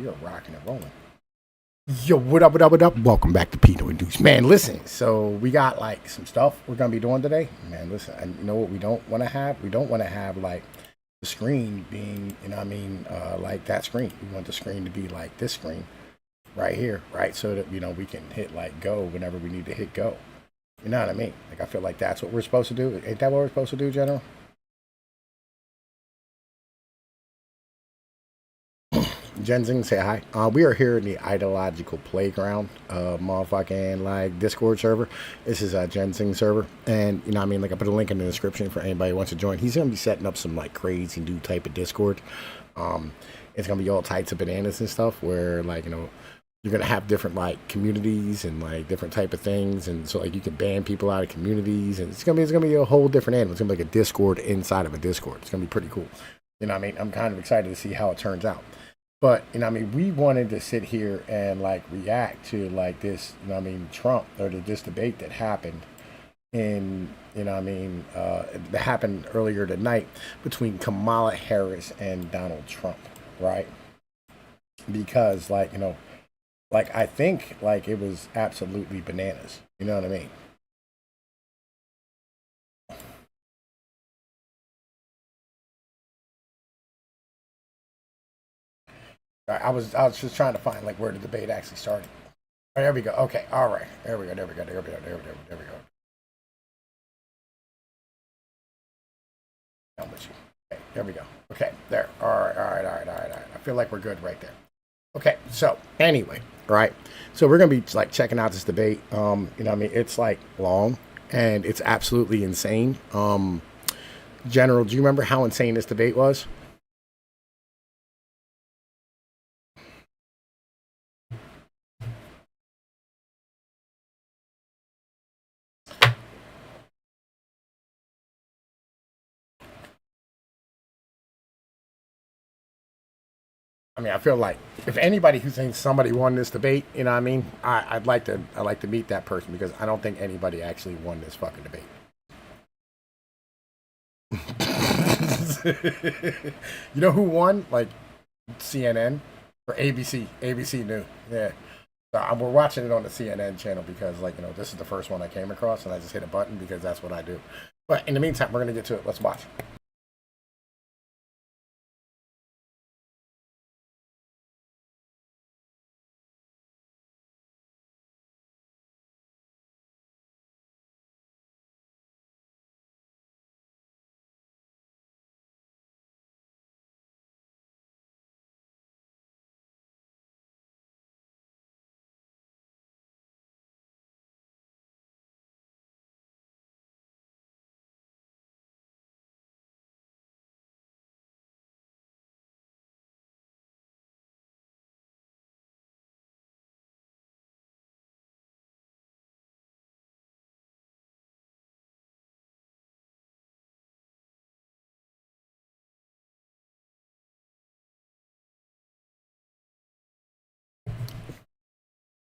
we are rocking and rolling. Yo, what up, what up, what up? Welcome back to Pnoid News. Man, listen, so we got like some stuff we're gonna be doing today. Man, listen, and you know what we don't want to have? We don't want to have like the screen being, like that screen. We want the screen to be like this screen right here, right? So that, we can hit like go whenever we need to hit go. You know what I mean? Like, I feel like that's what we're supposed to do. Ain't that what we're supposed to do, General? Jenzing, say hi. We are here in the ideological playground, motherfucking like Discord server. This is a Jenzing server, and like I put a link in the description for anybody who wants to join. He's gonna be setting up some like crazy new type of Discord. It's gonna be all types of bananas and stuff, where you're gonna have different like communities and like different type of things, and so like you can ban people out of communities, and it's gonna be a whole different animal. It's gonna be like a Discord inside of a Discord. It's gonna be pretty cool. I'm kind of excited to see how it turns out. But we wanted to sit here and like react to like this, Trump or this debate that happened in, that happened earlier tonight between Kamala Harris and Donald Trump, right? Because I think like it was absolutely bananas. You know what I mean? I was just trying to find like where the debate actually started. Oh, there we go. Okay, all right. There we go. There we go. There we go. There we go. There we go. I'm with you. Okay, there we go. Okay, there. All right, all right, all right, all right, all right. I feel like we're good right there. Okay, so anyway, right. So we're gonna be like checking out this debate. It's like long and it's absolutely insane. General, do you remember how insane this debate was? I feel like if anybody who thinks somebody won this debate, I'd like to meet that person because I don't think anybody actually won this fucking debate. You know who won? Like CNN or ABC, ABC News. Yeah. So we're watching it on the CNN channel because, this is the first one I came across, and I just hit a button because that's what I do. But in the meantime, we're gonna get to it. Let's watch.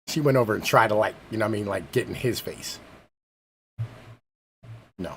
She went over and tried to like get in his face. No.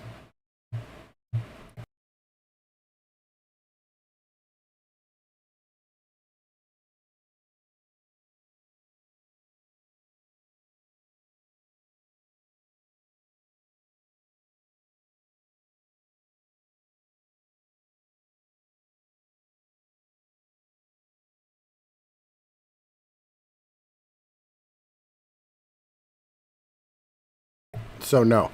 So no.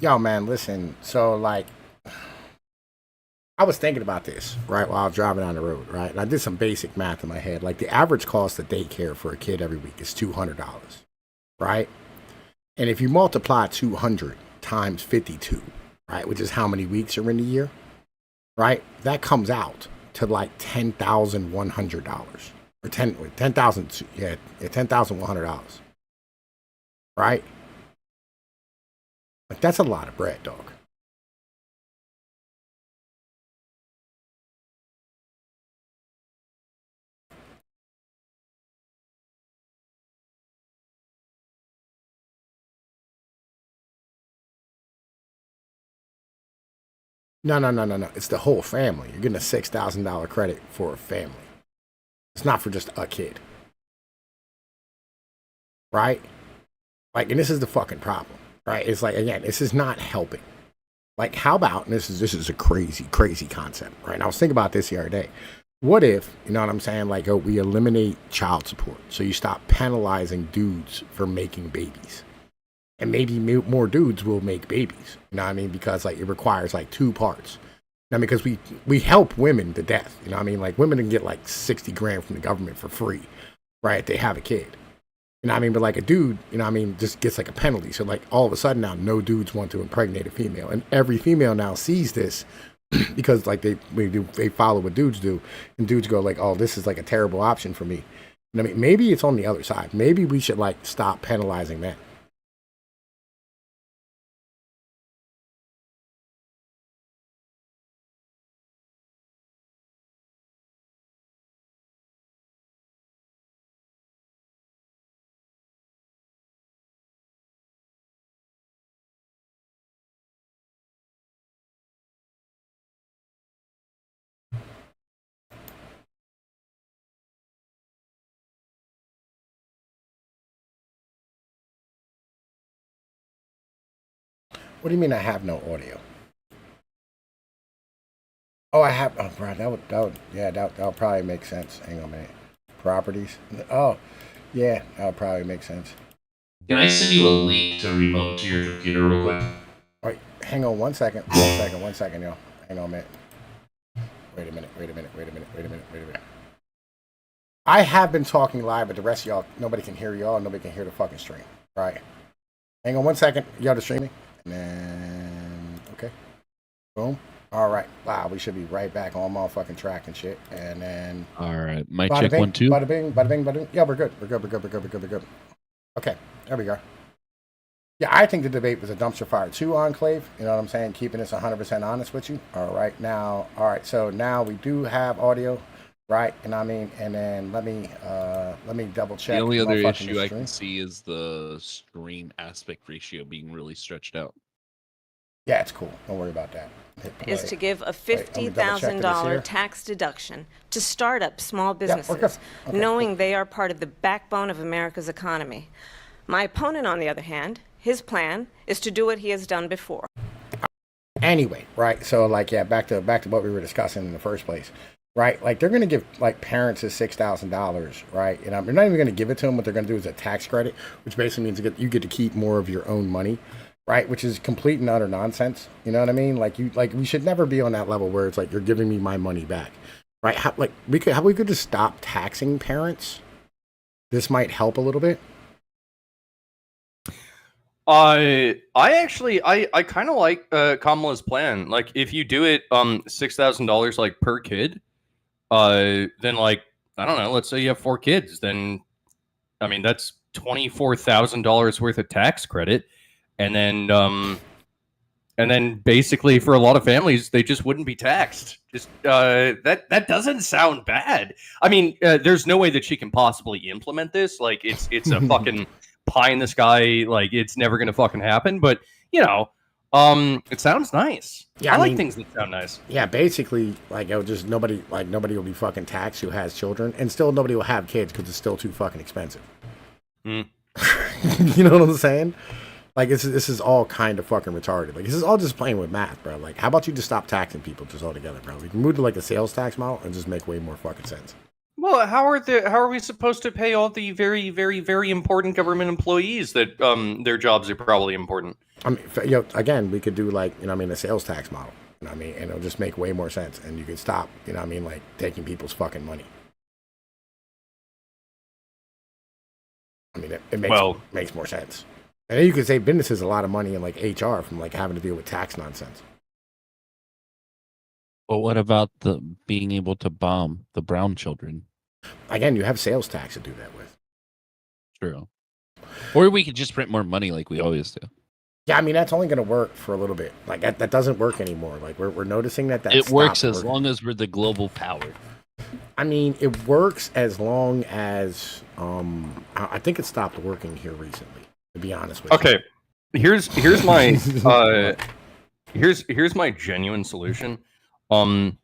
Yo, man, listen. So, like, I was thinking about this, right, while I was driving on the road, right? And I did some basic math in my head. Like, the average cost of daycare for a kid every week is $200, right? And if you multiply 200 times 52, right, which is how many weeks are in the year, right? That comes out to like $10,100 or 10,000, yeah, $10,100, right? Like, that's a lot of bread, dog. No, no, no, no, no. It's the whole family. You're getting a $6,000 credit for a family. It's not for just a kid, right? Like, and this is the fucking problem, right? It's like, again, this is not helping. Like, how about, and this is a crazy, crazy concept, right? And I was thinking about this the other day. What if, you know what I'm saying? Like, oh, we eliminate child support, so you stop penalizing dudes for making babies, and maybe more dudes will make babies. You know what I mean? Because like it requires like two parts. Now, because we help women to death. You know what I mean? Like women can get like 60 grand from the government for free, right? If they have a kid. You know what I mean? But like a dude, you know what I mean, just gets like a penalty. So like all of a sudden now, no dudes want to impregnate a female, and every female now sees this because like they follow what dudes do, and dudes go like, oh, this is like a terrible option for me. And I mean, maybe it's on the other side. Maybe we should like stop penalizing men. What do you mean I have no audio? Oh, I have. Oh, bro, yeah, that would probably make sense. Hang on a minute. Properties. Oh, yeah, that would probably make sense. Can I send you a link to remote to your computer real quick? Wait, hang on 1 second. 1 second, yo. Hang on a minute. Wait a minute. Wait a minute. Wait a minute. Wait a minute. Wait a minute. I have been talking live, but the rest of y'all, nobody can hear y'all. Nobody can hear the fucking stream. Right. Hang on 1 second. Y'all the streaming. And then, okay. Boom. All right. Wow, we should be right back on motherfucking track and shit. And then. All right. Mic Bada check bing, 1 2. Bada bing, bada bing, bada bing. Yeah, we're good. We're good. We're good. We're good. We're good. We're good. Okay. There we go. Yeah, I think the debate was a dumpster fire too, Enclave. You know what I'm saying? Keeping this 100% honest with you. All right. Now, all right. So now we do have audio, right? And I mean, and then let me double check. The only other motherfucking issue I stream. can see is the stream aspect ratio being really stretched out. Yeah, it's cool. Don't worry about that. Is to give a Wait, let me double check this $50,000 here. tax deduction to start up small we're good. businesses, Okay. knowing they are part of the backbone of America's economy. My opponent, on the other hand, his plan is to do what he has done before. Anyway, right? So like, yeah, back to what we were discussing in the first place, right? Like they're gonna give like parents a $6,000, right? And they're not even gonna give it to them. What they're gonna do is a tax credit, which basically means you get to keep more of your own money, right? Which is complete and utter nonsense. You know what I mean? Like we should never be on that level where it's like you're giving me my money back, right? We could just stop taxing parents. This might help a little bit. I actually I kind of like Kamala's plan. Like if you do it $6,000 like per kid, then like I don't know, let's say you have 4 kids, then I mean that's $24,000 worth of tax credit, and then basically for a lot of families they just wouldn't be taxed. Just that doesn't sound bad. I mean, there's no way that she can possibly implement this. Like it's a fucking pie in the sky, like it's never gonna fucking happen, but you know, it sounds nice. Yeah, I like mean, things that sound nice. Yeah, basically, like it'll just nobody will be fucking taxed who has children, and still nobody will have kids because it's still too fucking expensive. Mm. You know what I'm saying? Like this is all kind of fucking retarded. Like this is all just playing with math, bro. Like how about you just stop taxing people just altogether, bro? We can move to like a sales tax model and just make way more fucking sense. Well, how are we supposed to pay all the very, very, very important government employees that their jobs are probably important? I mean, again, we could do like, a sales tax model. You know what I mean? And it'll just make way more sense. And you could stop, like taking people's fucking money. I mean, it makes more sense. And then you could save businesses a lot of money in like HR from like having to deal with tax nonsense. But what about the being able to bomb the brown children? Again, you have sales tax to do that with. True. Or we could just print more money like we always do. Yeah, I mean, that's only going to work for a little bit. Like, that doesn't work anymore. Like, we're noticing that it works as long as we're the global power. I mean, it works as long as, I think it stopped working here recently, to be honest with you. Okay, here's my, here's my genuine solution. You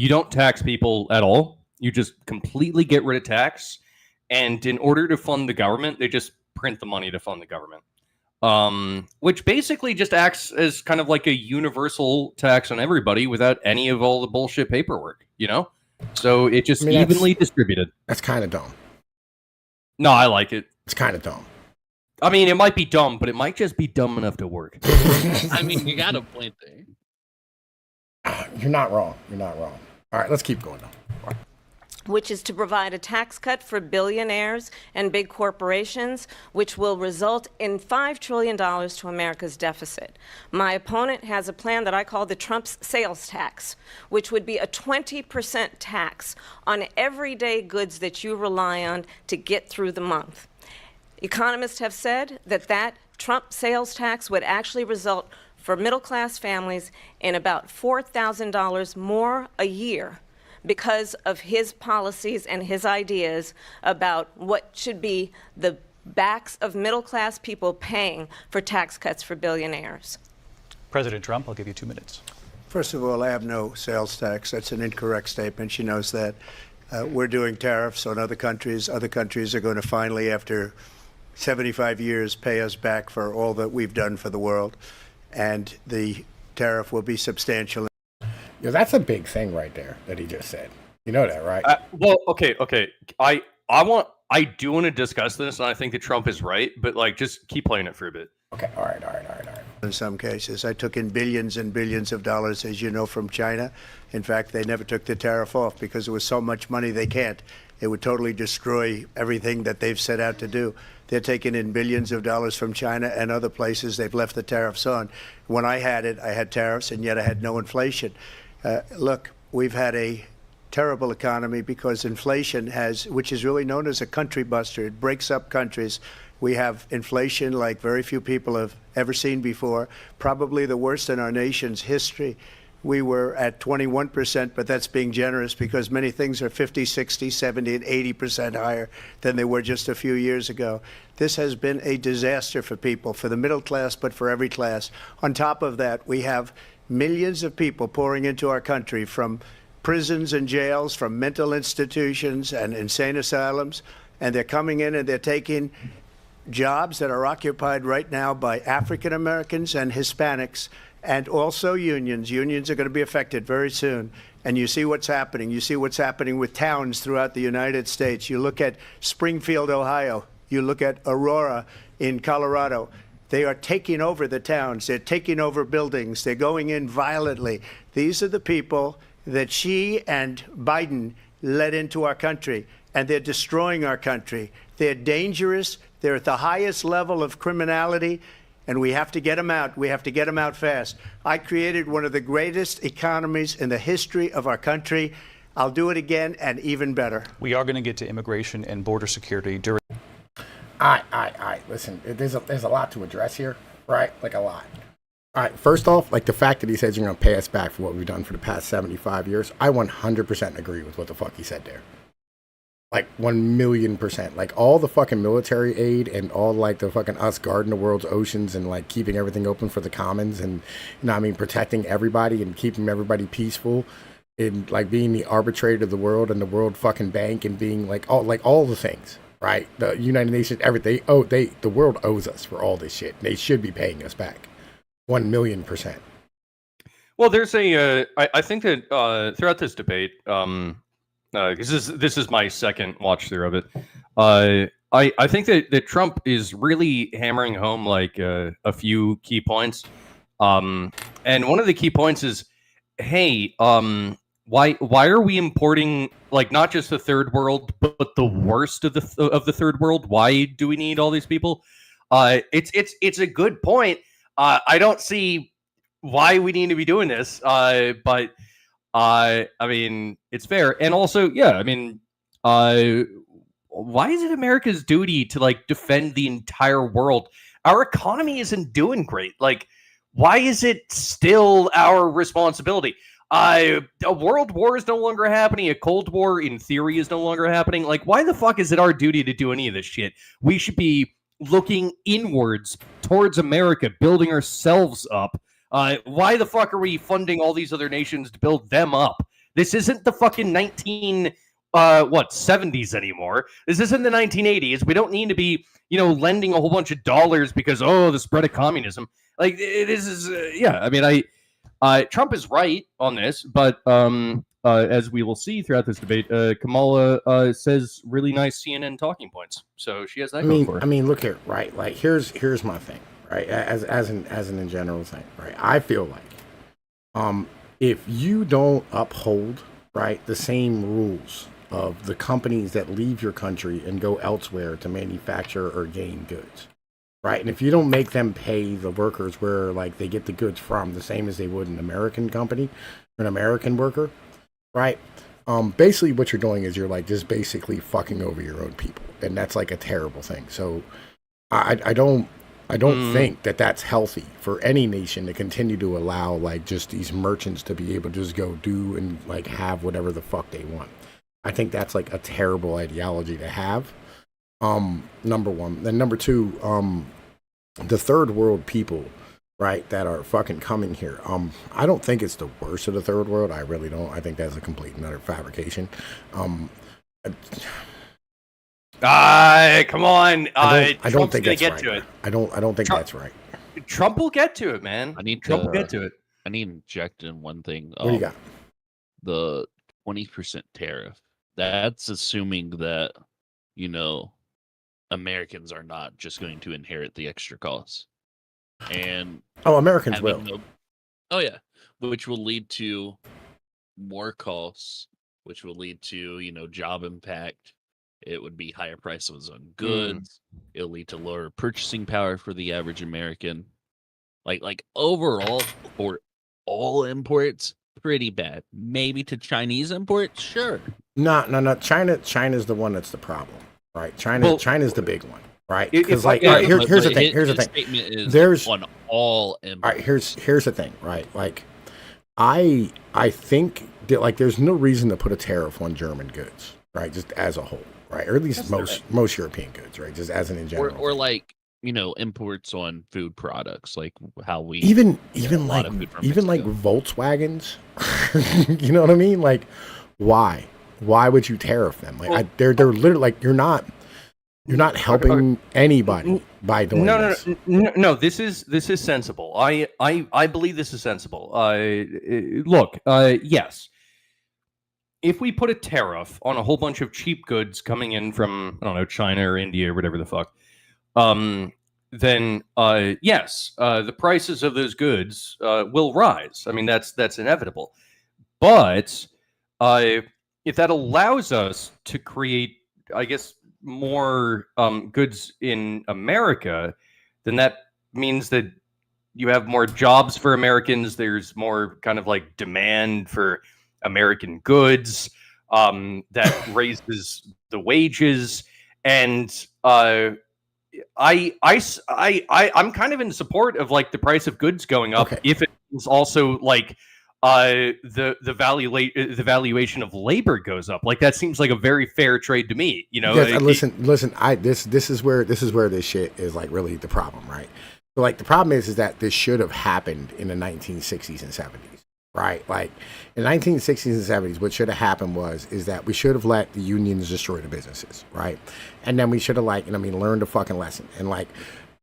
don't tax people at all. You just completely get rid of tax. And in order to fund the government, they just print the money to fund the government. Which basically just acts as kind of like a universal tax on everybody without any of all the bullshit paperwork, So it just evenly distributed. That's kind of dumb. No, I like it. It's kind of dumb. I mean, it might be dumb, but it might just be dumb enough to work. I mean, you got a point there. You're not wrong. You're not wrong. All right, let's keep going now. Which is to provide a tax cut for billionaires and big corporations, which will result in $5 trillion to America's deficit. My opponent has a plan that I call the Trump's sales tax, which would be a 20% tax on everyday goods that you rely on to get through the month. Economists have said that Trump sales tax would actually result for middle-class families in about $4,000 more a year because of his policies and his ideas about what should be the backs of middle-class people paying for tax cuts for billionaires. President Trump, I'll give you 2 minutes. First of all, I have no sales tax. That's an incorrect statement. She knows that. We're doing tariffs on other countries. Other countries are going to finally, after 75 years, pay us back for all that we've done for the world. And the tariff will be substantial. That's a big thing right there that he just said. You know that, right? Well, okay. I do want to discuss this, and I think that Trump is right, but just keep playing it for a bit. Okay, all right. In some cases, I took in billions and billions of dollars, as you know, from China. In fact, they never took the tariff off because there was so much money they can't. It would totally destroy everything that they've set out to do. They're taking in billions of dollars from China and other places. They've left the tariffs on. When I had it, I had tariffs, and yet I had no inflation. Look, we've had a terrible economy because inflation which is really known as a country buster. It breaks up countries. We have inflation like very few people have ever seen before, probably the worst in our nation's history. We were at 21%, but that's being generous because many things are 50, 60, 70, and 80% higher than they were just a few years ago. This has been a disaster for people, for the middle class, but for every class. On top of that, we have millions of people pouring into our country from prisons and jails, from mental institutions and insane asylums, and they're coming in and they're taking jobs that are occupied right now by African Americans and Hispanics, and also unions. Unions are going to be affected very soon. And you see what's happening. You see what's happening with towns throughout the United States. You look at Springfield, Ohio. You look at Aurora in Colorado. They are taking over the towns. They're taking over buildings. They're going in violently. These are the people that Xi and Biden led into our country, and they're destroying our country. They're dangerous. They're at the highest level of criminality, and we have to get them out. We have to get them out fast. I created one of the greatest economies in the history of our country. I'll do it again, and even better. We are going to get to immigration and border security during. All right. Listen, there's a lot to address here, right? Like a lot. All right, first off, like the fact that he says you're going to pay us back for what we've done for the past 75 years, I 100% agree with what the fuck he said there. Like 1,000,000%. Like all the fucking military aid and all like the fucking us guarding the world's oceans and like keeping everything open for the commons and, protecting everybody and keeping everybody peaceful and like being the arbitrator of the world and the World fucking Bank and being like all the things. Right, the United Nations, everything. The world owes us for all this shit. They should be paying us back, 1,000,000%. Well, there's I think that throughout this debate, because this is my second watch through of it. I think that Trump is really hammering home like a few key points. And one of the key points is, hey, why are we importing like not just the third world but the worst of the third world? Why do we need all these people? It's a good point. I don't see why we need to be doing this. But I mean, it's fair. And also, yeah, I mean, why is it America's duty to like defend the entire world? Our economy isn't doing great. Like, why is it still our responsibility? A world war is no longer happening. A Cold War, in theory, is no longer happening. Like, why the fuck is it our duty to do any of this shit? We should be looking inwards towards America, building ourselves up. Why the fuck are we funding all these other nations to build them up? This isn't the fucking 70s anymore. This isn't the 1980s. We don't need to be, lending a whole bunch of dollars because, the spread of communism. Like, this is, yeah, I mean, Trump is right on this, but as we will see throughout this debate, Kamala says really nice CNN talking points. So she has that going for her. I mean, look here, right? Like, here's my thing, right? As an in general thing, right? I feel like, if you don't uphold, right, the same rules of the companies that leave your country and go elsewhere to manufacture or gain goods, right? And if you don't make them pay the workers where like they get the goods from the same as they would an American company or an American worker, right? Basically what you're doing is you're like just basically fucking over your own people. And that's like a terrible thing. So I don't think that that's healthy for any nation to continue to allow like just these merchants to be able to just go do and like have whatever the fuck they want. I think that's like a terrible ideology to have. Number one. Then number two, the third world people, right, that are fucking coming here. I don't think it's the worst of the third world. I really don't. I think that's a complete and utter fabrication. Come on. I don't think that's get right. to it. I don't think that's right. Trump will get to it, man. Trump will get to it. I need to inject in one thing. What do you got? The 20% tariff. That's assuming that, Americans are not just going to inherit the extra costs. And Americans will. which will lead to more costs, which will lead to, job impact. It would be higher prices on goods. It'll lead to lower purchasing power for the average American. Like overall, for all imports, pretty bad. Maybe to Chinese imports, sure. No. China's the one that's the problem, right? China's the big one, right? Because here's the thing. Here's the thing. Statement is there's on all imports. All right. Here's the thing, right? Like, I think that like there's no reason to put a tariff on German goods, right? Just as a whole, right? Or at least most European goods, right? Just as an in general. Or like imports on food products, like how we even like Volkswagens. You know what I mean? Like, why would you tariff them? Like, they're literally like you're not helping anybody by doing this. No. This is sensible. I believe this is sensible. Look, yes. If we put a tariff on a whole bunch of cheap goods coming in from, I don't know, China or India or whatever the fuck, then yes, the prices of those goods will rise. I mean, that's inevitable. But if that allows us to create, I guess, more goods in America, then that means that you have more jobs for Americans. There's more kind of like demand for American goods that raises the wages. And I'm kind of in support of like the price of goods going up if it is also like the valuation of labor goes up. Like that seems like a very fair trade to me. Yes, listen. This is where this shit is like really the problem, right? So like the problem is that this should have happened in the 1960s and 70s. Right, like in the 1960s and 70s, what should have happened is that we should have let the unions destroy the businesses, right? And then we should have learned a fucking lesson. And like,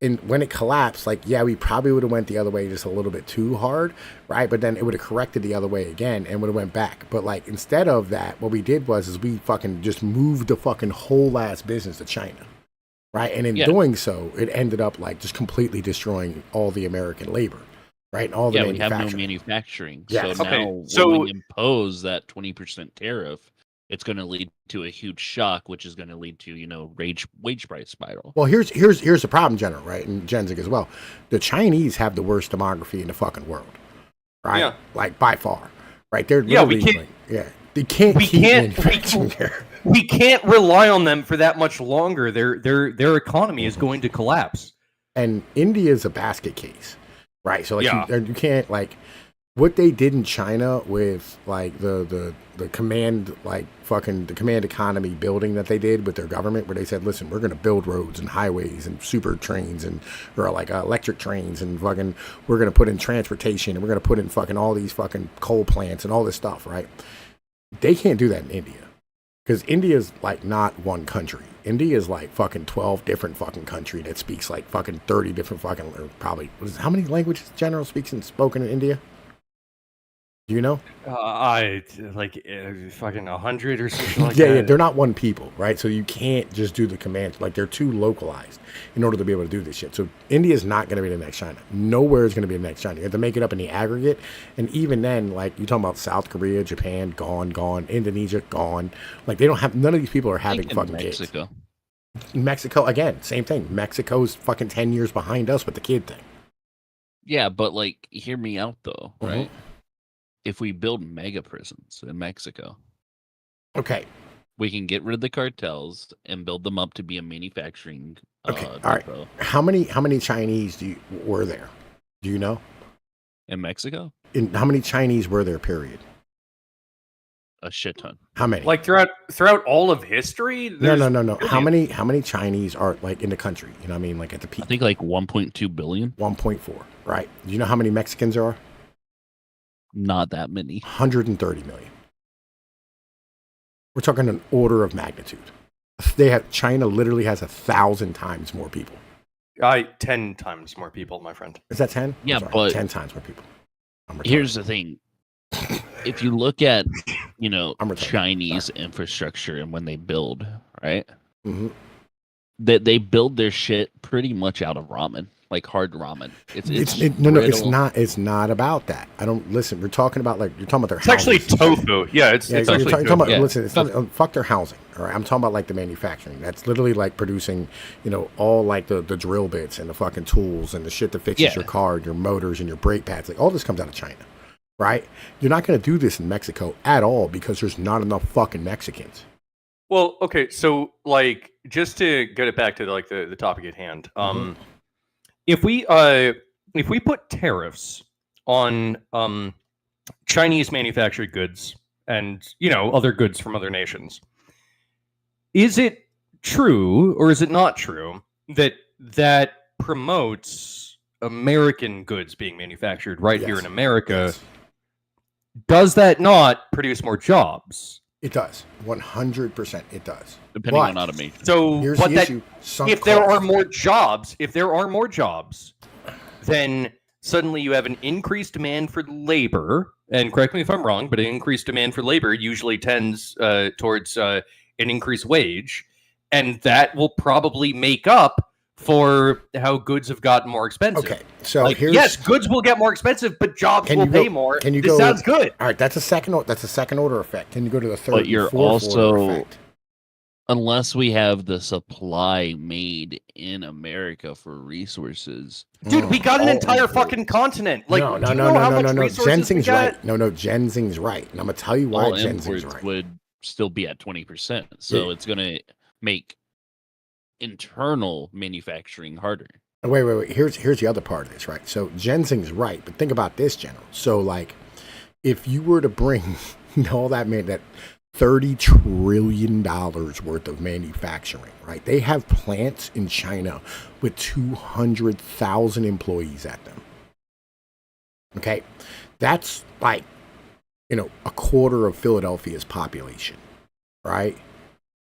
and when it collapsed, like, yeah, we probably would have went the other way just a little bit too hard, right? But then it would have corrected the other way again and would have went back. But like, instead of that, what we did is we fucking just moved the fucking whole ass business to China, right? And in doing so, it ended up like just completely destroying all the American labor, right? And all the we have no manufacturing. Yeah. So Okay, now so- when we impose that 20% tariff, it's going to lead to a huge shock, which is going to lead to, wage price spiral. Well, here's the problem, General, right? And Jenzig as well. The Chinese have the worst demography in the fucking world, right? Yeah. Like by far, right? They're Yeah, we literally, can't- they can't we keep can't- manufacturing there. We can't rely on them for that much longer. Their economy is going to collapse. And India is a basket case, right? So like Yeah. you can't like what they did in China with like the command the command economy building that they did with their government, where they said, listen, we're going to build roads and highways and super trains and or like electric trains and fucking we're going to put in transportation and we're going to put in fucking all these fucking coal plants and all this stuff, right? They can't do that in India. Because India is like not one country. India is like fucking 12 different fucking country that speaks like fucking 30 different fucking, or probably, how many languages General speaks and spoken in India? Do you know? I like fucking 100 or something like Yeah, that. yeah, they're not one people, right? So you can't just do the commands. Like they're too localized in order to be able to do this shit. So India is not going to be the next China. Nowhere is going to be the next China. You have to make it up in the aggregate. And even then, like you're talking about South Korea, Japan, gone, Indonesia, gone. Like they don't have, none of these people are having fucking Mexico. kids. Mexico, again, same thing. Mexico's fucking 10 years behind us with the kid thing. Yeah, but like, hear me out though, Mhm. right? If we build mega prisons in Mexico, Okay. we can get rid of the cartels and build them up to be a manufacturing Okay. All right. depot How many Chinese were there? Do you know? in Mexico. How many Chinese were there, period? A shit ton. How many? Like throughout all of history. No. there's How billions. many Chinese are like in the country? You know what I mean? Like at the peak. I think like 1.2 billion. 1.4, right? Do you know how many Mexicans there are? Not that many. 130 million. We're talking an order of magnitude. China literally has 1,000 times more people. 10 times more people, my friend. Is that 10? Yeah, but 10 times more people. I'm retarded. Here's the thing. If you look at, I'm retarded. Chinese infrastructure and when they build, right? Mhm. They build their shit pretty much out of ramen, like hard ramen. It's No, it's not about that. I don't listen. We're talking about you're talking about their. It's actually houses. tofu. Yeah, it's Yeah, actually you're talking tofu. about. Yeah. Listen, it's not, fuck their housing. All right, I'm talking about like the manufacturing. That's literally like producing, all like the drill bits and the fucking tools and the shit that fixes Yeah. your car, your motors, and your brake pads. Like all this comes out of China, right? You're not going to do this in Mexico at all because there's not enough fucking Mexicans. Well, okay, so like just to get it back to like the topic at hand, if we put tariffs on Chinese manufactured goods and other goods from other nations, is it true or is it not true that promotes American goods being manufactured right here Yes. in America? Yes. Does that not produce more jobs? It does. 100%. It does. depending But on automation. So, here's but the that issue. Sunk if there are costs. more jobs, then suddenly you have an increased demand for labor. And correct me if I'm wrong, but an increased demand for labor usually tends towards an increased wage, and that will probably make up for how goods have gotten more expensive. Okay, so Like, here's yes, goods will get more expensive, but jobs Can will you go- pay more. can you this go- sounds good. all right. That's a second order effect. Can you go to the third? But and you're fourth order also- effect? Unless we have the supply made in America for resources. Dude, we got an all entire imports. fucking continent. Like, no, do you know how much resources we Jensen's got? right. No, Jensen's right. And I'm gonna tell you why All Jensen's imports right. would still be at 20%. So Yeah. it's going to make internal manufacturing harder. Wait. Here's the other part of this, right? So Jensen's right, but think about this, General. So like, if you were to bring all that $30 trillion worth of manufacturing, right? They have plants in China with 200,000 employees at them. Okay, that's like, a quarter of Philadelphia's population, right?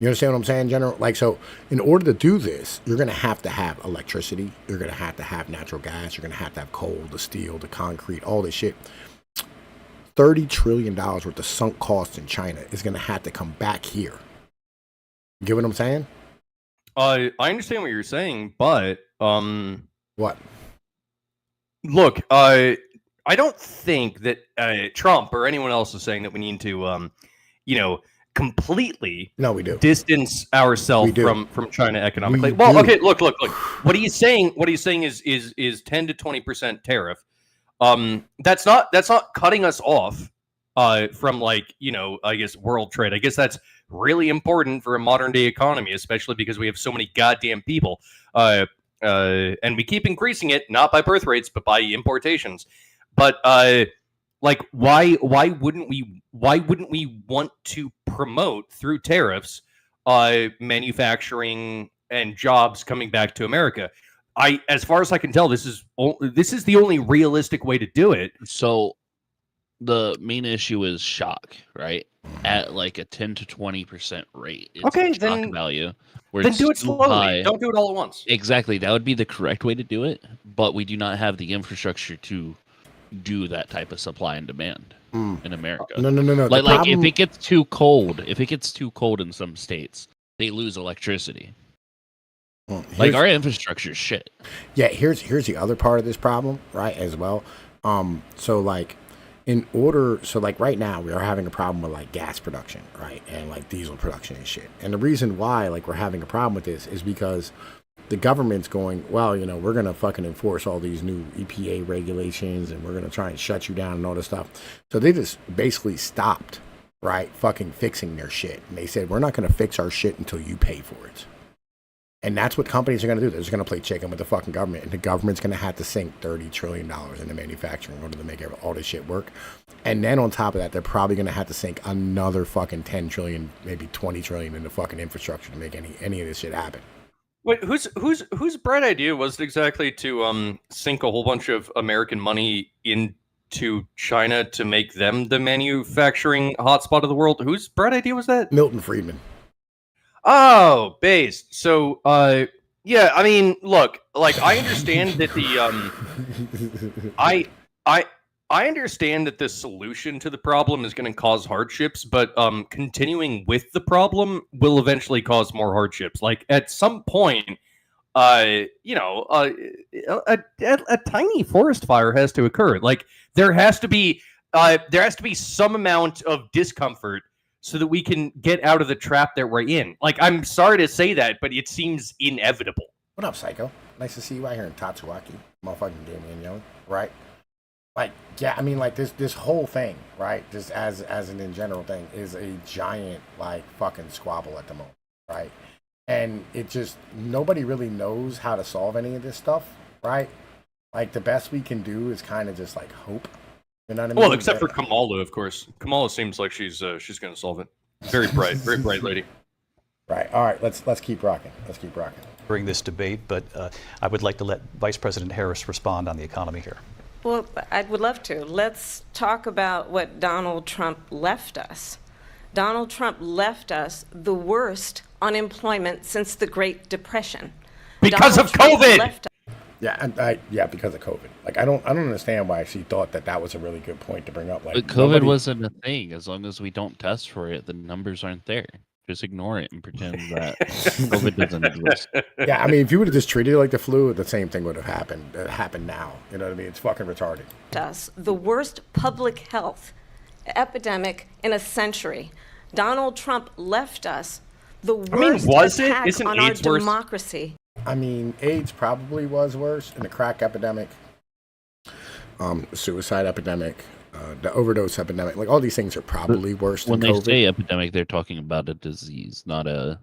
You understand what I'm saying, General? Like, so in order to do this, you're going to have electricity. You're going to have natural gas. You're going to have coal, the steel, the concrete, all this shit. $30 trillion worth of sunk costs in China is going to have to come back here. You get what I'm saying? I understand what you're saying, but what? Look, I don't think that Trump or anyone else is saying that we need to, completely we do distance ourselves from China economically. Okay, look. What he's saying is 10 to 20% tariff. That's not cutting us off from I guess world trade. I guess that's really important for a modern day economy, especially because we have so many goddamn people. And we keep increasing it, not by birth rates, but by importations. But why wouldn't we want to promote through tariffs manufacturing and jobs coming back to America? As far as I can tell, this is the only realistic way to do it. So the main issue is shock, right? At like a 10 to 20% rate. It's okay, shock value. Then do it slowly. Don't do it all at once. Exactly. That would be the correct way to do it. But we do not have the infrastructure to do that type of supply and demand in America. No. Like if it gets too cold, in some states, they lose electricity. Like our infrastructure is shit. Yeah, here's the other part of this problem, right, as well. So right now we are having a problem with like gas production, right, and like diesel production and shit. And the reason why like we're having a problem with this is because the government's going, well, we're gonna fucking enforce all these new EPA regulations and we're gonna try and shut you down and all this stuff. So they just basically stopped, right, fucking fixing their shit. And they said, we're not gonna fix our shit until you pay for it. And that's what companies are going to do. They're just going to play chicken with the fucking government. And the government's going to have to sink $30 trillion into manufacturing in order to make all this shit work. And then on top of that, they're probably going to have to sink another fucking 10 trillion, maybe 20 trillion into fucking infrastructure to make any of this shit happen. Wait, whose bright idea was it exactly to sink a whole bunch of American money into China to make them the manufacturing hotspot of the world? Whose bright idea was that? Milton Friedman. Oh, based. So, yeah, I mean, look, like I understand that the I understand that the solution to the problem is going to cause hardships, but continuing with the problem will eventually cause more hardships. Like at some point, a tiny forest fire has to occur. Like there has to be some amount of discomfort so that we can get out of the trap that we're in. Like, I'm sorry to say that, but it seems inevitable. What up, Psycho? Nice to see you out here in Tatsuaki. Motherfucking Damian Young, right? Like, yeah, I mean, like, this whole thing, right, just as an in general thing, is a giant, like, fucking squabble at the moment, right? And it just, nobody really knows how to solve any of this stuff, right? Like, the best we can do is kind of just, like, hope. You know what I mean? Well, except for Kamala, of course. Kamala seems like she's going to solve it. Very bright lady. Right. All right. Let's keep rocking. During this debate, but I would like to let Vice President Harris respond on the economy here. Well, I would love to. Let's talk about what Donald Trump left us. Donald Trump left us the worst unemployment since the Great Depression. Because of COVID. Yeah, because of COVID. Like, I don't understand why she thought that was a really good point to bring up. Like, but COVID wasn't a thing. As long as we don't test for it, the numbers aren't there. Just ignore it and pretend that COVID doesn't exist. Yeah, I mean, if you would have just treated it like the flu, the same thing would have happened. It happened now. You know what I mean? It's fucking retarded. The worst public health epidemic in a century. Donald Trump left us the worst attack on our democracy. I mean, AIDS probably was worse, and the crack epidemic, suicide epidemic, the overdose epidemic, like all these things are probably worse than COVID. When they say epidemic, they're talking about a disease, not a...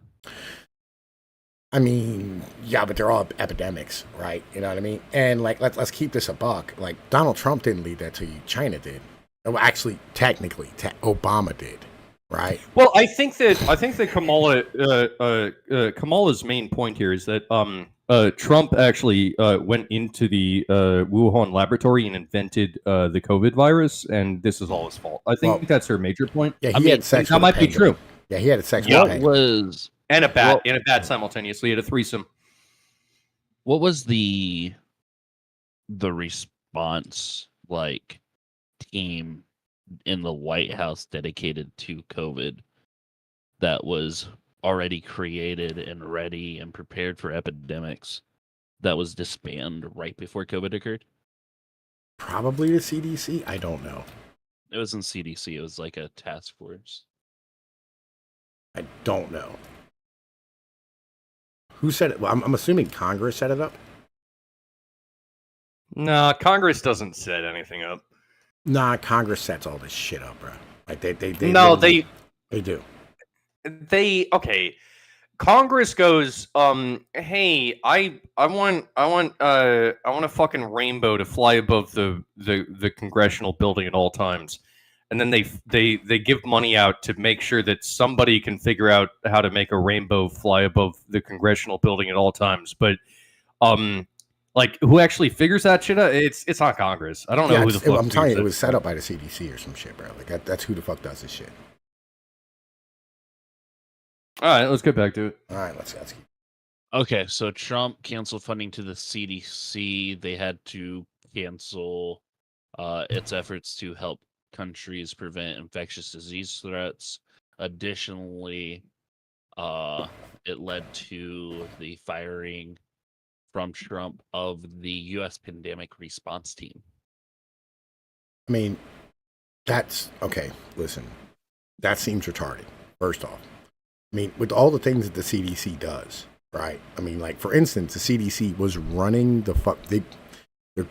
I mean, yeah, but they're all epidemics, right? You know what I mean? And like, let's keep this a buck. Like, Donald Trump didn't lead that to you. China did. Well, actually, technically, Obama did. Right. Well, I think that Kamala's main point here is that Trump actually went into the Wuhan laboratory and invented the COVID virus, and this is all his fault. I think that's her major point. Yeah, he had sex. That might be true. Yeah, he had a sex What with Peg. was And a bat, Well- simultaneously. He had a threesome. what was the response like team in the White House dedicated to COVID that was already created and ready and prepared for epidemics that was disbanded right before COVID occurred? Probably the CDC. I don't know. It was in CDC. It was like a task force. I don't know. Who set it? Well, I'm assuming Congress set it up. Nah, Congress doesn't set anything up. Nah, Congress sets all this shit up, bro. Like they No, really- they do. Okay. Congress goes, hey, I want a fucking rainbow to fly above the congressional building at all times. And then they give money out to make sure that somebody can figure out how to make a rainbow fly above the congressional building at all times. But like who actually figures that shit out? It's not Congress. I don't know who the fuck. I'm telling you, it figures was set up by the CDC or some shit, bro. Like that's who the fuck does this shit. that. All right, let's get back to it. All right, let's keep. Okay, so Trump canceled funding to the CDC. They had to cancel its efforts to help countries prevent infectious disease threats. Additionally, it led to the firing from Trump of the U.S. pandemic response team. I mean, that's okay. Listen, that seems retarded. First off, I mean, with all the things that the CDC does, right? I mean, like for instance, the CDC was running the fuck. They're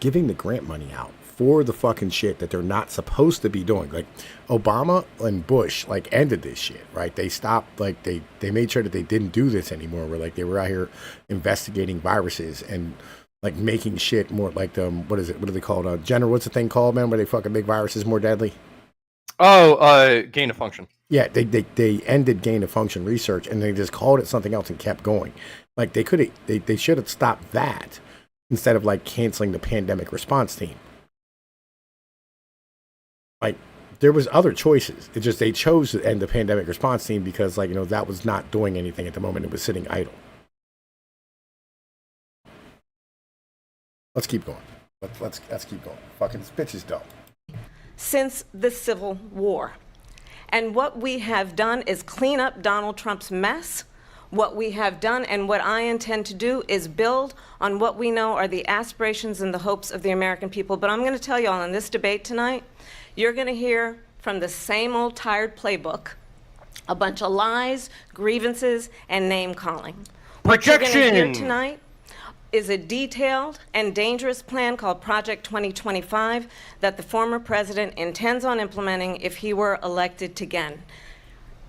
giving the grant money out for the fucking shit that they're not supposed to be doing. Like Obama and Bush like ended this shit, right? They stopped, like they made sure that they didn't do this anymore. Where like they were out here investigating viruses and like making shit more like what is it? What do they call it? General, what's the thing called, man? Where they fucking make viruses more deadly? Oh, gain of function. Yeah, they ended gain of function research and they just called it something else and kept going. Like they should have stopped that instead of like canceling the pandemic response team. Like there was other choices. It just they chose to end the pandemic response team because like that was not doing anything at the moment. It was sitting idle. Let's keep going. Let's keep going. Fucking bitches don't. Since the Civil War. And what we have done is clean up Donald Trump's mess. What we have done and what I intend to do is build on what we know are the aspirations and the hopes of the American people. But I'm going to tell you all in this debate tonight, you're going to hear from the same old tired playbook, a bunch of lies, grievances, and name-calling. What you're going to hear Projection! tonight is a detailed and dangerous plan called Project 2025 that the former president intends on implementing if he were elected again.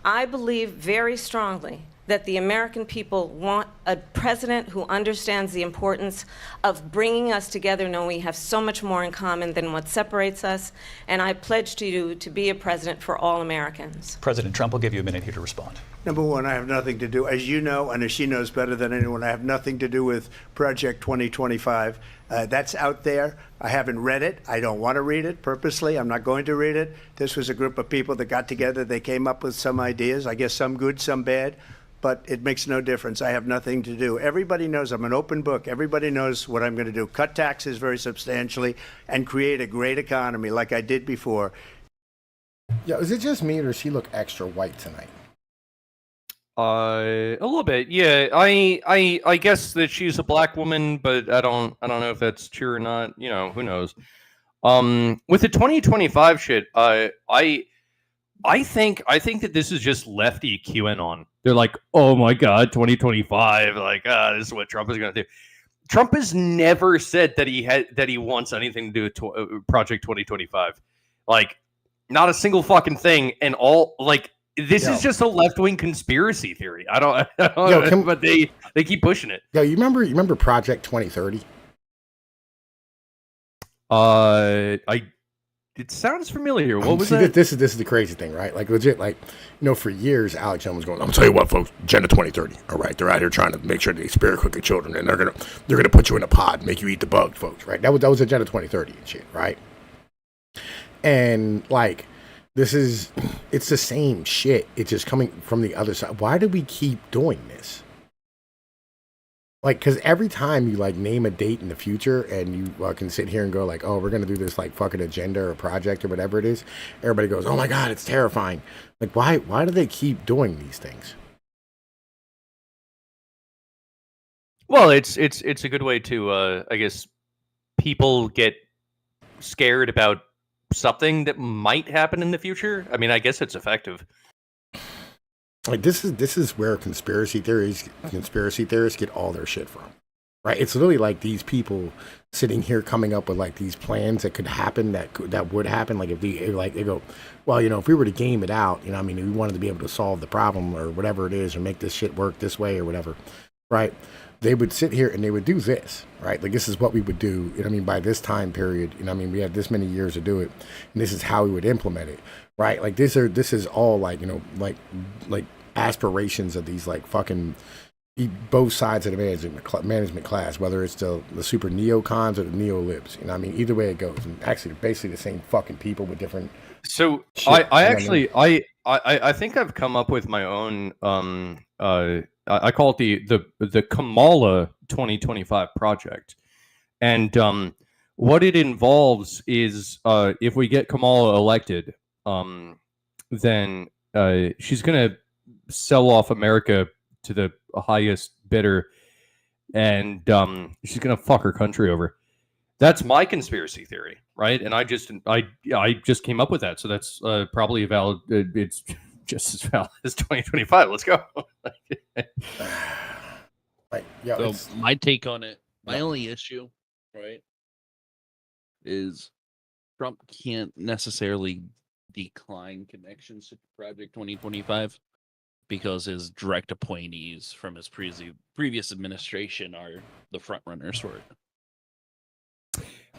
I believe very strongly that the American people want a president who understands the importance of bringing us together, knowing we have so much more in common than what separates us. And I pledge to you to be a president for all Americans. President Trump will give you a minute here to respond. Number one, I have nothing to do, as you know, and as she knows better than anyone, I have nothing to do with Project 2025. That's out there. I haven't read it. I don't want to read it purposely. I'm not going to read it. This was a group of people that got together. They came up with some ideas, I guess some good, some bad, but it makes no difference. I have nothing to do. Everybody knows I'm an open book. Everybody knows what I'm going to do. Cut taxes very substantially and create a great economy like I did before. Yeah, is it just me or does she look extra white tonight? A little bit, yeah. I guess that she's a black woman, but I don't know if that's true or not. Who knows? With the 2025 shit, I think that this is just lefty QAnon. They're like, oh my god, 2025, like this is what Trump is gonna do. Trump has never said that he wants anything to do with Project 2025. Like, not a single fucking thing, and all like. This is just a left-wing conspiracy theory. I don't know, but they keep pushing it. Yo, you remember Project 2030? It sounds familiar. What was that? This is the crazy thing, right? Like legit, like for years, Alex Jones was going. I'm gonna tell you what, folks. Agenda 2030. All right, they're out here trying to make sure they spare quickly children, and they're gonna put you in a pod, and make you eat the bugs, folks. Right? That was Agenda 2030 and shit, right? And like. it's the same shit. It's just coming from the other side. Why do we keep doing this? Like, because every time you like name a date in the future and you can sit here and go like, oh, we're going to do this like fucking agenda or project or whatever it is, everybody goes, oh my God, it's terrifying. Like, why do they keep doing these things? Well, it's a good way to, I guess, people get scared about something that might happen in the future. I mean, I guess it's effective. Like this is where conspiracy theorists get all their shit from, right? It's literally like these people sitting here coming up with like these plans that could happen, that would happen. Like if they go, well, if we were to game it out, I mean, we wanted to be able to solve the problem or whatever it is, or make this shit work this way or whatever, right? They would sit here and they would do this, right? Like this is what we would do. By this time period, we have this many years to do it, and this is how we would implement it, right? Like this is all like like aspirations of these like fucking both sides of the management class, whether it's the super neocons or the neo-libs. Either way it goes. And actually, they're basically the same fucking people with different. So shit, I think I've come up with my own. I call it the Kamala 2025 project, and what it involves is if we get Kamala elected, then she's gonna sell off America to the highest bidder, and she's gonna fuck her country over. That's my conspiracy theory, right? And I just came up with that, so that's probably a valid. It's just as valid as 2025. Let's go. So my take on it, my only issue, right, is Trump can't necessarily decline connections to Project 2025 because his direct appointees from his previous administration are the front runners for it.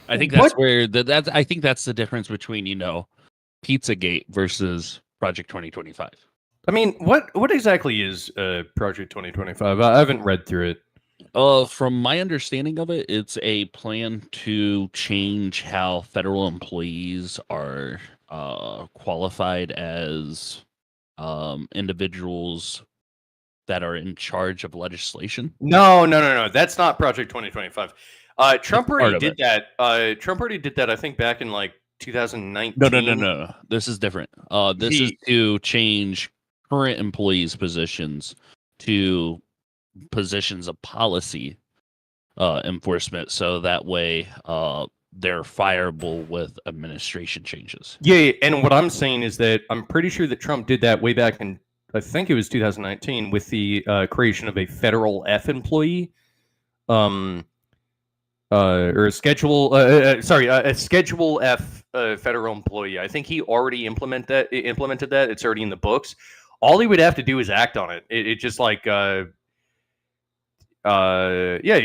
I think that's where I think that's the difference between Pizzagate versus Project 2025. I mean, what exactly is Project 2025? I haven't read through it. From my understanding of it, it's a plan to change how federal employees are qualified as individuals that are in charge of legislation. No. That's not Project 2025. Trump already did that. Trump already did that, I think, back in like 2019. No. This is different. This is to change current employees' positions to positions of policy enforcement, so that way they're fireable with administration changes. Yeah, and what I'm saying is that I'm pretty sure that Trump did that way back in, I think it was 2019, with the creation of a federal F employee, or a schedule. A Schedule F federal employee. I think he already implemented that. It's already in the books. All he would have to do is act on it. It just like. He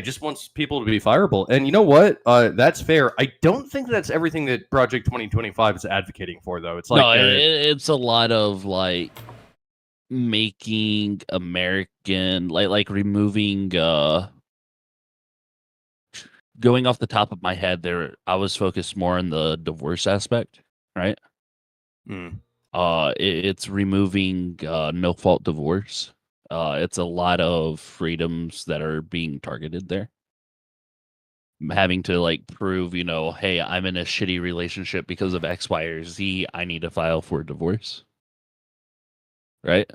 just wants people to be fireable, and you know what? That's fair. I don't think that's everything that Project 2025 is advocating for, though. It's like it's a lot of like making American like removing. Going off the top of my head, I was focused more on the divorce aspect, right? It's removing no fault divorce. It's a lot of freedoms that are being targeted there. Having to like prove, hey, I'm in a shitty relationship because of X, Y, or Z. I need to file for divorce. Right?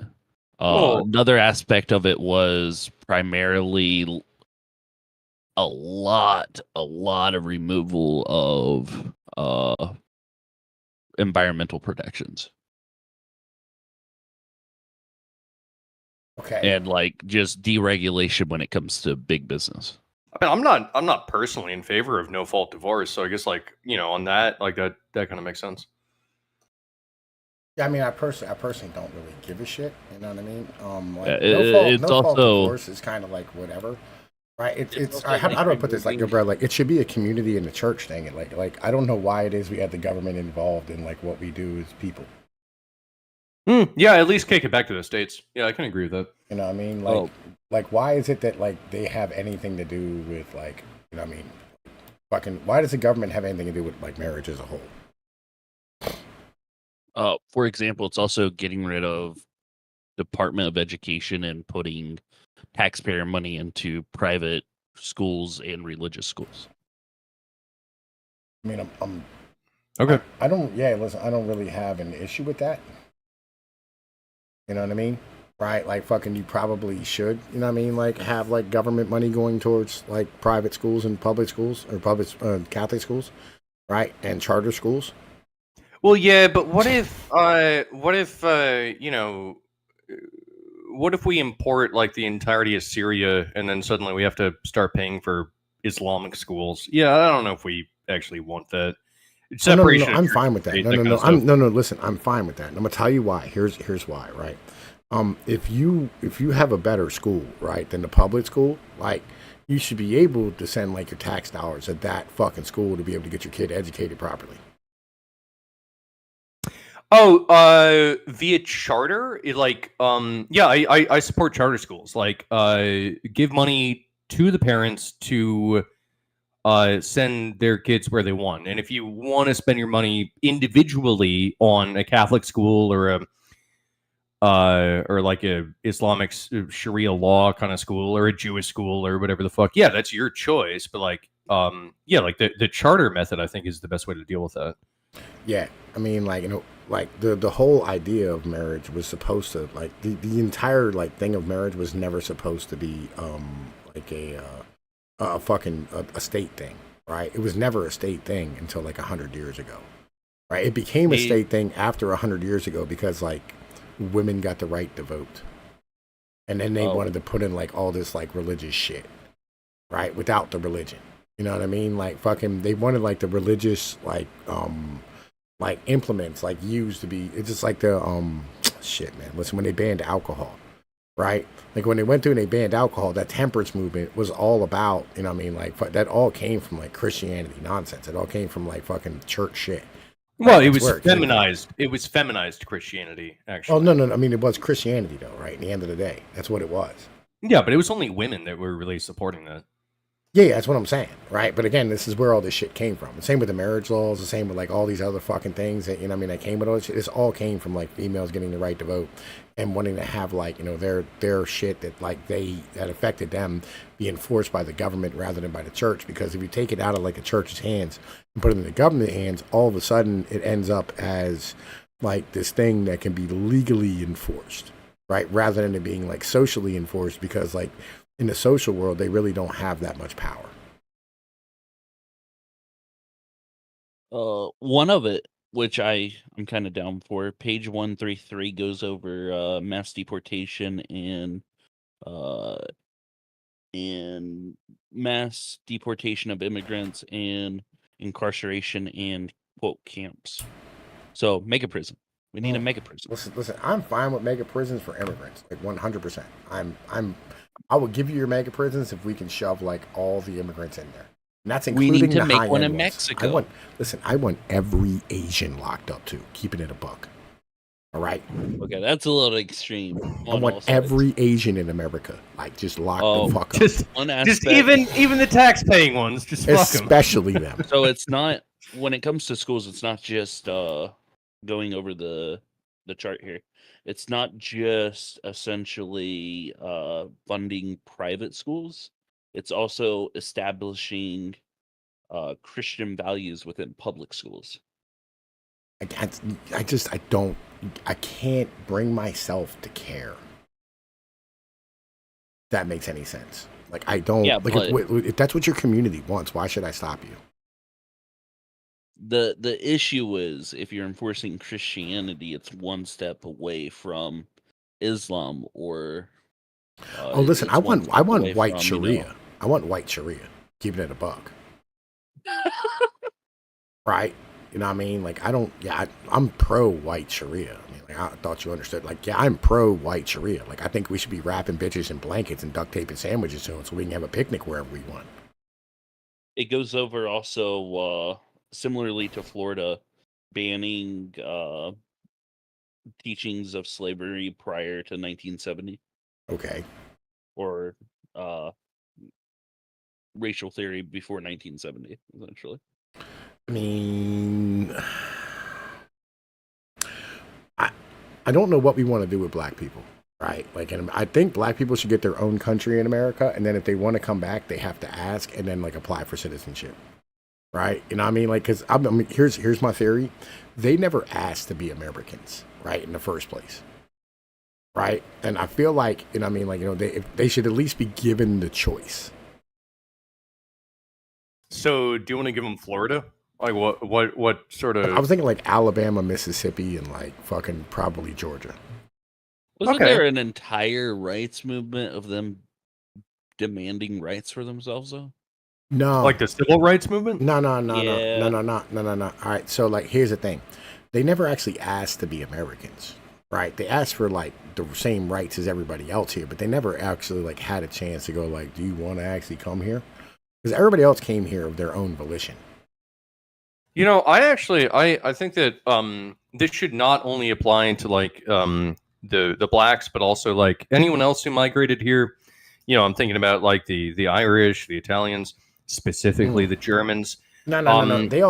Another aspect of it was primarily a lot of removal of environmental protections. Okay. And like just deregulation when it comes to big business. I mean, I'm not personally in favor of no fault divorce, so I guess like on that that kind of makes sense. Yeah, I mean, I personally don't really give a shit. You know what I mean? It's no fault also divorce is kind of like whatever, right? It's how do I put this? Like, bro, like it should be a community and a church thing. And like I don't know why it is we have the government involved in like what we do as people. Yeah, at least kick it back to the states. Yeah, I can agree with that. You know what I mean? Like why is it that like they have anything to do with like, fucking why does the government have anything to do with like marriage as a whole? For example, it's also getting rid of Department of Education and putting taxpayer money into private schools and religious schools. I mean, I'm Okay. I don't. Yeah, listen, I don't really have an issue with that. You know what I mean? Right? Like, fucking, you probably should. You know what I mean? Like, have like government money going towards like private schools and public schools or public Catholic schools, right? And charter schools. Well, yeah, but what if you know, what if we import like the entirety of Syria and then suddenly we have to start paying for Islamic schools? Yeah, I don't know if we actually want that. Oh, no, no, Separation no. of I'm church fine and with that. state, No, that no, kind no. of stuff. No, no. Listen, I'm fine with that. And I'm gonna tell you why. Here's why. Right. If you have a better school, right, than the public school, like, you should be able to send like your tax dollars at that fucking school to be able to get your kid educated properly. Oh, via charter, yeah, I support charter schools. Like, give money to the parents to send their kids where they want. And if you want to spend your money individually on a Catholic school or like a Islamic Sharia law kind of school or a Jewish school or whatever the fuck, yeah, that's your choice. But like, yeah, like the charter method, I think, is the best way to deal with that. Yeah, I mean, like, you know, like the whole idea of marriage was supposed to, like, the entire like thing of marriage was never supposed to be like a fucking a state thing, right? It was never a state thing until like 100 years ago, right? It became a state thing after 100 years ago because like women got the right to vote, and then they wanted to put in like all this like religious shit, right? Without the religion, you know what I mean? Like, fucking, they wanted like the religious like implements like used to be. It's just like the shit, man. Listen, when they banned alcohol, right? Like, when they went through and they banned alcohol, that temperance movement was all about, you know what I mean? Like, that all came from like Christianity nonsense. It all came from like fucking church shit. Well, Right? it That's was where it came from. feminized. It was feminized Christianity, actually. Oh, no, no, no. I mean, it was Christianity though, right? In the end of the day, that's what it was. Yeah, but it was only women that were really supporting that. Yeah, that's what I'm saying, right? But again, this is where all this shit came from. The same with the marriage laws, the same with like all these other fucking things that, you know what I mean, that came with all this shit. This all came from like females getting the right to vote and wanting to have like, you know, their shit that like that affected them be enforced by the government rather than by the church. Because if you take it out of like the church's hands and put it in the government hands, all of a sudden it ends up as like this thing that can be legally enforced, right? Rather than it being like socially enforced, because like in the social world, they really don't have that much power. One of it, which I'm kind of down for, page 133 goes over mass deportation and mass deportation of immigrants and incarceration and quote camps. So mega prison. We need a mega prison. Listen. I'm fine with mega prisons for immigrants, like 100%. I will give you your mega prisons if we can shove like all the immigrants in there. And that's We including need to the make high one end in ones. Mexico. I want every Asian locked up too. Keeping it a buck. All right. Okay, that's a little extreme. I want every Asian in America like just locked the fuck up. Just even the tax-paying ones, just fuck 'em. Especially them. So it's not, when it comes to schools, it's not just going over the chart here. It's not just essentially funding private schools. It's also establishing Christian values within public schools. I can't bring myself to care. If that makes any sense. Like, I don't. Yeah, like, if that's what your community wants, why should I stop you? The issue is, if you're enforcing Christianity, it's one step away from Islam or. Oh, listen, I want white from, Sharia. you know, I want white Sharia. Keeping it a buck. Right? You know what I mean? Like, I don't. Yeah, I'm pro white Sharia. I mean, like, I thought you understood. Like, yeah, I'm pro white Sharia. Like, I think we should be wrapping bitches in blankets and duct taping sandwiches soon, so we can have a picnic wherever we want. It goes over also similarly to Florida, banning teachings of slavery prior to 1970. Okay. Or racial theory before 1970, essentially. I mean, I don't know what we want to do with black people, right? Like, and I think black people should get their own country in America, and then if they want to come back, they have to ask and then like apply for citizenship, right? You know what I mean? Like, because I mean, here's my theory: they never asked to be Americans, right, in the first place, right? And I feel like, you know what I mean, like, you know, they should at least be given the choice. So, do you want to give them Florida? Like, what sort of? I was thinking like Alabama, Mississippi, and like fucking probably Georgia. Wasn't Okay. there an entire rights movement of them demanding rights for themselves, though? No, Like the civil rights movement? no. Yeah. All right, so like here's the thing. They never actually asked to be Americans, right? They asked for like the same rights as everybody else here, but they never actually like had a chance to go like, do you want to actually come here? Because everybody else came here of their own volition. You know, I think that this should not only apply to like the blacks, but also like anyone else who migrated here. You know, I'm thinking about like the Irish, the Italians, specifically the Germans. No. They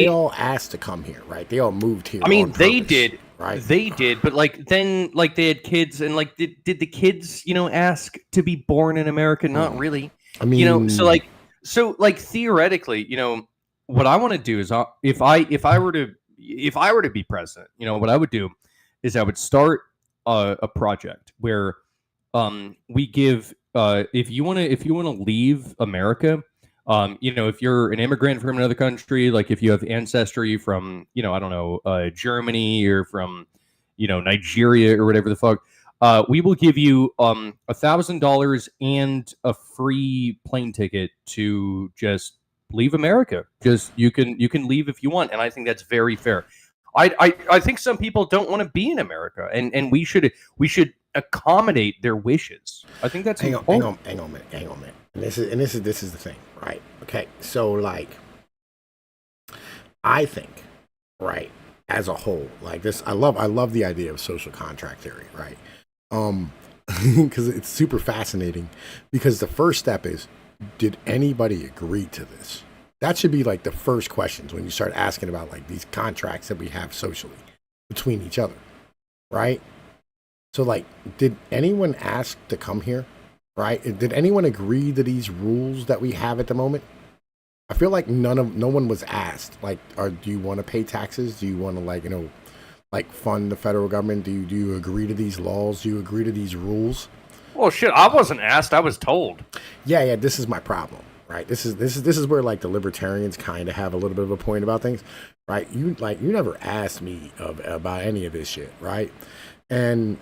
all asked to come here, right? They all moved here. I mean, on they purpose, did, right? They did, but like then like they had kids, and like did the kids, you know, ask to be born in America? Not really. I mean, You know, so like theoretically, you know, what I want to do is if I were to be president, you know, what I would do is I would start a project where we give if you want to leave America, you know, if you're an immigrant from another country, like if you have ancestry from, you know, I don't know, Germany or from, you know, Nigeria or whatever the fuck, we will give you $1,000 and a free plane ticket to just leave America. Just you can leave if you want, and I think that's very fair. I think some people don't want to be in America, and we should accommodate their wishes. I think that's hang on a minute. And this is the thing, right? Okay, so like, I think, right, as a whole, like this, I love the idea of social contract theory, right? Because it's super fascinating. Because the first step is, did anybody agree to this? That should be like the first questions when you start asking about like these contracts that we have socially between each other, right? So like, did anyone ask to come here, right? Did anyone agree to these rules that we have at the moment? I feel like no one was asked. Like, do you want to pay taxes? Do you want to like, you know, like fund the federal government? Do you agree to these laws? Do you agree to these rules? Well, shit, I wasn't asked. I was told. Yeah. This is my problem, right? This is where like the libertarians kind of have a little bit of a point about things, right? You never asked me about any of this shit, right? And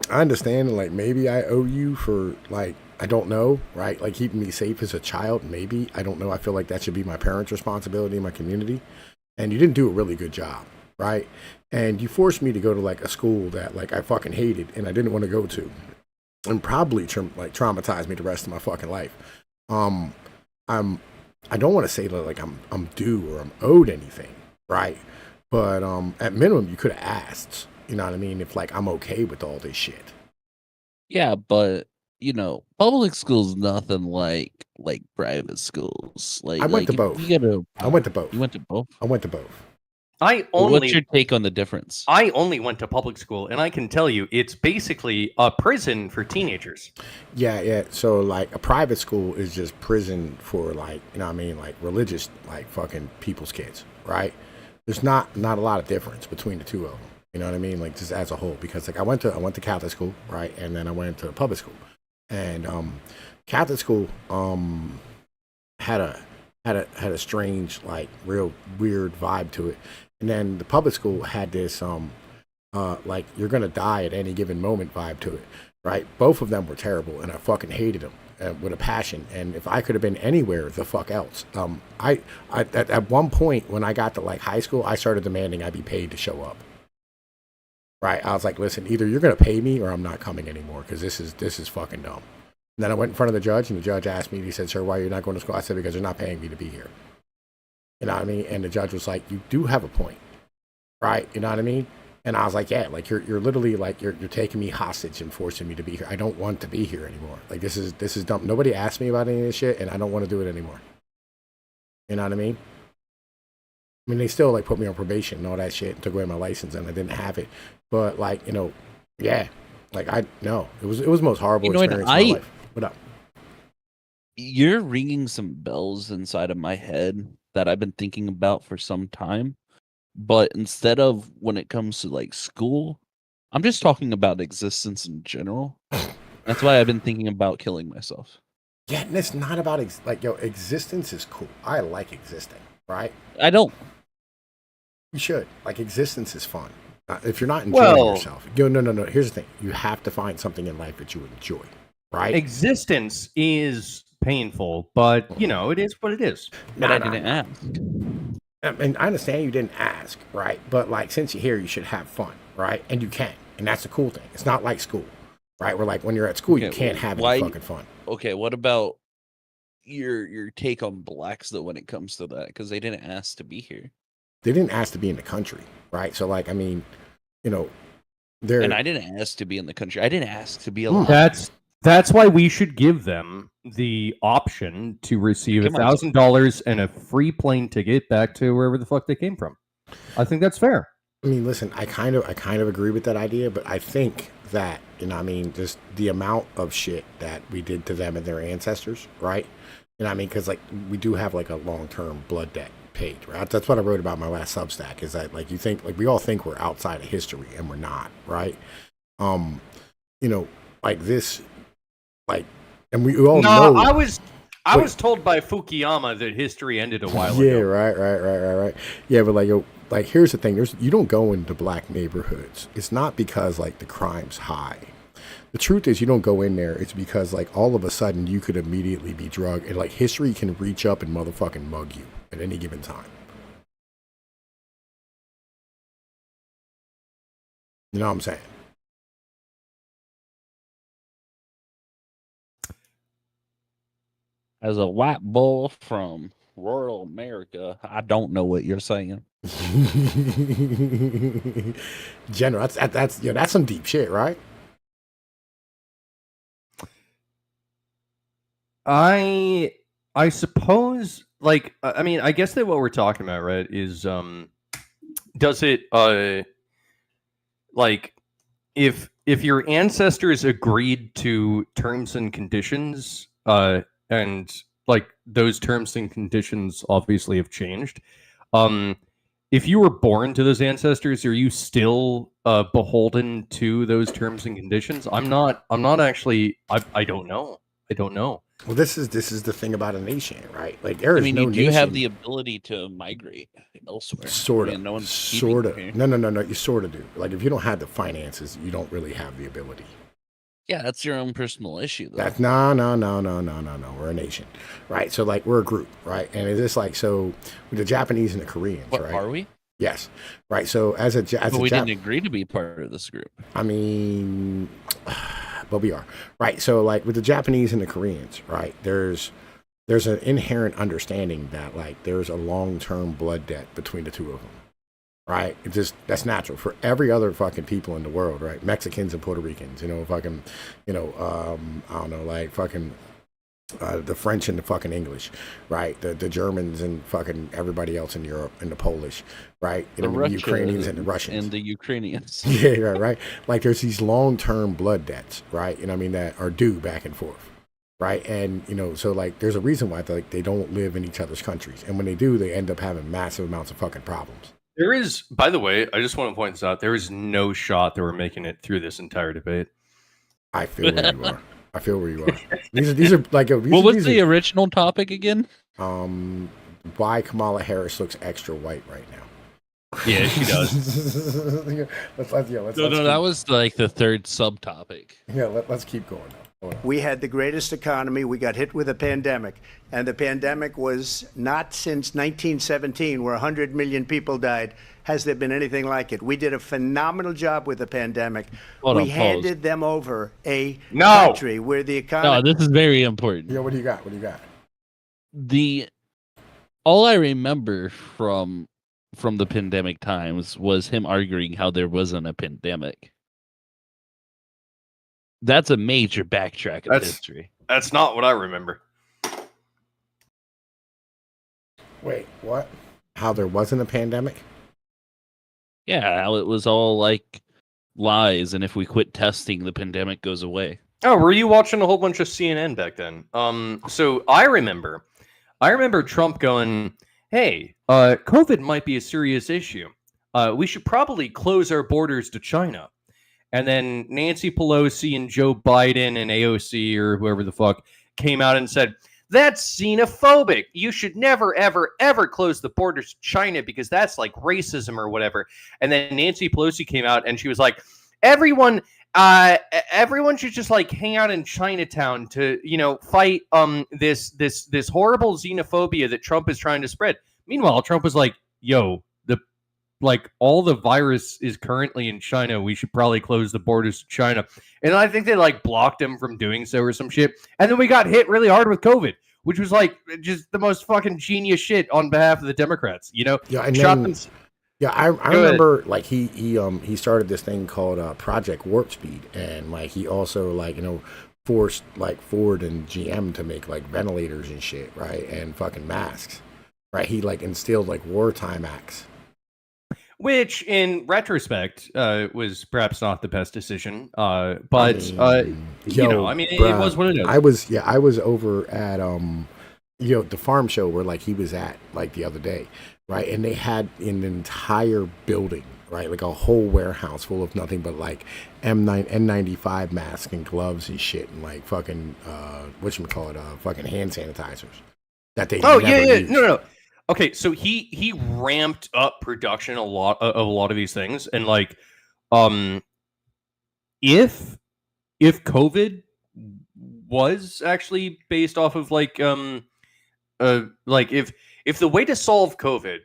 I understand, like, maybe I owe you for, like, I don't know, right? Like, keeping me safe as a child, maybe. I don't know. I feel like that should be my parents' responsibility in my community. And you didn't do a really good job, right? And you forced me to go to, like, a school that, like, I fucking hated and I didn't want to go to. And probably, traumatized me the rest of my fucking life. I don't want to say that, like, I'm due or I'm owed anything, right? But at minimum, you could have asked. You know what I mean? If like I'm okay with all this shit. Yeah, but you know, public schools nothing like private schools. Like I went to if both. You gotta, I went to both. You went to both. I went to both. What's your take on the difference? I only went to public school, and I can tell you, it's basically a prison for teenagers. Yeah. So like a private school is just prison for like, you know what I mean, like religious, like fucking people's kids, right? There's not a lot of difference between the two of them. You know what I mean? Like just as a whole, because like I went to Catholic school, right, and then I went to public school, and Catholic school had a strange, like real weird vibe to it, and then the public school had this like you're gonna die at any given moment vibe to it, right? Both of them were terrible, and I fucking hated them with a passion. And if I could have been anywhere the fuck else, I at one point when I got to like high school, I started demanding I be paid to show up. Right, I was like, listen, either you're gonna pay me or I'm not coming anymore because this is fucking dumb. And then I went in front of the judge, and the judge asked me, he said, "Sir, why are you not going to school?" I said, "Because they're not paying me to be here." You know what I mean? And the judge was like, "You do have a point, right?" You know what I mean? And I was like, "Yeah, like you're literally like you're taking me hostage and forcing me to be here. I don't want to be here anymore. Like this is dumb. Nobody asked me about any of this shit, and I don't want to do it anymore." You know what I mean? I mean, they still like put me on probation and all that shit and took away my license and I didn't have it. But like, yeah, like it was the most horrible experience of my life. What up? You're ringing some bells inside of my head that I've been thinking about for some time. But instead of when it comes to like school, I'm just talking about existence in general. That's why I've been thinking about killing myself. Yeah, and it's not about existence is cool. I like existing, right? I don't. You should. Like, existence is fun. If you're not enjoying yourself, no. Here's the thing: you have to find something in life that you enjoy, right? Existence is painful, but it is what it is. But I didn't ask. And I understand you didn't ask, right? But like, since you're here, you should have fun, right? And you can, and that's the cool thing. It's not like school, right? Where like when you're at school, you can't have any fucking fun. Okay, what about your take on blacks though when it comes to that? Because they didn't ask to be here. They didn't ask to be in the country, right? So like, I mean, they're and I didn't ask to be in the country. I didn't ask to be alive. That's why we should give them the option to receive $1,000 and a free plane ticket back to wherever the fuck they came from. I think that's fair. I mean, listen, I kind of agree with that idea, but I think that just the amount of shit that we did to them and their ancestors, right? Because like we do have like a long-term blood debt paid, right? That's what I wrote about in my last Substack. Is that like you think like we all think we're outside of history and we're not, right? Like this. Like, and we all know. I was told by Fukuyama that history ended a while ago. Yeah, right. Yeah, but like here's the thing: you don't go into black neighborhoods. It's not because like the crime's high. The truth is, you don't go in there. It's because like all of a sudden you could immediately be drugged, and like history can reach up and motherfucking mug you at any given time. You know what I'm saying? As a white boy from rural America, I don't know what you're saying. General, that's some deep shit, right? I suppose, like, I mean, I guess that what we're talking about, right, is does it like if your ancestors agreed to terms and conditions, and like those terms and conditions obviously have changed. If you were born to those ancestors, are you still beholden to those terms and conditions? I'm not actually. I don't know. Well, this is the thing about a nation, right? Like there is no you do nation. have the ability to migrate elsewhere. Sort of. No one's Sort of. here. No. You sort of do. Like if you don't have the finances, you don't really have the ability. Yeah, that's your own personal issue, though. That's no. We're a nation, right? So like we're a group, right? And it's just like so with the Japanese and the Koreans, What right? are we? Yes, right. So but we didn't agree to be part of this group. I mean, but we are, right? So like with the Japanese and the Koreans, right? There's an inherent understanding that like there's a long-term blood debt between the two of them. Right, that's natural for every other fucking people in the world, right? Mexicans and Puerto Ricans, I don't know, like fucking the French and the fucking English, right? The Germans and fucking everybody else in Europe and the Polish, right? The Ukrainians and the Russians and the Ukrainians. yeah, right. Like there's these long-term blood debts, right? that are due back and forth. Right. And, so like there's a reason why they don't live in each other's countries. And when they do, they end up having massive amounts of fucking problems. There is, by the way, I just want to point this out. There is no shot that we're making it through this entire debate. I feel where you are. These are like. What was the original topic again? Why Kamala Harris looks extra white right now. Yeah, she does. let's that was like the third subtopic. Yeah, let's keep going. We had the greatest economy. We got hit with a pandemic. And the pandemic was not since 1917, where 100 million people died, has there been anything like it. We did a phenomenal job with the pandemic. We handed them over a country where the economy... No, this is very important. Yeah, what do you got? All I remember from the pandemic times was him arguing how there wasn't a pandemic. That's a major backtrack of history. That's not what I remember. Wait, what? how there wasn't a pandemic. Yeah, how it was all like lies, and if we quit testing, the pandemic goes away. Oh, were you watching a whole bunch of CNN back then? So I remember Trump going, "Hey, COVID might be a serious issue. We should probably close our borders to China." And then Nancy Pelosi and Joe Biden and AOC or whoever the fuck came out and said, "That's xenophobic. You should never, ever, ever close the borders to China because that's like racism or whatever." And then Nancy Pelosi came out and she was like, everyone should just like hang out in Chinatown to, fight this horrible xenophobia that Trump is trying to spread. Meanwhile, Trump was like, "Yo, all the virus is currently in China. We should probably close the borders to China." And I think they like blocked him from doing so or some shit. And then we got hit really hard with COVID, which was like just the most fucking genius shit on behalf of the Democrats, Yeah, and then, I remember like he started this thing called Project Warp Speed, and like he also forced like Ford and GM to make like ventilators and shit, right, and fucking masks, right. He like instilled like wartime acts. Which, in retrospect, was perhaps not the best decision. But it was what it is. I was over at the farm show where like he was at like the other day, right? And they had an entire building, right, like a whole warehouse full of nothing but like N95 masks and gloves and shit, and like fucking fucking hand sanitizers that they used. No. Okay, so he ramped up production a lot of these things, and like, if COVID was actually based off of like if the way to solve COVID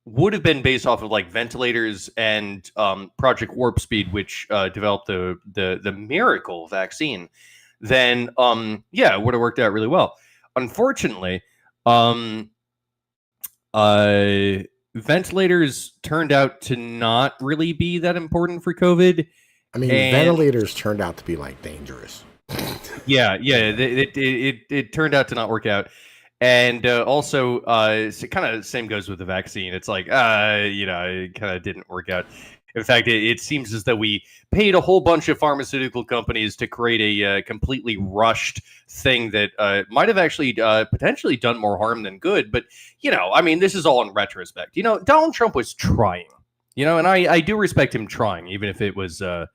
would have been based off of like ventilators and Project Warp Speed, which developed the miracle vaccine, then it would have worked out really well. Unfortunately, ventilators turned out to not really be that important for COVID. I mean, ventilators turned out to be like dangerous. It turned out to not work out. And also, kind of same goes with the vaccine. It's like, it kind of didn't work out. In fact, it seems as though we paid a whole bunch of pharmaceutical companies to create a completely rushed thing that might have actually potentially done more harm than good. But, this is all in retrospect. Donald Trump was trying, and I do respect him trying, even if it was... I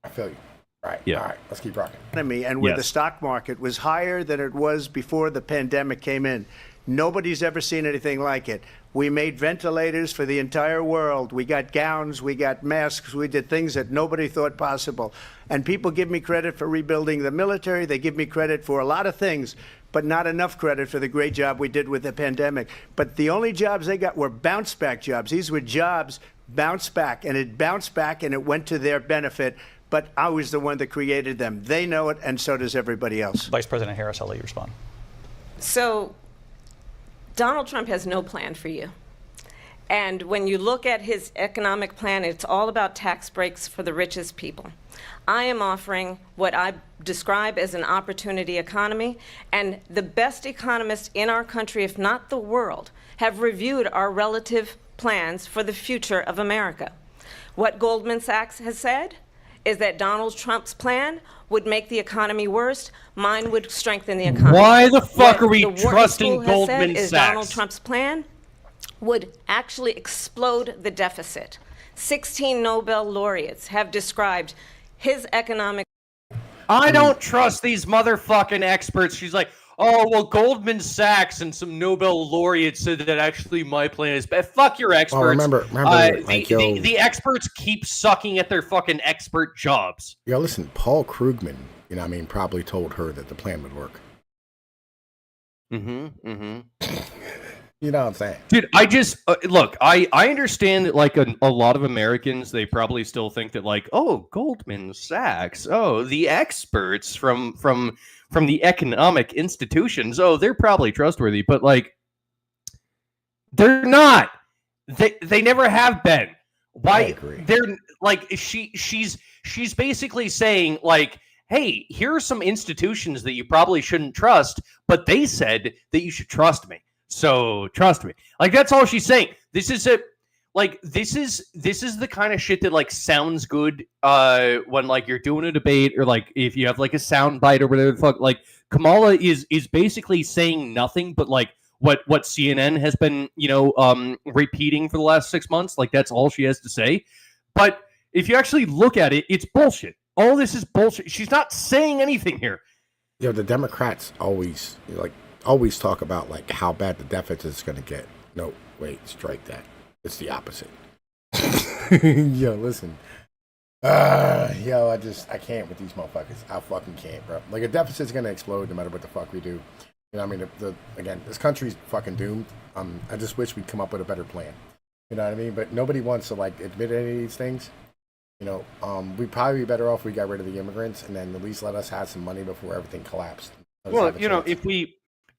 feel you. Right. Yeah. All right. Let's keep rocking. And where the stock market was higher than it was before the pandemic came in. Nobody's ever seen anything like it. We made ventilators for the entire world. We got gowns, we got masks, we did things that nobody thought possible. And people give me credit for rebuilding the military. They give me credit for a lot of things, but not enough credit for the great job we did with the pandemic. But the only jobs they got were bounce back jobs. These were jobs bounced back, and it bounced back and it went to their benefit. But I was the one that created them. They know it, and so does everybody else. Vice President Harris, I'll let you respond. So Donald Trump has no plan for you. And when you look at his economic plan, it's all about tax breaks for the richest people. I am offering what I describe as an opportunity economy, and the best economists in our country, if not the world, have reviewed our relative plans for the future of America. What Goldman Sachs has said is that Donald Trump's plan would make the economy worse. Mine would strengthen the economy. Why the fuck are we Wharton trusting School has Goldman said is Sachs? Donald Trump's plan would actually explode the deficit. 16 Nobel laureates have described his economic... I don't trust these motherfucking experts. She's like, oh, well, Goldman Sachs and some Nobel laureates said that actually my plan is bad. Fuck your experts. Oh, remember, the experts keep sucking at their fucking expert jobs. Yo, listen, Paul Krugman, probably told her that the plan would work. You know what I'm saying? Dude, I just, look, I understand that, like, a lot of Americans, they probably still think that, like, oh, Goldman Sachs, oh, the experts from the economic institutions, oh, they're probably trustworthy, but, like, they're not. They never have been. Why? I agree. They're, like, she's basically saying, like, hey, here are some institutions that you probably shouldn't trust, but they said that you should trust me. So trust me. Like, that's all she's saying. This is the kind of shit that like sounds good when like you're doing a debate, or like if you have like a sound bite or whatever the fuck. Like, Kamala is basically saying nothing but like what CNN has been, repeating for the last 6 months. Like, that's all she has to say. But if you actually look at it, it's bullshit. All this is bullshit. She's not saying anything here. The Democrats always talk about like how bad the deficit is going to get. No, wait, strike that. It's the opposite. Yo, listen. I can't with these motherfuckers. I fucking can't, bro. Like, a deficit's gonna explode no matter what the fuck we do. I mean, again, this country's fucking doomed. I just wish we'd come up with a better plan. You know what I mean? But nobody wants to like admit any of these things. We'd probably be better off if we got rid of the immigrants and then at least let us have some money before everything collapsed. Well, if we,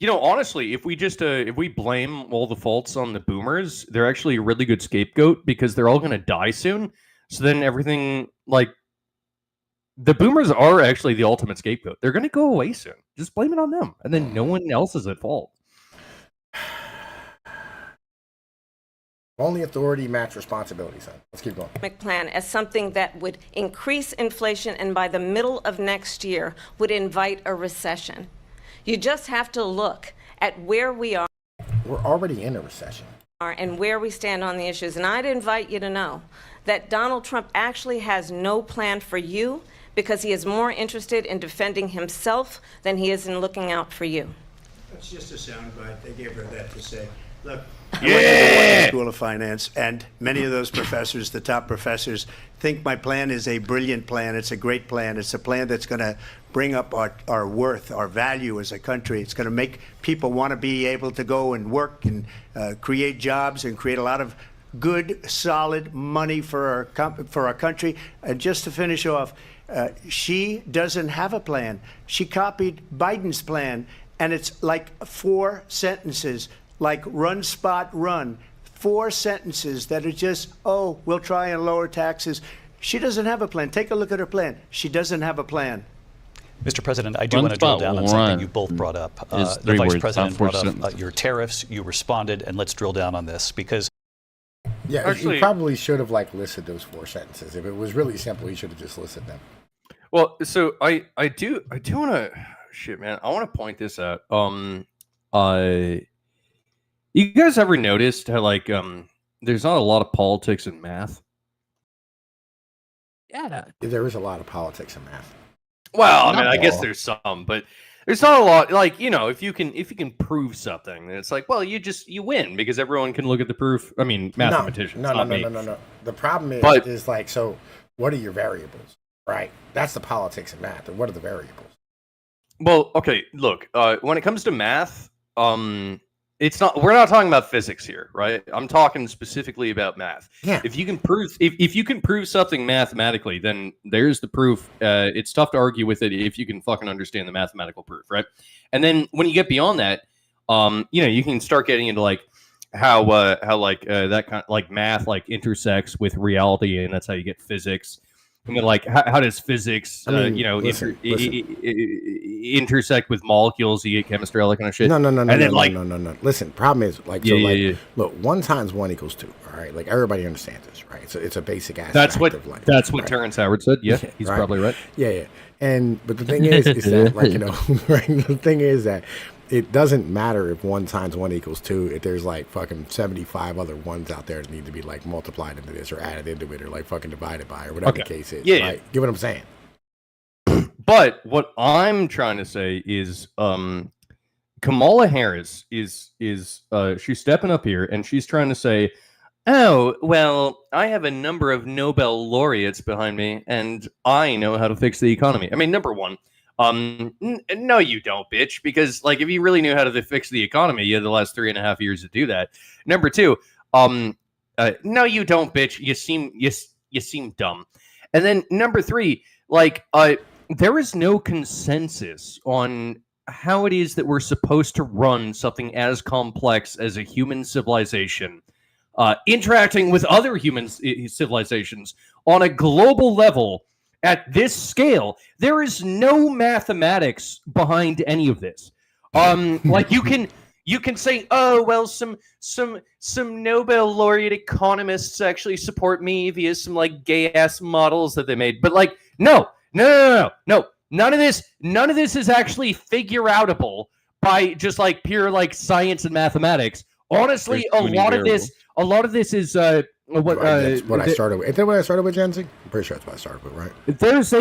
honestly, if we blame all the faults on the boomers, they're actually a really good scapegoat because they're all going to die soon. So then everything, like, the boomers are actually the ultimate scapegoat. They're going to go away soon. Just blame it on them. And then no one else is at fault. Only authority match responsibility, son. Let's keep going. Plan as something that would increase inflation and by the middle of next year would invite a recession. You just have to look at where we are. We're already in a recession. And where we stand on the issues. And I'd invite you to know that Donald Trump actually has no plan for you because he is more interested in defending himself than he is in looking out for you. That's just a soundbite. They gave her that to say. Look, I went to the Wharton School of Finance, and many of those professors, the top professors, think my plan is a brilliant plan. It's a great plan. It's a plan that's going to bring up our worth, our value as a country. It's going to make people want to be able to go and work and create jobs and create a lot of good, solid money for our country. And just to finish off, she doesn't have a plan. She copied Biden's plan, and it's like 4 sentences. Like run, spot, run. 4 sentences that are just, we'll try and lower taxes. She doesn't have a plan. Take a look at her plan. She doesn't have a plan. Mr. President, I do want to drill down on something you both brought up. The Vice President brought up your tariffs. You responded, and let's drill down on this because. Yeah, actually, he probably should have listed those 4 sentences. If it was really simple, he should have just listed them. Well, so I do want to, shit, man. I want to point this out. You guys ever noticed how there's not a lot of politics in math? Yeah, there is a lot of politics in math. Well, I mean, I guess there's some, but there's not a lot. Like, if you can prove something, then it's like, well, you win because everyone can look at the proof. I mean, mathematicians. No. The problem is so what are your variables, right? That's the politics in math. And what are the variables? Well, okay, look, when it comes to math, we're not talking about physics here, right? I'm talking specifically about math. Yeah. If you can prove something mathematically, then there's the proof. It's tough to argue with it if you can fucking understand the mathematical proof, right? And then when you get beyond that, you can start getting into how that kind of math intersects with reality, and that's how you get physics. I mean, how does physics, intersect with molecules? You get chemistry, all that kind of shit. No. Listen, problem is look, 1 times 1 equals 2. All right, everybody understands this, right? So it's a basic aspect. Of life. That's what Terrence Howard said. Yeah, he's right? probably right. Yeah. But the thing is that right? The thing is that it doesn't matter if 1 times 1 equals 2. If there's fucking 75 other ones out there that need to be multiplied into this or added into it or fucking divided by or whatever the case is. Yeah. Right? Get what I'm saying? But what I'm trying to say is, Kamala Harris is she's stepping up here and she's trying to say, oh, well, I have a number of Nobel laureates behind me and I know how to fix the economy. I mean, number one, no, you don't, bitch, because if you really knew how to fix the economy, you had the last 3.5 years to do that. Number two, no, you don't, bitch. You seem dumb. And then number three, there is no consensus on how it is that we're supposed to run something as complex as a human civilization, interacting with other human civilizations on a global level at this scale. There is no mathematics behind any of this. You you can say, oh well, some Nobel laureate economists actually support me via some like gay ass models that they made. But like, no. None of this is actually figure outable by just like pure like science and mathematics. Honestly, a lot of this is that's what I started with. Isn't that what I started with, Gen Z? I'm pretty sure that's what I started with, right? There's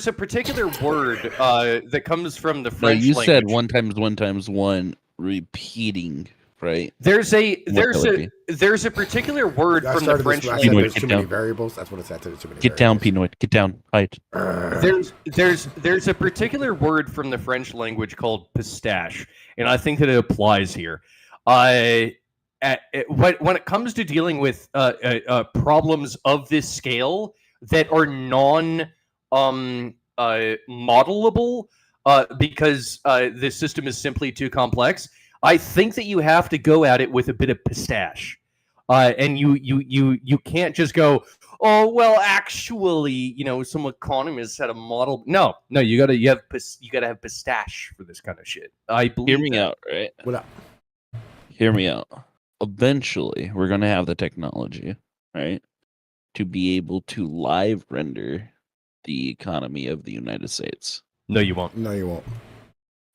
a particular word that comes from the French you language. said 1 times 1 times 1 repeating, right? There's a particular word from the French language. There's too many variables. That's what it's at. Get down, Pnoid. Get down. Hide. There's a particular word from the French language called pistache, and I think that it applies here. When it comes to dealing with problems of this scale that are modelable because the system is simply too complex, I think that you have to go at it with a bit of pistache, and you can't just go, oh well, actually, some economists had a model. No, you gotta have pistache for this kind of shit. I believe. Hear me out, right? What up? Hear me out. Eventually, we're gonna have the technology, right, to be able to live render the economy of the United States. No, you won't. No, you won't.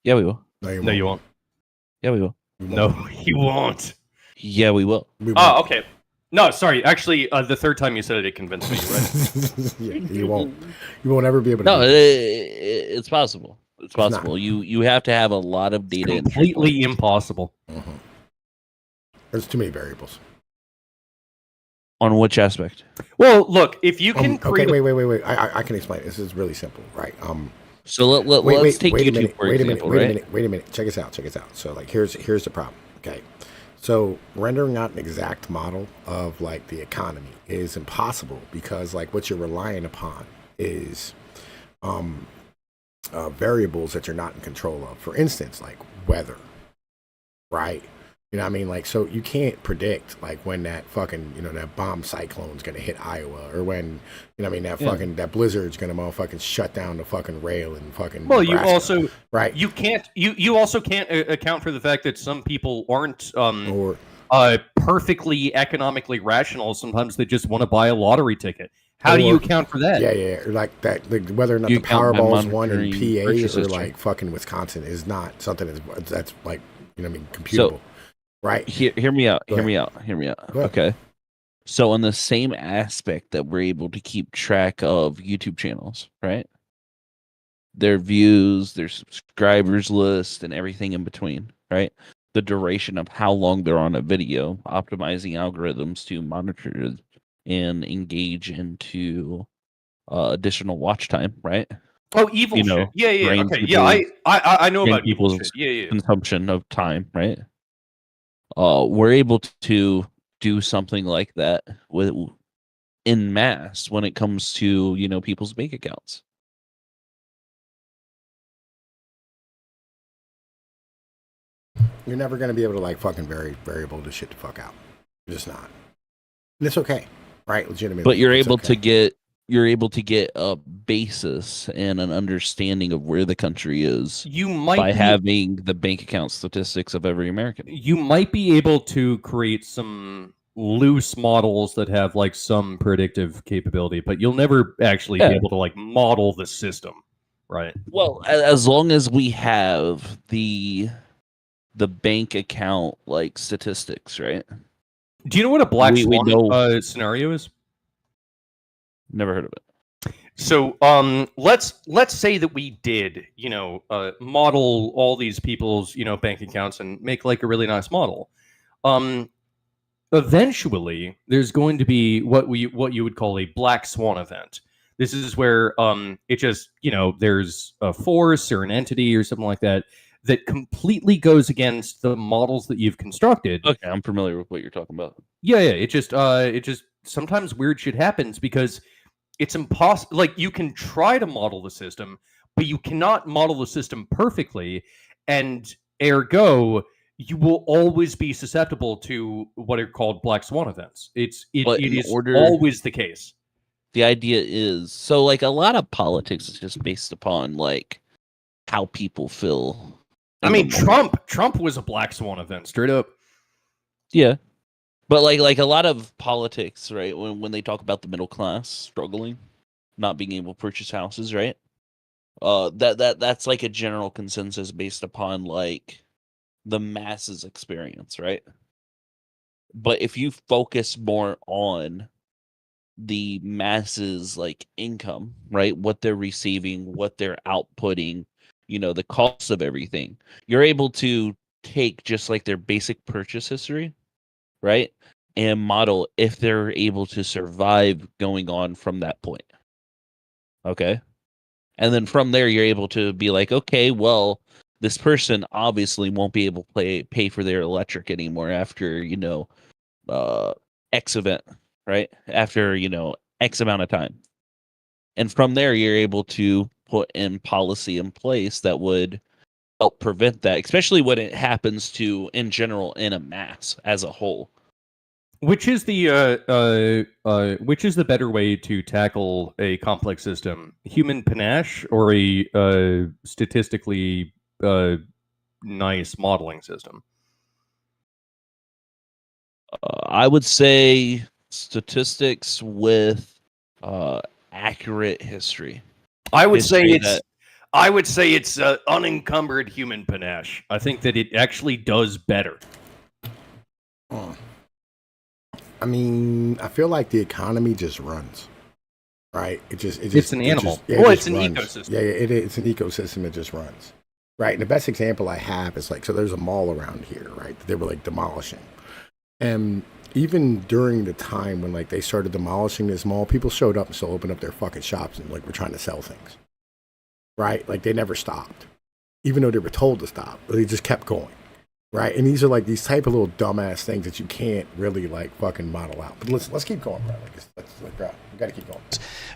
Yeah, we will. No, you won't. No, you won't. Yeah, we will. No, you won't. Yeah, we will. Oh, okay. No, sorry. Actually, the third time you said it, it convinced me. Right? Yeah, you won't. You won't ever be able to. No, it's possible. It's possible. You have to have a lot of data. It's completely impossible. Mm-hmm. There's too many variables. On which aspect? Well, look, if you can create. Okay, wait. I can explain. This is really simple, right? So let's take YouTube for example, right? Wait a minute. Check us out. So like, here's the problem. Okay, so rendering out an exact model of like the economy is impossible because like what you're relying upon is variables that you're not in control of. For instance, like weather, right? You know what I mean? Like, so you can't predict like when that fucking, that bomb cyclone's gonna hit Iowa, or when, that fucking that blizzard's gonna motherfucking shut down the fucking rail and fucking. Well, Nebraska, you also right. You also can't account for the fact that some people aren't perfectly economically rational. Sometimes they just want to buy a lottery ticket. How do you account for that? Yeah. Like that, whether or not the Powerball's won in PA or like fucking Wisconsin is not something that's like, computable. So, right. Hear me out. Okay. So on the same aspect that we're able to keep track of YouTube channels, right? Their views, their subscribers list, and everything in between, right? The duration of how long they're on a video, optimizing algorithms to monitor and engage into additional watch time, right? Oh, evil shit. Yeah. Okay. Yeah, I know about people's consumption of time, right? We're able to do something like that with en masse when it comes to people's bank accounts. You're never going to be able to like fucking variable this shit the fuck out. You're just not. And it's okay, right? Legitimately. But you're able to get a basis and an understanding of where the country is. You might by having the bank account statistics of every American. You might be able to create some loose models that have like some predictive capability, but you'll never actually be able to like model the system, right? Well, as long as we have the bank account like statistics, right? Do you know what a black swan scenario is? Never heard of it. So let's say that we did model all these people's bank accounts and make like a really nice model. Eventually there's going to be what you would call a black swan event. This is where it just there's a force or an entity or something like that completely goes against the models that you've constructed. Okay, I'm familiar with what you're talking about. Yeah. It just sometimes weird shit happens because it's impossible. Like, you can try to model the system, but you cannot model the system perfectly, and ergo, you will always be susceptible to what are called black swan events. It is always the case. The idea is, so like a lot of politics is just based upon like how people feel I mean, Trump was a black swan event, straight up. Yeah. But like a lot of politics, right? When they talk about the middle class struggling, not being able to purchase houses, right? That's like a general consensus based upon like the masses experience, right? But if you focus more on the masses like income, right? What they're receiving, what they're outputting, the cost of everything, you're able to take just like their basic purchase history, right? And model if they're able to survive going on from that point. Okay. And then from there, you're able to be like, okay, well, this person obviously won't be able to pay for their electric anymore after, X event, right? After, X amount of time. And from there, you're able to put in policy in place that would help prevent that, especially when it happens to, in general, in a mass as a whole. Which is the better way to tackle a complex system? Human panache or a statistically nice modeling system? I would say statistics with accurate history. I would say it's unencumbered human panache. I think that it actually does better. I mean, I feel like the economy just runs, right? It's an animal. It's an ecosystem. Yeah, it's an ecosystem that just runs, right? And the best example I have is like, so there's a mall around here, right? That they were like demolishing, and even during the time when like they started demolishing this mall, people showed up and still opened up their fucking shops and like were trying to sell things, right? Like they never stopped, even though they were told to stop. They just kept going. Right, and these are like these type of little dumbass things that you can't really like fucking model out. But let's keep going, bro. We got to keep going.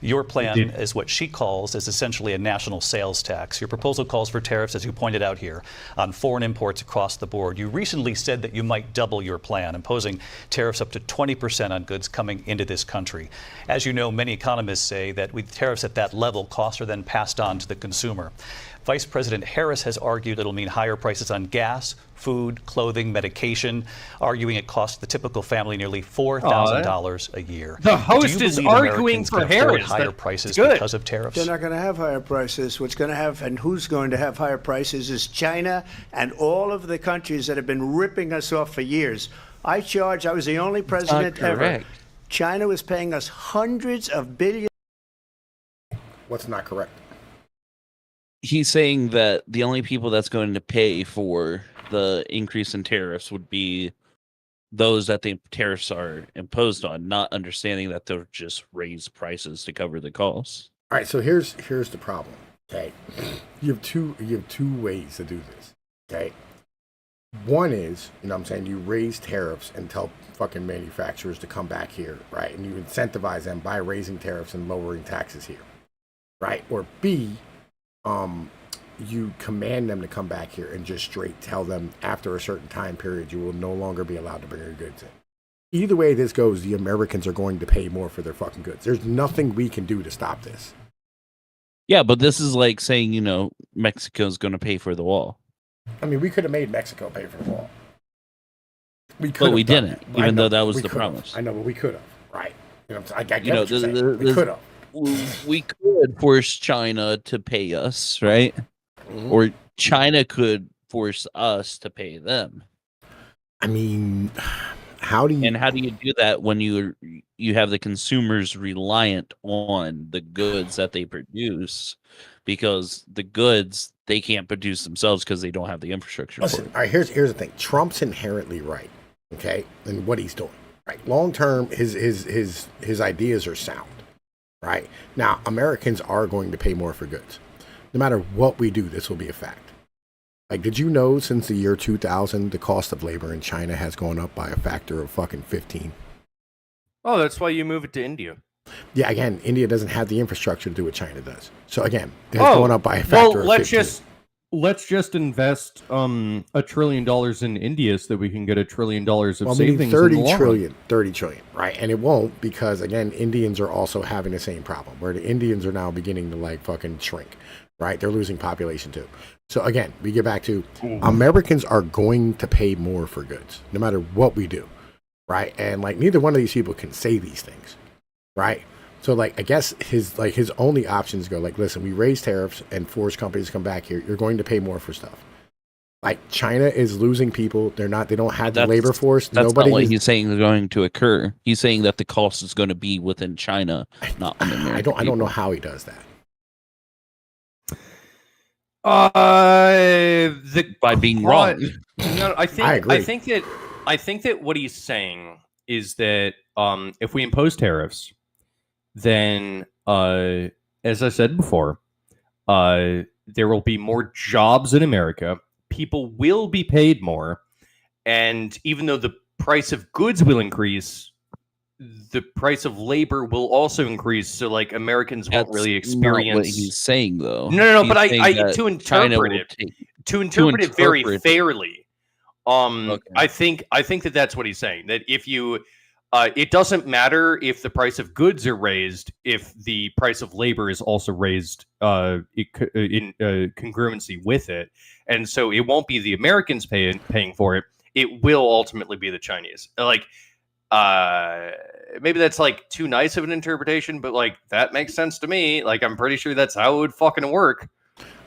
Your plan is what she calls is essentially a national sales tax. Your proposal calls for tariffs, as you pointed out here, on foreign imports across the board. You recently said that you might double your plan, imposing tariffs up to 20% on goods coming into this country. As you know, many economists say that with tariffs at that level, costs are then passed on to the consumer. Vice President Harris has argued it'll mean higher prices on gas, food, clothing, medication, arguing it costs the typical family nearly $4,000 a year. The host is arguing for Harris. Higher prices because of tariffs. They're not going to have higher prices. What's going to have and who's going to have higher prices is China and all of the countries that have been ripping us off for years. I was the only president ever. China was paying us hundreds of billions. What's not correct? He's saying that the only people that's going to pay for the increase in tariffs would be those that the tariffs are imposed on, not understanding that they'll just raise prices to cover the costs. All right, so here's the problem. Okay, you have two ways to do this. Okay, one is, I'm saying, you raise tariffs and tell fucking manufacturers to come back here, right? And you incentivize them by raising tariffs and lowering taxes here, right? Or B, you command them to come back here and just straight tell them after a certain time period you will no longer be allowed to bring your goods in. Either way this goes, the Americans are going to pay more for their fucking goods. There's nothing we can do to stop this. Yeah, but this is like saying, Mexico's going to pay for the wall. I mean, we could have made Mexico pay for the wall. But we didn't, even though that was the promise. I know, but we could have, right? I get what you're saying. We could have. We could force China to pay us, right? Mm-hmm. Or China could force us to pay them. I mean, how do you do that when you have the consumers reliant on the goods that they produce, because the goods they can't produce themselves because they don't have the infrastructure. Listen, all right, here's the thing. Trump's inherently right, okay, in what he's doing. Right, long term, his ideas are sound. Right now, Americans are going to pay more for goods. No matter what we do, this will be a fact. Like, did you know since the year 2000, the cost of labor in China has gone up by a factor of fucking 15? Oh, that's why you move it to India. Yeah, again, India doesn't have the infrastructure to do what China does. So again, it's going up by a factor of 15. Let's just invest $1 trillion in India so that we can get $1 trillion of savings. 30 trillion, right? And it won't, because again, Indians are also having the same problem, where the Indians are now beginning to like fucking shrink. right? They're losing population too. So again, we get back to Americans are going to pay more for goods, no matter what we do, right? And like neither one of these people can say these things, right? So like I guess his only options go like, listen, we raise tariffs and force companies to come back here. You're going to pay more for stuff. Like China is losing people. They don't have the labor force. That's not what he's saying is going to occur. He's saying that the cost is going to be within China, not on the American I don't know how he does that. By being wrong. No, I agree. I think that what he's saying is that if we impose tariffs, then as I said before, there will be more jobs in America. People will be paid more, and even though the price of goods will increase, the price of labor will also increase. So, like, Americans won't really experience. Not what he's saying, though. No. But to interpret it very fairly, okay. I think that's what he's saying. That if you, it doesn't matter if the price of goods are raised if the price of labor is also raised in congruency with it, and so it won't be the Americans paying for it. It will ultimately be the Chinese. Like, maybe that's like too nice of an interpretation, but like that makes sense to me. Like, I'm pretty sure that's how it would fucking work.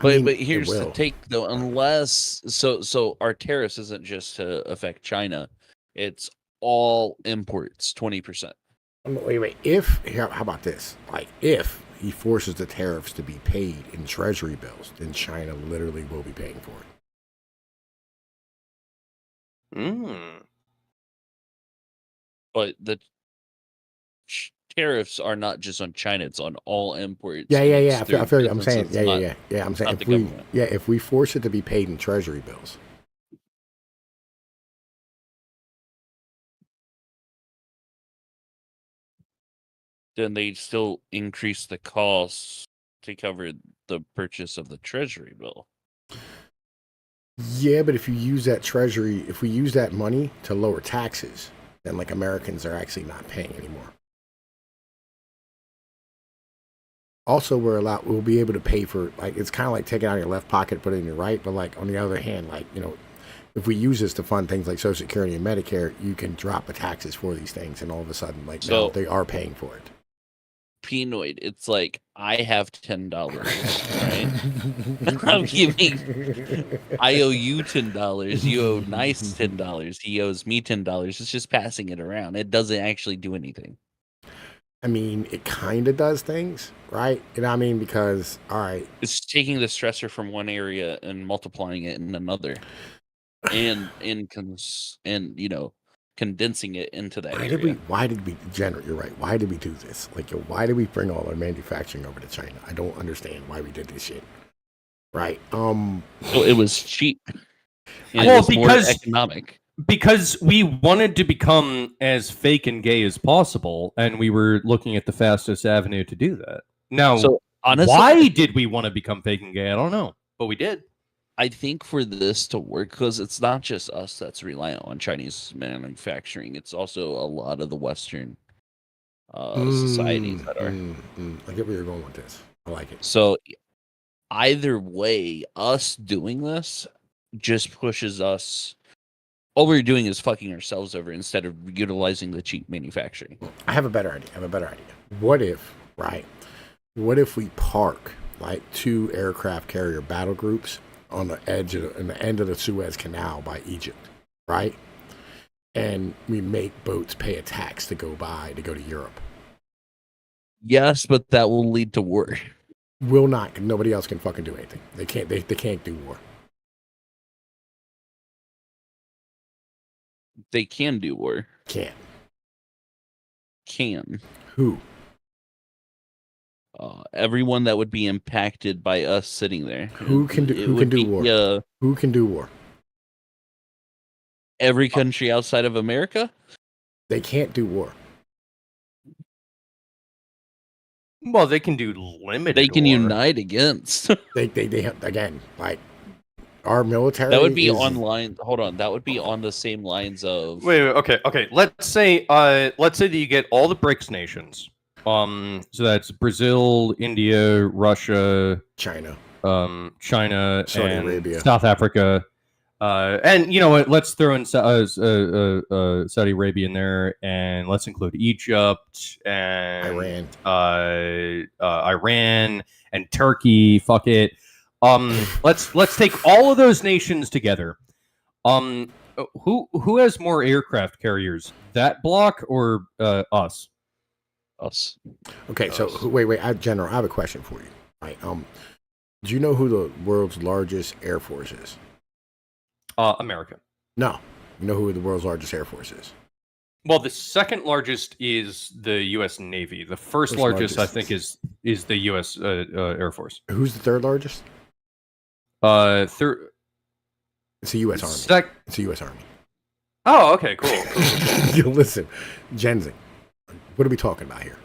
But here's the take though. Unless so our tariffs isn't just to affect China, it's all imports, 20%. Wait. How about this? Like, if he forces the tariffs to be paid in treasury bills, then China literally will be paying for it. But the tariffs are not just on China; it's on all imports. Yeah. I feel you. I'm saying, yeah. I'm saying if we force it to be paid in treasury bills. Then they still increase the costs to cover the purchase of the treasury bill. Yeah, but if we use that money to lower taxes, then like Americans are actually not paying anymore. Also, we'll be able to pay for, like, it's kind of like taking out your left pocket, put it in your right. But like on the other hand, like, you know, if we use this to fund things like Social Security and Medicare, you can drop the taxes for these things, and all of a sudden, like, now they are paying for it. Pnoid, it's like I have $10, right? I'm giving. I owe you $10. You owe Nice $10. He owes me $10. It's just passing it around. It doesn't actually do anything. I mean, it kind of does things, right? You know what I mean? Because, all right, it's taking the stressor from one area and multiplying it in another, and you know, condensing it into that area. Why did we, General, you're right. Why did we do this? Like, why did we bring all our manufacturing over to China? I don't understand why we did this shit. Right. So it was cheap. Well, because economic. Because we wanted to become as fake and gay as possible, and we were looking at the fastest avenue to do that. Now, so honestly, why did we want to become fake and gay? I don't know, but we did. I think for this to work, because it's not just us that's reliant on Chinese manufacturing, it's also a lot of the Western societies that are. I get where you're going with this. I like it. So either way, us doing this just pushes us. All we're doing is fucking ourselves over instead of utilizing the cheap manufacturing. I have a better idea. What if we park like 2 aircraft carrier battle groups on the end of the Suez Canal by Egypt, right? And we make boats pay a tax to go to Europe. Yes, but that will lead to war. Will not. Nobody else can fucking do anything. They can't. They can't do war. They can do war. Can't. Can. Who? Everyone that would be impacted by us sitting there. Who can do war? Who can do war? Every country outside of America? They can't do war. Well, they can do limited. They can war. unite against. they again, like, our military. That would be online. Hold on, that would be on the same lines of. Wait. Okay. Let's say that you get all the BRICS nations. So that's Brazil, India, Russia, China. China, Saudi and Arabia. South Africa. And you know what? Let's throw in Saudi Arabia in there, and let's include Egypt and Iran and Turkey. Fuck it. Let's take all of those nations together. Who has more aircraft carriers? That block or us? Us. Okay, so wait, General, I have a question for you. Right, do you know who the world's largest air force is? America. No, you know who the world's largest air force is? Well, the second largest is the U.S. Navy. The first largest, I think, is the U.S. Air Force. Who's the third largest? Third. It's the U.S. Army. It's the U.S. Army. Oh, okay, cool. Yo, listen, Genzing, what are we talking about here?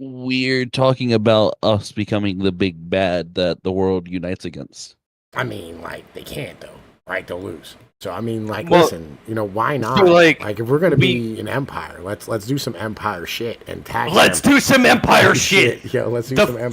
We're talking about us becoming the big bad that the world unites against. I mean, like, they can't, though, right? They'll lose. So, I mean, like, Well, listen, you know, why not? so, like, if we're going to be an empire, let's do some empire shit and tax Let's do some empire shit. Yeah, let's do some empire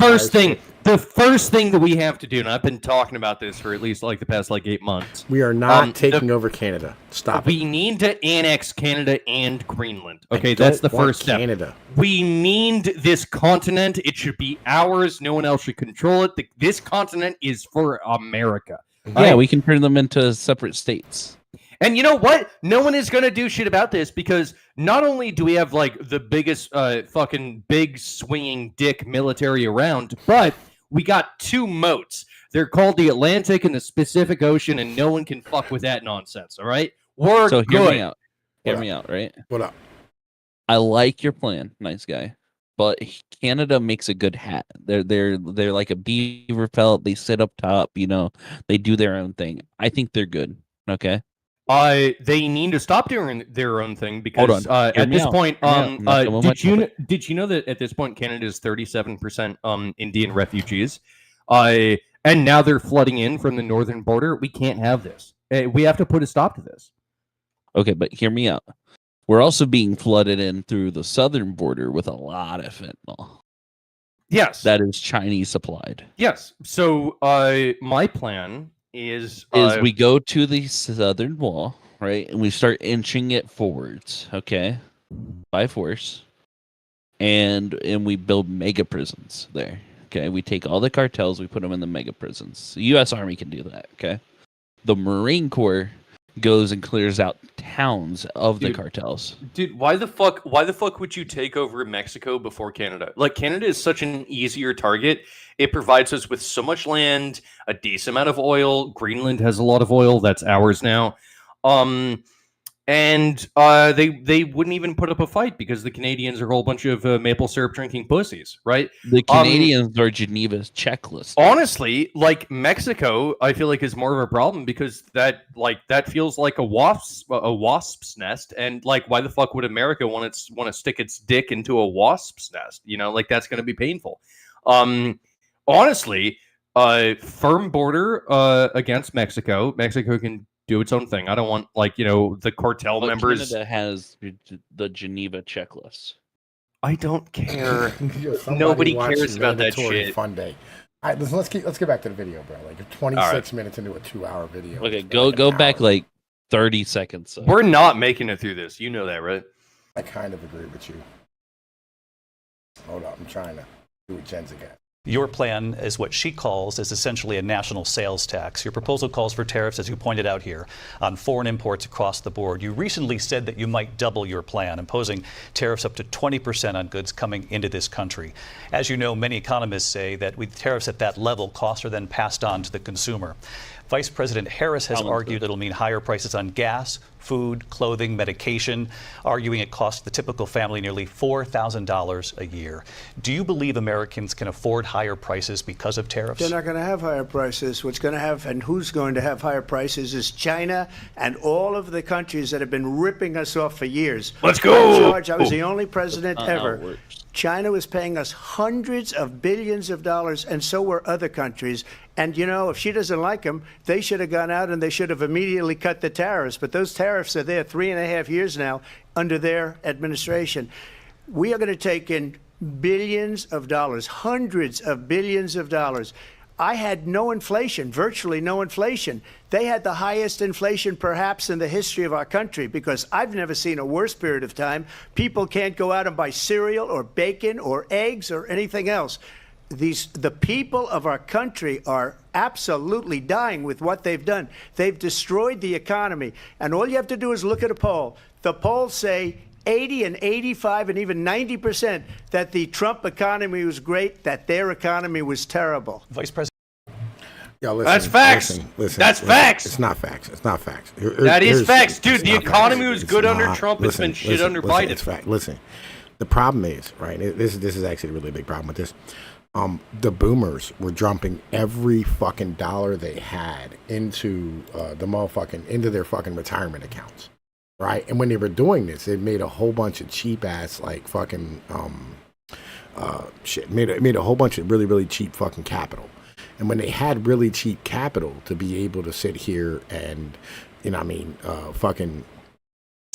The first thing that we have to do, and I've been talking about this for at least like the past 8 months. We are not taking over Canada. Stop it. We need to annex Canada and Greenland. Okay, that's the first step. Canada. We need this continent. It should be ours. No one else should control it. This continent is for America. Yeah, we can turn them into separate states. And you know what? No one is going to do shit about this because not only do we have like the biggest fucking big swinging dick military around, but we got 2 moats. They're called the Atlantic and the Pacific Ocean, and no one can fuck with that nonsense, all right? We're so good. Hear me out. Hear me out, right? What up? I like your plan, nice guy. But Canada makes a good hat. They're like a beaver pelt. They sit up top, you know. They do their own thing. I think they're good. Okay. They need to stop doing their own thing because at this point, did you know that at this point Canada is 37% Indian refugees, and now they're flooding in from the northern border. We can't have this. We have to put a stop to this. Okay, but hear me out. We're also being flooded in through the southern border with a lot of fentanyl. Yes, that is Chinese supplied. Yes. So my plan is we go to the southern wall, right, and we start inching it forwards, okay, by force, and we build mega prisons there. Okay, we take all the cartels, we put them in the mega prisons. The U.S. Army can do that. Okay, the Marine Corps goes and clears out towns of the cartels. Dude, why the fuck would you take over Mexico before Canada? Like, Canada is such an easier target. It provides us with so much land, a decent amount of oil. Greenland has a lot of oil. That's ours now. And they wouldn't even put up a fight because the Canadians are a whole bunch of maple syrup drinking pussies, right? The Canadians are Geneva's checklist. Honestly, like Mexico, I feel like is more of a problem because that feels like a wasp's nest, and like why the fuck would America want to stick its dick into a wasp's nest? You know, like that's going to be painful. Honestly, firm border against Mexico. Mexico can do its own thing. I don't want the cartel members. Canada has the Geneva checklist. I don't care. Nobody cares about that shit. Fun day. All right, let's get back to the video, bro. Like, you're 26 minutes into a 2-hour video. Okay, go back like 30 seconds. So. We're not making it through this. You know that, right? I kind of agree with you. Hold up, I'm trying to do what Jen's again. Your plan is what she calls is essentially a national sales tax. Your proposal calls for tariffs, as you pointed out here, on foreign imports across the board. You recently said that you might double your plan, imposing tariffs up to 20% on goods coming into this country. As you know, many economists say that with tariffs at that level, costs are then passed on to the consumer. Vice President Harris has argued it'll mean higher prices on gas, food, clothing, medication, arguing it costs the typical family nearly $4,000 a year. Do you believe Americans can afford higher prices because of tariffs? They're not going to have higher prices. What's going to have and who's going to have higher prices is China and all of the countries that have been ripping us off for years. Let's go! George, I was the only president ever. China was paying us hundreds of billions of dollars, and so were other countries. And, you know, if she doesn't like them, they should have gone out and they should have immediately cut the tariffs. But those tariffs are there 3.5 years now under their administration. We are going to take in billions of dollars, hundreds of billions of dollars. I had no inflation, virtually no inflation. They had the highest inflation perhaps in the history of our country, because I've never seen a worse period of time. People can't go out and buy cereal or bacon or eggs or anything else. The people of our country are absolutely dying with what they've done. They've destroyed the economy. And all you have to do is look at a poll. The polls say 80 and 85 and even 90% that the Trump economy was great, that their economy was terrible. Vice President. Yo, listen, That's facts. That's facts. It's not facts. It's not facts. That is facts, dude. The economy was good under Trump. It's been shit under Biden. It's fact. Listen, the problem is, right? This is actually a really big problem with this. The boomers were dumping every fucking dollar they had into into their fucking retirement accounts, right? And when they were doing this, it made a whole bunch of cheap ass like fucking shit. Made a whole bunch of really, really cheap fucking capital. And when they had really cheap capital to be able to sit here and, fucking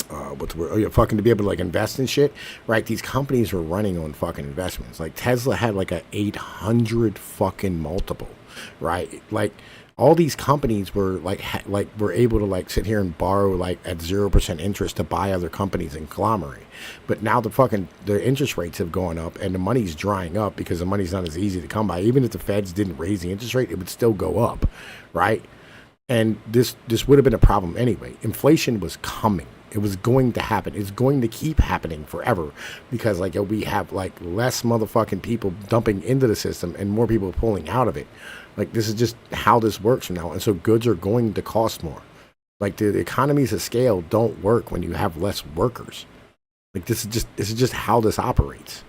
to be able to like invest in shit, right? These companies were running on fucking investments. Like Tesla had like a 800 fucking multiple, right? Like all these companies were were able to like sit here and borrow like at 0% interest to buy other companies and conglomerate. But now the interest rates have gone up and the money's drying up because the money's not as easy to come by. Even if the feds didn't raise the interest rate, it would still go up, right? And this would have been a problem anyway. Inflation was coming. It was going to happen. It's going to keep happening forever because like we have like less motherfucking people dumping into the system and more people pulling out of it. Like this is just how this works from now. And so goods are going to cost more. Like the economies of scale don't work when you have less workers. Like this is just how this operates.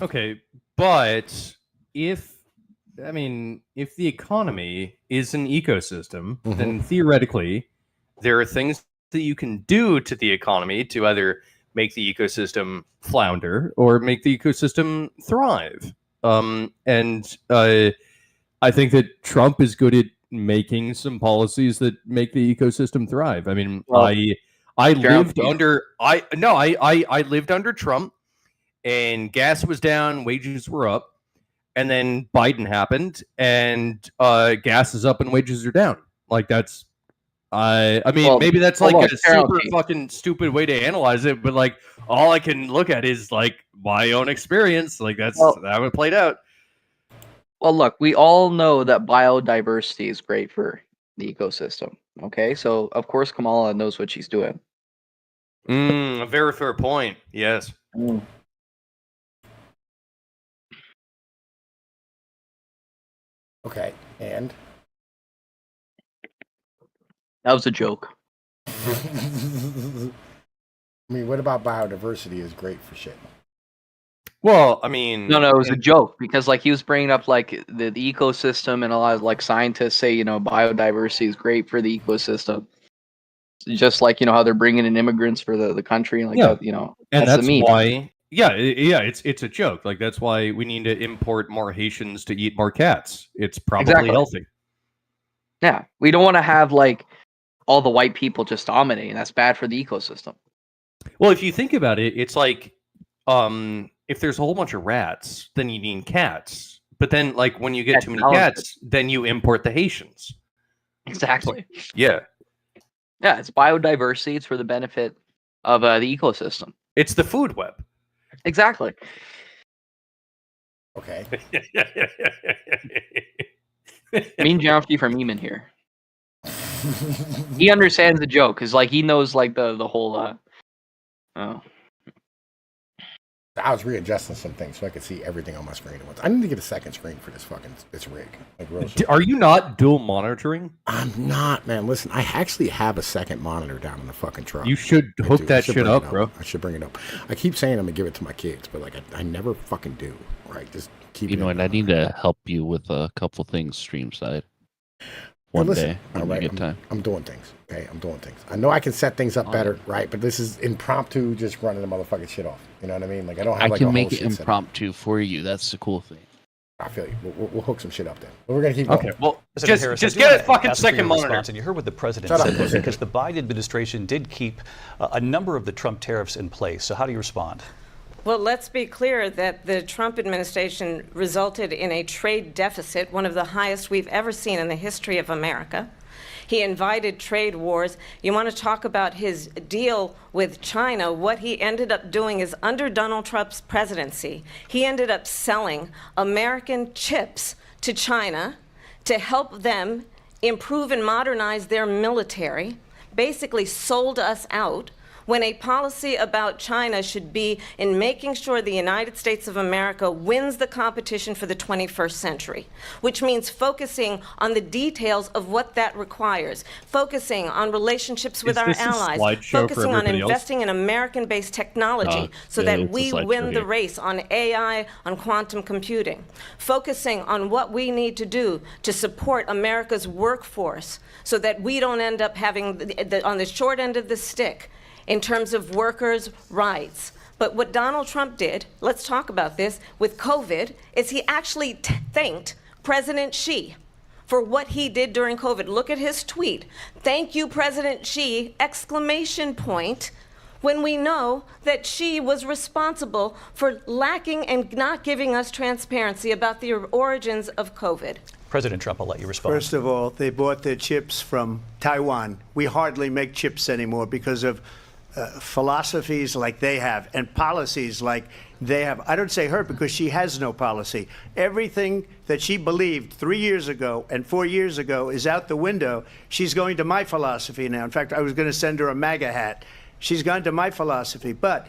Okay, but if the economy is an ecosystem, then theoretically there are things that you can do to the economy to either make the ecosystem flounder or make the ecosystem thrive. I think that Trump is good at making some policies that make the ecosystem thrive. I mean, well, I lived under Trump, and gas was down, wages were up, and then Biden happened, and gas is up and wages are down. Like that's. Maybe that's like a super fucking stupid way to analyze it, but like all I can look at is like my own experience. Like that's how it played out. Well, look, we all know that biodiversity is great for the ecosystem. Okay, so of course Kamala knows what she's doing. A very fair point. Yes. Okay, and. That was a joke. I mean, what about biodiversity is great for shit? Well, I mean... No, it was a joke, because like he was bringing up like the ecosystem, and a lot of like scientists say, biodiversity is great for the ecosystem. Just like, how they're bringing in immigrants for the country, and like that, and that's why... Yeah, it's a joke. Like, that's why we need to import more Haitians to eat more cats. It's probably healthy. Yeah, we don't want to have like all the white people just dominating. That's bad for the ecosystem. Well, if you think about it, it's like if there's a whole bunch of rats, then you need cats. But then, like, when you get too many cats, then you import the Haitians. Exactly. Yeah. Yeah, it's biodiversity. It's for the benefit of the ecosystem. It's the food web. Exactly. Okay. Me and Geometry from Eamon here. He understands the joke because, like, he knows like the whole. I was readjusting some things so I could see everything on my screen at once. I need to get a second screen for this rig. Like, real shit. Are you not dual monitoring? I'm not, man. Listen, I actually have a second monitor down in the fucking truck. You should hook that shit up, bro. I should bring it up. I keep saying I'm gonna give it to my kids, but like I never fucking do. Right? Just keep. You know what? I need to help you with a couple things stream side. One day when you get time. I'm doing things. Okay, I'm doing things. I know I can set things up better, right? But this is impromptu, just running the motherfucking shit off. You know what I mean? Like I don't have. I can make it impromptu for you. That's the cool thing. I feel you. We'll hook some shit up then. But we're gonna keep going. Okay. Well, just get a fucking second monitor. And you heard what the president said there, because the Biden administration did keep a number of the Trump tariffs in place. So how do you respond? Well, let's be clear that the Trump administration resulted in a trade deficit, one of the highest we've ever seen in the history of America. He invited trade wars. You want to talk about his deal with China? What he ended up doing is, under Donald Trump's presidency, he ended up selling American chips to China to help them improve and modernize their military, basically sold us out, when a policy about China should be in making sure the United States of America wins the competition for the 21st century, which means focusing on the details of what that requires, focusing on relationships with our allies, focusing on investing in American-based technology so that we win the race on AI, on quantum computing, focusing on what we need to do to support America's workforce so that we don't end up having, on the short end of the stick, in terms of workers' rights. But what Donald Trump did, let's talk about this, with COVID, is he actually thanked President Xi for what he did during COVID. Look at his tweet. "Thank you, President Xi," exclamation point, when we know that Xi was responsible for lacking and not giving us transparency about the origins of COVID. President Trump, I'll let you respond. First of all, they bought their chips from Taiwan. We hardly make chips anymore because of philosophies like they have and policies like they have. I don't say her because she has no policy. Everything that she believed 3 years ago and 4 years ago is out the window. She's going to my philosophy now. In fact, I was going to send her a MAGA hat. She's gone to my philosophy. But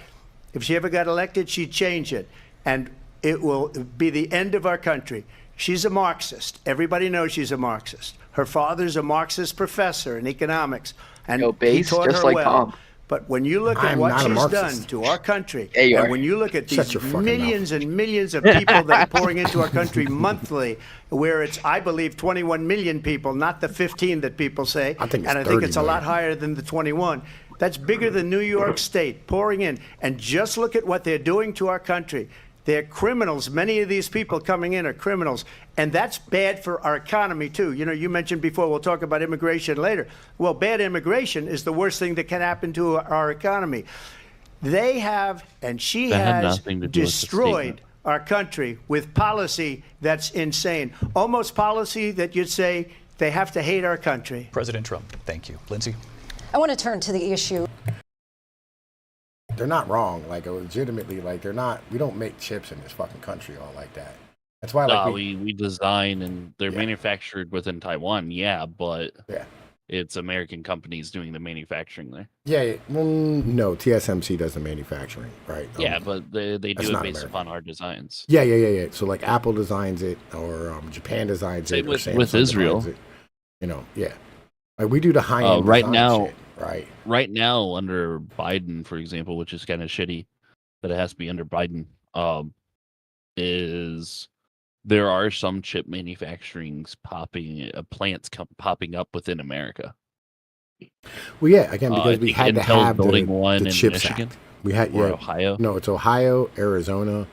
if she ever got elected, she'd change it. And it will be the end of our country. She's a Marxist. Everybody knows she's a Marxist. Her father's a Marxist professor in economics. And he taught just her like well. Tom. But when you look at what she's done to our country, and when you look at these millions and millions of people that are pouring into our country monthly, where it's, I believe, 21 million people, not the 15 that people say, I think it's a lot higher than the 21. That's bigger than New York State pouring in. And just look at what they're doing to our country. They're criminals. Many of these people coming in are criminals. And that's bad for our economy, too. You know, you mentioned before, we'll talk about immigration later. Well, bad immigration is the worst thing that can happen to our economy. They have, and she has destroyed our country with policy that's insane. Almost policy that you'd say they have to hate our country. President Trump, thank you. Lindsay? I want to turn to the issue. They're not wrong. Like, legitimately, like, they're not, we don't make chips in this fucking country all like that. That's why, like, we design and they're manufactured within Taiwan, but it's American companies doing the manufacturing there. Yeah, well, no, TSMC does the manufacturing, right? Yeah, but they do it based upon our designs. Yeah. So, like, Apple designs it, or Japan designs it, or with Samsung Israel. designs it. You know, yeah. Like, we do the high-end right design now, shit, right? Right now, under Biden, for example, which is kind of shitty, but it has to be under Biden, is there are some chip manufacturings plants popping up within America. Well, yeah, again, because we had to have building the one in CHIPS Michigan. Act. We had Ohio. No, it's Ohio, Arizona,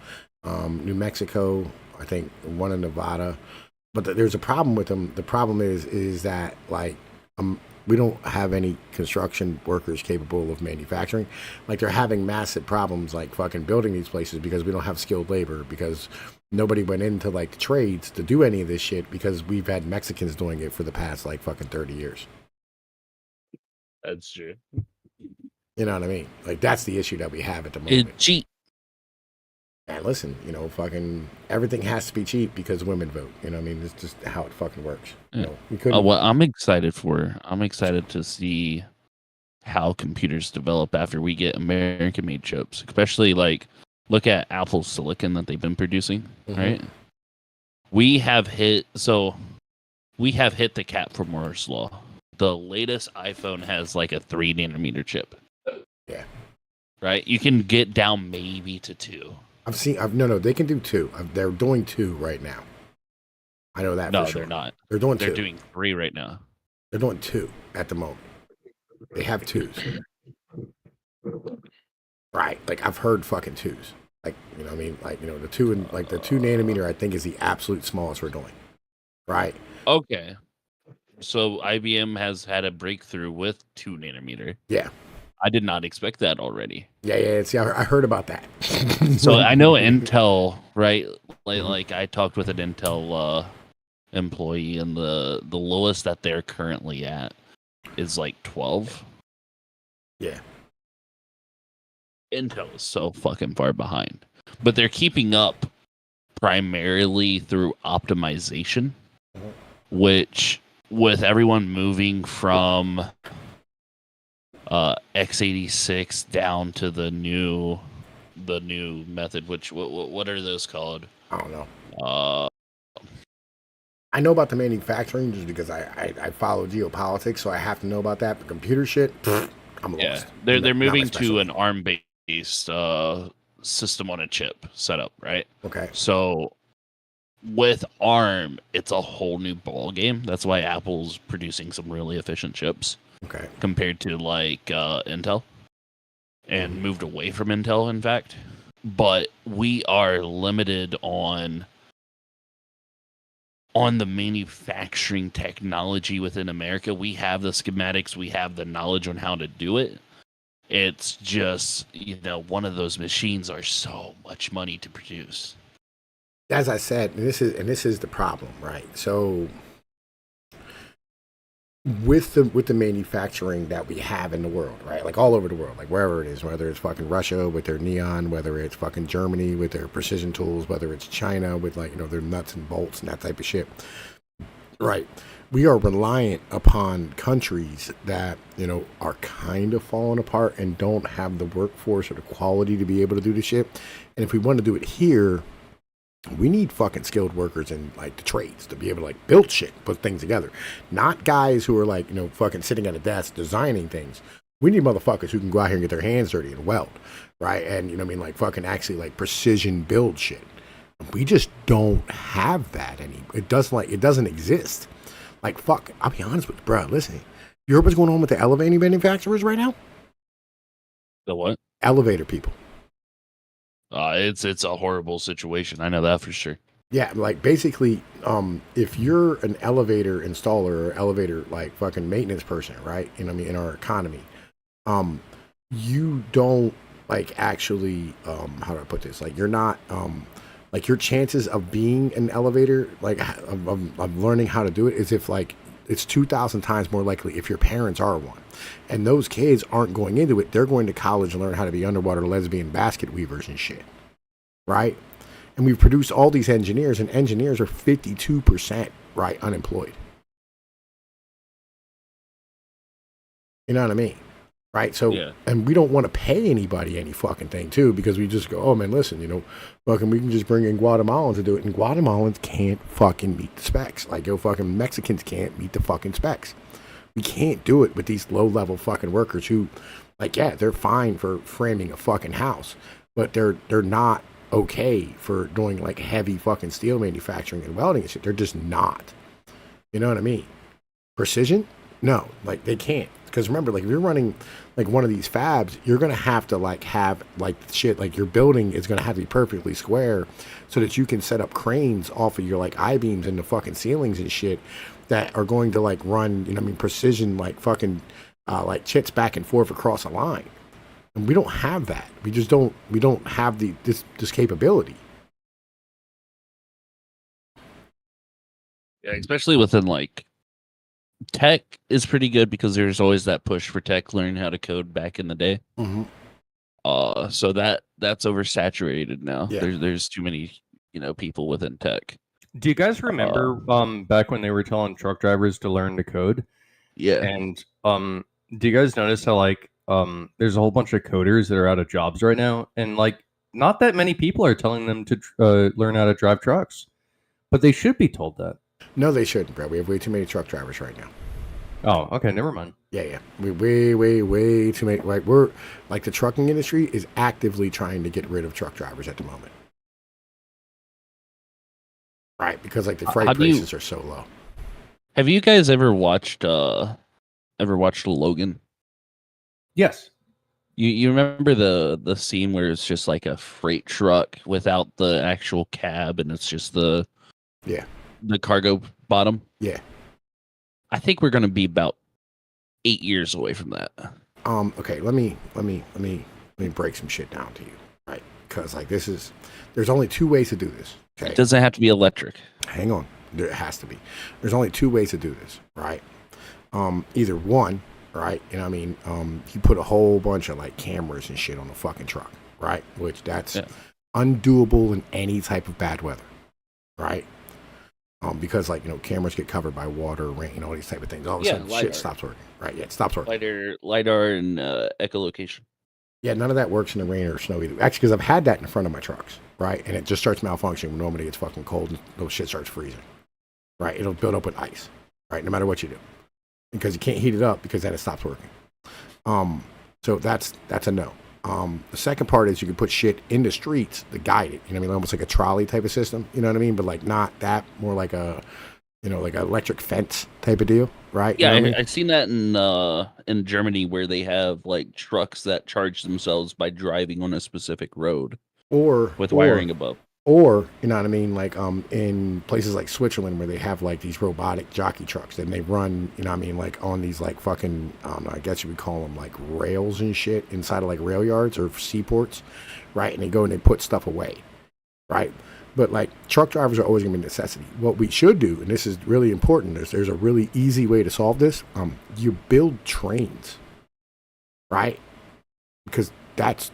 New Mexico. I think one in Nevada. But there's a problem with them. The problem is that, like, we don't have any construction workers capable of manufacturing. Like, they're having massive problems, like, fucking building these places because we don't have skilled labor, because nobody went into, like, the trades to do any of this shit, because we've had Mexicans doing it for the past, like, fucking 30 years. That's true. You know what I mean? Like, that's the issue that we have at the moment. It's cheap. And listen, you know, fucking everything has to be cheap because women vote. You know what I mean? It's just how it fucking works. You know, you couldn't... What I'm excited to see how computers develop after we get American-made chips, especially, like, look at Apple's silicon that they've been producing, right? We have hit the cap for Moore's law. The latest iPhone has like a 3 nanometer chip. Yeah. Right? You can get down maybe to 2. No, they can do 2. They're doing 2 right now. I know that for sure. They're not. They're doing 2. They're doing 3 right now. They're doing 2 at the moment. They have 2s. Right. Like, I've heard fucking 2s. Like, you know what I mean? Like, you know, the 2 nanometer, I think, is the absolute smallest we're doing. Right. Okay. So IBM has had a breakthrough with 2 nanometer. Yeah. I did not expect that already. Yeah. See, I heard about that. So I know Intel, right? Like, Mhm. like I talked with an Intel employee, and the lowest that they're currently at is like 12. Yeah. Intel is so fucking far behind, but they're keeping up primarily through optimization, which with everyone moving from x86 down to the new method, which what are those called? I don't know. Uh, I know about the manufacturing just because I follow geopolitics, so I have to know about that. But computer shit, I'm yeah, lost. they're Not my moving to specialty. an ARM-based system on a chip setup, right? Okay. So with ARM, it's a whole new ball game. That's why Apple's producing some really efficient chips. Okay. Compared to like Intel, and moved away from Intel, in fact. But we are limited on the manufacturing technology within America. We have the schematics, we have the knowledge on how to do it. It's just, one of those machines are so much money to produce. As I said, and this is the problem, right? So with the manufacturing that we have in the world, right? Like all over the world, like wherever it is, whether it's fucking Russia with their neon, whether it's fucking Germany with their precision tools, whether it's China with like, their nuts and bolts and that type of shit. Right. We are reliant upon countries that, are kind of falling apart and don't have the workforce or the quality to be able to do the shit. And if we want to do it here, we need fucking skilled workers in like the trades to be able to like build shit, put things together. Not guys who are like, fucking sitting at a desk designing things. We need motherfuckers who can go out here and get their hands dirty and weld, right? And like fucking actually like precision build shit. We just don't have that it doesn't exist. Like fuck, I'll be honest with you, bro. Listen, you heard what's going on with the elevator manufacturers right now? The what? Elevator people. It's a horrible situation. I know that for sure. Yeah, like basically, if you're an elevator installer or elevator like fucking maintenance person, right? In our economy, you don't like actually, how do I put this? Like you're not, like your chances of being an elevator, like of learning how to do it, is if like it's 2,000 times more likely if your parents are one. And those kids aren't going into it. They're going to college and learn how to be underwater lesbian basket weavers and shit. Right? And we've produced all these engineers, and engineers are 52%, right, unemployed. You know what I mean? Right? So, yeah. And we don't want to pay anybody any fucking thing, too, because we just go, oh, man, listen, fucking we can just bring in Guatemalans to do it. And Guatemalans can't fucking meet the specs. Like, fucking Mexicans can't meet the fucking specs. We can't do it with these low-level fucking workers who, like, yeah, they're fine for framing a fucking house, but they're not okay for doing, like, heavy fucking steel manufacturing and welding and shit. They're just not. You know what I mean? Precision? No. Like, they can't. Because remember, like, if you're running, like, one of these fabs, you're going to have to, like, have, like, shit, like, your building is going to have to be perfectly square so that you can set up cranes off of your, like, I-beams in the fucking ceilings and shit that are going to like run, precision, like fucking, like chits back and forth across a line. And we don't have that. We don't have this capability. Yeah, especially within like tech is pretty good because there's always that push for tech learning how to code back in the day. Mm-hmm. So that's oversaturated now. Yeah. There's too many, people within tech. Do you guys remember back when they were telling truck drivers to learn to code? Yeah. And do you guys notice how like there's a whole bunch of coders that are out of jobs right now, and like not that many people are telling them to learn how to drive trucks, but they should be told that. No, they shouldn't, bro. We have way too many truck drivers right now. Oh, okay, never mind. Yeah. We way too many. Like we're like the trucking industry is actively trying to get rid of truck drivers at the moment. Right, because like the freight prices are so low. Have you guys ever watched Logan? Yes. You remember the scene where it's just like a freight truck without the actual cab and it's just the cargo bottom? Yeah. I think we're going to be about 8 years away from that. Okay, let me break some shit down to you, right? Because like there's only two ways to do this. Okay, It doesn't have to be electric. hang on, there has to be. There's only two ways to do this, right? Either one, right? You know what I mean? You put a whole bunch of like cameras and shit on the fucking truck, right? Which that's undoable in any type of bad weather, right? Because like, you know, cameras get covered by water, rain, all these type of things. All of a sudden, LiDAR. shit stops working, right? Yeah, it stops working. LiDAR and echolocation. Yeah, none of that works in the rain or snow either. Actually, because I've had that in front of my trucks, right? And it just starts malfunctioning when normally it's fucking cold and those shit starts freezing, right? It'll build up with ice, right? No matter what you do, because you can't heat it up because then it stops working. So that's a no. The second part is you can put shit in the streets to guide it. You know what I mean? Almost like a trolley type of system. You know what I mean? But like not that, more like a, you know, like an electric fence type of deal, right? Yeah, You know what I mean? I've seen that in Germany where they have like trucks that charge themselves by driving on a specific road Or with wiring above. Or, you know what I mean, like in places like Switzerland where they have like these robotic jockey trucks and they run, you know what I mean, like on these like fucking, I don't know, I guess you would call them like rails and shit inside of like rail yards or seaports, right? And they go and they put stuff away, right? But like truck drivers are always going to be a necessity. What we should do, and this is really important, is there's a really easy way to solve this. You build trains, right? Because that's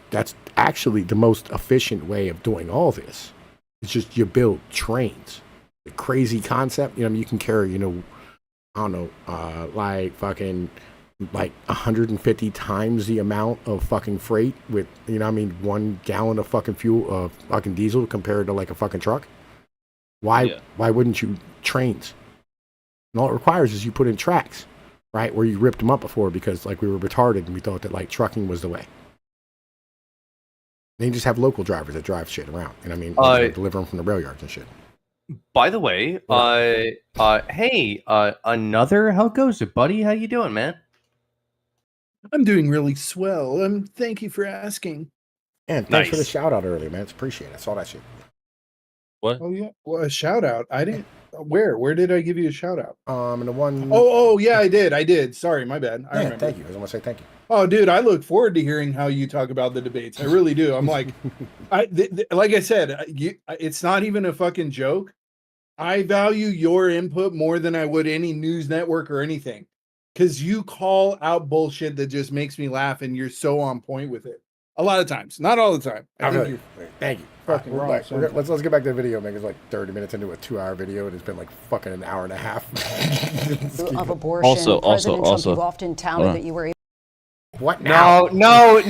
actually the most efficient way of doing all this. It's just you build trains. The crazy concept, you know, you can carry, you know, I don't know, like fucking like 150 times the amount of fucking freight with, you know what I mean, 1 gallon of fucking fuel of fucking diesel compared to like a fucking truck. Why wouldn't you trains? And all it requires is you put in tracks, right? Where you ripped them up before because like we were retarded and we thought that like trucking was the way. Then you just have local drivers that drive shit around. And I mean, deliver them from the rail yards and shit. By the way, hey, another, how goes it, buddy? How you doing, man? I'm doing really swell. Thank you for asking. And thanks for the shout out earlier, man. It's appreciated. I saw that shit. What? Oh yeah, well, a shout out. I didn't. Where did I give you a shout out? And the one. Oh yeah, I did. Sorry, my bad. I remember. Thank you. I just want to say thank you. Oh, dude, I look forward to hearing how you talk about the debates. I really do. I'm like, like I said, it's not even a fucking joke. I value your input more than I would any news network or anything, because you call out bullshit that just makes me laugh, and you're so on point with it. A lot of times, not all the time. I think you're thank you. fucking wrong. Let's get back to the video, man. It's like 30 minutes into a 2-hour video, and it's been like fucking an hour and a half of abortion. President Trump, you've often touted that you were. What now? No.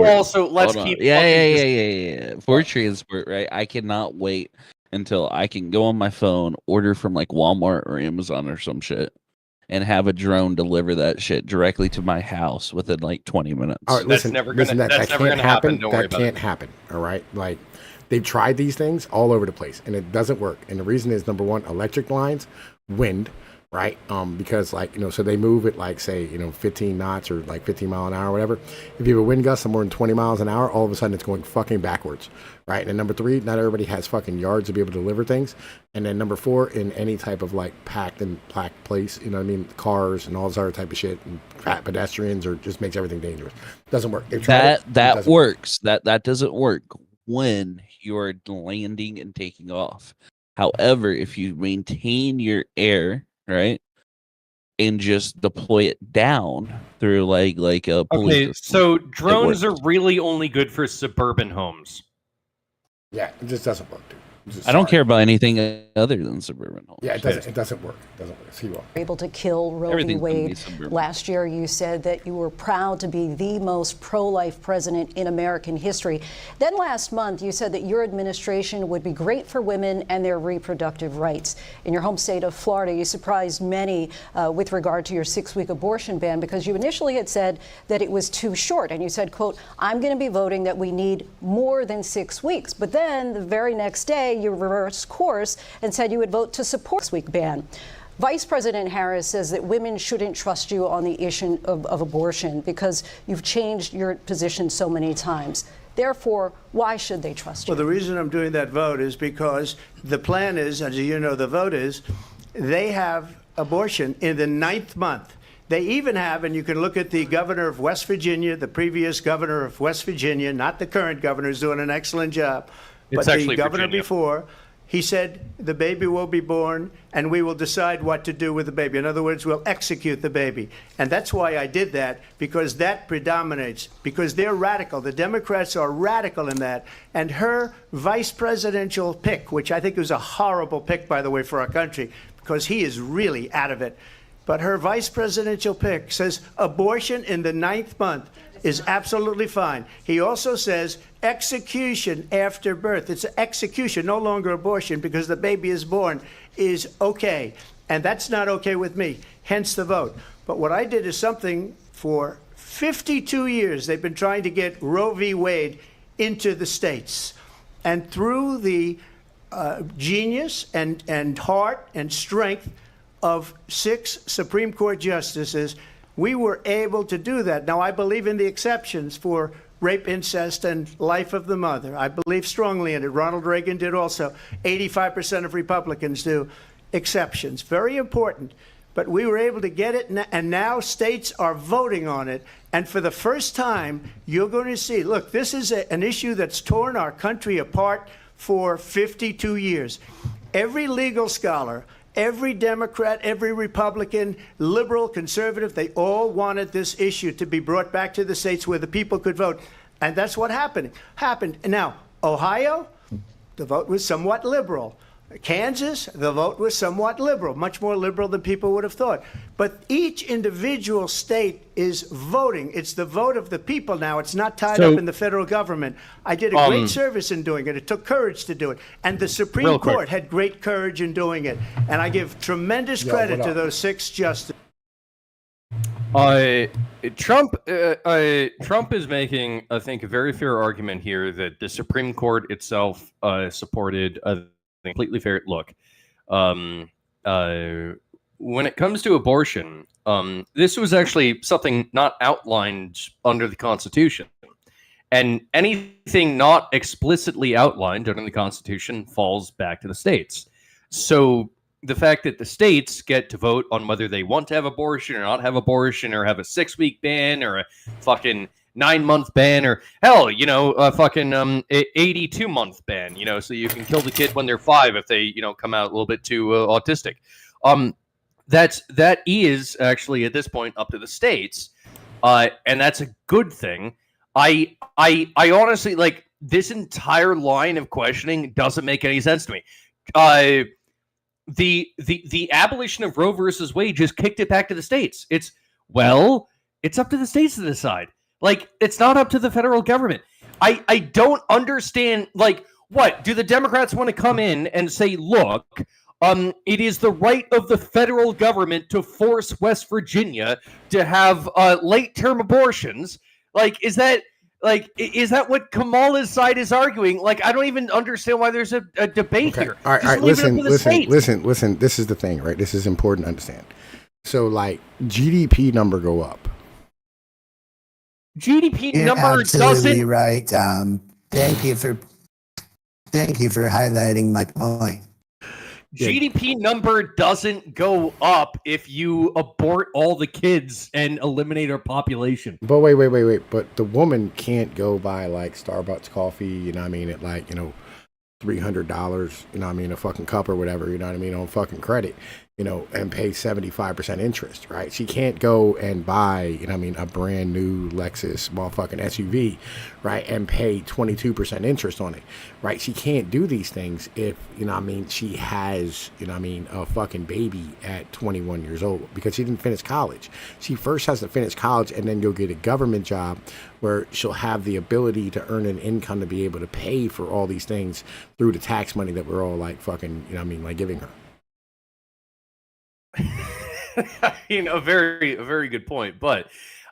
Also, let's keep. Yeah. For transport, right? I cannot wait until I can go on my phone, order from like Walmart or Amazon or some shit, and have a drone deliver that shit directly to my house within like 20 minutes. All right, listen, that can't happen. That can't happen. All right, like they've tried these things all over the place, and it doesn't work. And the reason is, number one, electric lines, wind. Right, because like, you know, so they move at like, say, you know, 15 knots or like 15 mile an hour or whatever. If you have a wind gust of more than 20 miles an hour, all of a sudden it's going fucking backwards, right? And then number three, not everybody has fucking yards to be able to deliver things. And then number four, in any type of like packed place, you know what I mean, cars and all this other type of shit, and pedestrians, or just makes everything dangerous. Doesn't work. That works. That doesn't work when you're landing and taking off. However, if you maintain your air, right, and just deploy it down through like a police system, so drones are really only good for suburban homes. Yeah, it just doesn't work, dude. I don't care about anything other than suburban homes. Yeah, it doesn't work. It doesn't work. See, Able to kill Roe v. Wade. Last year, you said that you were proud to be the most pro-life president in American history. Then last month, you said that your administration would be great for women and their reproductive rights. In your home state of Florida, you surprised many with regard to your 6-week abortion ban, because you initially had said that it was too short. And you said, quote, I'm going to be voting that we need more than 6 weeks. But then the very next day, you reversed course and said you would vote to support this week ban. Vice President Harris says that women shouldn't trust you on the issue of abortion because you've changed your position so many times. Therefore, why should they trust you? Well, the reason I'm doing that vote is because the plan is, as you know, the vote is, they have abortion in the 9th month. They even have, and you can look at the governor of West Virginia, the previous governor of West Virginia, not the current governor, who's doing an excellent job, It's but actually the governor Virginia. before, he said the baby will be born and we will decide what to do with the baby. In other words, we'll execute the baby. And that's why I did that, because that predominates, because they're radical. The Democrats are radical in that. And her vice presidential pick, which I think was a horrible pick, by the way, for our country, because he is really out of it. But her vice presidential pick says abortion in the 9th month is absolutely fine. He also says execution after birth. It's execution, no longer abortion, because the baby is born, is okay. And that's not okay with me, hence the vote. But what I did is something for 52 years. They've been trying to get Roe v. Wade into the states. And through the genius and heart and strength of 6 Supreme Court justices, we were able to do that. Now, I believe in the exceptions for rape, incest, and life of the mother. I believe strongly in it. Ronald Reagan did also. 85% of Republicans do. Exceptions. Very important. But we were able to get it, and now states are voting on it. And for the first time, you're going to see, look, this is an issue that's torn our country apart for 52 years. Every legal scholar, every Democrat, every Republican, liberal, conservative, they all wanted this issue to be brought back to the states where the people could vote. And that's what happened. Now, Ohio, the vote was somewhat liberal. Kansas, the vote was somewhat liberal, much more liberal than people would have thought. But each individual state is voting. It's the vote of the people now. It's not tied up in the federal government. I did a great service in doing it. It took courage to do it. And the Supreme Court had great courage in doing it. And I give tremendous credit to those 6 justices. Trump is making, I think, a very fair argument here that the Supreme Court itself supported a completely fair look. When it comes to abortion, this was actually something not outlined under the Constitution. And anything not explicitly outlined under the Constitution falls back to the states. So the fact that the states get to vote on whether they want to have abortion or not have abortion, or have a 6-week ban or a fucking 9-month ban, or hell, a fucking 82-month ban, so you can kill the kid when they're 5 if they, come out a little bit too autistic. That is actually at this point up to the states, and that's a good thing. I honestly, like, this entire line of questioning doesn't make any sense to me. The abolition of Roe versus Wade just kicked it back to the states. It's up to the states to decide. Like, it's not up to the federal government. I don't understand, like, what? Do the Democrats want to come in and say, look, it is the right of the federal government to force West Virginia to have late-term abortions? Like, is that what Kamala's side is arguing? Like, I don't even understand why there's a debate here. All right, listen. This is the thing, right? This is important to understand. So, like, GDP number go up. GDP You're number absolutely doesn't. right. Thank you for highlighting my point. GDP number doesn't go up if you abort all the kids and eliminate our population. But wait. But the woman can't go buy, like, Starbucks coffee, at, like, $300, a fucking cup or whatever, on fucking credit, and pay 75% interest, right? She can't go and buy, a brand new Lexus motherfucking SUV, right, and pay 22% interest on it, right? She can't do these things if, she has, a fucking baby at 21 years old, because she didn't finish college. She first has to finish college and then go get a government job where she'll have the ability to earn an income to be able to pay for all these things through the tax money that we're all, like, fucking, like, giving her. A very good point, but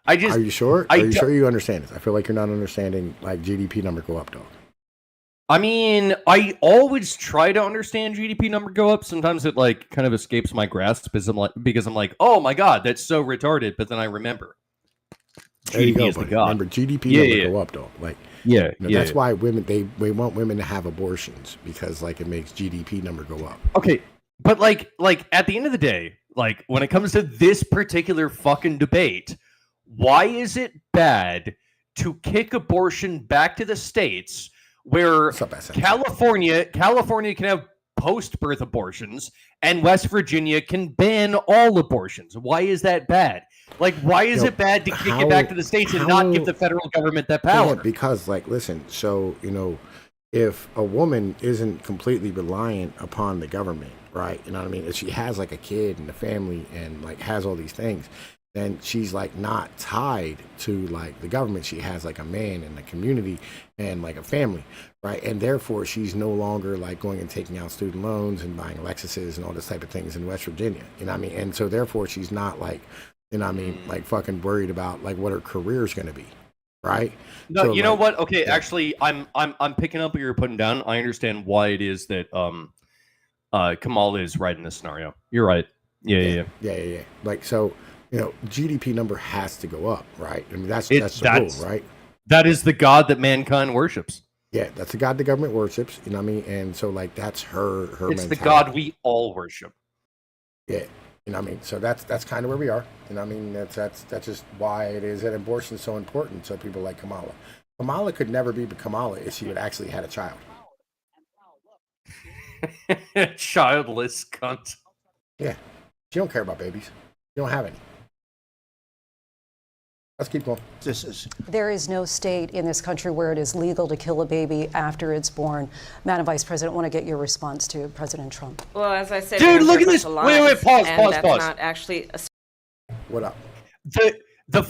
I just... Are you sure? Are you sure you understand this? I feel like you're not understanding, like, GDP number go up, dog. I mean, I always try to understand GDP number go up. Sometimes it, like, kind of escapes my grasp because I'm like, oh my god, that's so retarded. But then I remember there you go, is the god. Remember, GDP number go up, dog. Like, that's why women they want women to have abortions, because, like, it makes GDP number go up. Okay. But like at the end of the day, Like, when it comes to this particular fucking debate, why is it bad to kick abortion back to the states where California can have post-birth abortions and West Virginia can ban all abortions? Why is that bad? Like, why is it bad to kick it back to the states and not give the federal government that power? Yeah, because, like, listen, so, you know, if a woman isn't completely reliant upon the government, right, you know what I mean, if she has, like, a kid and a family and, like, has all these things, then she's, like, not tied to, like, the government. She has, like, a man and a community and, like, a family, right? And therefore, she's no longer, like, going and taking out student loans and buying Lexuses and all this type of things in West Virginia, you know what I mean? And so, therefore, she's not, like, you know what I mean, like, fucking worried about, like, what her career's going to be, right? No, so, you know what? Okay, yeah. Actually, I'm picking up what you're putting down. I understand why it is that Kamala is right in this scenario. You're right. Yeah. Like, so, you know, GDP number has to go up, right? I mean, that's the rule, right? That is the God that mankind worships. Yeah, that's the God the government worships, you know what I mean? And so, like, that's her It's mentality. the God we all worship. Yeah, you know what I mean? So that's kind of where we are, you know what I mean? That's just why it is that abortion is so important. So people like Kamala. Kamala could never be Kamala if she would actually had a child. Childless cunt. Yeah, she don't care about babies. You don't have any. Let's keep going. There is no state in this country where it is legal to kill a baby after it's born. Madam Vice President, I want to get your response to President Trump. Well, as I said, dude, look at this. Wait, pause. That's not actually a... What up? The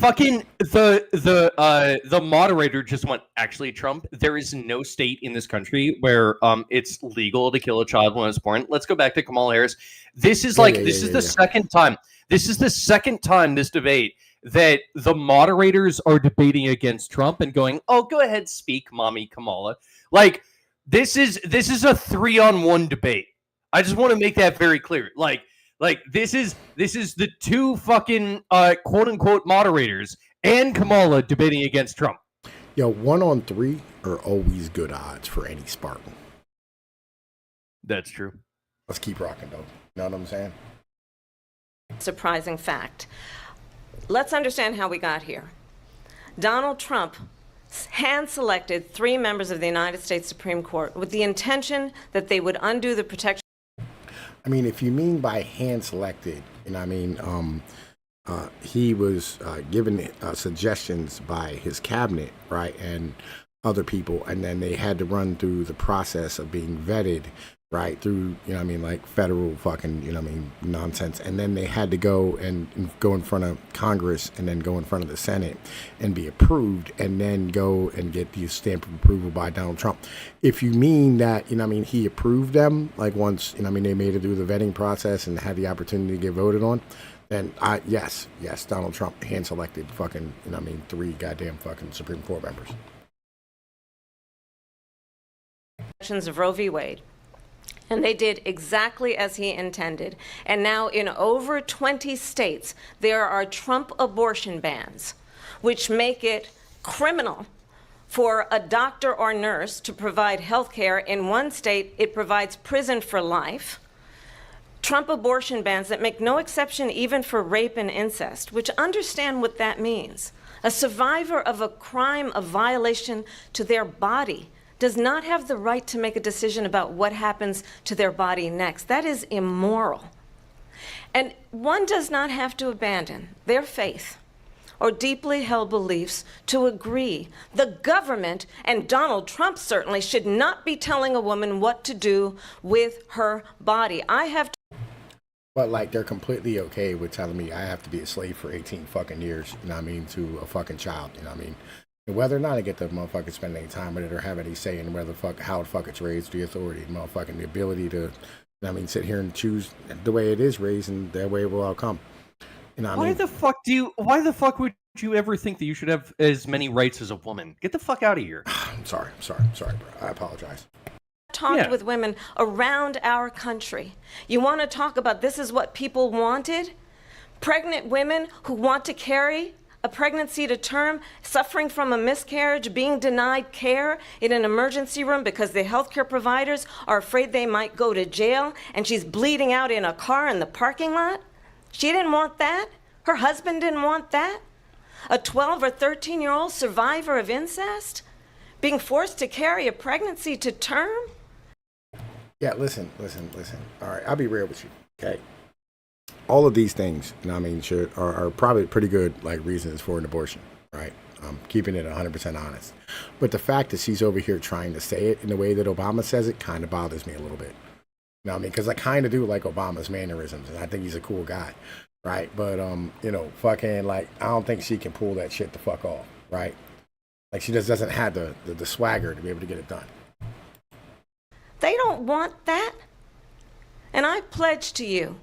moderator just went, actually, Trump, there is no state in this country where it's legal to kill a child when it's born. Let's go back to Kamala Harris. This is the second time. This is the second time this debate that the moderators are debating against Trump and going, oh, go ahead, speak, mommy Kamala. Like, this is a 3-on-1 debate. I just want to make that very clear. Like this is the two fucking quote unquote moderators and Kamala debating against Trump. Yo, 1-on-3 are always good odds for any Spartan. That's true. Let's keep rocking, though. You know what I'm saying? Surprising fact. Let's understand how we got here. Donald Trump hand-selected 3 members of the United States Supreme Court with the intention that they would undo the protection. I mean, if you mean by hand-selected, you know what I mean, he was given suggestions by his cabinet, right, and other people, and then they had to run through the process of being vetted, right, through, you know what I mean, like federal fucking, you know what I mean, nonsense. And then they had to go and go in front of Congress and then go in front of the Senate and be approved and then go and get the stamp of approval by Donald Trump. If you mean that, you know what I mean, he approved them, like once, you know what I mean, they made it through the vetting process and had the opportunity to get voted on, then yes, Donald Trump hand-selected fucking, you know what I mean, 3 goddamn fucking Supreme Court members. Of Roe v. Wade. And they did exactly as he intended. And now in over 20 states, there are Trump abortion bans, which make it criminal for a doctor or nurse to provide health care. In one state, it provides prison for life. Trump abortion bans that make no exception even for rape and incest, which understand what that means. A survivor of a crime of violation to their body does not have the right to make a decision about what happens to their body next. That is immoral. And one does not have to abandon their faith or deeply held beliefs to agree. The government, and Donald Trump certainly, should not be telling a woman what to do with her body. But, like, they're completely okay with telling me I have to be a slave for 18 fucking years, you know what I mean, to a fucking child, you know what I mean? Whether or not I get the motherfucker spend any time with it or have any say in whether how the fuck it's raised, the authority, motherfucking the ability to, you know what I mean, sit here and choose the way it is raised and that way it will all come. You know what I mean? Why the fuck would you ever think that you should have as many rights as a woman? Get the fuck out of here. I'm sorry, bro. I apologize. Talked with women around our country. You want to talk about this is what people wanted? Pregnant women who want to carry a pregnancy to term, suffering from a miscarriage, being denied care in an emergency room because the healthcare providers are afraid they might go to jail, and she's bleeding out in a car in the parking lot? She didn't want that. Her husband didn't want that. A 12 or 13-year-old survivor of incest being forced to carry a pregnancy to term? Yeah, listen. All right, I'll be real with you, okay? All of these things, you know what I mean, are probably pretty good, like, reasons for an abortion, right? Keeping it 100% honest. But the fact that she's over here trying to say it in the way that Obama says it kind of bothers me a little bit. You know what I mean? Because I kind of do like Obama's mannerisms, and I think he's a cool guy, right? But, you know, fucking, like, I don't think she can pull that shit the fuck off, right? Like, she just doesn't have the swagger to be able to get it done. They don't want that. And I pledge to you,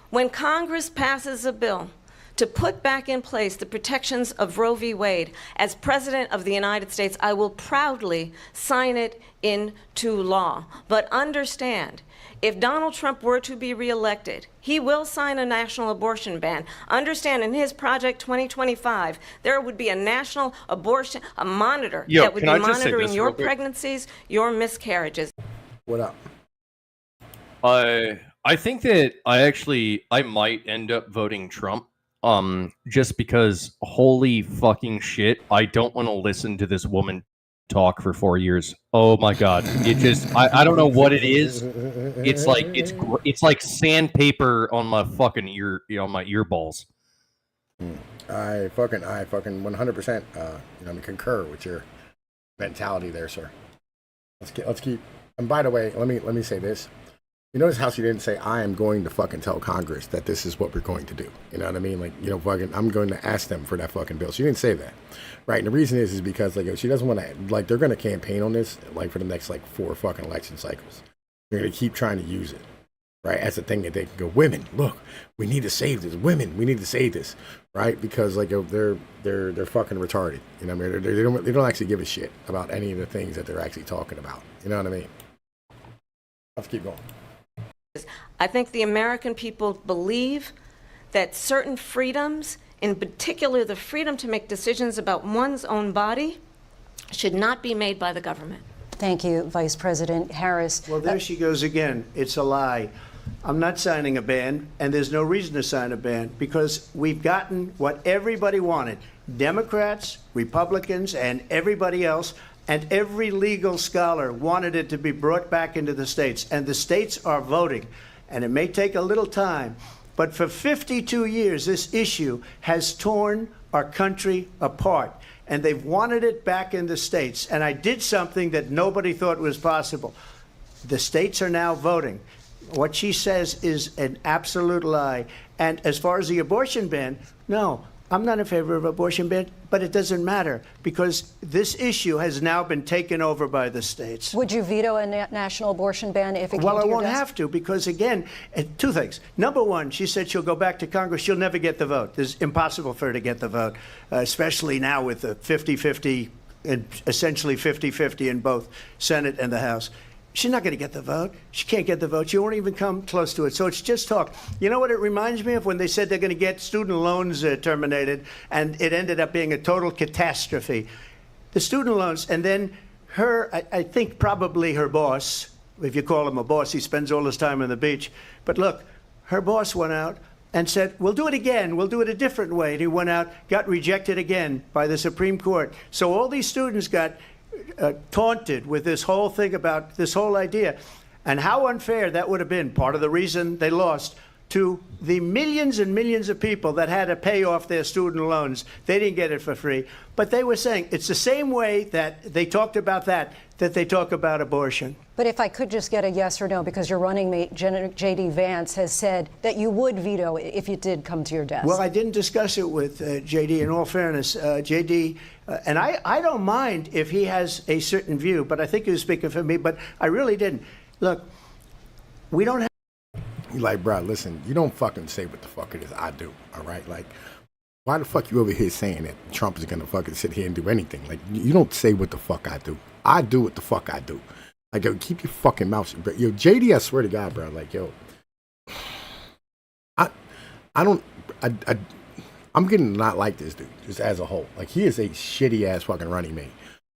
when Congress passes a bill to put back in place the protections of Roe v. Wade, as President of the United States, I will proudly sign it into law. But understand, if Donald Trump were to be reelected, he will sign a national abortion ban. Understand, in his Project 2025, there would be a national abortion, a monitor that would be monitoring your pregnancies, your miscarriages. What up? I think that I might end up voting Trump. Just because, holy fucking shit, I don't want to listen to this woman talk for 4 years. Oh my god, it just I don't know what it is. It's like sandpaper on my fucking ear, on my ear balls. I fucking 100% I concur with your mentality there, sir. Let's keep. And by the way, let me say this. You notice how she didn't say, I am going to fucking tell Congress that this is what we're going to do. You know what I mean? Like, fucking, I'm going to ask them for that fucking bill. She didn't say that. Right? And the reason is because, like, she doesn't want to, like, they're going to campaign on this, like, for the next, like, 4 fucking election cycles. They're going to keep trying to use it, right? As a thing that they can go, women, look, we need to save this. Women, we need to save this, right? Because, like, they're fucking retarded. You know what I mean? They don't actually give a shit about any of the things that they're actually talking about. You know what I mean? Let's keep going. I think the American people believe that certain freedoms, in particular the freedom to make decisions about one's own body, should not be made by the government. Thank you, Vice President Harris. Well, there she goes again. It's a lie. I'm not signing a ban, and there's no reason to sign a ban because we've gotten what everybody wanted. Democrats, Republicans, and everybody else. And every legal scholar wanted it to be brought back into the states. And the states are voting. And it may take a little time. But for 52 years, this issue has torn our country apart. And they've wanted it back in the states. And I did something that nobody thought was possible. The states are now voting. What she says is an absolute lie. And as far as the abortion ban, no. I'm not in favor of abortion ban, but it doesn't matter because this issue has now been taken over by the states. Would you veto a national abortion ban if it came to your desk? Well, I won't have to because, again, 2 things. Number one, she said she'll go back to Congress. She'll never get the vote. It's impossible for her to get the vote, especially now with the 50-50, and essentially 50-50 in both Senate and the House. She's not going to get the vote. She can't get the vote. She won't even come close to it. So it's just talk. You know what it reminds me of? When they said they're going to get student loans terminated, and it ended up being a total catastrophe. The student loans, and then I think probably her boss, if you call him a boss, he spends all his time on the beach. But look, her boss went out and said, we'll do it again. We'll do it a different way. And he went out, got rejected again by the Supreme Court. So all these students got taunted with this whole thing about this whole idea and how unfair that would have been. Part of the reason they lost to the millions and millions of people that had to pay off their student loans. They didn't get it for free. But they were saying it's the same way that they talked about that they talk about abortion. But if I could just get a yes or no, because your running mate, J.D. Vance, has said that you would veto it if it did come to your desk. Well, I didn't discuss it with J.D. In all fairness, J.D., and I don't mind if he has a certain view, but I think he was speaking for me, but I really didn't. Look, we don't have... You're like, bro, listen, you don't fucking say what the fuck it is I do, all right? Like, why the fuck you over here saying that Trump is going to fucking sit here and do anything? Like, you don't say what the fuck I do. I do what the fuck I do. Like, yo, keep your fucking mouth shut. Bro. Yo, JD, I swear to God, bro, like, yo, I'm getting not like this dude, just as a whole. Like, he is a shitty ass fucking running mate.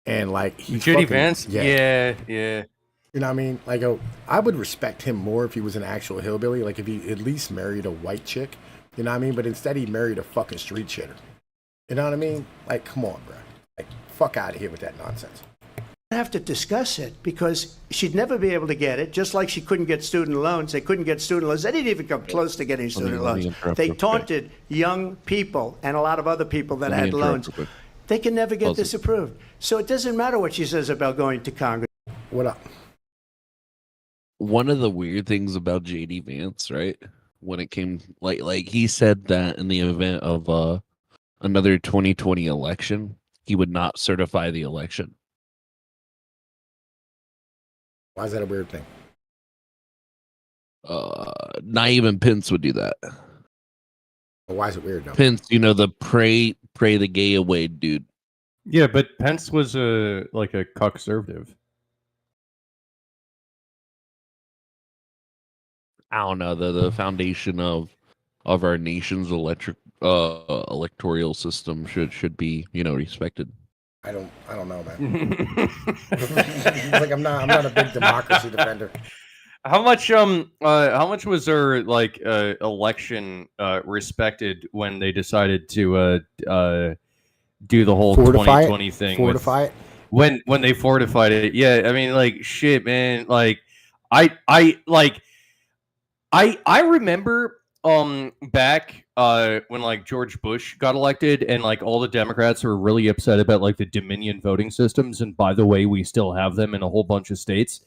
And, like, he's JD fucking, Vance? Yeah. You know what I mean? Like, I would respect him more if he was an actual hillbilly. Like, if he at least married a white chick, You know what I mean? But instead he married a fucking street shitter. You know what I mean? Like, come on, bro. Like, fuck out of here with that nonsense. Have to discuss it because she'd never be able to get it, just like she couldn't get student loans. They couldn't get student loans. They didn't even come close to getting student loans. They taunted young people and a lot of other people that had loans. They can never get this approved. So it doesn't matter what she says about going to Congress. What up? One of the weird things about JD Vance, right? When it came, like he said that in the event of another 2020 election, he would not certify the election. Why is that a weird thing? Not even Pence would do that. Well, why is it weird though? Pence, you know, the pray the gay away dude. Yeah, but Pence was a conservative. I don't know, the foundation of our nation's electoral system should be, you know, respected. I don't know, man. Like I'm not a big democracy defender. How much was their election respected when they decided to do the whole 2020 thing? Fortify it? When they fortified it. Yeah, I mean, like, shit, man. Like, I remember back when like George Bush got elected and like all the Democrats were really upset about like the Dominion voting systems, and by the way, we still have them in a whole bunch of states.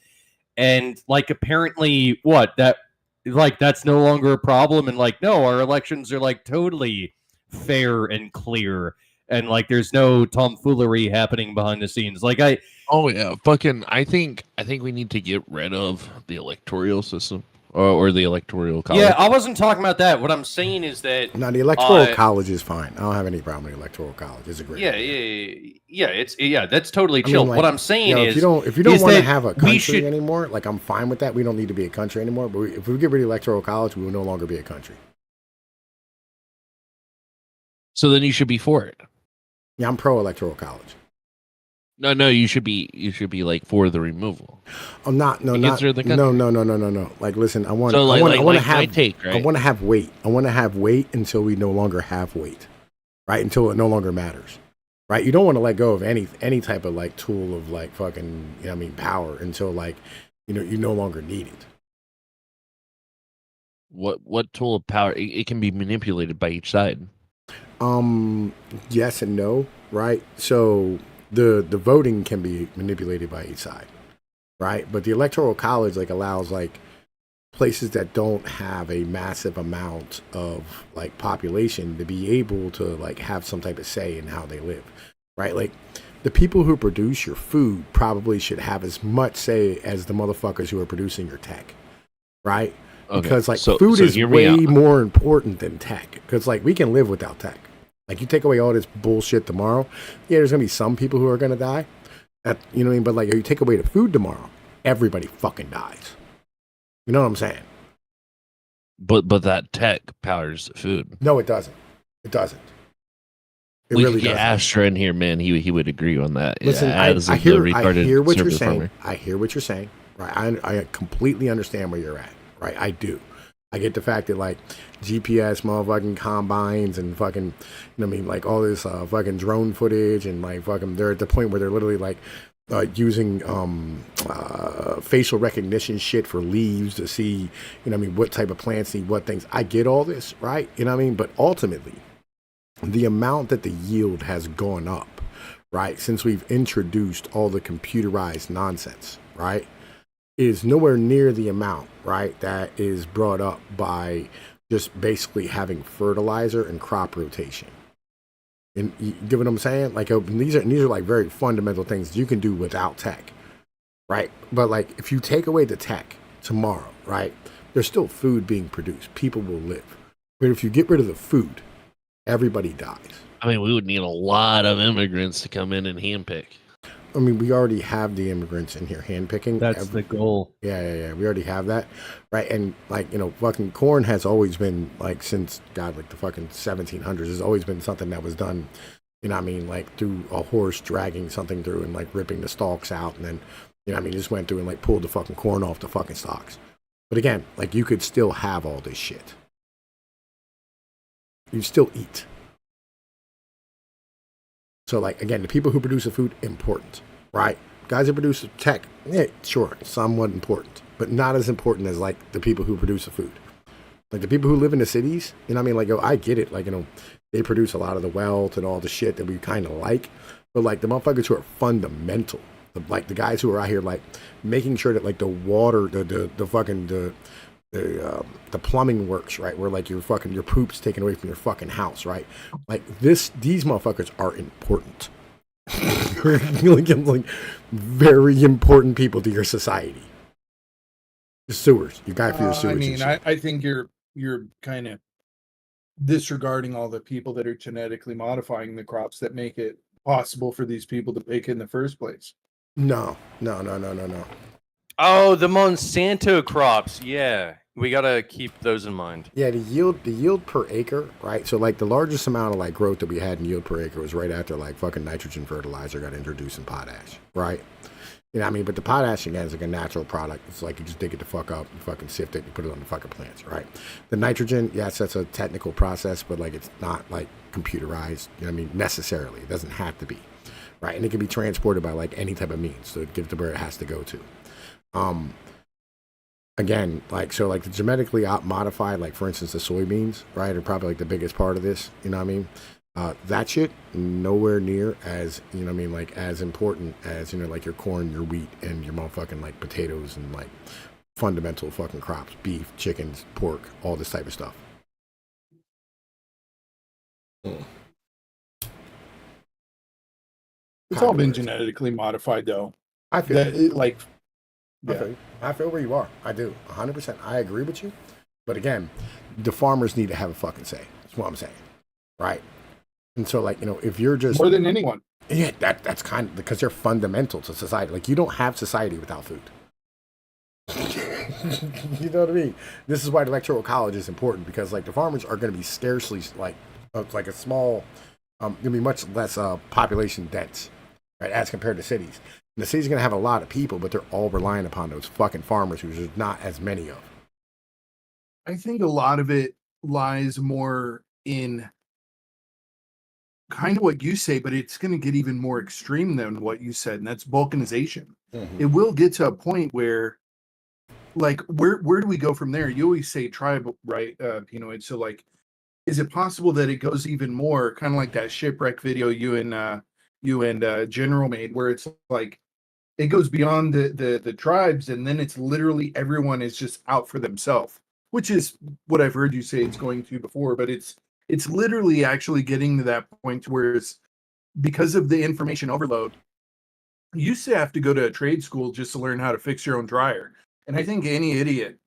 And like apparently that's no longer a problem, and like no, our elections are like totally fair and clear, and like there's no tomfoolery happening behind the scenes. Like I think we need to get rid of the electoral system. Or the electoral college. Yeah, I wasn't talking about that. What I'm saying is that no, the electoral college is fine. I don't have any problem with the electoral college. It's a great. Yeah, that's totally chill. What I'm saying is, if you don't want to have a country anymore, like I'm fine with that. We don't need to be a country anymore. But if we get rid of the electoral college, we will no longer be a country. So then you should be for it. Yeah, I'm pro electoral college. No, you should be like for the removal. I'm not. No. Like, listen, I want. So I want to have. my take, right? I want to have weight. I want to have weight until we no longer have weight, right? Until it no longer matters, right? You don't want to let go of any type of like tool of like fucking, you know what I mean, power until like, you know, you no longer need it. What tool of power? It can be manipulated by each side. Yes and no, right? So. The voting can be manipulated by each side, right? But the electoral college like allows like places that don't have a massive amount of like population to be able to like have some type of say in how they live, right? Like the people who produce your food probably should have as much say as the motherfuckers who are producing your tech, right? Okay. Because like food is way more important than tech. Because like we can live without tech. Like, you take away all this bullshit tomorrow, yeah, there's going to be some people who are going to die. You know what I mean? But, like, if you take away the food tomorrow, everybody fucking dies. You know what I'm saying? But that tech powers the food. No, it doesn't. It doesn't. It we really could get doesn't. Astra in here, man. He would agree on that. Listen, I hear what you're saying. I hear what you're saying. Right? I completely understand where you're at. Right? I do. I get the fact that like GPS motherfucking combines and fucking, you know what I mean, like all this fucking drone footage and like fucking, they're at the point where they're literally like using facial recognition shit for leaves to see, you know what I mean, what type of plants need what things. I get all this, right? You know what I mean? But ultimately, the amount that the yield has gone up, right, since we've introduced all the computerized nonsense, right, is nowhere near the amount, right, that is brought up by just basically having fertilizer and crop rotation. And you get what I'm saying? Like these are like very fundamental things you can do without tech, right? But like if you take away the tech tomorrow, right, there's still food being produced. People will live. But if you get rid of the food, everybody dies. I mean, we would need a lot of immigrants to come in and handpick. I mean, we already have the immigrants in here handpicking. That's the goal. Yeah. We already have that, right? And like, you know, fucking corn has always been like since like the fucking 1700s has always been something that was done, you know what I mean, like through a horse dragging something through and like ripping the stalks out, and then, you know what I mean, just went through and like pulled the fucking corn off the fucking stalks. But again, like you could still have all this shit. you still eat. So like again, the people who produce the food, important, right? Guys who produce the tech, yeah, sure, somewhat important, but not as important as like the people who produce the food. Like the people who live in the cities, you know what I mean? Like, yo, I get it. Like, you know, they produce a lot of the wealth and all the shit that we kind of like. But like the motherfuckers who are fundamental, like the guys who are out here like making sure that like the water, the plumbing works, right? Where like your poop's taken away from your fucking house, right? Like these motherfuckers are important. like very important people to your society. The sewers, you guy for your sewers. I mean, I think you're kind of disregarding all the people that are genetically modifying the crops that make it possible for these people to pick in the first place. No. Oh, the Monsanto crops. Yeah, we gotta keep those in mind. Yeah, the yield per acre, right? So like the largest amount of like growth that we had in yield per acre was right after like fucking nitrogen fertilizer got introduced in potash, right? You know what I mean? But the potash, again, is like a natural product. It's like you just dig it the fuck up, you fucking sift it, you put it on the fucking plants, right? The nitrogen, yes, that's a technical process, but like it's not like computerized, you know what I mean? Necessarily. It doesn't have to be, right? And it can be transported by like any type of means. So it gives to where it has to go to. Again, like, so like the genetically modified, like for instance, the soybeans, right, are probably like the biggest part of this, you know what I mean? That shit nowhere near as, you know what I mean, like as important as, you know, like your corn, your wheat, and your motherfucking like potatoes and like fundamental fucking crops, beef, chickens, pork, all this type of stuff. It's all been genetically modified, though. I feel like, yeah. I feel where you are. I do 100%. I agree with you, but again, the farmers need to have a fucking say. That's what I'm saying, right? And so, like, you know, if you're just more than anyone, yeah, that's kind of because they're fundamental to society. Like, you don't have society without food. You know what I mean? This is why the electoral college is important, because like the farmers are going to be scarcely like a small, going to be much less population dense, right, as compared to cities. And the city's going to have a lot of people, but they're all relying upon those fucking farmers, who there's not as many of. I think a lot of it lies more in kind of what you say, but it's going to get even more extreme than what you said, and that's balkanization. It will get to a point where, like, where do we go from there? You always say tribal, right, Pnoid? So, like, is it possible that it goes even more, kind of like that shipwreck video you and General made, where it's like it goes beyond the tribes, and then it's literally everyone is just out for themselves, which is what I've heard you say it's going to before, but it's literally actually getting to that point where it's because of the information overload. You used to have to go to a trade school just to learn how to fix your own dryer. And I think any idiot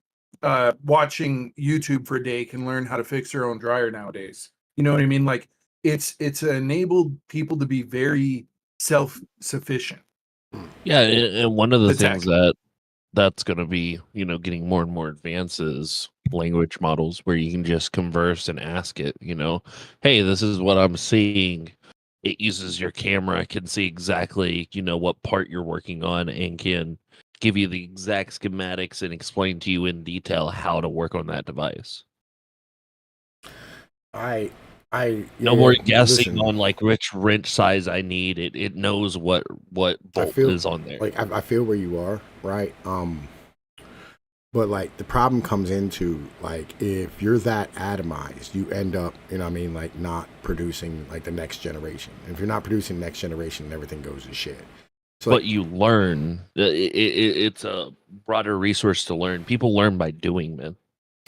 watching YouTube for a day can learn how to fix their own dryer nowadays. You know what I mean? Like it's enabled people to be very self-sufficient. Yeah, and one of the things that's going to be, you know, getting more and more advanced is language models where you can just converse and ask it, you know, hey, this is what I'm seeing. It uses your camera, can see exactly, you know, what part you're working on, and can give you the exact schematics and explain to you in detail how to work on that device. No more guessing on like which wrench size I need. It knows what bolt is on there. Like I feel where you are, right? But like the problem comes into like if you're that atomized, you end up, you know what I mean, like not producing like the next generation. If you're not producing the next generation, everything goes to shit. So, but you learn. It's a broader resource to learn. People learn by doing, man.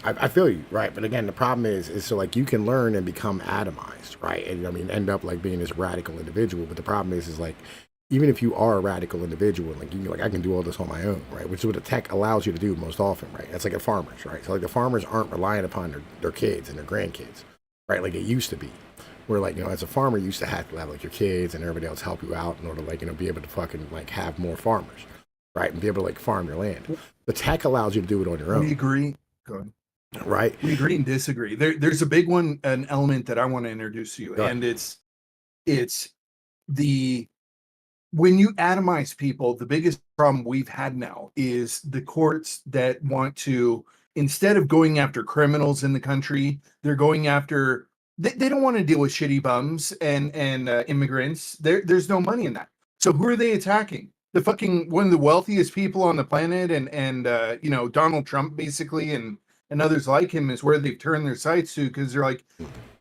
I feel you, right? But again, the problem is so like you can learn and become atomized, right? And I mean, end up like being this radical individual. But the problem is like even if you are a radical individual, like you like I can do all this on my own, right? Which is what the tech allows you to do most often, right? That's like the farmers, right? So like the farmers aren't relying upon their kids and their grandkids, right? Like it used to be, where like, you know, as a farmer, you used to have like your kids and everybody else help you out in order to like, you know, be able to fucking like have more farmers, right? And be able to like farm your land. The tech allows you to do it on your own. We agree. Go ahead. Right. We agree and disagree. There's a big one, an element that I want to introduce to you, and it's the when you atomize people, the biggest problem we've had now is the courts that want to, instead of going after criminals in the country, they're going after they don't want to deal with shitty bums and immigrants. There's no money in that. So who are they attacking? The fucking one of the wealthiest people on the planet, and you know, Donald Trump basically, and others like him is where they've turned their sights to, because they're like,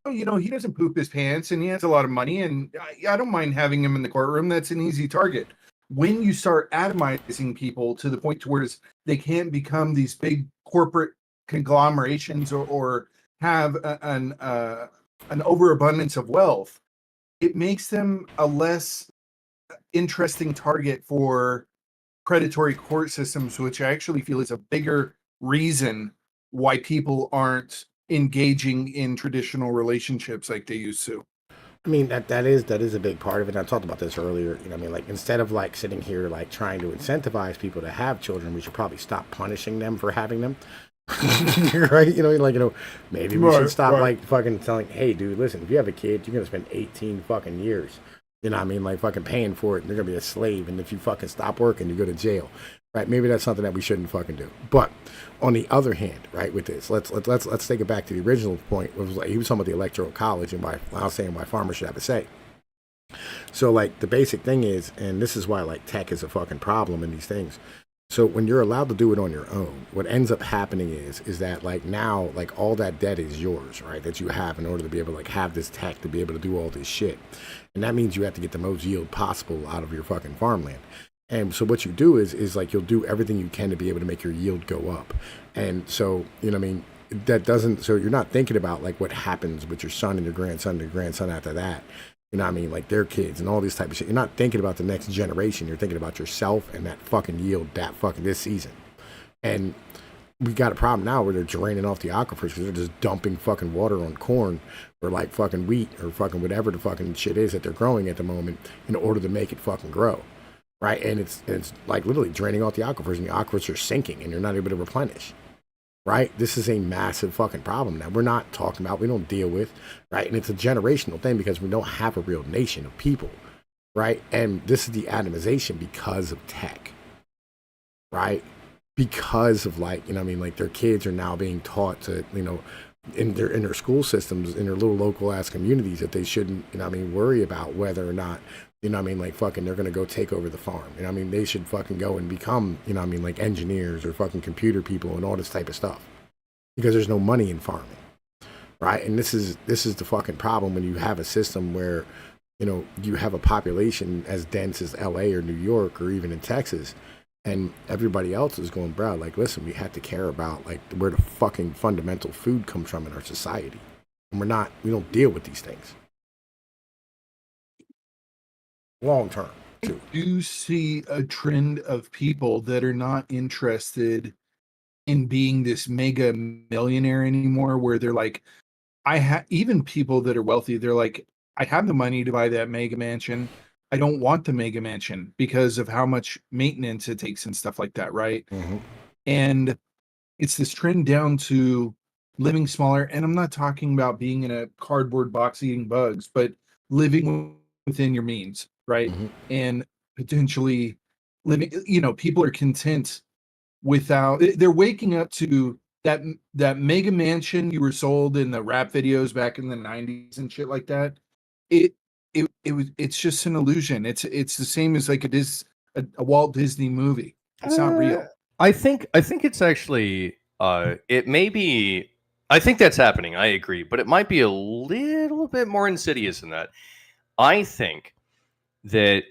oh, you know, he doesn't poop his pants and he has a lot of money, and I don't mind having him in the courtroom. That's an easy target. When you start atomizing people to the point to where they can't become these big corporate conglomerations or have an overabundance of wealth, it makes them a less interesting target for predatory court systems, which I actually feel is a bigger reason why people aren't engaging in traditional relationships like they used to. I mean, that is a big part of it. I talked about this earlier. You know, I mean, like, instead of like sitting here like trying to incentivize people to have children, we should probably stop punishing them for having them. Right? You know, like, you know, maybe we should stop like fucking telling, hey, dude, listen, if you have a kid, you're gonna spend 18 fucking years. You know what I mean? Like, fucking paying for it, and they're gonna be a slave. And if you fucking stop working, you go to jail. Right? Maybe that's something that we shouldn't fucking do. But on the other hand, right, with this, let's take it back to the original point. It was like, he was talking about the electoral college and why I was saying why farmers should have a say. So like the basic thing is, and this is why like tech is a fucking problem in these things. So when you're allowed to do it on your own, what ends up happening is that like now, like all that debt is yours, right? That you have in order to be able to like have this tech to be able to do all this shit. And that means you have to get the most yield possible out of your fucking farmland. And so what you do is like you'll do everything you can to be able to make your yield go up. And so, you know what I mean? That doesn't, so you're not thinking about like what happens with your son and your grandson after that. You know what I mean? Like their kids and all this type of shit. You're not thinking about the next generation. You're thinking about yourself and that fucking yield that fucking this season. And we got a problem now where they're draining off the aquifers because they're just dumping fucking water on corn or like fucking wheat or fucking whatever the fucking shit is that they're growing at the moment in order to make it fucking grow. Right? And it's like literally draining off the aquifers, and the aquifers are sinking and you're not able to replenish. Right? This is a massive fucking problem that we're not talking about, we don't deal with, right? And it's a generational thing because we don't have a real nation of people, right? And this is the atomization because of tech, right? Because of like, you know what I mean, like their kids are now being taught to, you know, in their school systems, in their little local ass communities, that they shouldn't, you know what I mean, worry about whether or not, you know what I mean, like fucking they're gonna go take over the farm. You know what I mean? They should fucking go and become, you know what I mean, like engineers or fucking computer people and all this type of stuff. Because there's no money in farming. Right? And this is the fucking problem when you have a system where, you know, you have a population as dense as LA or New York or even in Texas, and everybody else is going, bro, like listen, we have to care about like where the fucking fundamental food comes from in our society. And we don't deal with these things. Long term, too. I do see a trend of people that are not interested in being this mega millionaire anymore, where they're like, even people that are wealthy, they're like, I have the money to buy that mega mansion. I don't want the mega mansion because of how much maintenance it takes and stuff like that, right? Mm-hmm. And it's this trend down to living smaller. And I'm not talking about being in a cardboard box eating bugs, but living within your means. Right. Mm-hmm. And potentially living, you know, people are content without, they're waking up to that mega mansion you were sold in the rap videos back in the 90s and shit like that. It's just an illusion. It's the same as like it is a Walt Disney movie. It's not real. I think it's actually it may be, I think that's happening, I agree, but it might be a little bit more insidious than that. I think that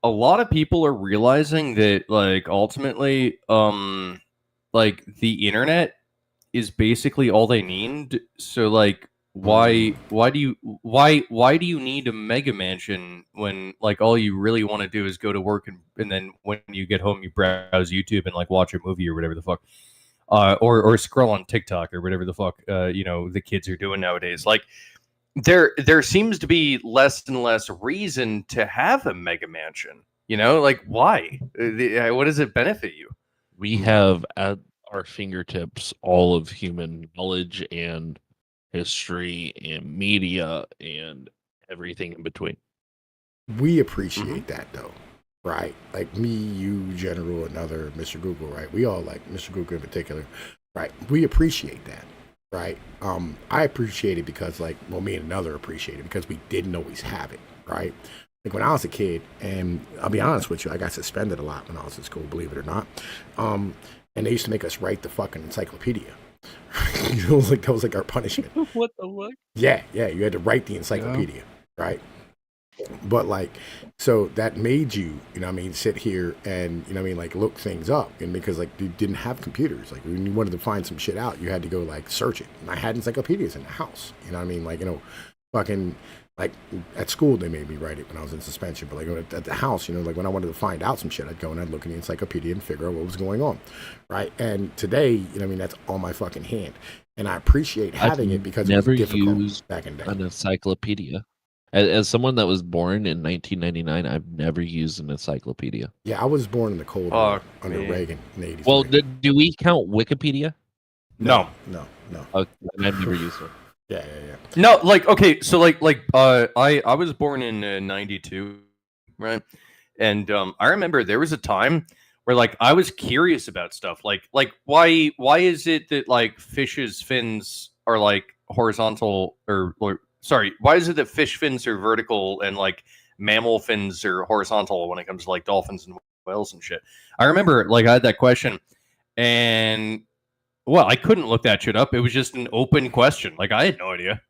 a lot of people are realizing that like ultimately like the internet is basically all they need. So like why do you need a mega mansion when like all you really want to do is go to work and then when you get home you browse YouTube and like watch a movie or whatever the fuck, or scroll on TikTok or whatever the fuck you know the kids are doing nowadays. Like there seems to be less and less reason to have a mega mansion. You know, like why? What does it benefit you? We have at our fingertips all of human knowledge and history and media and everything in between. We appreciate that though, right? Like me, you, General, and other Mr. Google, right? We all like Mr. Google in particular, right? We appreciate that, right? I appreciate it because, like, well, me and another appreciate it because we didn't always have it, right? Like when I was a kid, and I'll be honest with you, I got suspended a lot when I was in school, believe it or not. And they used to make us write the fucking encyclopedia. It was like that was like our punishment. What the fuck? Yeah, you had to write the encyclopedia, right? But like, so that made you, you know what I mean, sit here and, you know what I mean, like look things up. And because like you didn't have computers, like when you wanted to find some shit out, you had to go like search it. And I had encyclopedias in the house, you know what I mean? Like, you know, fucking like at school they made me write it when I was in suspension. But like at the house, you know, like when I wanted to find out some shit, I'd go and I'd look in the encyclopedia and figure out what was going on, right? And today, you know what I mean, that's on my fucking hand. And I appreciate having it because it was difficult back in the day. An encyclopedia. As someone that was born in 1999, I've never used an encyclopedia. Yeah, I was born in the Cold War under Reagan in '83. Well, do we count Wikipedia? No. Okay, I've never used it. Yeah. No, like okay, so I was born in '92, right? And I remember there was a time where like I was curious about stuff, like why is it that like fish's fins are like horizontal or sorry, why is it that fish fins are vertical and like mammal fins are horizontal when it comes to like dolphins and whales and shit? I remember like I had that question, and well, I couldn't look that shit up. It was just an open question. Like I had no idea.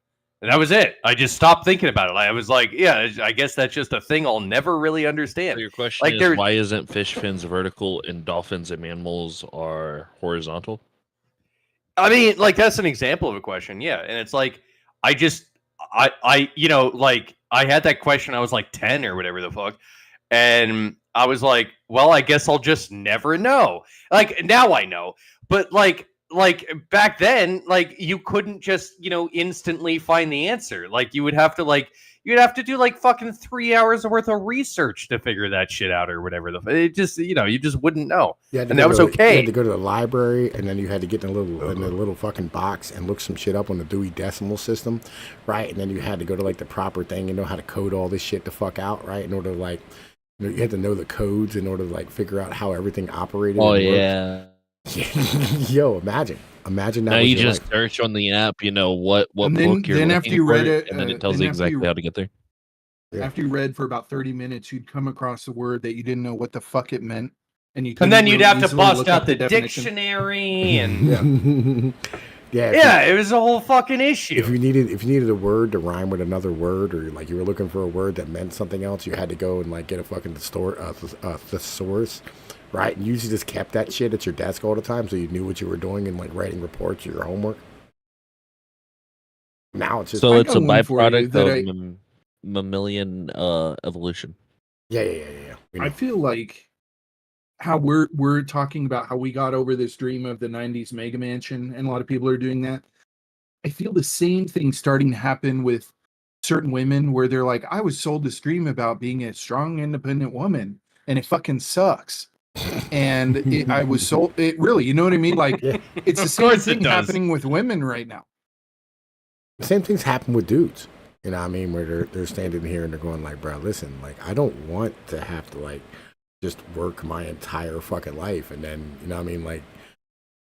And that was it. I just stopped thinking about it. I was like, yeah, I guess that's just a thing I'll never really understand. So your question is why isn't fish fins vertical and dolphins and mammals are horizontal? I mean, like that's an example of a question, yeah. And it's like I you know, like I had that question, I was like 10 or whatever the fuck. And I was like, well, I guess I'll just never know. Like now I know. But like back then, like you couldn't just, you know, instantly find the answer. Like you'd have to do like fucking 3 hours worth of research to figure that shit out or whatever. It just, you know, you just wouldn't know. And that was okay. You had to go to the library, and then you had to get in a little fucking box and look some shit up on the Dewey Decimal System, right? And then you had to go to like the proper thing and know how to code all this shit the fuck out, right? In order to like, you know, you had to know the codes in order to like figure out how everything operated. Oh yeah. Yo, imagine that. Now you just search on the app, you know what book you're looking for, and then it tells you exactly how to get there. Yeah. After you read for about 30 minutes, you'd come across a word that you didn't know what the fuck it meant, and then you'd have to bust out the dictionary and yeah, it was a whole fucking issue. If you needed a word to rhyme with another word, or like you were looking for a word that meant something else, you had to go and like get a fucking thesaurus. Right, and you usually just kept that shit at your desk all the time, so you knew what you were doing and like writing reports or your homework. Now it's just it's a byproduct of mammalian evolution. Yeah. I feel like how we're talking about how we got over this dream of the '90s mega mansion, and a lot of people are doing that. I feel the same thing starting to happen with certain women, where they're like, "I was sold this dream about being a strong, independent woman, and it fucking sucks." And I was sold it really, you know what I mean? Like it's the same thing happening with women right now. The same things happen with dudes, you know what I mean? Where they're standing here and they're going like, bro, listen, like I don't want to have to like just work my entire fucking life and then, you know what I mean, like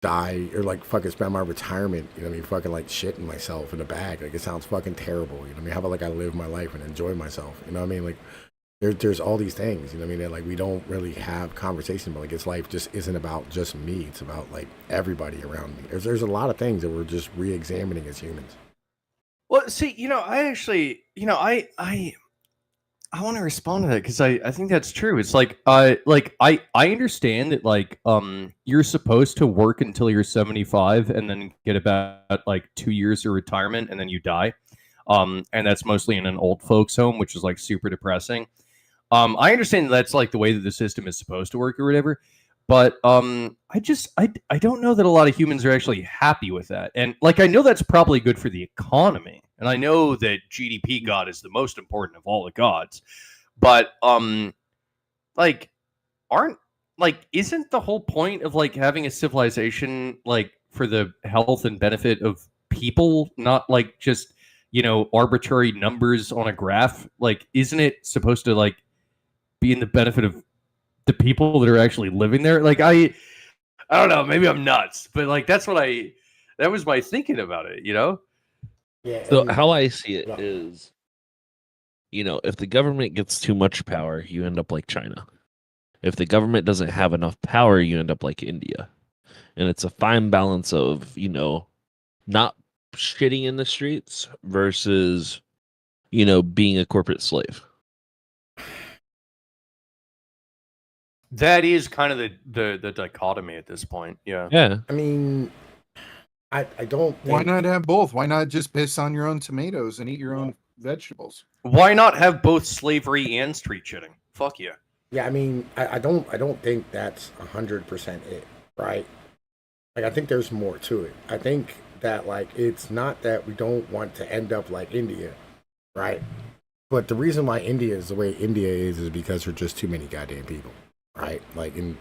die or like fucking spend my retirement, you know what I mean, fucking like shitting myself in a bag. Like it sounds fucking terrible, you know what I mean? How about like I live my life and enjoy myself, you know what I mean? Like there's all these things, you know what I mean? That, like we don't really have conversation about. Like it's life just isn't about just me. It's about like everybody around me. There's a lot of things that we're just re-examining as humans. Well, see, you know, I actually, you know, I want to respond to that because I think that's true. It's like I understand that like you're supposed to work until you're 75 and then get about like 2 years of retirement and then you die. And that's mostly in an old folks home, which is like super depressing. I understand that's like the way that the system is supposed to work or whatever, but I don't know that a lot of humans are actually happy with that. And like I know that's probably good for the economy, and I know that GDP God is the most important of all the gods, but like isn't the whole point of like having a civilization like for the health and benefit of people, not like just, you know, arbitrary numbers on a graph? Like isn't it supposed to like be in the benefit of the people that are actually living there? Like I don't know, maybe I'm nuts, but like that's what I That was my thinking about it, you know? Yeah. So and- how I see it is, if the government gets too much power, you end up like China. If the government doesn't have enough power, you end up like India. And it's a fine balance of, not shitting in the streets versus, being a corporate slave. That is kind of the dichotomy at this point. Yeah. Yeah. I mean, I don't. Why think- not have both? Why not just piss on your own tomatoes and eat your own vegetables? Why not have both slavery and street shitting? Fuck yeah. Yeah, I mean, I don't think that's 100% it, right? Like, I think there's more to it. I think that, like, it's not that we don't want to end up like India, right? But the reason why India is the way India is because there's just too many goddamn people, right? Like, in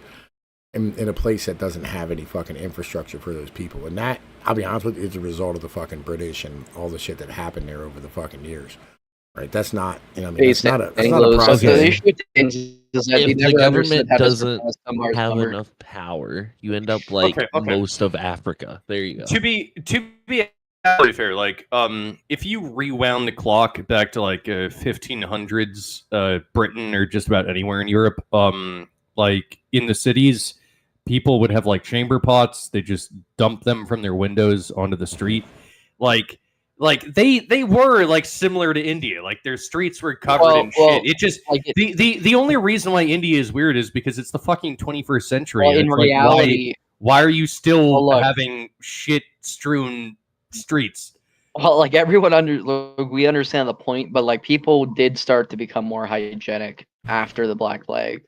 a place that doesn't have any fucking infrastructure for those people. And that, I'll be honest with you, is a result of the fucking British and all the shit that happened there over the fucking years. Right? That's not, that's not a process. If the government doesn't have enough power, you end up like most of Africa. There you go. To be absolutely fair, like if you rewound the clock back to like 1500s Britain or just about anywhere in Europe, like in the cities, people would have like chamber pots. They just dump them from their windows onto the street, like they were like similar to India. Like their streets were covered in shit. It just the only reason why India is weird is because it's the fucking 21st century. Well, in reality, why are you still having shit strewn streets? Well, like we understand the point, but like people did start to become more hygienic after the Black Plague.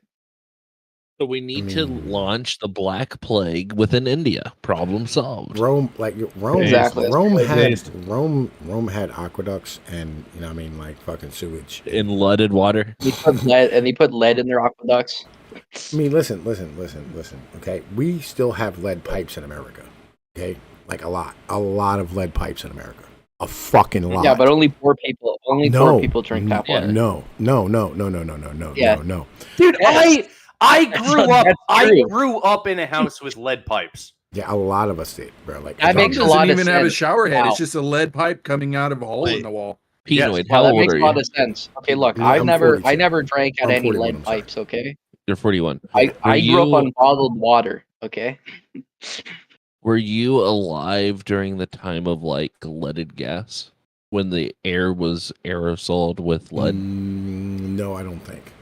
So we need to launch the Black Plague within India. Problem solved. Rome Exactly. Rome had aqueducts and like fucking sewage in leaded water. They put lead in their aqueducts. I mean, listen. Okay, we still have lead pipes in America. Okay, like a lot of lead pipes in America. A fucking lot. Yeah, but only poor people. Poor people drink tap water. No. Yeah. No. Dude, I grew up in a house with lead pipes. Yeah, a lot of us did, bro. Like that makes a lot of sense. Doesn't even have a shower head. Wow. It's just a lead pipe coming out of a hole in the wall. Pnoid, that how old makes are a lot you? of sense. Okay, look, I'm I 42. never drank out I'm any 41, lead I'm sorry. pipes. Okay, You're 41. I grew up on bottled water. Okay. Were you alive during the time of like leaded gas when the air was aerosoled with lead? No, I don't think.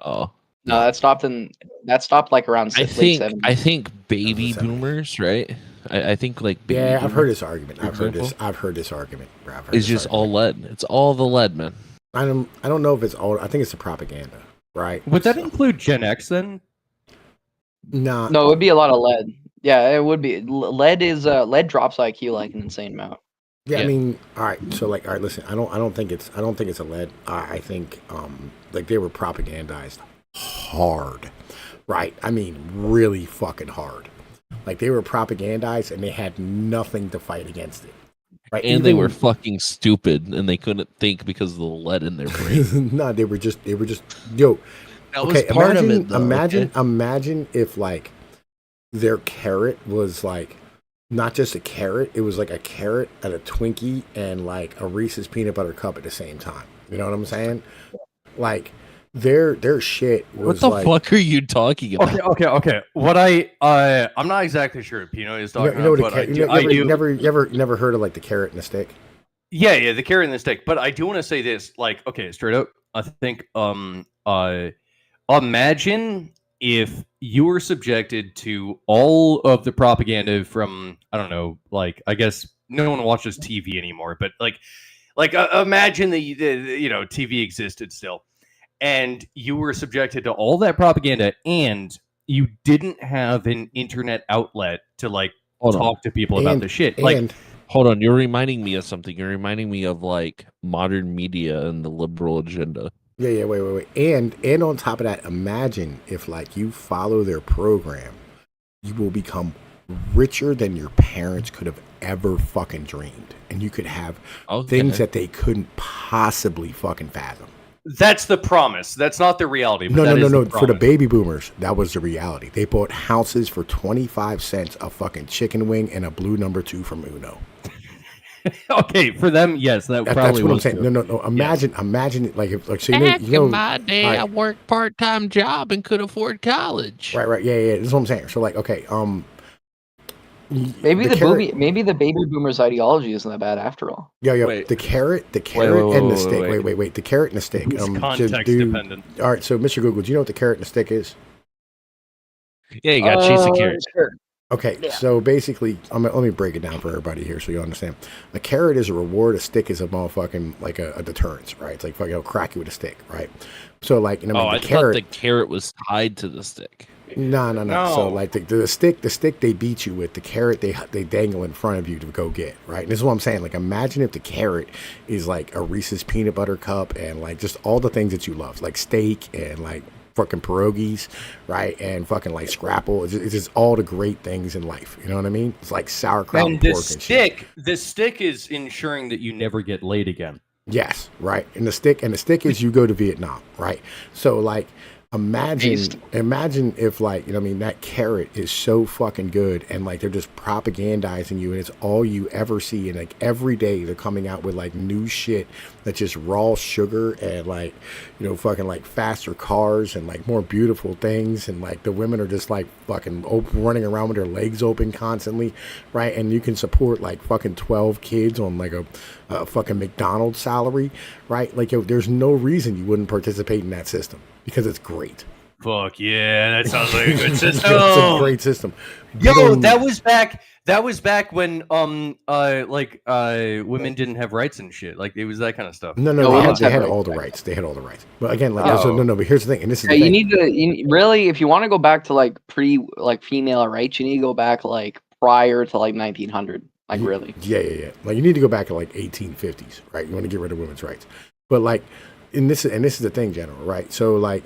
Oh. No, that stopped like around late 70s. I think baby boomers, right? I think like baby I've heard boomers, this argument. for I've heard example, this argument. Bro. It's just all lead. It's all the lead, man. I don't know if it's all. I think it's the propaganda, right? Would that include Gen X then? Nah. No, it would be a lot of lead. Yeah, it would be. Lead lead drops IQ like an insane amount. Yeah, I mean, all right. So, like, all right. Listen, I don't think it's a lead. I think like they were propagandized hard, right? I mean, really fucking hard. Like they were propagandized, and they had nothing to fight against it. Right? And they were fucking stupid, and they couldn't think because of the lead in their brain. No, they were just yo. That was part of it, though. Imagine if like their carrot was like not just a carrot, it was like a carrot and a Twinkie and like a Reese's peanut butter cup at the same time. You know what I'm saying? Like their shit was what the fuck are you talking about? Okay. What I'm not exactly sure what Pino is talking about, but I do. You never heard of like the carrot and the stick? Yeah, the carrot and the stick. But I do want to say this, like, okay, straight up, I think imagine if you were subjected to all of the propaganda from, I don't know, like, I guess no one watches TV anymore, but like imagine that TV existed still, and you were subjected to all that propaganda, and you didn't have an internet outlet to like talk to people about the shit. Hold on, you're reminding me of something. You're reminding me of like modern media and the liberal agenda. Yeah, wait. And on top of that, imagine if like you follow their program, you will become richer than your parents could have ever fucking dreamed. And you could have things that they couldn't possibly fucking fathom. That's the promise. That's not the reality. But No. For the baby boomers, that was the reality. They bought houses for 25 cents, a fucking chicken wing, and a blue number 2 from Uno. Okay, for them, yes, that's what I'm saying. True. No. Imagine it like if like so Back in my day, I worked part-time job and could afford college. Right. Yeah. This is what I'm saying. So like, okay, maybe the baby boomers' ideology isn't that bad after all. Yeah. The carrot and the stick. Wait. The carrot and the stick. It's context dependent. All right. So, Mr. Google, do you know what the carrot and the stick is? Yeah, you got cheese and carrots. Sure. Okay, so basically, let me break it down for everybody here so you understand. A carrot is a reward, a stick is a motherfucking, like a deterrence, right? It's like fucking, crack you with a stick, right? So, like, I thought the carrot was tied to the stick. No. So, like, the stick they beat you with, the carrot they dangle in front of you to go get, right? And this is what I'm saying. Like, imagine if the carrot is like a Reese's peanut butter cup and, like, just all the things that you love, like steak and, like, fucking pierogies, right? And fucking like scrapple. It's just all the great things in life. You know what I mean? It's like sauerkraut and pork and shit. The stick is ensuring that you never get laid again. Yes, right. And the stick is you go to Vietnam, right? So like imagine if like, you know what I mean, that carrot is so fucking good and like they're just propagandizing you and it's all you ever see, and like every day they're coming out with like new shit that's just raw sugar and like, you know, fucking like faster cars and like more beautiful things, and like the women are just like fucking running around with their legs open constantly, right? And you can support like fucking 12 kids on like a fucking McDonald's salary, right? Like, yo, there's no reason you wouldn't participate in that system because it's great. Fuck yeah, that sounds like a good system. It's a great system. Yo, that was back when women didn't have rights and shit. Like it was that kind of stuff. No, they had all the rights. They had all the rights. But again, like no. But here's the thing, and this is the you thing. need to really, if you want to go back to like female rights, you need to go back like prior to like 1900. Like really? Yeah. Like you need to go back to like 1850s, right? You want to get rid of women's rights, but like, this is the thing, General, right? So like,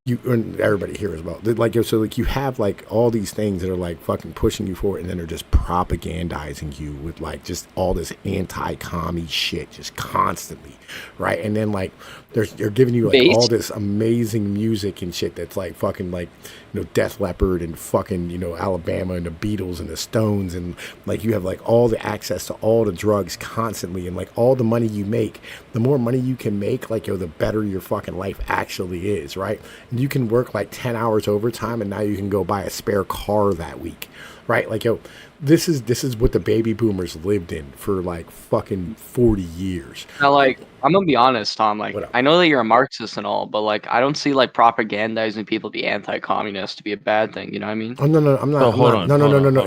you and everybody hears about like, so like you have like all these things that are like fucking pushing you forward, and then they're just propagandizing you with like just all this anti-commie shit just constantly, right? And then like they're giving you like all this amazing music and shit that's like fucking like, you know, Def Leppard and fucking, you know, Alabama and the Beatles and the Stones, and like you have like all the access to all the drugs constantly, and like all the money you make, the more money you can make, like, yo, the better your fucking life actually is, right? And you can work like 10 hours overtime and now you can go buy a spare car that week, right? Like, yo, this is what the baby boomers lived in for like fucking 40 years. Now, like, I'm gonna be honest, Tom. Like, I know that you're a Marxist and all, but like, I don't see like propagandizing people to be anti-communist to be a bad thing. You know what I mean? Oh no, I'm not. Oh, hold on. No.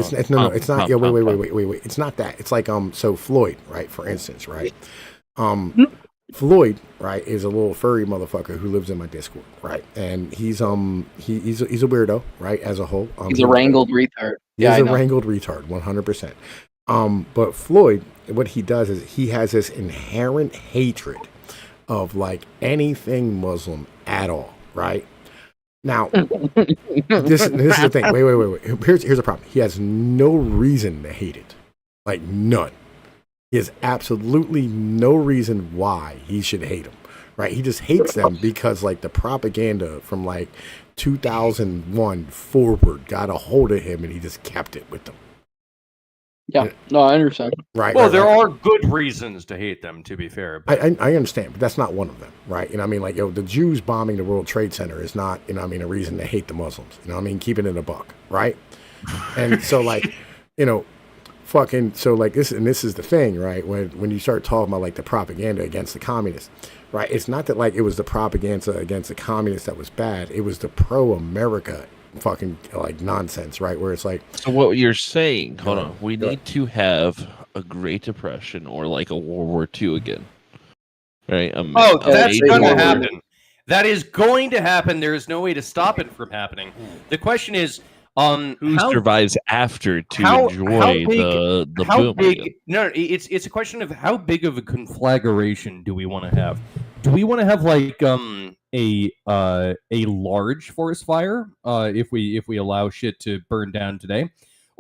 It's not. Yeah, wait. It's not that. It's like so Floyd, right? For instance, right? Floyd, right, is a little furry motherfucker who lives in my Discord, right? And he's a weirdo, right? As a whole, he's a wrangled retard. Yeah, he's a wrangled retard, 100%. But Floyd, what he does is he has this inherent hatred of like anything Muslim at all, right? Now, this is the thing. Wait. Here's the problem. He has no reason to hate it, like none. He has absolutely no reason why he should hate them, right? He just hates them because like the propaganda from like 2001 forward got a hold of him and he just kept it with them. Yeah, no, I understand. Right. Well, there are good reasons to hate them, to be fair. But I understand, but that's not one of them, right? You know what I mean? Like, yo, the Jews bombing the World Trade Center is not, you know what I mean, a reason to hate the Muslims. You know what I mean? Keeping it a buck, right? And so like, you know, fucking, so like this is the thing, right? When you start talking about like the propaganda against the communists, right? It's not that like it was the propaganda against the communists that was bad. It was the pro-America fucking like nonsense, right? Where it's like, so what you're saying, hold on, we need to have a Great Depression or like a World War II again, right? That's going to happen. That is going to happen. There is no way to stop it from happening. The question is, who survives after to enjoy the boom? No, it's a question of how big of a conflagration do we want to have? Do we want to have like a large forest fire if we allow shit to burn down today,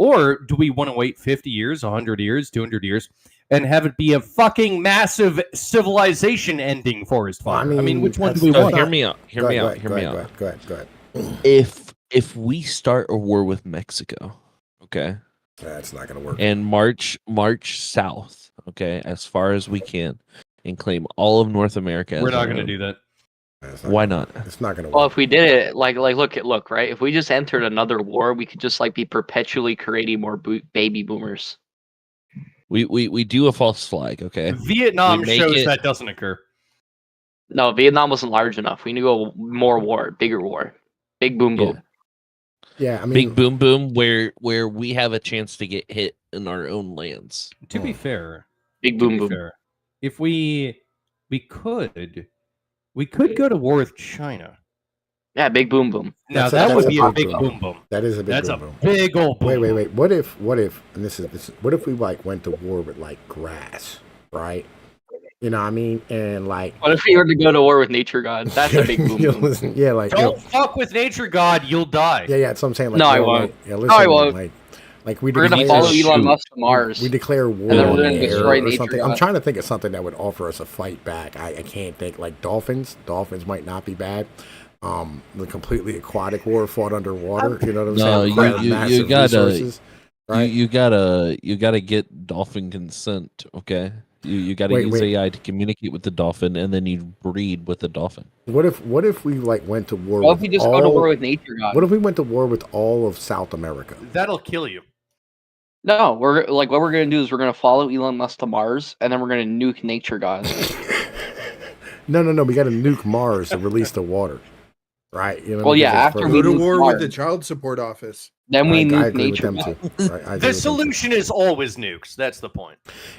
Or do we want to wait 50 years, 100 years, 200 years, and have it be a fucking massive civilization ending forest fire? I mean, which one do we want? Hear me out. Hear me out. Go ahead. If we start a war with Mexico, okay, that's not going to work. And march south, okay, as far as we can, and claim all of North America. We're not going to do that. Why not? It's not going to work. Well, if we did it, look, right? If we just entered another war, we could just like be perpetually creating more baby boomers. We do a false flag, okay? Vietnam shows that doesn't occur. No, Vietnam wasn't large enough. We need a more war, bigger war, big boom boom. Yeah, I mean, big boom boom, where we have a chance to get hit in our own lands. To be fair, big boom boom. If we could go to war with China. Yeah, big boom boom. Now that would be a big boom boom. That is a big boom boom. That's a big old boom. Wait. What if? And this is what if we like went to war with like grass, right? You know what I mean? And like, what if we were to go to war with nature god? That's a big boom boom. Listen, yeah, like don't fuck with nature god, you'll die. Yeah, that's what I'm saying. Like, no, I won't. Yeah, listen, no, I won't. Like we're gonna follow Elon Musk to Mars. We declare war on the air or something. I'm trying to think of something that would offer us a fight back. I can't think. Like dolphins. Dolphins might not be bad. The completely aquatic war fought underwater. You know what I'm saying? You gotta, right? You gotta get dolphin consent. Okay. You got to use AI to communicate with the dolphin, and then you breed with the dolphin. What if we like went to war? What if we just go to war with nature god? What if we went to war with all of South America? That'll kill you. No, we're like what we're gonna do is we're gonna follow Elon Musk to Mars, and then we're gonna nuke nature god. No. We got to nuke Mars to release the water, right? You know, well, yeah. After we go to war Mars, with the child support office. Then we nuke nature. The solution is always nukes. That's the point.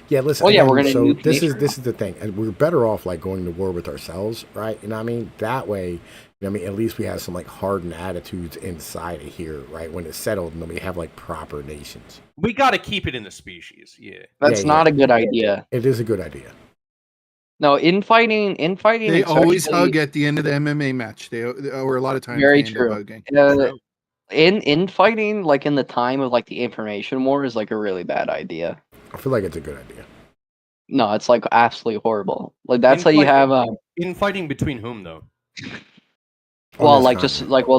Yeah, listen. Well, yeah, we're gonna. So this is the thing, and we're better off like going to war with ourselves, right? You know what I mean? That way, you know what I mean, at least we have some like hardened attitudes inside of here, right? When it's settled, and then we have like proper nations. We got to keep it in the species. Yeah, that's not a good idea. It is a good idea. No, infighting. They always hug at the end of the MMA match. They or a lot of times. Very true. Infighting, like in the time of like the information war, is like a really bad idea. I feel like it's a good idea. No, it's like absolutely horrible. Like that's how you have infighting between whom though? Well, like just like Tom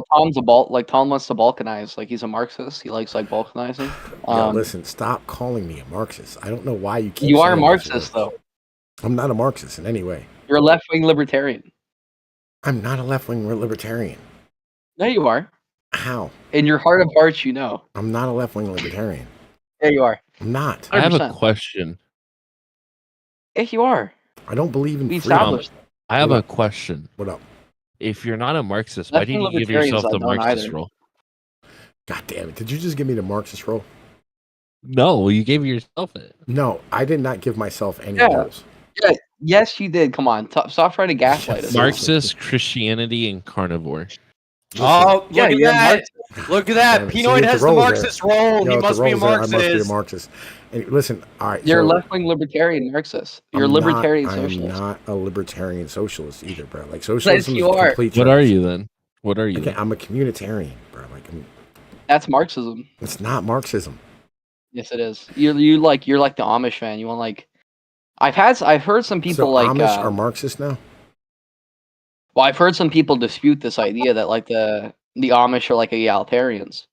wants to balkanize. Like he's a Marxist. He likes like balkanizing. Listen, stop calling me a Marxist. I don't know why you keep. You are a Marxist though. I'm not a Marxist in any way. You're a left-wing libertarian. I'm not a left-wing libertarian. No, you are. How? In your heart of hearts, you know. I'm not a left-wing libertarian. Yeah, you are. I'm not. 100%. I have a question. Yeah, you are. I don't believe in freedom. I have a question. What up? If you're not a Marxist, why didn't you give yourself the Marxist role? God damn it. Did you just give me the Marxist role? No, you gave yourself it. No, I did not give myself any roles. Yeah, yes, you did. Come on. Stop trying to gaslight us. Marxist, Christianity, and carnivore. Oh, yeah, look at that. Pnoid has the Marxist role. He must be a Marxist. I must be a Marxist. And listen, all right. You're a left-wing libertarian Marxist. You're a libertarian socialist. I'm not a libertarian socialist either, bro. Like socialism yes, is complete. What are you then? What are you? Okay, I'm a communitarian, bro. Like that's Marxism. It's not Marxism. Yes, it is. You're like the Amish fan. You want like. I've heard some people like Amish are Marxist now. Well, I've heard some people dispute this idea that like the Amish are like egalitarians,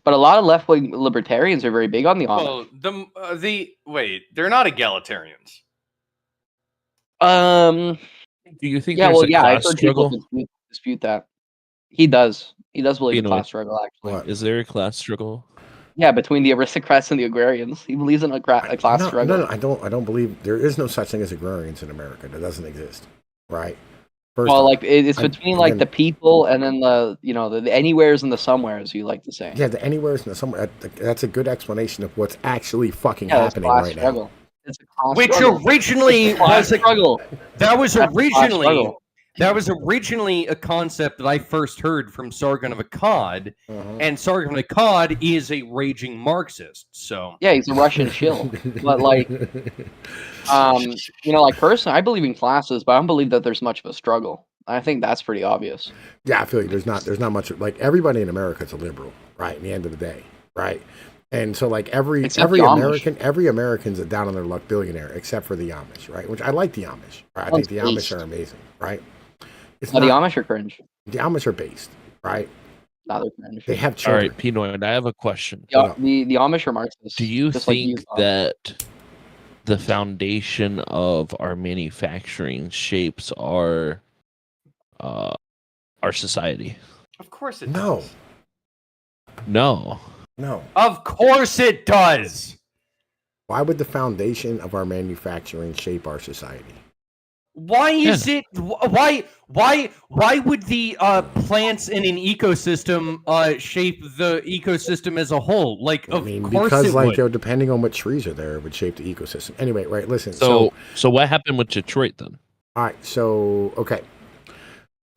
but a lot of left-wing libertarians are very big on the Amish. Well, they're not egalitarians. Do you think? Yeah, there's a class I've heard struggle? people dispute that. He does believe in class struggle. Actually, is there a class struggle? Yeah, between the aristocrats and the agrarians. He believes in a class struggle. No, I don't believe there is no such thing as agrarians in America. That doesn't exist, right? First like it's between like the people and then the the anywheres and the somewheres, you like to say. Yeah, the anywheres and the somewhere. That's a good explanation of what's actually fucking happening right struggle. now. It's a class Which struggle. originally was a struggle. That was originally a concept that I first heard from Sargon of Akkad, and Sargon of Akkad is a raging Marxist. So yeah, he's a Russian shill. But like, like personally, I believe in classes, but I don't believe that there's much of a struggle. I think that's pretty obvious. Yeah, I feel like there's not much like everybody in America is a liberal, right? At the end of the day, right? And so like every Except the Amish. every American's a down on their luck billionaire except for the Amish, right? Which I like the Amish. Right? I think the Amish are amazing, right? It's No, the Amish are cringe. The Amish are based, right? No, they're cringe. They have All children. right, Pnoid, I have a question. The Amish are Marxists. Do you just like think that the foundation of our manufacturing shapes our society? Of course it No. does. No. No. Of course it does. Why would the foundation of our manufacturing shape our society? Why is it? Why would the plants in an ecosystem shape the ecosystem as a whole? Like, of course Because it like would. yo, depending on what trees are there, it would shape the ecosystem. Anyway, right? Listen. So what happened with Detroit then? All right. So okay,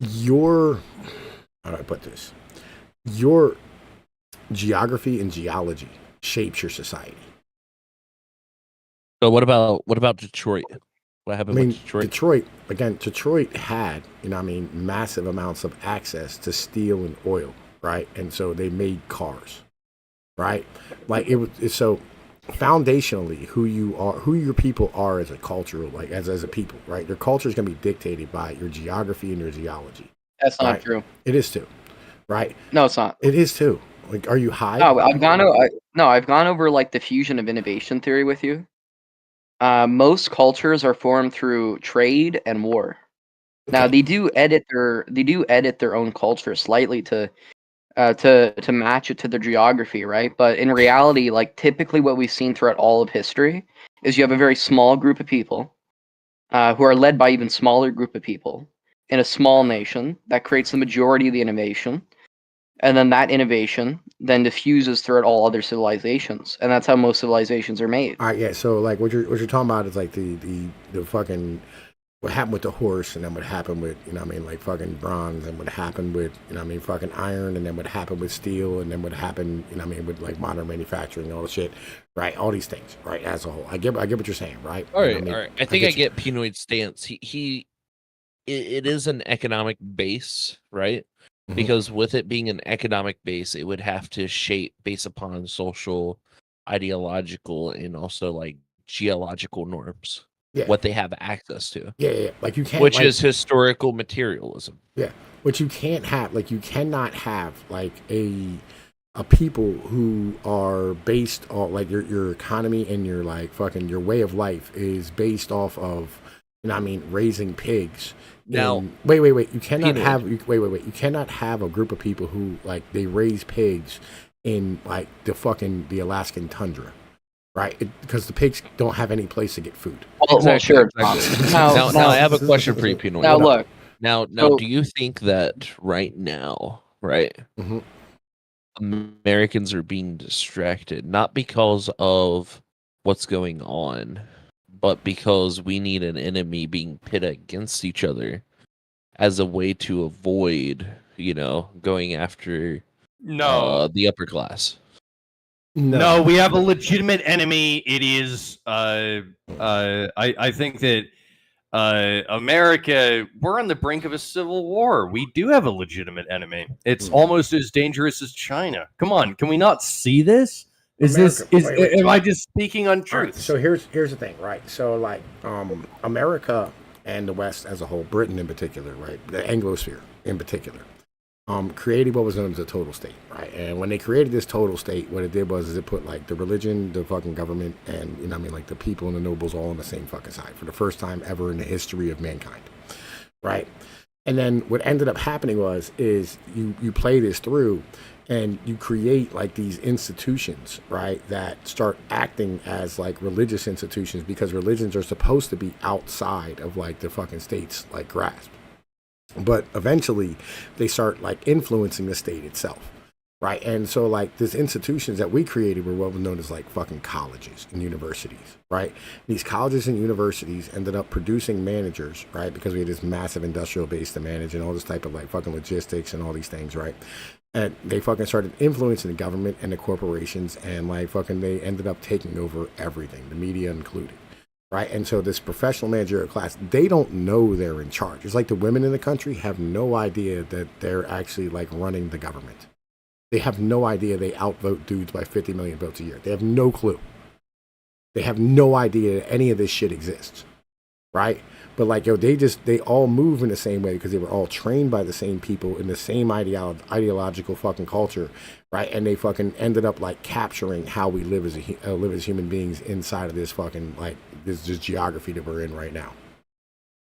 how do I put this? Your geography and geology shapes your society. So what about Detroit? What happened with Detroit? Detroit had, massive amounts of access to steel and oil, right? And so they made cars, right? Like it was so foundationally who your people are as a culture, like as a people, right? Your culture is going to be dictated by your geography and your geology. That's not right? true. It is too, right? No, it's not. It is too. Like, are you high? No, I've gone over like the fusion of innovation theory with you. Most cultures are formed through trade and war. Now they do edit their own culture slightly to match it to their geography, right? But in reality, like typically what we've seen throughout all of history is you have a very small group of people who are led by even smaller group of people in a small nation that creates the majority of the innovation. And then that innovation then diffuses throughout all other civilizations, and that's how most civilizations are made. All right, yeah. So like what you're talking about is like the fucking what happened with the horse, and then what happened with like fucking bronze, and what happened with fucking iron, and then what happened with steel, and then what happened with like modern manufacturing and all the shit, right? All these things, right? As a whole, I get what you're saying, right? All right, all right. I think I get Pnoid's stance. It is an economic base, right? Because with it being an economic base, it would have to shape based upon social, ideological, and also like geological norms. Yeah. What they have access to. Yeah. Like you can't, which is historical materialism. Yeah, which you can't have. Like you cannot have like a people who are based on like your economy and your like fucking your way of life is based off of raising pigs. Now, wait. You cannot have. You cannot have a group of people who like they raise pigs in like the Alaskan tundra, right? Because the pigs don't have any place to get food. Well, sure. Now, I have a question for you, Pnoid. Now, look. Now, do you think that right now, right? Americans are being distracted not because of what's going on, but because we need an enemy being pitted against each other as a way to avoid, going after the upper class. No, we have a legitimate enemy. It is I think that America, we're on the brink of a civil war. We do have a legitimate enemy. It's almost as dangerous as China. Come on, can we not see this? Am I just speaking untruth? Right, so here's the thing, right? So like America and the West as a whole, Britain in particular, right? The Anglosphere in particular, created what was known as a total state, right? And when they created this total state, what it did was it put like the religion, the fucking government, and like the people and the nobles all on the same fucking side for the first time ever in the history of mankind, right? And then what ended up happening is you play this through and you create like these institutions, right, that start acting as like religious institutions because religions are supposed to be outside of like the fucking state's like grasp. But eventually they start like influencing the state itself, right? And so like these institutions that we created were what was known as like fucking colleges and universities, right? These colleges and universities ended up producing managers, right? Because we had this massive industrial base to manage and all this type of like fucking logistics and all these things, right? And they fucking started influencing the government and the corporations and like fucking they ended up taking over everything, the media included. Right. And so this professional managerial class, they don't know they're in charge. It's like the women in the country have no idea that they're actually like running the government. They have no idea they outvote dudes by 50 million votes a year. They have no clue. They have no idea that any of this shit exists, right? But like, yo, they all move in the same way because they were all trained by the same people in the same ideological fucking culture, right? And they fucking ended up like capturing how we live as human beings inside of this fucking like this geography that we're in right now.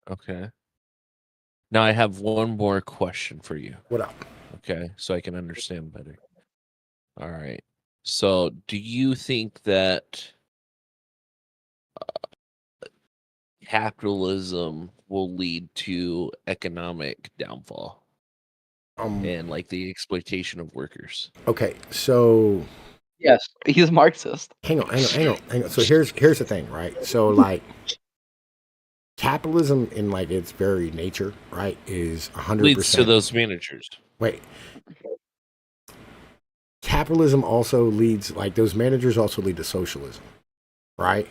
Okay. Now I have one more question for you. What up? Okay, so I can understand better. All right. So, do you think that capitalism will lead to economic downfall and like the exploitation of workers? Okay, so Yes, he's Marxist. hang on. So here's the thing, right? So like capitalism in like its very nature, right, is 100% Leads to those managers. Wait. Capitalism also leads, like those managers also lead to socialism, right?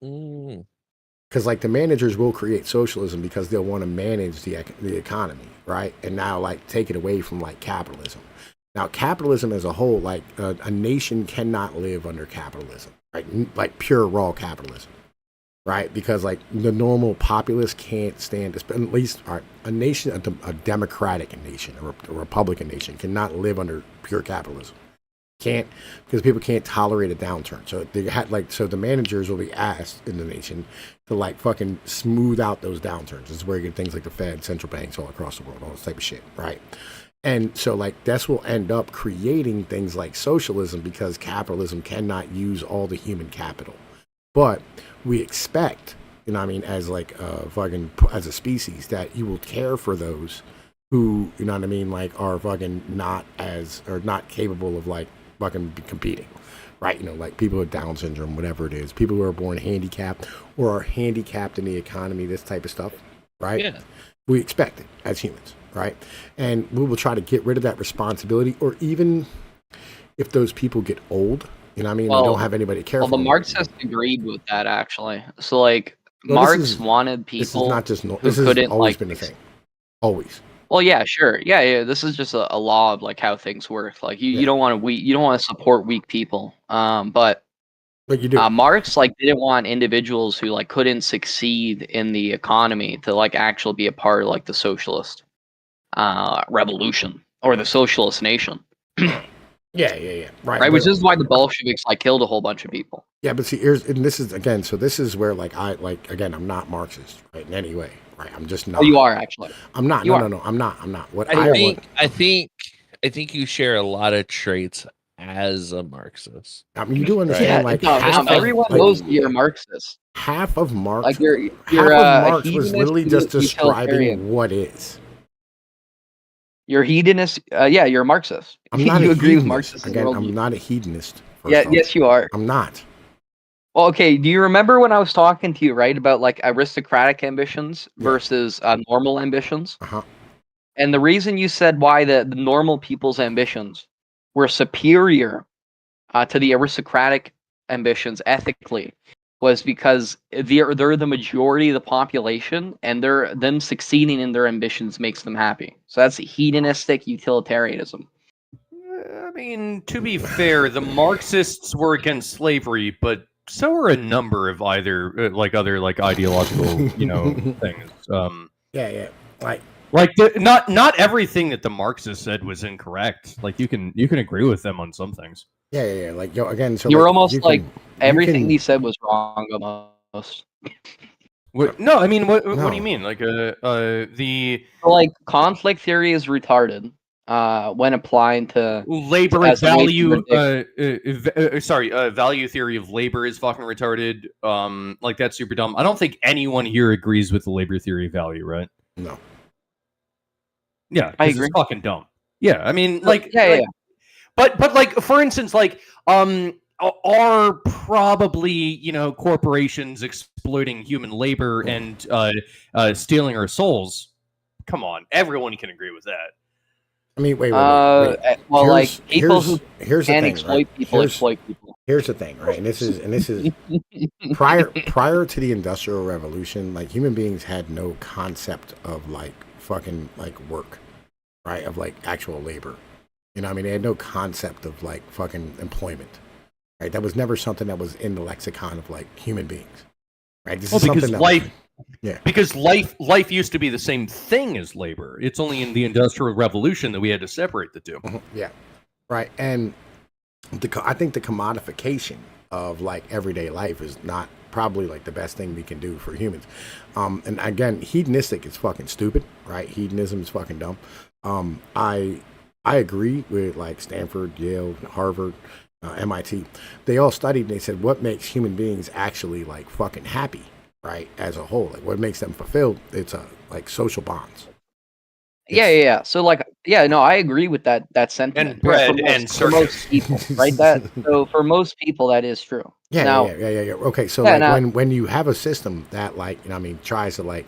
Because like the managers will create socialism because they'll want to manage the economy, right? And now like take it away from like capitalism. Now capitalism as a whole, like a nation cannot live under capitalism, right? Like pure raw capitalism, right? Because like the normal populace can't stand, at least a nation, a democratic nation, a republican nation cannot live under pure capitalism. Can't, because people can't tolerate a downturn. So they had like, so the managers will be asked in the nation to like fucking smooth out those downturns. This is where you get things like the Fed, central banks all across the world, all this type of shit, right? And so like this will end up creating things like socialism because capitalism cannot use all the human capital. But we expect, you know what I mean, as like fucking as a species, that you will care for those who, you know what I mean, like are fucking not capable of like fucking competing, right? You know, like people with Down syndrome, whatever it is, people who are born handicapped or are handicapped in the economy, this type of stuff, right? Yeah. We expect it as humans, right? And we will try to get rid of that responsibility, or even if those people get old, you know what I mean, they don't have anybody to care for Well, the them. Marxists agreed with that actually. So like Well, Marx wanted people This is not just who this has couldn't always like been the thing, always. Well, yeah, sure. Yeah. This is just a law of like how things work. Like you don't want to you don't want to support weak people. But you do. Marx like didn't want individuals who like couldn't succeed in the economy to like actually be a part of like the socialist revolution or the socialist nation. Yeah. Right, which is why the Bolsheviks like killed a whole bunch of people. Yeah, but see, this is where like I'm not Marxist, right, in any way, right? I'm just not. Oh, you are actually. I'm not. No, I'm not. What I think you share a lot of traits as a Marxist. I mean, you do understand, like everyone knows you're Marxist. Half of Marx, like you're half of Marx was literally just describing what is. You're hedonist. Yeah, you're a Marxist. I'm not. You agree with Marxist. Again, I'm not a hedonist. Yes, you are. I'm not. Well, okay. Do you remember when I was talking to you, right, about like aristocratic ambitions versus normal ambitions? And the reason you said why the normal people's ambitions were superior to the aristocratic ambitions ethically was because they're the majority of the population, and them succeeding in their ambitions makes them happy. So that's hedonistic utilitarianism. I mean, to be fair, the Marxists were against slavery, but so are a number of other ideological, things. Yeah, not everything that the Marxists said was incorrect. Like you can agree with them on some things. Yeah. Like again, so you're almost everything he said was wrong almost. No, I mean, what do you mean? Like like conflict theory is retarded when applying to labor value. Value theory of labor is fucking retarded. Like that's super dumb. I don't think anyone here agrees with the labor theory of value, right? No. Yeah, I agree. It's fucking dumb. Yeah, I mean, yeah. But like, for instance, like, are probably corporations exploiting human labor and stealing our souls? Come on, everyone can agree with that. I mean, wait. Well, like people who here's can the thing, exploit right? people exploit people. Here's the thing, right? And this is prior to the Industrial Revolution, like human beings had no concept of like fucking like work, right? Of like actual labor, You know what I mean? They had no concept of like fucking employment. Right? That was never something that was in the lexicon of like human beings. Right? This is because something that life, yeah. because life used to be the same thing as labor. It's only in the Industrial Revolution that we had to separate the two. Yeah. Right. And I think the commodification of like everyday life is not probably like the best thing we can do for humans. And again, hedonistic is fucking stupid, right? Hedonism is fucking dumb. I agree with like Stanford, Yale, Harvard, MIT. They all studied and they said what makes human beings actually like fucking happy, right? As a whole, like what makes them fulfilled, it's like social bonds. Yeah. So like, yeah, no, I agree with that sentiment. And bread for most people, right? So for most people, that is true. Yeah. Okay, so like when you have a system that like, you know, what I mean, tries to like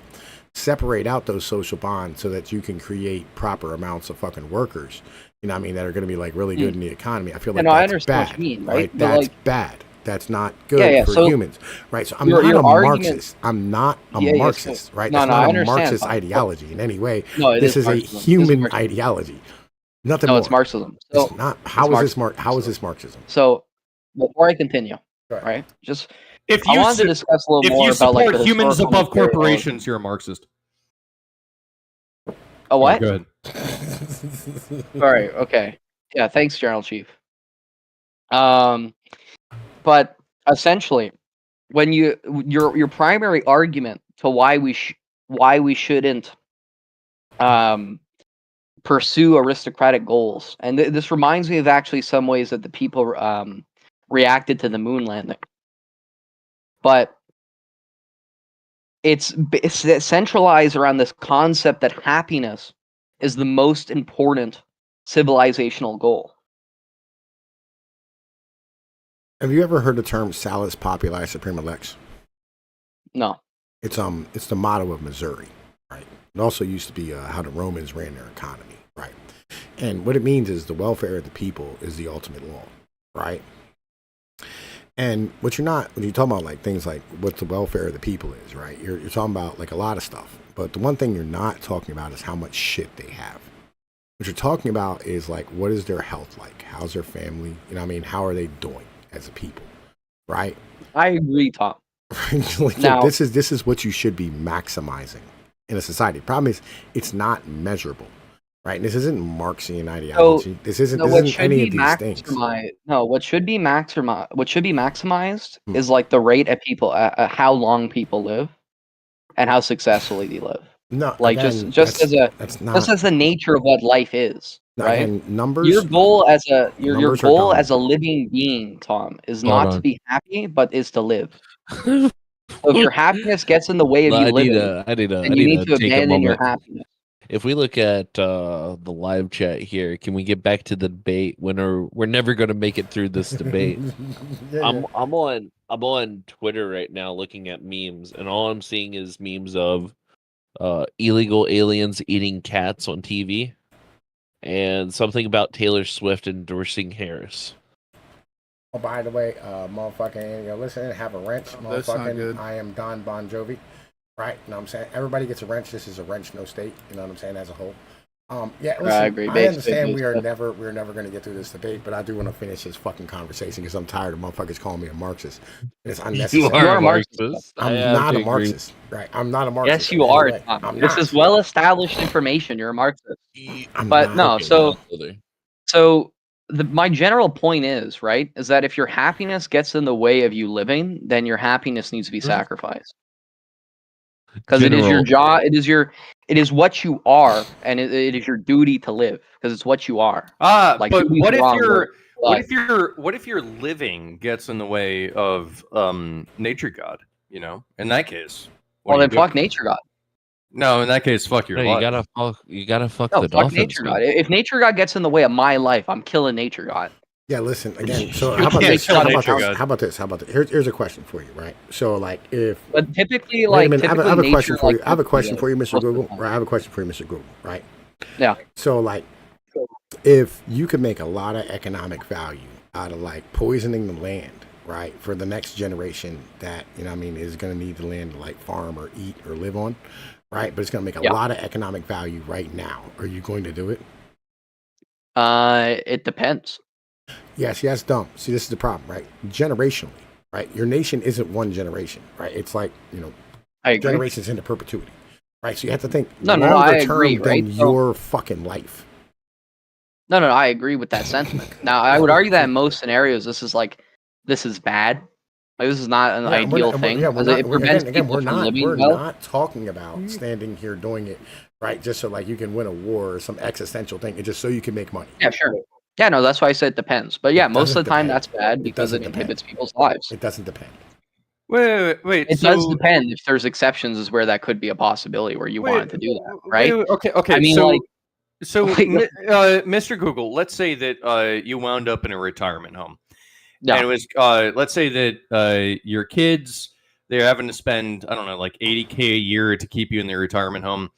separate out those social bonds so that you can create proper amounts of fucking workers, you know what I mean, that are going to be like really good in the economy. I feel like I that's understand bad, what you mean, right? But, That's like, bad. That's not good for humans, right? So I'm not a Marxist. I'm not a Marxist, right? That's not a Marxist ideology in any way. No, this is a human ideology. Nothing more. It's Marxism. So, it's not. How is this Marxism? So before I continue, right? Just if I wanted to discuss a little more about like the humans historical above corporations, you're a Marxist. A what? Go ahead. All right. Okay. Yeah. Thanks, General Chief. But essentially, when your primary argument to why we shouldn't pursue aristocratic goals, and this reminds me of actually some ways that the people reacted to the moon landing, but it's centralized around this concept that happiness is the most important civilizational goal. Have you ever heard the term Salus Populi Suprema Lex? No. It's the motto of Missouri, right? It also used to be how the Romans ran their economy, right? And what it means is the welfare of the people is the ultimate law, right? And when you're talking about like things like what the welfare of the people is, right? You're talking about like a lot of stuff, but the one thing you're not talking about is how much shit they have. What you're talking about is like what is their health like? How's their family? You know what I mean? How are they doing as a people, right? I agree, Tom. Like, now, this is what you should be maximizing in a society. The problem is it's not measurable, right? And this isn't Marxian ideology. So, this isn't any of these things. No, what should be maximized is like the rate at people, how long people live, and how successfully they live. No, like again, just as the nature of what life is, right? Again, numbers. Your goal as a as a living being, Tom, is not to be happy, but is to live. So if your happiness gets in the way of you living, then you need to abandon your happiness. If we look at the live chat here, can we get back to the debate? We're never going to make it through this debate. I'm on Twitter right now looking at memes, and all I'm seeing is memes of illegal aliens eating cats on TV, and something about Taylor Swift endorsing Harris. Oh, by the way, motherfucking, listen, have a wrench, motherfucking. I am Don Bon Jovi, right? You know what I'm saying? Everybody gets a wrench. This is a wrench, no state. You know what I'm saying? As a whole. Yeah, listen, I agree. I understand we're never going to get through this debate, but I do want to finish this fucking conversation because I'm tired of motherfuckers calling me a Marxist. It's unnecessary. You are a Marxist. I'm not a Marxist, right? I'm not a Marxist. Yes, you are. This is well-established information. You're a Marxist. My general point is, right, is that if your happiness gets in the way of you living, then your happiness needs to be sacrificed. Because it is your job, it is what you are, and it is your duty to live because it's what you are. But what if your living gets in the way of nature God? You know, in that case, well then fuck nature God. No, in that case, fuck your life. You gotta fuck the fuck dolphins. Nature God. If nature God gets in the way of my life, I'm killing nature God. Yeah, listen again. So how about this? How about this? Here's a question for you, right? So like but typically like I have a question for you. I have a question for you, Mr. Google. Right? I have a question for you, Mr. Google. Right? Yeah. So like, if you could make a lot of economic value out of like poisoning the land, right, for the next generation that is going to need the land to like farm or eat or live on, right? But it's going to make a lot of economic value right now. Are you going to do it? It depends. Yeah, see, that's dumb. See, this is the problem, right? Generationally, right? Your nation isn't one generation, right? It's like, I agree. generations into perpetuity, right? So you have to think No, longer I term agree, than right? your fucking life. No, I agree with that sentiment. Now, I would argue that in most scenarios, this is bad. Like, this is not an ideal thing. It prevents people from living we're well. not talking about standing here doing it, right? Just so like you can win a war or some existential thing, and just so you can make money. Yeah, sure. Yeah, no, that's why I said it depends. But yeah, most of the time depend. that's bad It because doesn't it depend. inhibits people's lives. It doesn't depend. Wait. It does depend. If there's exceptions, is where that could be a possibility where you wanted to do that, right? Okay. I mean, Mr. Google, let's say that you wound up in a retirement home. Yeah. And it was, let's say that your kids, they're having to spend, I don't know, like $80K a year to keep you in their retirement home.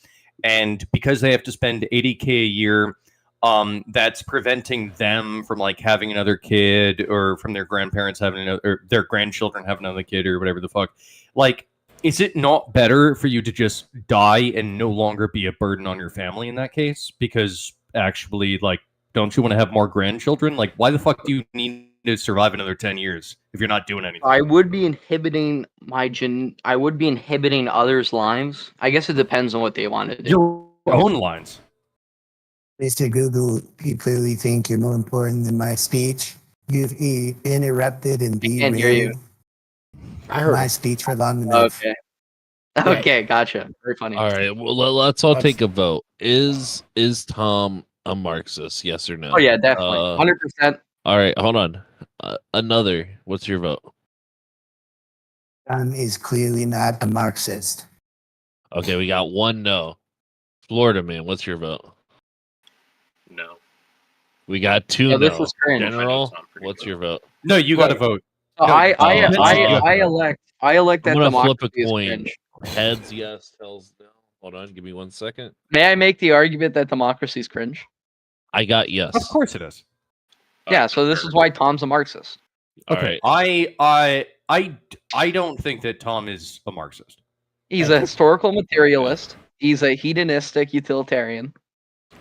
And because they have to spend $80K a year, that's preventing them from like having another kid, or from their grandparents having another, or their grandchildren having another kid, or whatever the fuck. Like, is it not better for you to just die and no longer be a burden on your family in that case? Because actually, like, don't you want to have more grandchildren? Like, why the fuck do you need to survive another 10 years if you're not doing anything? I would be inhibiting others' lives. I guess it depends on what they want to do. Your own lines. Mr. Google, you clearly think you're more important than my speech. You've interrupted and can't hear you. I heard my speech for long enough. Okay, gotcha. Very funny. All right, well, let's all take a vote. Is Tom a Marxist? Yes or no? Oh yeah, definitely, 100%. All right, hold on. Another. What's your vote? Tom is clearly not a Marxist. Okay, we got one no. Florida man, what's your vote? No. We got two no. This is cringe. General, what's your vote? No, you got to vote. So No, I elect that I'm gonna flip democracy a is coin. cringe. Heads, yes. Tails, no. Hold on, give me 1 second. May I make the argument that democracy is cringe? I got yes. Of course it is. Yeah, so this is why Tom's a Marxist. Okay. I don't think that Tom is a Marxist. He's a historical materialist. He's a hedonistic utilitarian.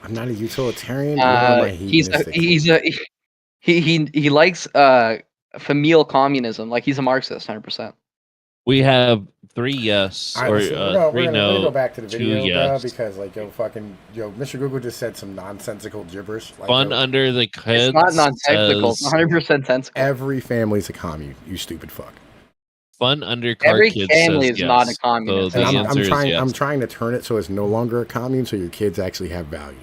I'm not a utilitarian. He likes familial communism. Like, he's a Marxist, 100%. We have 3 yes All right, or listen, 3 we're no. gonna go back to the 2 video, yes. because like Mr. Google just said some nonsensical gibberish. Like, Fun under the heads. It's not non-technical. It's says 100% sensical. Every family's a commune. You stupid fuck. Fun undercard Every kids family says is yes. not a commune. So the answer is yes. I'm trying to turn it so it's no longer a commune, so your kids actually have value,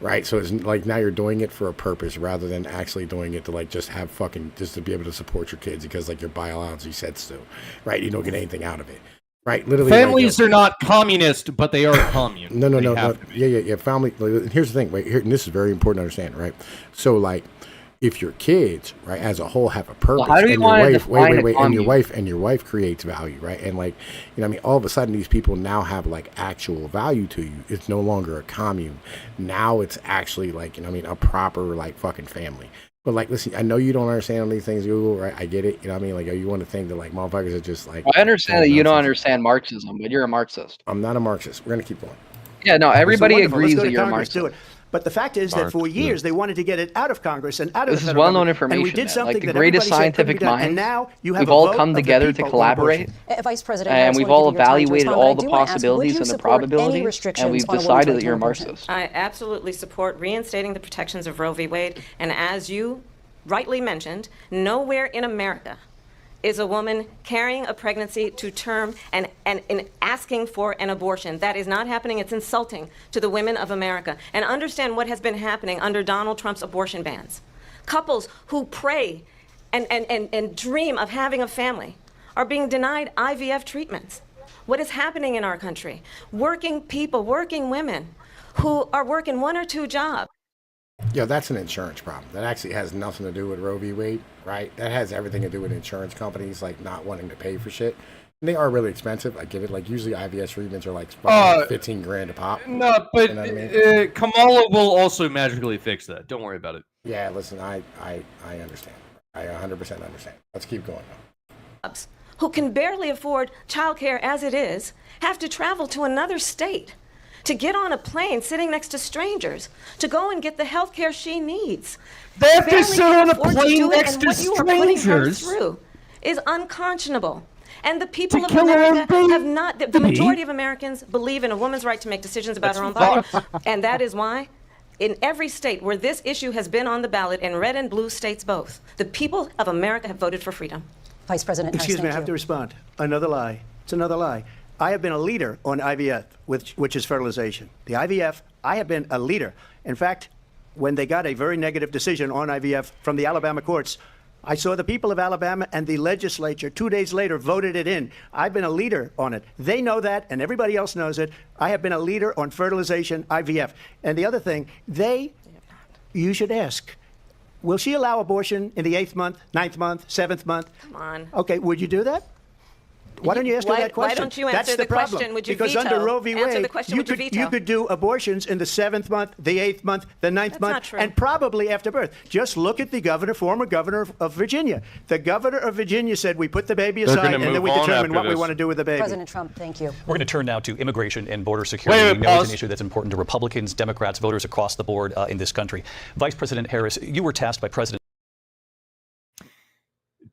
right? So it's like now you're doing it for a purpose rather than actually doing it to like just have just to be able to support your kids because like your biology said so, right? You don't get anything out of it, right? Literally, Families are not communist, but they are commune. No. Yeah. Family. Here's the thing. Wait, here, and this is very important to understand, right? So like, if your kids, right, as a whole have a purpose, how do you and your want to wife, define a and your wife creates value, right, and like, I mean, all of a sudden these people now have like actual value to you. It's no longer a commune. Now it's actually like, a proper like fucking family. But like, listen, I know you don't understand these things, Google, right? I get it. You know what I mean? Like, you want to think that like motherfuckers are just like. I understand that you don't understand Marxism, but you're a Marxist. I'm not a Marxist. We're gonna keep going. Yeah, no, everybody agrees Let's go that to you're a Congress, do Marxist. it. But the fact is that for years they wanted to get it out of Congress and out of This the is federal well-known government, and we information. did Man. something Like the that greatest everybody said couldn't be scientific done. And minds, now you have we've a all vote come of the together to people on collaborate, abortion. Vice President, and Harris, we've we'll all give you your time to evaluated respond, all but I the do want to ask, would possibilities you and the support any probabilities, restrictions and we've on a woman's decided right that to you're a an abortion? Marxist. I absolutely support reinstating the protections of Roe v. Wade. And as you rightly mentioned, nowhere in America is a woman carrying a pregnancy to term and asking for an abortion. That is not happening. It's insulting to the women of America. And understand what has been happening under Donald Trump's abortion bans. Couples who pray and dream of having a family are being denied IVF treatments. What is happening in our country? Working people, working women who are working 1 or 2 jobs. Yeah, that's an insurance problem. That actually has nothing to do with Roe v. Wade, right? That has everything to do with insurance companies like not wanting to pay for shit. And they are really expensive. I get it. Like usually IVF treatments are like $15,000 a pop. No, but you know what I mean? Kamala will also magically fix that. Don't worry about it. Yeah, listen, I understand. I 100% understand. Let's keep going now. Who can barely afford childcare as it is have to travel to another state to get on a plane sitting next to strangers, to go and get the health care she needs. They have to Family sit can on a afford to plane do it, next and to what you are putting her strangers. through is unconscionable. And the people of kill her own America have not, the baby? majority of Americans believe in a woman's right to make decisions about her own body. And that is why, in every state where this issue has been on the ballot, in red and blue states both, the people of America have voted for freedom. Vice President Harris, Excuse me, I thank have you. to respond. Another lie. It's another lie. I have been a leader on IVF, which is fertilization. The IVF, I have been a leader. In fact, when they got a very negative decision on IVF from the Alabama courts, I saw the people of Alabama and the legislature 2 days later voted it in. I've been a leader on it. They know that, and everybody else knows it. I have been a leader on fertilization, IVF. And the other thing, you should ask, will she allow abortion in the 8th month, 9th month, 7th month? Come on. Okay, would you do that? Why don't you ask her that question? Why don't you That's answer the problem. question? Would you because veto? under Roe v. Answer Wade, the question, you would you could veto? do abortions in the 7th month, the 8th month, the 9th That's month, not true. and probably after birth. Just look at the former governor of Virginia. The governor of Virginia said we put the baby They're aside gonna and then move we on determine after what we this. want to do with the baby. President Trump, thank you. We're going to turn now to immigration and border security. Wait, We know it's pause. an issue that's important to Republicans, Democrats, voters across the board in this country. Vice President Harris, you were tasked by President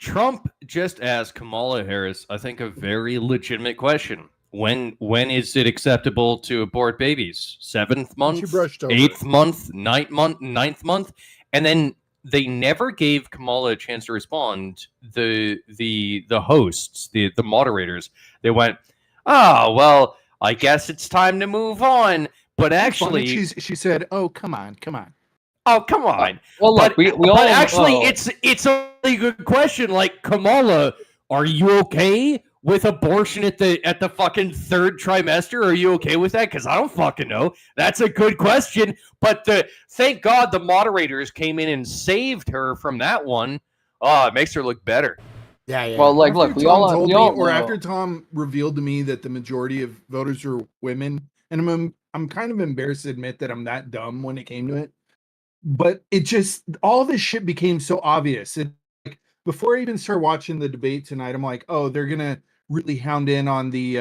Trump just asked Kamala Harris, I think, a very legitimate question. When is it acceptable to abort babies? 7th month, She brushed over 8th month, 9th month, and then they never gave Kamala a chance to respond. The hosts, the moderators, they went, "Oh, well, I guess it's time to move on." But actually, she said, "Oh, come on." oh, come on. Well, look, we all. But actually, well, it's a really good question. Like, Kamala, are you okay with abortion at the fucking 3rd trimester? Are you okay with that? Because I don't fucking know. That's a good question. But thank God the moderators came in and saved her from that one. Oh, it makes her look better. Yeah. well, like, look, we all know. After Tom revealed to me that the majority of voters are women, and I'm kind of embarrassed to admit that I'm that dumb when it came to it. But it just, all this shit became so obvious. Like, before I even start watching the debate tonight, I'm like, oh, they're gonna really hound in on the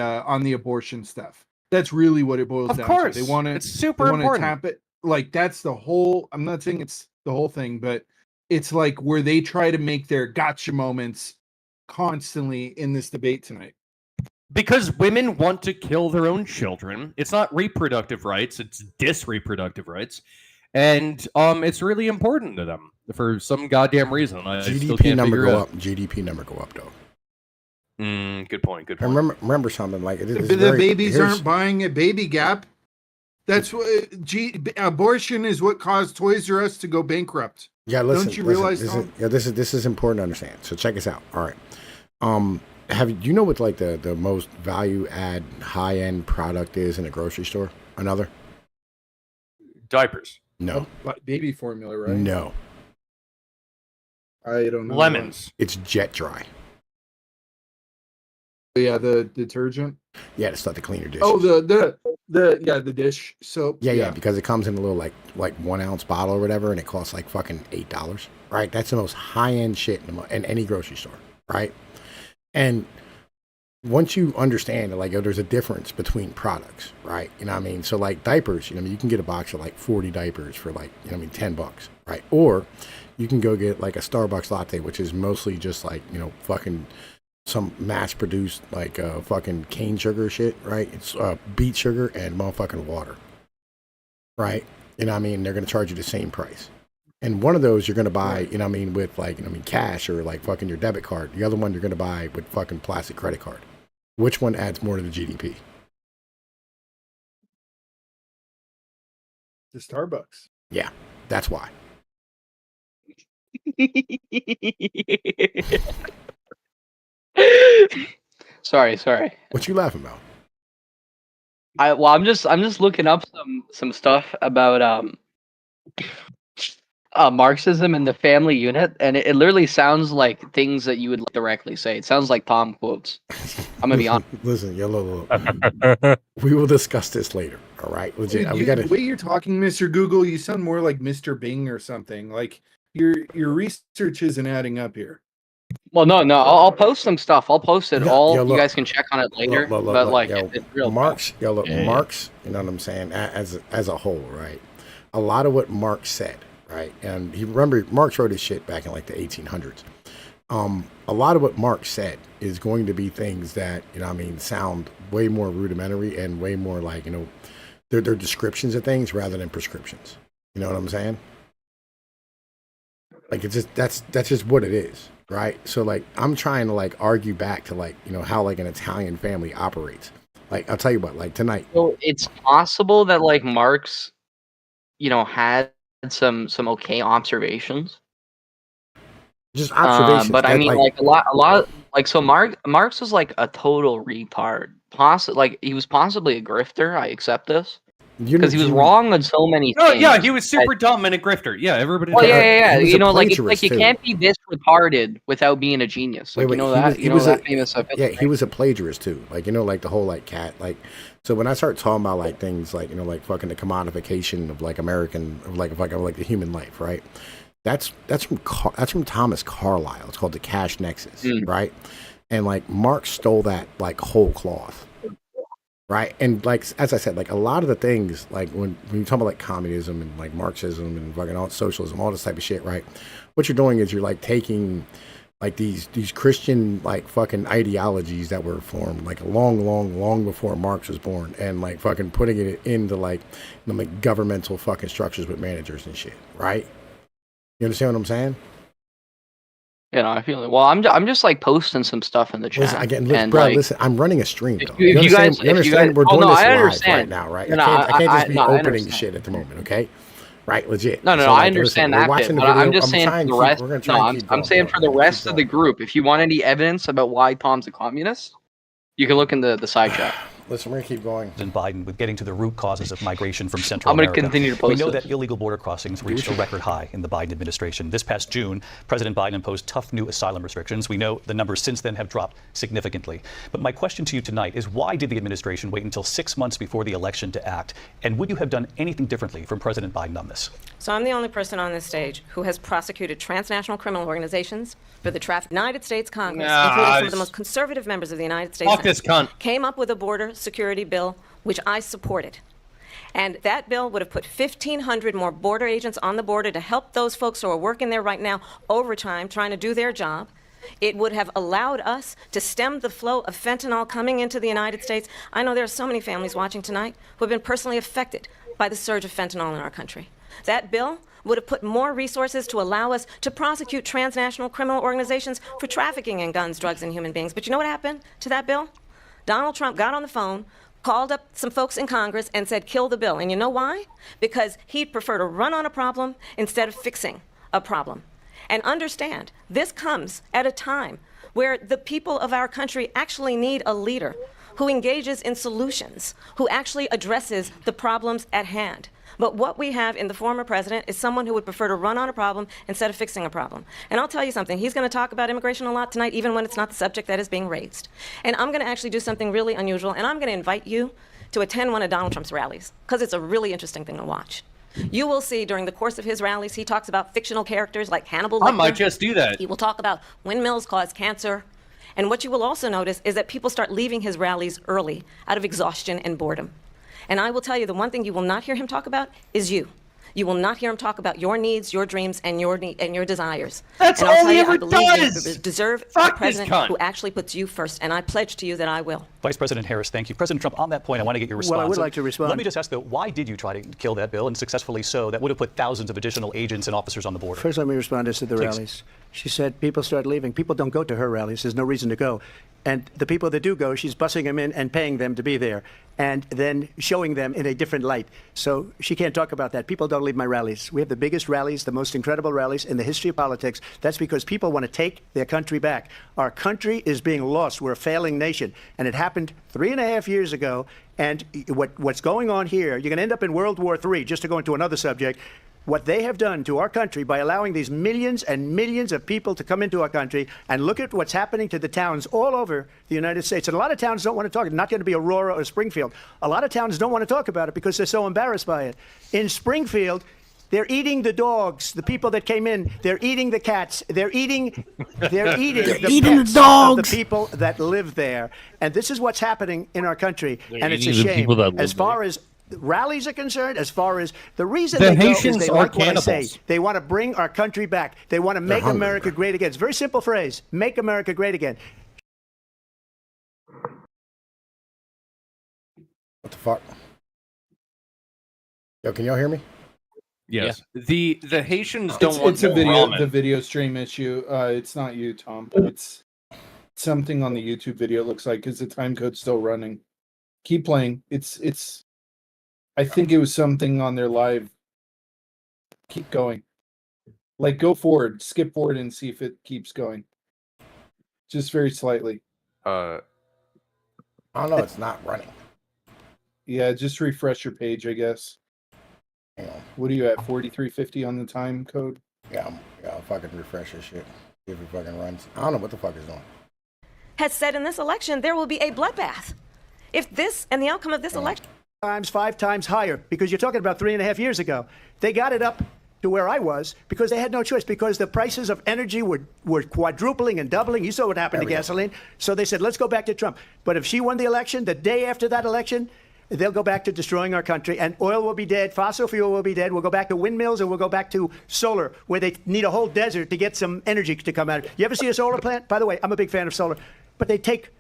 abortion stuff. That's really what it boils down to. Of course, They want to. it's super They want to important. tap it. Like, that's the whole. I'm not saying it's the whole thing, but it's like where they try to make their gotcha moments constantly in this debate tonight. Because women want to kill their own children. It's not reproductive rights, it's disreproductive rights. And it's really important to them for some goddamn reason. I still GDP can't number figure go out. up. GDP number go up though. Good point. Good And point. remember something like it is The very, babies here's- aren't buying a baby gap. That's what abortion is. What caused Toys R Us to go bankrupt. Yeah, listen. Don't you realize, listen, Tom? this is important to understand. So check us out. All right. Have you know what like the most value add high end product is in a grocery store? Another? Diapers. No. Like baby formula, right? No. I don't know. Lemons. It's Jet Dry. Yeah, the detergent. Yeah, the stuff to clean your dishes. Oh, the dish soap. Yeah, because it comes in a little like 1 ounce bottle or whatever, and it costs like fucking $8. Right? That's the most high end shit in any grocery store. Right? And once you understand that, like, there's a difference between products, right? You know what I mean? So, like, diapers, you know, you can get a box of, like, 40 diapers for, like, you know what I mean, $10, right? Or you can go get, like, a Starbucks latte, which is mostly just, like, you know, fucking some mass-produced, like, fucking cane sugar shit, right? It's beet sugar and motherfucking water, right? You know what I mean? They're going to charge you the same price. And one of those you're going to buy, you know what I mean, with, like, you know what I mean, cash or, like, fucking your debit card. The other one you're going to buy with fucking plastic credit card. Which one adds more to the GDP? The Starbucks. Yeah, that's why. Sorry. What you laughing about? I'm just looking up some stuff about Marxism and the family unit, and it literally sounds like things that you would directly say. It sounds like Tom quotes. I'm gonna be honest. Listen, look. We will discuss this later. All right, legit. The way you're talking, Mr. Google, you sound more like Mr. Bing or something. Like your research isn't adding up here. Well, no, I'll post some stuff. I'll post it all. look, you guys can check on it later. But like, it's real. Marx, Marx. You know what I'm saying? As a whole, right? A lot of what Marx said, right? And remember, Marx wrote his shit back in like the 1800s. A lot of what Marx said is going to be things that, you know what I mean, sound way more rudimentary and way more like, you know, they're descriptions of things rather than prescriptions. You know what I'm saying? Like, it's just that's just what it is, right? So like, I'm trying to like argue back to like, you know, how like an Italian family operates. Like, I'll tell you what, like tonight. So it's possible that like Marx, you know, had some okay observations. Just observations. But I mean, like a lot, like, so Marx was like a total retard. Like, he was possibly a grifter. I accept this. Because he was wrong on so many things. Oh yeah, he was super dumb and a grifter. Yeah, everybody. Well, yeah. You know, like, it's like you can't be this retarded without being a genius. Like, you know that. You know that famous. Yeah, he was a plagiarist too. Like, you know, like the whole like cat. Like, so when I start talking about like things like, you know, like fucking the commodification of like American, of like the human life, right? That's from Thomas Carlyle. It's called the Cash Nexus, right? And like Marx stole that like whole cloth. Right. And like, as I said, like a lot of the things, like when you talk about like communism and like Marxism and fucking all socialism, all this type of shit, right? What you're doing is you're like taking like these Christian like fucking ideologies that were formed like long before Marx was born, and like fucking putting it into like, you know, like governmental fucking structures with managers and shit, right? You understand what I'm saying? You know, I feel it. Well, I'm just like posting some stuff in the chat. Listen, I'm running a stream though. You understand? We're doing this live right now, right? I can't just be opening shit at the moment, okay? Right, legit. No, I understand that bit, but I'm just saying for the rest. I'm saying for the rest of the group, if you want any evidence about why Tom's a communist, you can look in the side chat. Listen, we're going to keep going. And Biden with getting to the root causes of migration from Central America. I'm going to continue to post We know that illegal border crossings reached a record high in the Biden administration. This past June, President Biden imposed tough new asylum restrictions. We know the numbers since then have dropped significantly. But my question to you tonight is, why did the administration wait until 6 months before the election to act? And would you have done anything differently from President Biden on this? So I'm the only person on this stage who has prosecuted transnational criminal organizations for the traffic. United States Congress, including some of the most conservative members of the United States Senate, came up with a border security bill, which I supported. And that bill would have put 1,500 more border agents on the border to help those folks who are working there right now overtime, trying to do their job. It would have allowed us to stem the flow of fentanyl coming into the United States. I know there are so many families watching tonight who have been personally affected by the surge of fentanyl in our country. That bill would have put more resources to allow us to prosecute transnational criminal organizations for trafficking in guns, drugs, and human beings. But you know what happened to that bill? Donald Trump got on the phone, called up some folks in Congress, and said, kill the bill. And you know why? Because he'd prefer to run on a problem instead of fixing a problem. And understand, this comes at a time where the people of our country actually need a leader who engages in solutions, who actually addresses the problems at hand. But what we have in the former president is someone who would prefer to run on a problem instead of fixing a problem. And I'll tell you something, he's going to talk about immigration a lot tonight, even when it's not the subject that is being raised. And I'm going to actually do something really unusual, and I'm going to invite you to attend one of Donald Trump's rallies, because it's a really interesting thing to watch. You will see during the course of his rallies, he talks about fictional characters like Hannibal Lecter. I might just do that. He will talk about windmills cause cancer. And what you will also notice is that people start leaving his rallies early out of exhaustion and boredom. And I will tell you, the one thing you will not hear him talk about is you. You will not hear him talk about your needs, your dreams, and your desires. That's and all he you, ever does. You deserve a president who actually puts you first, and I pledge to you that I will. Vice President Harris, thank you. President Trump, on that point, I want to get your response. Well, I would like to respond. Let me just ask, though, why did you try to kill that bill, and successfully so, that would have put thousands of additional agents and officers on the border? First, let me respond to the rallies. She said people start leaving. People don't go to her rallies. There's no reason to go. And the people that do go, she's bussing them in and paying them to be there, and then showing them in a different light. So she can't talk about that. People don't leave my rallies. We have the biggest rallies, the most incredible rallies in the history of politics. That's because people want to take their country back. Our country is being lost. We're a failing nation. And it happened 3.5 years ago. And what's going on here, you're going to end up in World War III, just to go into another subject. What they have done to our country by allowing these millions and millions of people to come into our country, and look at what's happening to the towns all over the United States. And a lot of towns don't want to talk. It's not going to be Aurora or Springfield. A lot of towns don't want to talk about it because they're so embarrassed by it. In Springfield, They're eating the dogs, the people that came in. They're eating the cats. They're eating the pets of the people that live there. And this is what's happening in our country. They're And it's a eating the shame. people that live As far as rallies are concerned, as far as the reason The they go Haitians is they are like what I cannibals. say. They want to bring our country back. They want to make hungry, America bro. great again. It's a very simple phrase. Make America great again. What the fuck? Yo, can y'all hear me? Yes. The Haitians don't want It's a no video, ramen. the video stream issue. It's not you, Tom. It's something on the YouTube video. It looks like because the time code's still running. Keep playing. It's. I think it was something on their live. Keep going. Like go forward, skip forward, and see if it keeps going. Just very slightly. I don't know. It's not running. Yeah, just refresh your page, I guess. Hang on. What are you at? 4350 on the time code? Yeah, I'll fucking refresh this shit. See if it fucking runs. I don't know what the fuck is on. Has said in this election there will be a bloodbath. If this and the outcome of this election. 5 times higher, because you're talking about 3.5 years ago. They got it up to where I was because they had no choice, because the prices of energy were quadrupling and doubling. You saw what happened to gasoline. So they said, let's go back to Trump. But if she won the election, the day after that election, they'll go back to destroying our country, and oil will be dead, fossil fuel will be dead. We'll go back to windmills, and we'll go back to solar, where they need a whole desert to get some energy to come out. You ever see a solar plant? By the way, I'm a big fan of solar, but they take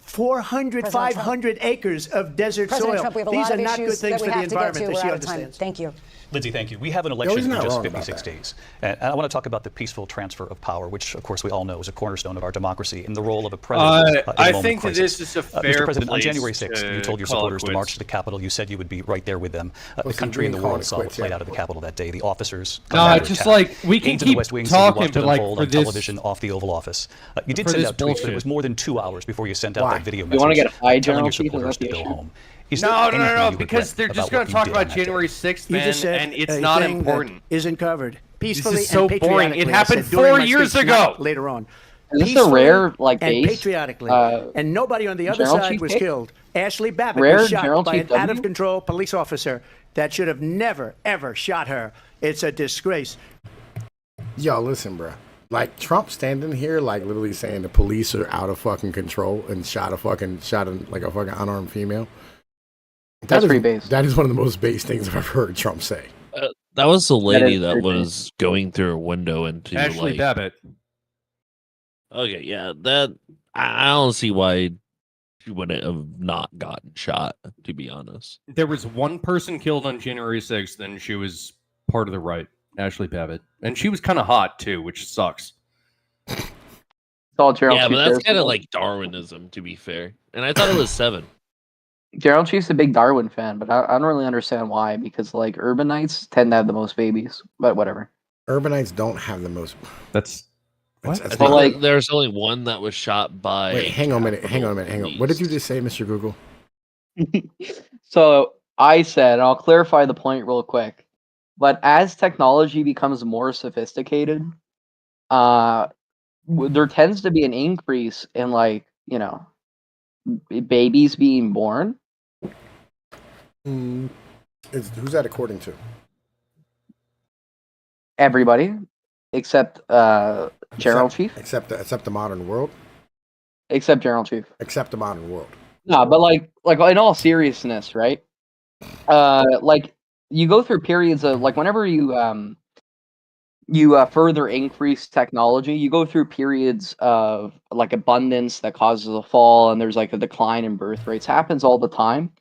400, 500 acres of desert President soil. Trump, we have a These lot are of not good issues things that we for the have to get environment to. that We're she out of time. understands. Thank you. Lindsay, thank you. We have an he's election in not just wrong about 56 that. days. And I want to talk about the peaceful transfer of power, which, of course, we all know is a cornerstone of our democracy, and the role of a president in a I moment think of that crisis. this is a fair Mr. President, on place January 6th, you told your call it supporters to quits. march to the Capitol. You said you would be right there with them. The Well, see, country we and the ain't calling world it saw what quits played yet. out of the Capitol that day. The officers Just like we can in the keep West Wing, so you talking, watched it but like unfold for on this television off the Oval Office. You did for send this out tweets, but bullshit. it was more than 2 hours before you sent out Why? that video You wanna message get a fight, telling your General Chief? Is supporters that to the go issue? home. Is there No, anything you because regret they're just about going what to you talk did about on that day? January 6th, You man, just said and it's a not thing that important. isn't covered peacefully so and boring. It patriotically. I happened said during 4 my years speech, ago. not later on. Is this a Peacefully rare, like, and base? patriotically, and nobody on the other General side Chief was pick? killed. Ashley Babbitt Rare was shot General by Chief an W? out-of-control police officer that should have never, ever shot her. It's a disgrace. Yo, listen, bro. Like Trump standing here, like literally saying the police are out of fucking control and shot a fucking unarmed female. That's pretty base. That is one of the most base things I've ever heard Trump say. That was the lady is that pretty was going through a window into Ashley like. Babbitt. Okay, yeah, that I don't see why she wouldn't have not gotten shot. To be honest, There was one person killed on January 6th, and she was part of the right, Ashley Babbitt. And she was kind of hot, too, which sucks. It's all Gerald yeah, Chief but that's cares kind of about. like Darwinism, to be fair. And I thought it was 7. Gerald Chief's a big Darwin fan, but I don't really understand why, because like urbanites tend to have the most babies, but whatever. Urbanites don't have the most. That's what? I That's think not- like- there's only one that was shot by. Wait, hang on a minute. Hang on. What did you Police. just say, Mr. Google? So I said, and I'll clarify the point real quick, but as technology becomes more sophisticated, there tends to be an increase in like, babies being born. Who's that according to? Everybody, except General Chief. Except the modern world. Except General Chief. Except the modern world. No, but like in all seriousness, right? Like you go through periods of like whenever you further increase technology, you go through periods of like abundance that causes a fall, and there's like a decline in birth rates. Happens all the time,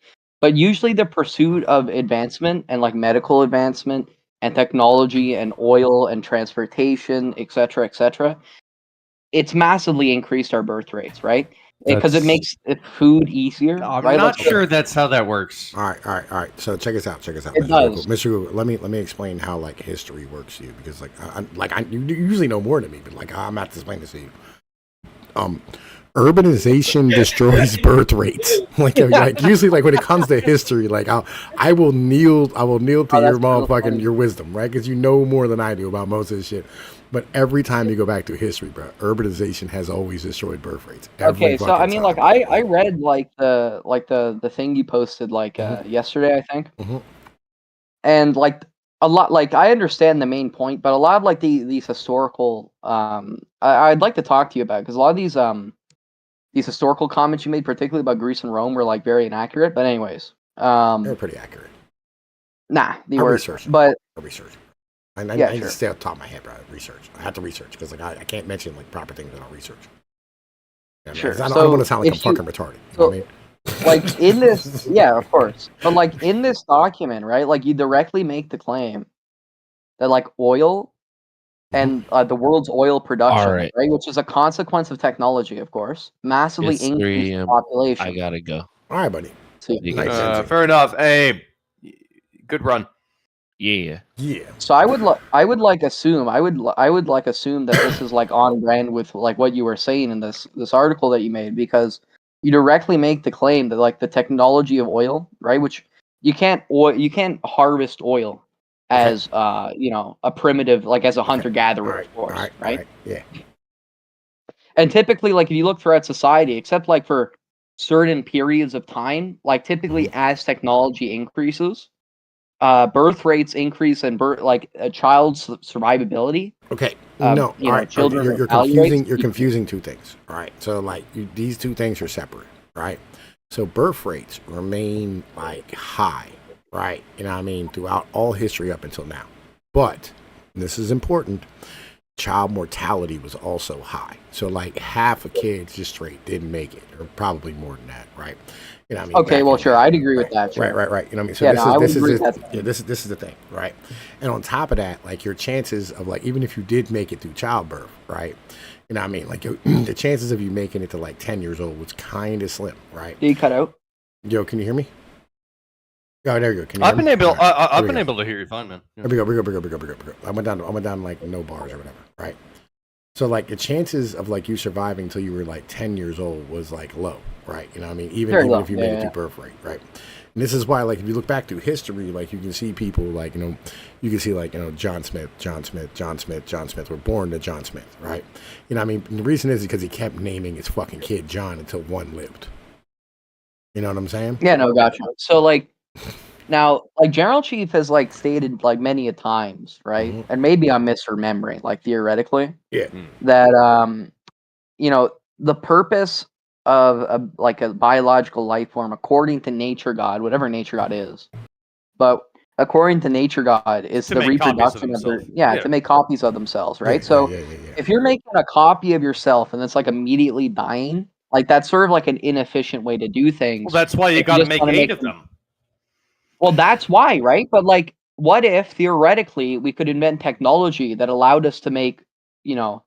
but usually the pursuit of advancement and like medical advancement and technology and oil and transportation, etc., it's massively increased our birth rates, right? Because it makes food easier. I'm right? not sure that's how that works. All right. So check us out. It Mr. Google, let me explain how like history works to you, because you usually know more than me, but like I'm not to explain this to you. Urbanization destroys birth rates. Like usually, like when it comes to history, like I will kneel to your motherfucking your wisdom, right? Because you know more than I do about most of this shit. But every time you go back to history, bro, urbanization has always destroyed birth rates. Okay, so I mean, like I read like the thing you posted like yesterday, I think, and like a lot, like, I understand the main point, but a lot of like these historical, I'd like to talk to you about, because a lot of these historical comments you made, particularly about Greece and Rome, were like very inaccurate. But anyways, They're pretty accurate. nah, they I were. researched. But I researched. I yeah, need sure. to stay off the top of my head, bro. Research. I have to research because like I can't mention like proper things without research. You know what I mean? Sure. 'Cause I don't So want to sound like I'm if you, fucking retarded. You know what I mean? like in this, yeah, of course, but like in this document, right? Like you directly make the claim that like oil and the world's oil production, right. right, which is a consequence of technology, of course, massively It's increased 3 the a.m. population. I gotta go. All right, buddy. See, You Nice. guys- Fair enough. Hey, good run. Yeah. Yeah. so I would assume that this is like on brand with like what you were saying in this article that you made, because you directly make the claim that like the technology of oil, right, which you can't harvest oil as a primitive, like as a hunter gatherer, of course, right? Yeah. And typically, like if you look throughout society, except like for certain periods of time, like typically as technology increases, birth rates increase and a child's survivability. Okay. No. You All know, right. children You're mortality confusing. rates You're confusing two things. All right. So like these two things are separate, right? So birth rates remain like high, right? You know what I mean, throughout all history up until now. But and this is important. Child mortality was also high. So like half of kids just straight didn't make it, or probably more than that, right? You know what I mean? Okay, well, sure, I'd agree with that. Sure. Right. You know what I mean? So Yeah, this no, I would is agree this with is that. yeah, this is the thing, right? And on top of that, like your chances of like even if you did make it through childbirth, right? You know what I mean? Like the chances of you making it to like 10 years old was kind of slim, right? Did you cut out? Yo, can you hear me? Oh, there you go. Can you I've hear been me? able. All right, I've here we been go. able to hear you fine, man. Yeah. Here we go. I went down like no bars or whatever, right? So like the chances of like you surviving until you were like 10 years old was like low, right? You know what I mean? Even if you made it through birth rate, right? And this is why like if you look back through history, like you can see people like, you know, you can see like, you know, John Smith were born to John Smith, right? You know what I mean? And the reason is because he kept naming his fucking kid John until one lived. You know what I'm saying? Yeah, no, gotcha. So like now, like General Chief has like stated like many a times, right? And maybe I'm misremembering, like theoretically, that you know, the purpose of like a biological life form, according to nature God, whatever nature God is, but according to nature God, is To the make copies of reproduction of their themselves. to make copies of themselves, right? So if you're making a copy of yourself and it's like immediately dying, like that's sort of like an inefficient way to do things. Well, that's why you If got to just make wanna 8 of them. Well, that's why, right? But like, what if theoretically we could invent technology that allowed us to make, you know,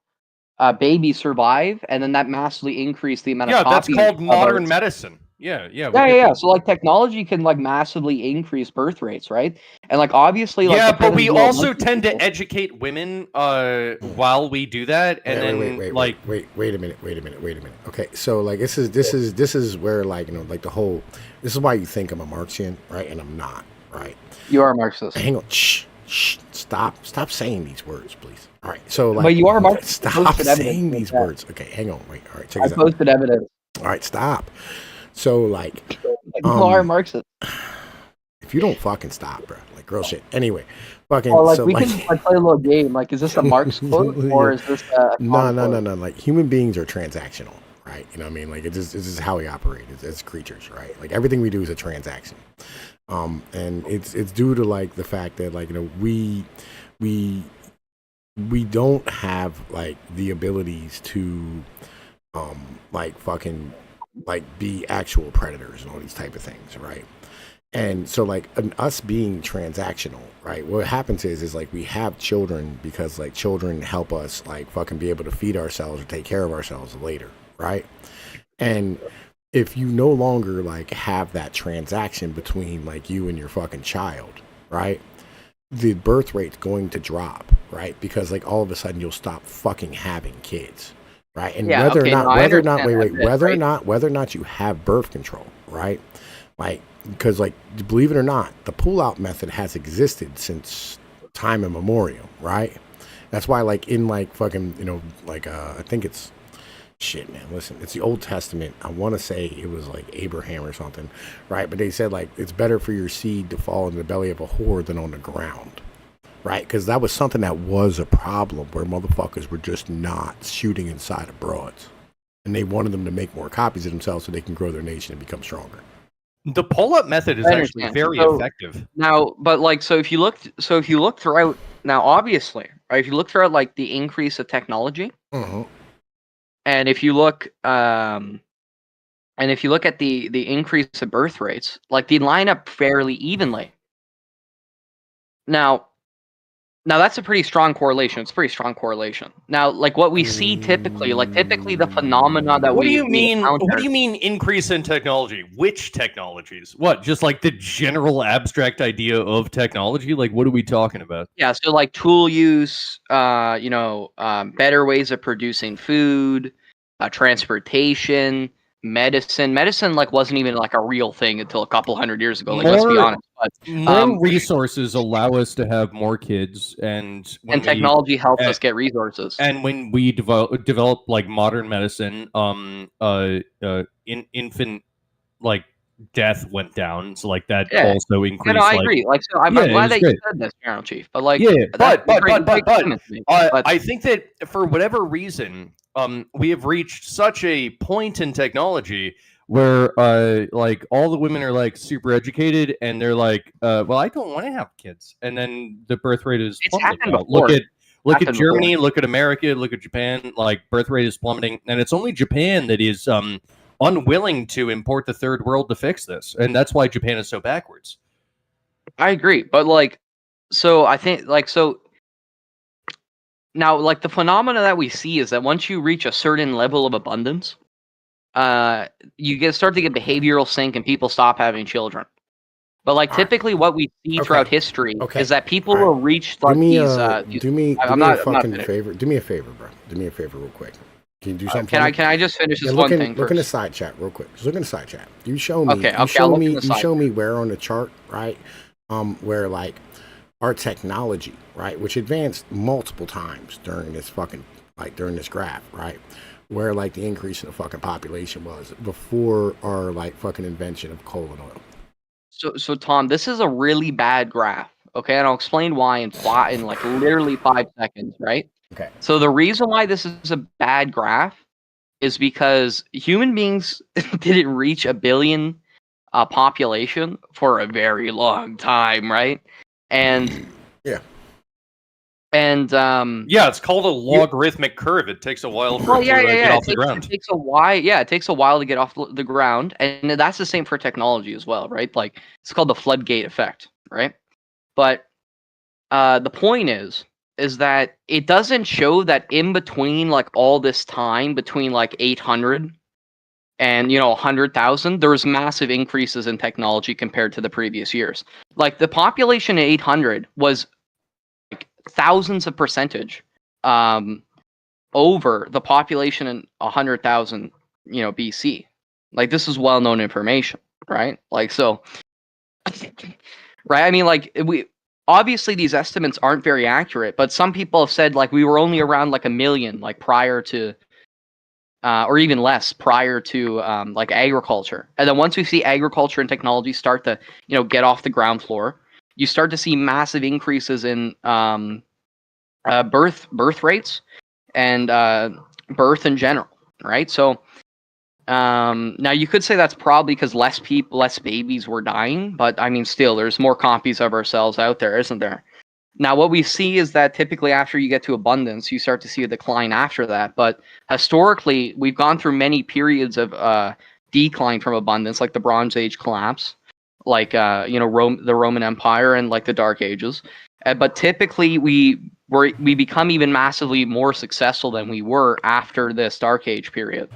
babies survive, and then that massively increased the amount of Yeah, that's copies called of modern our- medicine. Yeah. Yeah. So like, technology can like massively increase birth rates, right? And like, obviously, like, Yeah, the but we prisons will also like tend people. to educate women while we do that, and Wait a minute. Okay, so like this is where like, you know, like the whole, this is why you think I'm a Marxian, right? And I'm not, right? You are a Marxist. Hang on, shh, stop saying these words, please. All right, so like, But you are a Marxist. Stop saying these words. Okay, hang on, wait. All right, check I this out. posted evidence. All right, stop. So like, You are a Marxist. if you don't fucking stop, bro, like real shit. Anyway, fucking. Well, like, so we like, can like play a little game. Like, is this a Marx quote or is this a no. quote? Like human beings are transactional, right? You know what I mean? Like this is how we operate as creatures, right? Like everything we do is a transaction. And it's due to like the fact that like, you know, we don't have like the abilities to like fucking like be actual predators and all these type of things, right? And so like us being transactional, right, what happens is like we have children because like children help us like fucking be able to feed ourselves or take care of ourselves later, right? And if you no longer like have that transaction between like you and your fucking child, right, the birth rate's going to drop, right? Because like all of a sudden you'll stop fucking having kids, right? And Yeah, whether okay, or not, no, I whether or not, understand wait, that bit, whether or right? not, whether or not you have birth control, right? Like, because like, believe it or not, the pull-out method has existed since time immemorial, right? That's why like in like fucking, you know, like I think it's, shit, man, listen, it's the Old Testament. I want to say it was like Abraham or something, right? But they said like it's better for your seed to fall in the belly of a whore than on the ground, right? Because that was something that was a problem where motherfuckers were just not shooting inside of broads. And they wanted them to make more copies of themselves so they can grow their nation and become stronger. The pull-up method is I actually understand. very So, effective. Now, but like, so if you look throughout, now obviously, right, if you look throughout like the increase of technology, and if you look, and if you look at the increase of birth rates, like they line up fairly evenly. Now that's a pretty strong correlation. It's a pretty strong correlation. Now, like what we see typically, the phenomena that What do you we mean? What encounter. do you mean increase in technology? Which technologies? What? Just like the general abstract idea of technology? Like, what are we talking about? Yeah, so like tool use, better ways of producing food, transportation, medicine. Medicine like wasn't even like a real thing until a couple hundred years ago. Like, let's be honest. But more resources allow us to have more kids, and technology helps us get resources. And when we develop like modern medicine, infant like death went down, so like that also increased. I agree. Like, so I'm glad that you said this, General Chief. But like, but I think that for whatever reason, we have reached such a point in technology where like all the women are like super educated and they're like, well, I don't want to have kids, and then the birth rate is plummeting. Look at Germany, look at America, look at Japan. Like birth rate is plummeting, and it's only Japan that is unwilling to import the third world to fix this, and that's why Japan is so backwards. I agree, but like, so I think like so. Now, like the phenomena that we see is that once you reach a certain level of abundance, you start to get behavioral sync and people stop having children. But like typically what we see throughout history is that people will reach like do me a fucking favor. Do me a favor, bro. Do me a favor real quick. Can you do something? Can I just finish this one thing Look first? in the side chat real quick. Just look in the side chat. You show me. Okay, you show I'll me where on the chart, right? Where like our technology, right, which advanced multiple times during this graph, right? Where like the increase in the fucking population was before our like fucking invention of coal and oil. So Tom, this is a really bad graph. Okay, and I'll explain why in like literally 5 seconds, right? Okay. So the reason why this is a bad graph is because human beings didn't reach a billion population for a very long time, right? And it's called a logarithmic curve. It takes a while for it to get off the ground. It takes a while. Yeah, it takes a while to get off the ground, and that's the same for technology as well, right? Like it's called the floodgate effect, right? But the point is that it doesn't show that in between like all this time between like 800 and 100,000, there was massive increases in technology compared to the previous years. Like the population at 800 was like thousands of percentage over the population in 100,000 BC. Like this is well-known information, right? Like so right, I mean, like obviously these estimates aren't very accurate, but some people have said like we were only around like 1 million like prior to or even less prior to like agriculture. And then once we see agriculture and technology start to get off the ground floor, you start to see massive increases in birth rates and birth in general, right? So now you could say that's probably because less babies were dying, but I mean still there's more copies of ourselves out there, isn't there? Now what we see is that typically after you get to abundance, you start to see a decline after that. But historically, we've gone through many periods of decline from abundance, like the Bronze Age collapse, like the Roman Empire and like the Dark Ages. But typically we become even massively more successful than we were after this Dark Age period.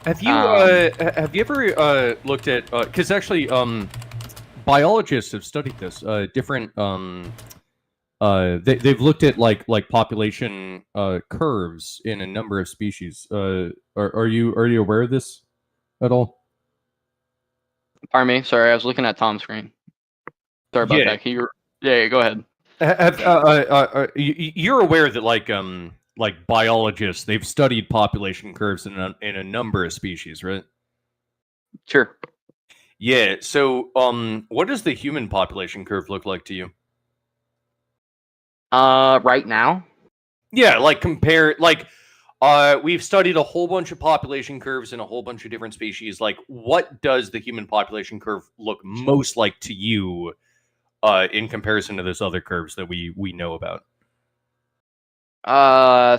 Have you ever looked at because actually biologists have studied this different they've looked at like population curves in a number of species. Are you aware of this at all? Pardon me, sorry, I was looking at Tom's screen. Sorry about that. Yeah, go ahead. You're aware that like biologists, they've studied population curves in a number of species, right? Sure. Yeah. So, what does the human population curve look like to you? Right now? Yeah, like compare like we've studied a whole bunch of population curves in a whole bunch of different species. Like, what does the human population curve look most like to you in comparison to those other curves that we know about?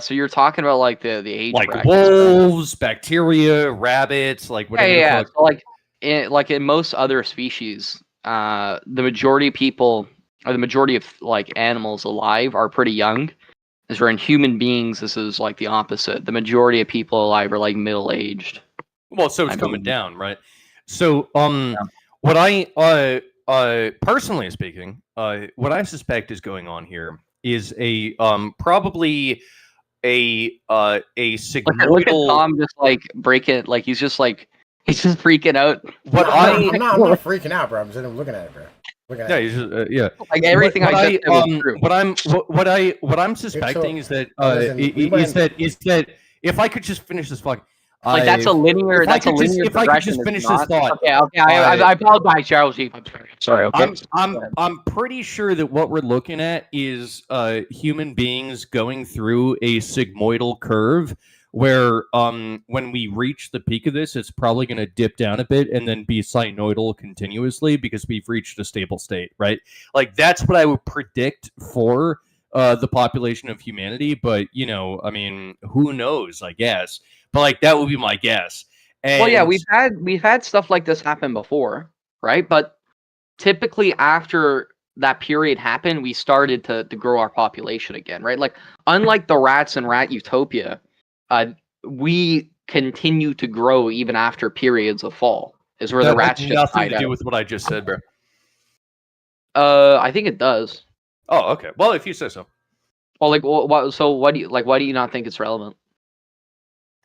So you're talking about like the age Like brackets, wolves, bacteria, rabbits, like whatever the yeah. fuck. So like in most other species, the majority of people or the majority of like animals alive are pretty young. As for in human beings, this is like the opposite. The majority of people alive are like middle aged. Well, so it's coming down, right? So what I personally speaking, what I suspect is going on here is a probably a sigmoidal. Look at Tom just like break it, like he's just freaking out. What I'm not freaking out, bro. I'm sitting looking at it, bro. Yeah, he's just, yeah. Like everything what I just said was true. What I'm suspecting is that is that if I could just finish this fuck. Like that's a linear. That's a linear If I could just finish this thought. Okay. I apologize, Charles Chief. I'm sorry. Okay. I'm pretty sure that what we're looking at is human beings going through a sigmoidal curve where when we reach the peak of this, it's probably going to dip down a bit and then be sinusoidal continuously because we've reached a stable state, right? Like that's what I would predict for the population of humanity. But you know, I mean, who knows? I guess. But like that would be my guess. And well, yeah, we've had stuff like this happen before, right? But typically after that period happened, we started to grow our population again, right? Like unlike the rats in Rat Utopia, we continue to grow even after periods of fall. Is where that the rats has just nothing died to do out. with what I just said, bro. I think it does. Oh, okay. Well, if you say so. Well, like, why do you not think it's relevant?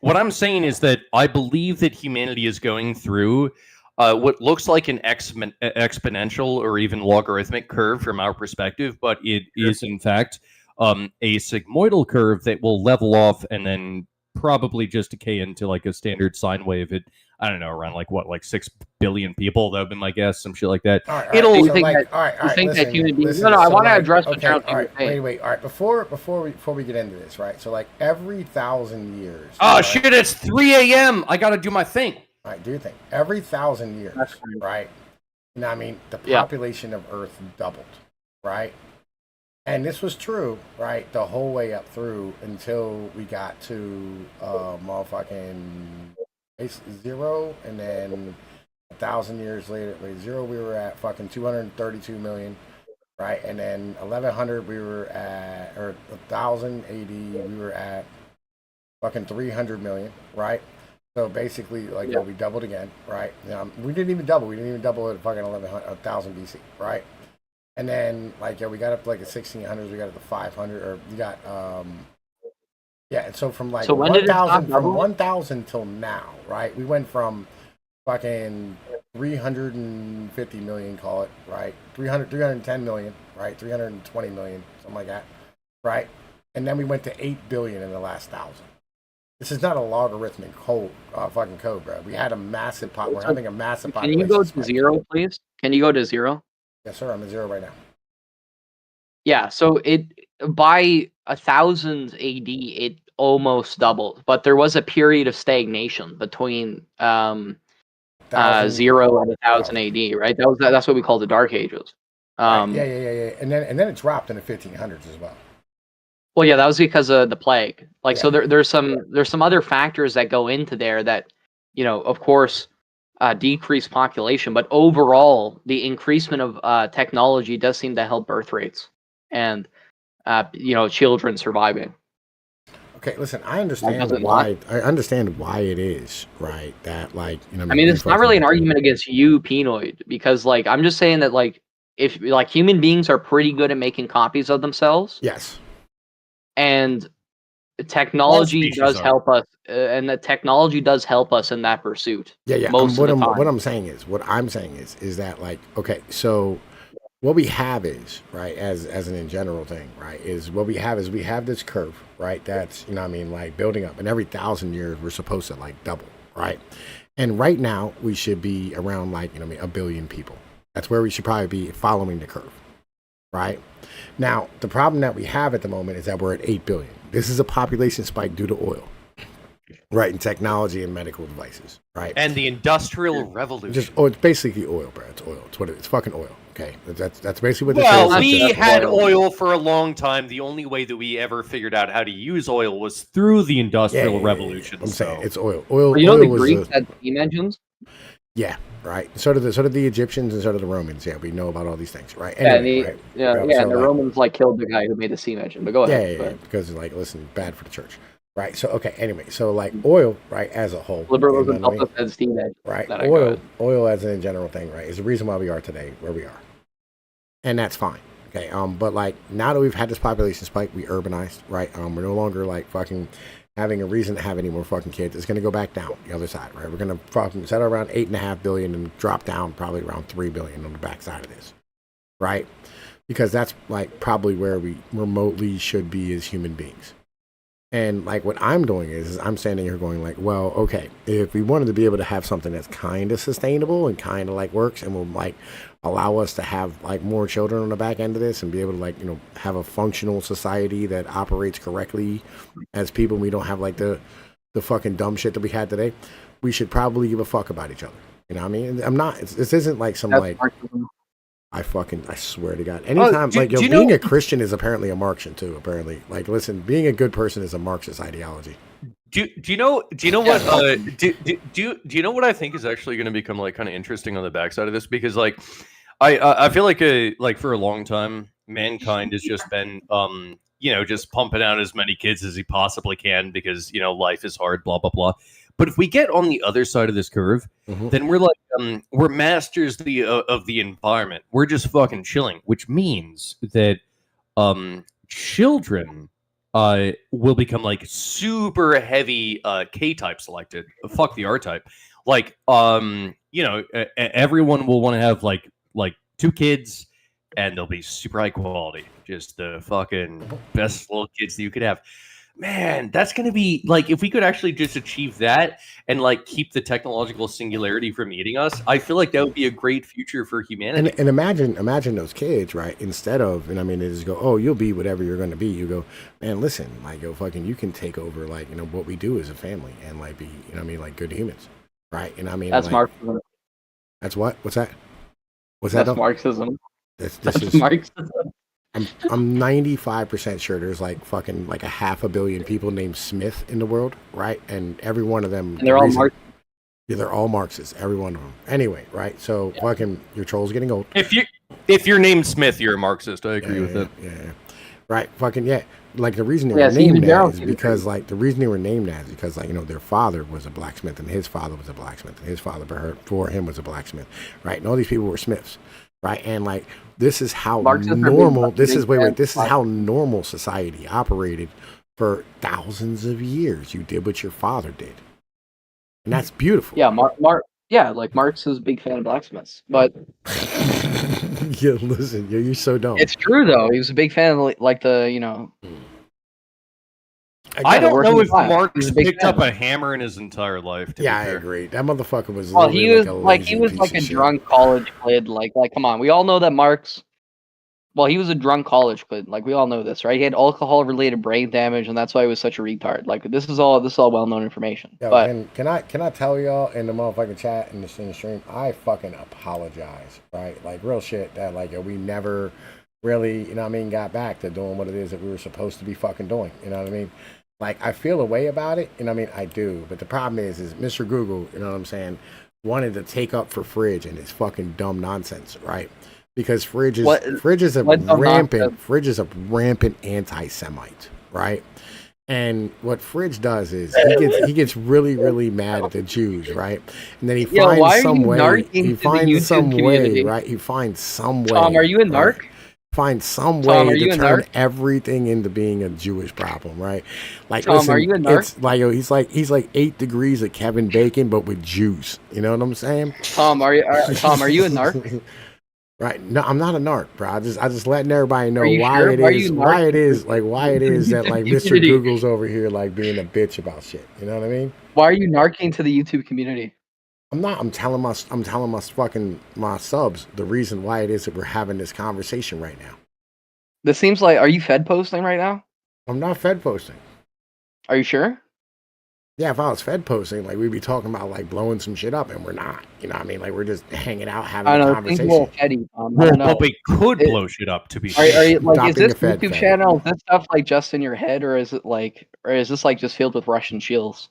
What I'm saying is that I believe that humanity is going through what looks like an exponential or even logarithmic curve from our perspective, but it is in fact a sigmoidal curve that will level off and then probably just decay into like a standard sine wave at, I don't know, around like what, like 6 billion people. That would be my guess, some shit like that. All right, It'll. so You think like, that- all right, you think that listen, human beings- listen, No, I so wanna like, address what okay, Charles all right, was saying. wait. All right, before we get into this, right? So like every 1,000 years. Oh right, shit! It's 3 a.m. I gotta do my thing. All right, do your thing. Every 1,000 years, right? You know what I mean? The Yeah. population of Earth doubled, right? And this was true, right, the whole way up through until we got to motherfucking zero, and then 1,000 years later, zero, we were at fucking 232 million, right? And then 1100 we were at, or 1000 AD we were at fucking 300 million, right? So basically, like, Yeah. we doubled again, right? We didn't even double. We didn't even double at fucking 1000 BC, right? And then, like, we got up to like the 1600s. We got up to 500, or we got, yeah. And so from like So when did it stop 1,000 from doubling? 1,000 till now, right? We went from fucking 350 million, call it, right? 310 million, right? 320 million, something like that, right? And then we went to 8 billion in the last 1,000. This is not a logarithmic fucking code, bro. We had a massive we're having a massive Can population. you go to spike. zero, please? Can you go to zero? Yes, sir. I'm at zero right now. Yeah. So it by 1000 AD, it almost doubled, but there was a period of stagnation between 0 and 1000 AD, right? That's what we call the Dark Ages. Right. Yeah. And then it dropped in the 1500s as well. Well, yeah, that was because of the plague. Like, Yeah. so there's some other factors that go into there that, you know, of course, decrease population, but overall, the increasement of technology does seem to help birth rates and, you know, children surviving. Okay, listen, I understand does it why. I understand why it is, right? That, like, you know. I mean, it's not really an argument against you, Pnoid, because, like, I'm just saying that, like, if like human beings are pretty good at making copies of themselves. Yes. And technology species does are. help us, and the technology does help us in that pursuit. Yeah. Most of the time. What I'm saying is that, like, okay, so what we have is, right, as an in general thing, right, is what we have is we have this curve, right, that's, you know what I mean, like, building up, and every 1,000 years we're supposed to, like, double, right? And right now we should be around, like, you know what I mean, 1 billion people. That's where we should probably be following the curve. right? Now, the problem that we have at the moment is that we're at 8 billion. This is a population spike due to oil, right? And technology and medical devices, right? And the Industrial Revolution. It's basically oil, bro. It's oil. It's fucking oil. Okay, that's basically what this Well, is. we had oil for a long time. The only way that we ever figured out how to use oil was through the Industrial Revolution. I'm saying it's oil. Oil. You know, the oil Greeks had steam engines. Yeah, right. So did the Egyptians and so did the Romans. Yeah, we know about all these things, right? Yeah, Anyway, and the Romans like killed the guy who made the steam engine. But go ahead. Yeah, because like, listen, bad for the church, right? So okay, anyway, so like oil, right, as a whole, Liberalism helped us as steam engine. right? No, go ahead. Oil as a general thing, right, is the reason why we are today where we are, and that's fine. Okay, but like now that we've had this population spike, we urbanized, right? We're no longer like fucking having a reason to have any more fucking kids. It's going to go back down the other side, right? We're going to fucking settle around 8.5 billion and drop down probably around 3 billion on the backside of this, right? Because that's like probably where we remotely should be as human beings. And like what I'm doing is I'm standing here going like, well, okay, if we wanted to be able to have something that's kind of sustainable and kind of like works and will like allow us to have like more children on the back end of this and be able to like, you know, have a functional society that operates correctly as people, we don't have like the fucking dumb shit that we had today, we should probably give a fuck about each other. You know what I mean? I'm not, this isn't like some like, I swear to God. Anytime, being a Christian is apparently a Marxian too, apparently. Like, listen, being a good person is a Marxist ideology. Do you know what do you know what I think is actually going to become like kind of interesting on the backside of this? Because like I feel like for a long time mankind has just been just pumping out as many kids as he possibly can because life is hard, blah blah blah. But if we get on the other side of this curve, then we're like we're masters of the environment. We're just fucking chilling, which means that children will become like super heavy K-type selected. Fuck the R-type. Like everyone will want to have like 2 kids, and they'll be super high quality, just the fucking best little kids that you could have. Man, that's going to be like, if we could actually just achieve that and like keep the technological singularity from eating us, I feel like that would be a great future for humanity. And imagine those kids, right? Instead of, and I mean, they just go, oh, you'll be whatever you're going to be. You go, man, listen, like, yo, fucking, you can take over, like, what we do as a family and like be, like good humans, right? And I mean, that's like, Marxism. That's what? What's that? What's that's that? Marxism. This that's is Marxism. I'm 95% sure there's like fucking like 500 million people named Smith in the world, right? And every one of them, and they're all Marxists. Yeah, they're all Marxists, every one of them. Anyway, right? So fucking your troll's getting old. If you're named Smith, you're a Marxist. I agree with that. Yeah. Right, fucking yeah. Like the reason they were named that is because like their father was a blacksmith and his father was a blacksmith and his father before him was a blacksmith, right? And all these people were Smiths. Right, and like this is how normal. This is how normal society operated for thousands of years. You did what your father did, and that's beautiful. Yeah, like Marx is a big fan of blacksmiths, but yeah, listen, you're so dumb. It's true though. He was a big fan of like the I don't know if Marx picked up a hammer in his entire life. Yeah, I agree. That motherfucker was. Well, he was like a drunk college kid. Like, come on. We all know that Marx. Well, he was a drunk college kid. Like, we all know this, right? He had alcohol-related brain damage, and that's why he was such a retard. Like, this is all well-known information. Yo, but can I tell y'all in the motherfucking chat in the stream? I fucking apologize, right? Like real shit. That like we never really, got back to doing what it is that we were supposed to be fucking doing. You know what I mean? Like, I feel a way about it, I do. But the problem is Mr. Google, wanted to take up for Fridge and his fucking dumb nonsense, right? Because Fridge is a rampant anti-Semite, right? And what Fridge does is he gets really, really mad at the Jews, right? And then he finds some way. He finds some way, right? He finds some way. Tom, are you a narc? Right? Find some way to turn everything into being a Jewish problem, right? Like, Tom, listen, are you a narc? It's like he's like 8 degrees of Kevin Bacon, but with Jews. You know what I'm saying? Tom, are you a narc? Right? No, I'm not a narc, bro. I just letting everybody know why it is that like Mr. Google's over here like being a bitch about shit. You know what I mean? Why are you narking to the YouTube community? I'm not. I'm telling my fucking subs the reason why it is that we're having this conversation right now. This seems like, are you Fed posting right now? I'm not Fed posting. Are you sure? Yeah, if I was Fed posting, like we'd be talking about like blowing some shit up, and we're not. You know what I mean? Like we're just hanging out, having I a don't know. conversation. Well, Feddy, I Well, don't know. but we could blow shit up to be Are fair. you like, Stop is being this a Fed, YouTube Fed. channel, is this stuff like just in your head, or is this like just filled with Russian shills?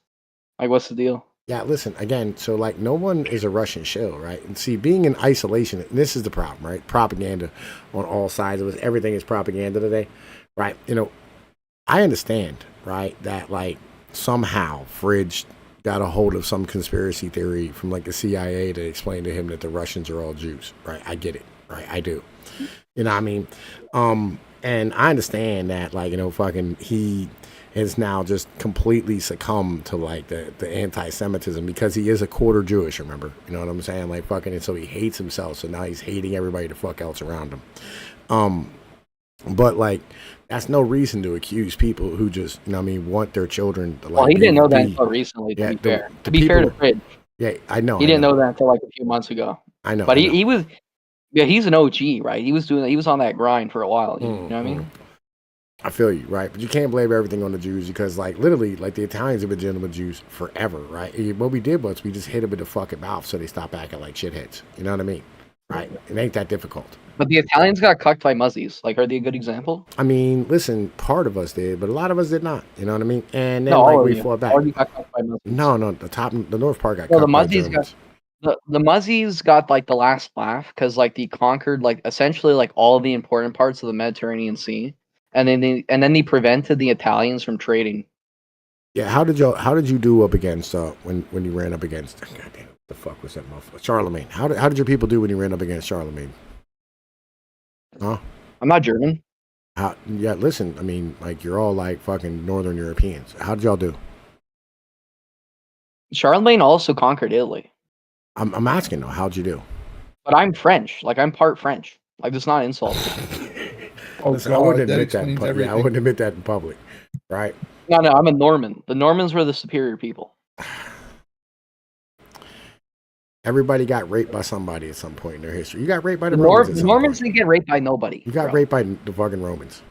Like, what's the deal? Yeah, listen, again, so like no one is a Russian shill, right? And see, being in isolation, this is the problem, right? Propaganda on all sides of us. Everything is propaganda today, right? You know, I understand, right, that like somehow Fridge got a hold of some conspiracy theory from like the CIA to explain to him that the Russians are all Jews, right? I get it, right? I do. You know what I mean? And I understand that, like, you know, fucking he has now just completely succumbed to like the anti-Semitism because he is a quarter Jewish, remember? You know what I'm saying? Like fucking, and so he hates himself, so now he's hating everybody the fuck else around him. But like that's no reason to accuse people who just, you know what I mean, want their children to like. Well, he didn't know that until recently, to be fair. To be fair to Fridge. Yeah, I know. He didn't know that until like a few months ago. I know. But he was, yeah, he's an OG, right? He was on that grind for a while. You know what I mean? I feel you, right? But you can't blame everything on the Jews because, like, literally, like, the Italians have been dealing with Jews forever, right? What we did was we just hit them in the fucking mouth so they stop acting like shitheads. You know what I mean? Right? It ain't that difficult. But the Italians got cucked by Muzzies. Like, are they a good example? I mean, listen, part of us did, but a lot of us did not. You know what I mean? And then, like, we fought back. All you got cucked by Muzzies. No, the North part got well, cucked the by Muzzies Germans. The Muzzies got like the last laugh because like they conquered like essentially like all the important parts of the Mediterranean Sea, and then they prevented the Italians from trading. Yeah, how did you do up against when you ran up against? God damn, what the fuck was that motherfucker? Charlemagne. How did your people do when you ran up against Charlemagne? Huh? I'm not German. Yeah, listen, I mean, like you're all like fucking Northern Europeans. How did y'all do? Charlemagne also conquered Italy. I'm asking though, how'd you do? But I'm French. Like I'm part French. Like it's not insult. Listen, I wouldn't admit that. I wouldn't admit that in public, right? No, I'm a Norman. The Normans were the superior people. Everybody got raped by somebody at some point in their history. You got raped by the Romans. The Normans didn't get raped by nobody. You got raped by the fucking Romans.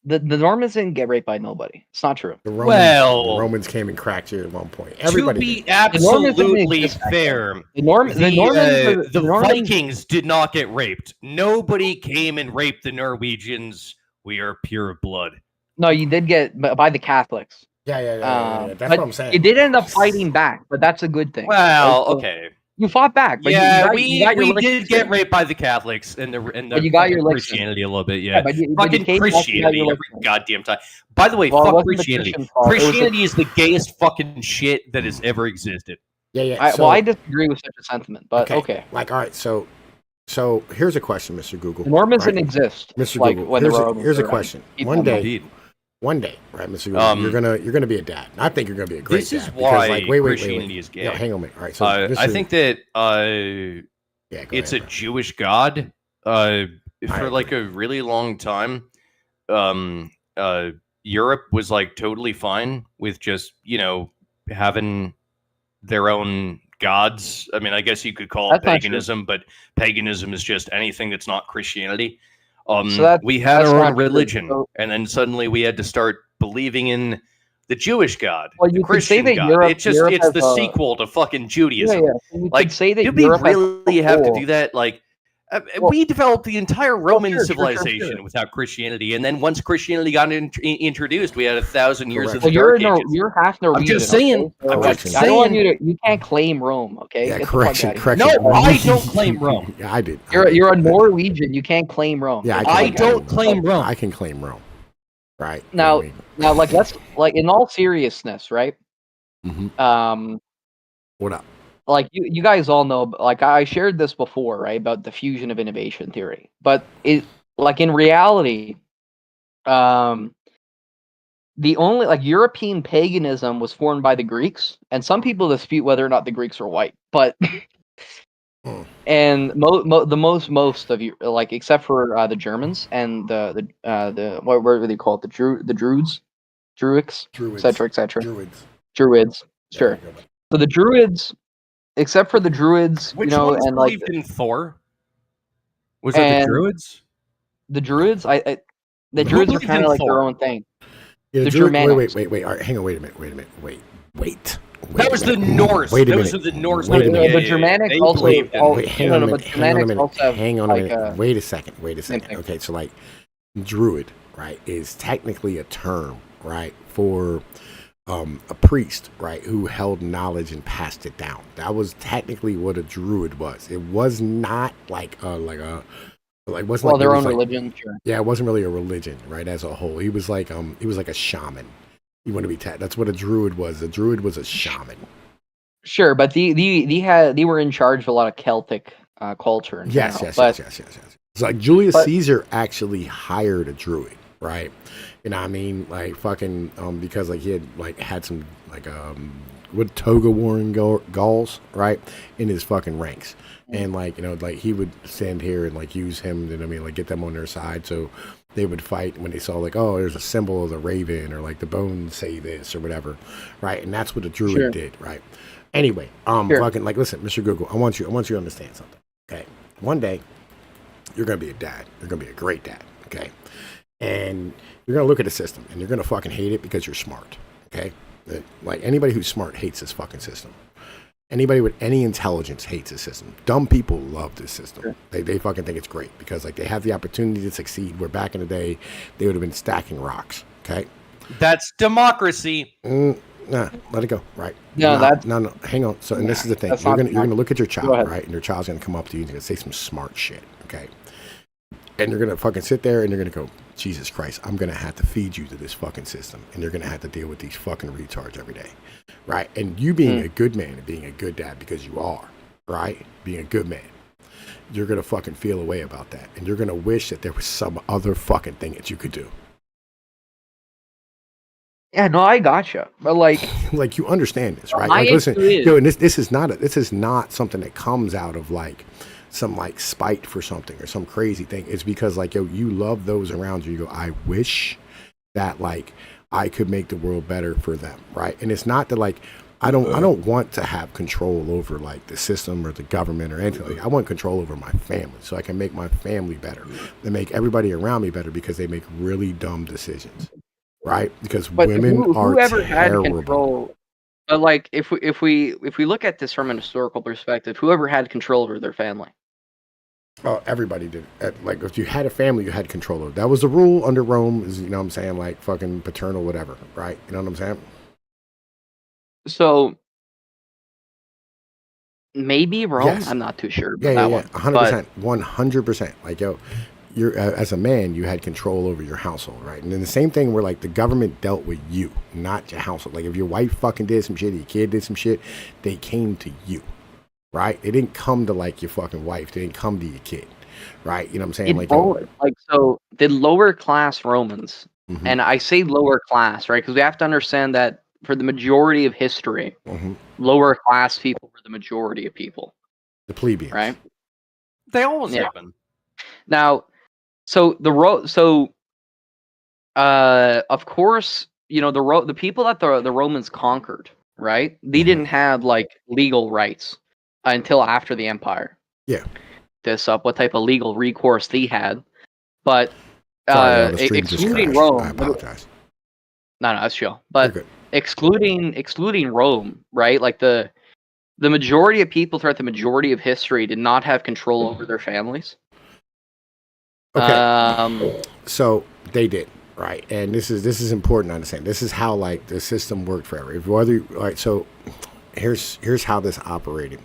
The Normans didn't get raped by nobody. It's not true. The Romans came and cracked you at one point. Everybody. To be absolutely fair, the Vikings did not get raped. Nobody came and raped the Norwegians. We are pure blood. No, you did get by the Catholics. Yeah. That's what I'm saying. You did end up fighting back, but that's a good thing. Well, okay. You fought back. But we did get raped by the Catholics and you got your Christianity a little bit. Yeah, but fucking Christianity every goddamn time. By the way, fuck Christianity. Christianity is the gayest fucking shit that has ever existed. Yeah. I disagree with such a sentiment, but okay. Like, all right, so here's a question, Mr. Google. The Normans didn't exist, Mr. like, Google. when Here's a question. One day, right, Mr. Google, you're gonna be a dad. I think you're gonna be a great dad. This is why Christianity is gay. No, hang on a minute. All right, so I think that it's a Jewish god. For like a really long time, Europe was like totally fine with just having their own gods. I mean, I guess you could call it paganism, but paganism is just anything that's not Christianity. We had our own religion, and then suddenly we had to start believing in the Jewish God, the Christian God. It's the sequel to fucking Judaism. Like, say that do we really have to do that? Like, we developed the entire Roman civilization without Christianity, and then once Christianity got introduced, we had 1,000 years of the Dark Ages. You're half Norwegian. I'm just saying. Okay? I'm just saying. I don't want you to. You can't claim Rome, okay? Yeah, correction. No, I don't claim Rome. Yeah, I did. You're a Norwegian. You can't claim Rome. Yeah, I don't claim Rome. I can claim Rome. Right. Now, like, let's in all seriousness, right? Mm-hmm. What up? Like you guys all know, like I shared this before, right, about the fusion of innovation theory. But in reality, the only European paganism was formed by the Greeks, and some people dispute whether or not the Greeks were white, but and most of you, like, except for the Germans and the what were they called, the Druids, etc. Druids, sure. So the Druids. Except for the Druids, Which ones and believed in Thor? Was it the Druids? The Druids, The Druids are kind of like their own thing. Yeah, the Germanics. Germanics. Wait. All right, hang on. Wait a minute. Wait. That was the Norse. Wait a Those minute. are the Norse. Wait a people. minute. The Germanics They also. believed in- Wait, hang on a minute. Hang on a minute. Hang on a like minute. Wait a second. same thing. Okay, so like, druid, right, is technically a term, right, for a priest, right, who held knowledge and passed it down. That was technically what a druid was. It was not like wasn't Well, like their it own was like- religion, sure. Yeah, it wasn't really a religion, right, as a whole. He was like a shaman. You want to be that's what a druid was. A druid was a shaman. Sure, but they were in charge of a lot of Celtic culture. In Yes. general. So like Julius but- Caesar actually hired a druid, right? You know what I mean? Like fucking because like he had some like with toga wearing Gauls, right, in his fucking ranks. And like, you know, like he would stand here and like use him, you know what I mean, like get them on their side so they would fight when they saw like, oh, there's a symbol of the raven or like the bones say this or whatever, right? And that's what a druid did, right? Anyway, fucking like, listen, Mr. Google, I want you to understand something, okay? One day, you're gonna be a dad. You're gonna be a great dad, okay? And you're gonna look at the system and you're gonna fucking hate it because you're smart, okay? Like anybody who's smart hates this fucking system. Anybody with any intelligence hates this system. Dumb people love this system. Sure. They fucking think it's great because like they have the opportunity to succeed where back in the day they would have been stacking rocks. Okay. That's democracy. Nah, let it go. Right. No, no. Hang on. So and this is the thing. You're gonna look at your child, right? And your child's gonna come up to you and gonna say some smart shit. Okay. And you're gonna fucking sit there and you're gonna go, Jesus Christ, I'm gonna have to feed you to this fucking system, and you're gonna have to deal with these fucking retards every day, right? And you being a good man and being a good dad because you are, right? Being a good man, you're gonna fucking feel a way about that, and you're gonna wish that there was some other fucking thing that you could do. Yeah, no, I gotcha. But like, like you understand this, right? I Like, listen, agree. yo, and this is not something that comes out of like some like spite for something or some crazy thing. It's because like, yo, you love those around you. You go, I wish that like I could make the world better for them, right? And it's not that like I don't want to have control over like the system or the government or anything. Like, I want control over my family so I can make my family better and make everybody around me better because they make really dumb decisions, right? Because women are whoever had terrible. control. But like, if we look at this from an historical perspective, whoever had control over their family. Oh, everybody did. Like, if you had a family, you had control over. That was the rule under Rome. Is, you know what I'm saying, like fucking paternal, whatever, right? You know what I'm saying? So maybe Rome. Yes. I'm not too sure. About Yeah, that 100%, 100%. Like, yo, you're as a man, you had control over your household, right? And then the same thing where like the government dealt with you, not your household. Like, if your wife fucking did some shit, your kid did some shit, they came to you. Right? They didn't come to like your fucking wife. They didn't come to your kid. Right? You know what I'm saying? Like so the lower class Romans, and I say lower class, right? Because we have to understand that for the majority of history, lower class people were the majority of people. The plebeians. Right? They always have been. Now, so of course, you know, the people that the Romans conquered, right? They didn't have like legal rights until after the empire. Yeah. This up what type of legal recourse they had, but Sorry, the stream just excluding crashed. Rome. I apologize. No, that's chill. But excluding Rome, right? Like the majority of people throughout the majority of history did not have control over their families. Okay. So they did, right? And this is important to understand. This is how like the system worked forever. All right, so here's how this operated.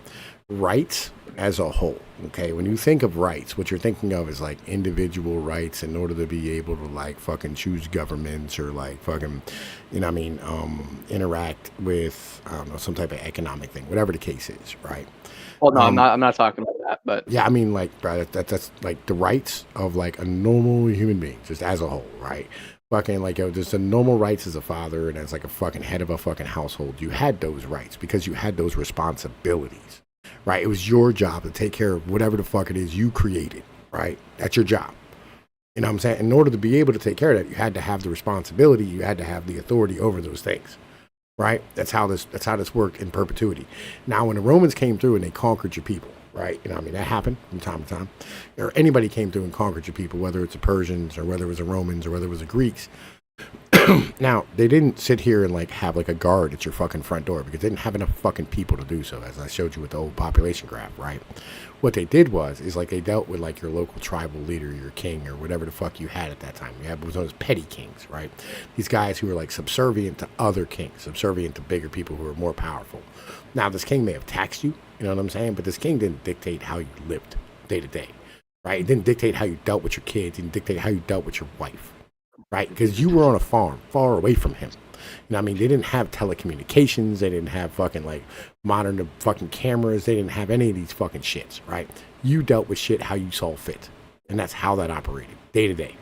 Rights as a whole, okay? When you think of rights, what you're thinking of is like individual rights in order to be able to like fucking choose governments or like fucking, you know what I mean, interact with, I don't know, some type of economic thing, whatever the case is, right? Well, no, I'm not talking about that, but yeah, I mean, like, bro, that's like the rights of like a normal human being, just as a whole, right? Fucking like, yo, just the normal rights as a father and as like a fucking head of a fucking household. You had those rights because you had those responsibilities, right? It was your job to take care of whatever the fuck it is you created, right? That's your job. You know what I'm saying? In order to be able to take care of that, you had to have the responsibility. You had to have the authority over those things, right? That's how this worked in perpetuity. Now, when the Romans came through and they conquered your people, right? You know, I mean, that happened from time to time. Or anybody came through and conquered your people, whether it's the Persians or whether it was the Romans or whether it was the Greeks. Now, they didn't sit here and like have like a guard at your fucking front door because they didn't have enough fucking people to do so, as I showed you with the old population graph, right? What they did is like they dealt with like your local tribal leader, your king, or whatever the fuck you had at that time. You had those petty kings, right? These guys who were like subservient to other kings, subservient to bigger people who were more powerful. Now, this king may have taxed you, you know what I'm saying? But this king didn't dictate how you lived day to day, right? It didn't dictate how you dealt with your kids. It didn't dictate how you dealt with your wife, right? Because you were on a farm far away from him. You know what I mean? They didn't have telecommunications. They didn't have fucking like modern fucking cameras. They didn't have any of these fucking shits, right? You dealt with shit how you saw fit. And that's how that operated day to day.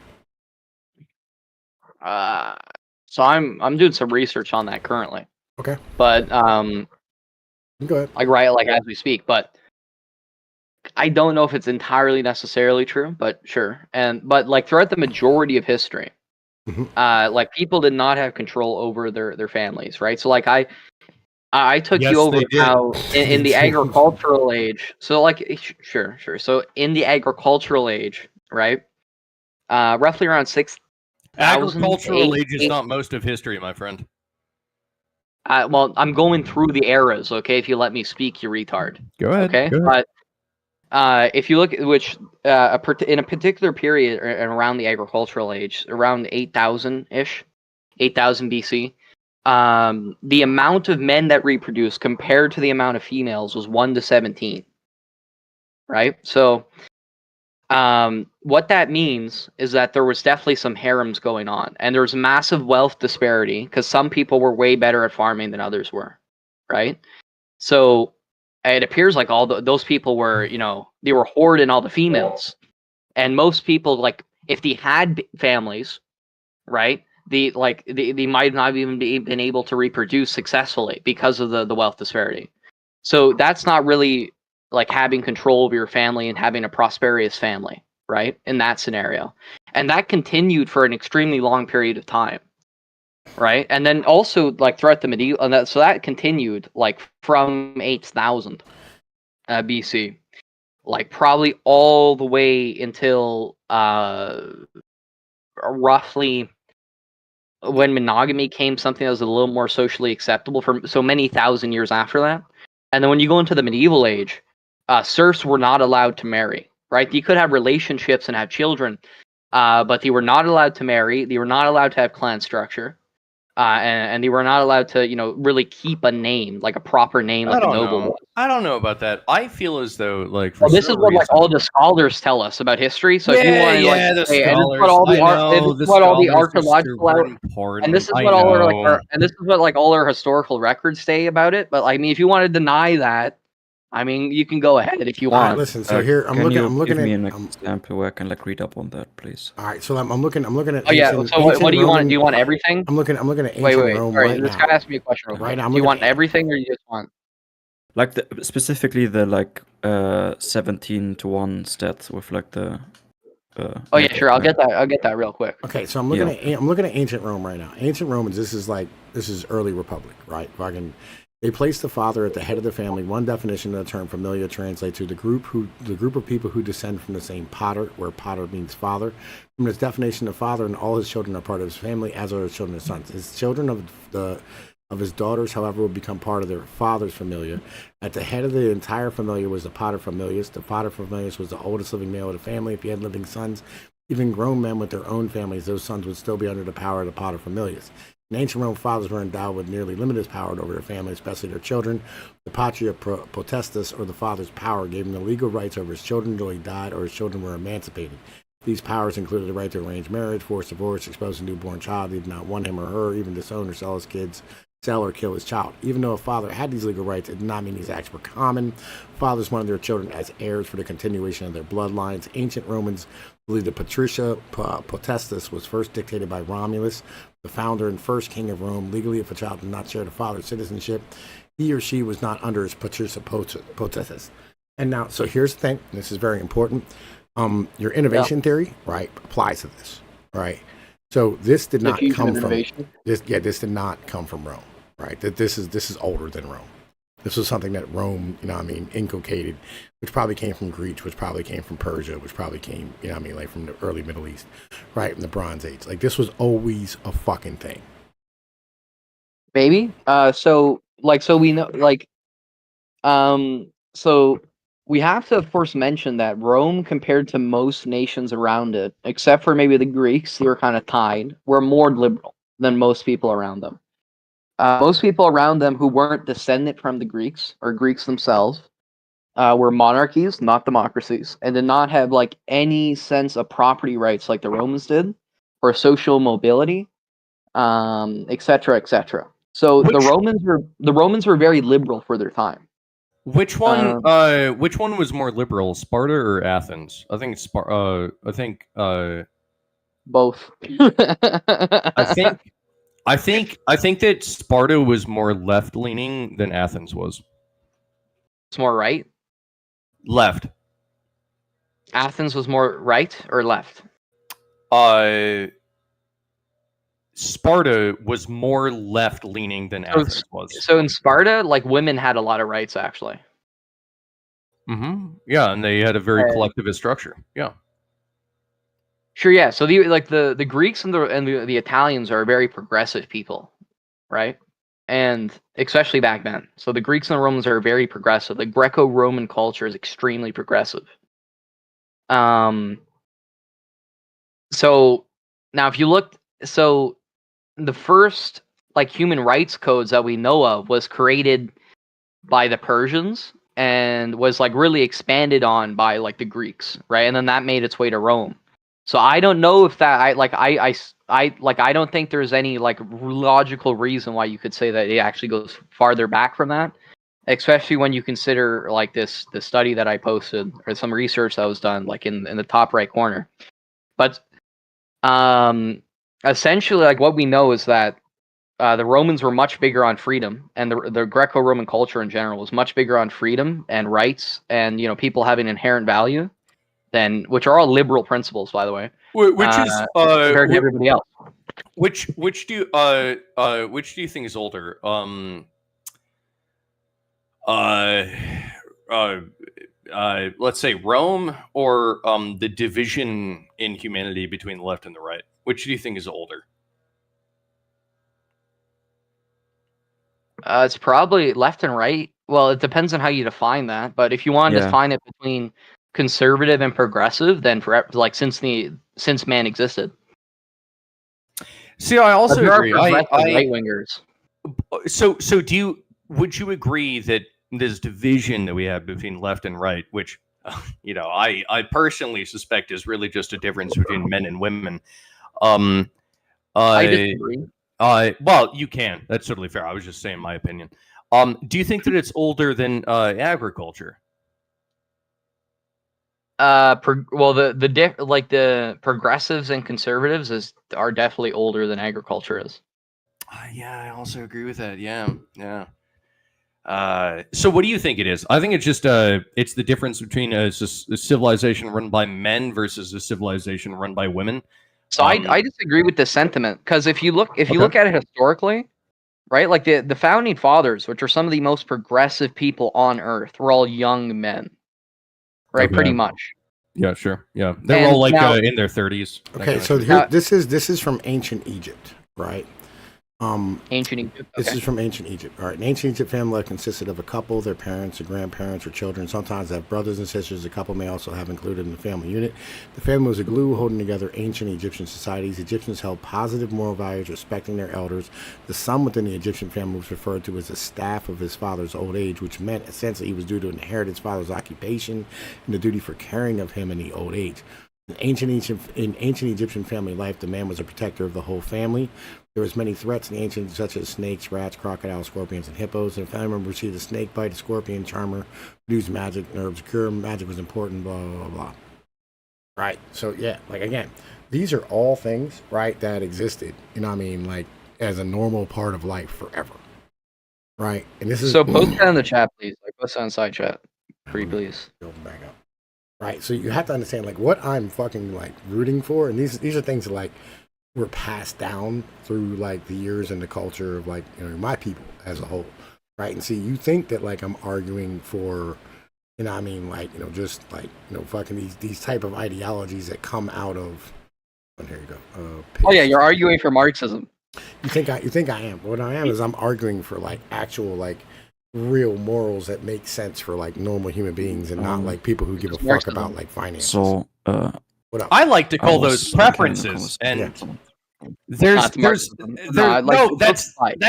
So I'm doing some research on that currently. Okay. But go ahead. Like as we speak, but I don't know if it's entirely necessarily true, but sure. But like throughout the majority of history, like people did not have control over their families, right? So like I took you over how in the agricultural age. So like sure. So in the agricultural age, right? Roughly around 6,000. Agricultural age is not most of history, my friend. Well, I'm going through the eras, okay? If you let me speak, you retard. Go ahead. Okay, go ahead. But if you look at which in a particular period around the agricultural age, around 8,000-ish, 8,000 BC, the amount of men that reproduced compared to the amount of females was 1 to 17. Right? So what that means is that there was definitely some harems going on, and there was massive wealth disparity because some people were way better at farming than others were, right? So it appears like all those people were, you know, they were hoarding all the females, and most people, like, if they had families, right, they might not even been able to reproduce successfully because of the wealth disparity. So that's not really like having control over your family and having a prosperous family, right? In that scenario. And that continued for an extremely long period of time, right? And then also like throughout the medieval, so that continued like from 8,000 BC, like probably all the way until roughly when monogamy came something that was a little more socially acceptable for so many thousand years after that. And then when you go into the medieval age, serfs were not allowed to marry, right? You could have relationships and have children, but they were not allowed to marry. They were not allowed to have clan structure, and they were not allowed to, you know, really keep a name, like a proper name, like a noble was. I don't know about that. I feel as though, like, well, this is what like all the scholars tell us about history. So if you want, the say, and this is scholars. what all the archaeological, important. and this is what all our and this is what like all our historical records say about it. But I mean, if you want to deny that, I mean, you can go ahead if you want. Right, listen, so here I'm looking give me at an example where I can like read up on that, please. All right, so I'm looking at. Oh yeah. So what do you want? Do you want everything? I'm looking at ancient wait. Rome Sorry, right this now. guy asked me a question. Right now, do you want everything, or you just want like specifically the 17-1 stats with like the. Oh yeah, sure. I'll get that real quick. Okay, so I'm looking at ancient Rome right now. Ancient Romans. This is early republic, right? They place the father at the head of the family. One definition of the term familia translates to the group of people who descend from the same pater, where pater means father. From this definition, the father and all his children are part of his family, as are his children and sons. His children of his daughters, however, will become part of their father's familia. At the head of the entire familia was the pater familias. The pater familias was the oldest living male of the family. If he had living sons, even grown men with their own families, those sons would still be under the power of the pater familias. In ancient Rome, fathers were endowed with nearly limitless power over their family, especially their children. The patria potestas, or the father's power, gave him the legal rights over his children until he died or his children were emancipated. These powers included the right to arrange marriage, force divorce, expose a newborn child who did not want him or her, even disown or sell his kids, sell or kill his child. Even though a father had these legal rights, it did not mean these acts were common. Fathers wanted their children as heirs for the continuation of their bloodlines. Ancient Romans believed the patria potestas was first dictated by Romulus, the founder and first king of Rome. Legally, if a child did not share the father's citizenship, he or she was not under his patria potestas. And now, so here's the thing. This is very important. Your innovation theory, right, applies to this, right? So this did not come from this. Yeah, this did not come from Rome, right? That this is older than Rome. This was something that Rome, inculcated, which probably came from Greece, which probably came from Persia, which probably came, like from the early Middle East, right, in the Bronze Age. Like, this was always a fucking thing. Maybe. So we know, so we have to, of course, mention that Rome, compared to most nations around it, except for maybe the Greeks, who were kind of tied, were more liberal than most people around them. Most people around them who weren't descendant from the Greeks or Greeks themselves were monarchies, not democracies, and did not have like any sense of property rights like the Romans did, or social mobility, etc., etc. So the Romans were very liberal for their time. Which one was more liberal, Sparta or Athens? I think both. I think that Sparta was more left leaning than Athens was. It's more right? Left. Athens was more right or left? Sparta was more left leaning than Athens was. So in Sparta, like, women had a lot of rights, actually. Mm-hmm. Yeah, and they had a very collectivist structure. Yeah. Sure, yeah. So the Greeks and the Italians are very progressive people, right? And especially back then. So the Greeks and the Romans are very progressive. The Greco-Roman culture is extremely progressive. So now if you look, so the first like human rights codes that we know of was created by the Persians and was like really expanded on by like the Greeks, right? And then that made its way to Rome. So I don't know if that I don't think there's any like logical reason why you could say that it actually goes farther back from that, especially when you consider like the study that I posted or some research that was done like in the top right corner. But essentially, like, what we know is that the Romans were much bigger on freedom, and the Greco-Roman culture in general was much bigger on freedom and rights, and people having inherent value, which are all liberal principles, by the way. Which is compared to everybody else. Which do you think is older? Let's say Rome or the division in humanity between the left and the right. Which do you think is older? It's probably left and right. Well, it depends on how you define that. But if you want to define it between conservative and progressive, then since man existed. See, I also agree. Right wingers. So would you agree that this division that we have between left and right, which I personally suspect is really just a difference between men and women? I disagree. Well, you can. That's totally fair. I was just saying my opinion. Do you think that it's older than agriculture? The progressives and conservatives are definitely older than agriculture is. Yeah, I also agree with that. Yeah. So what do you think it is? I think it's just it's the difference between a civilization run by men versus a civilization run by women. So I disagree with this sentiment, because if you look at it historically, right, like the founding fathers, which are some of the most progressive people on earth, were all young men, right? Pretty much. Yeah, sure. Yeah, they were all like in their 30s. Okay, so here, this is from ancient Egypt, right? Ancient Egypt. This is from ancient Egypt. All right, an ancient Egypt family consisted of a couple, their parents, their grandparents, or children. Sometimes they have brothers and sisters. The couple may also have included in the family unit. The family was a glue holding together ancient Egyptian societies. Egyptians held positive moral values, respecting their elders. The son within the Egyptian family was referred to as the staff of his father's old age, which meant essentially he was due to inherit his father's occupation and the duty for caring of him in the old age. In ancient Egyptian family life, the man was a protector of the whole family. There was many threats in ancient, such as snakes, rats, crocodiles, scorpions, and hippos. And if family member received a snake bite, a scorpion charmer, produce magic, herbs, cure magic was important, blah, blah, blah, blah. Right. So, yeah, like, again, these are all things, right, that existed, like, as a normal part of life forever. Right. And this is. So, post that in the chat, please. Like, post that in side chat. Free, please. Back up. Right. So, you have to understand, like, what I'm fucking, like, rooting for. And these are things that, like, were passed down through like the years and the culture of like my people as a whole. right? And see, you think that like I'm arguing for, you know, what I mean, like, you know, just like, you know, fucking these type of ideologies that come out of. Oh, here you go. Oh yeah, you're arguing for Marxism. You think I am? What I am is I'm arguing for like actual like real morals that make sense for like normal human beings and not like people who give a fuck about like finance. So, what up? I like to call I those was looking at the preferences, and That's Marxism.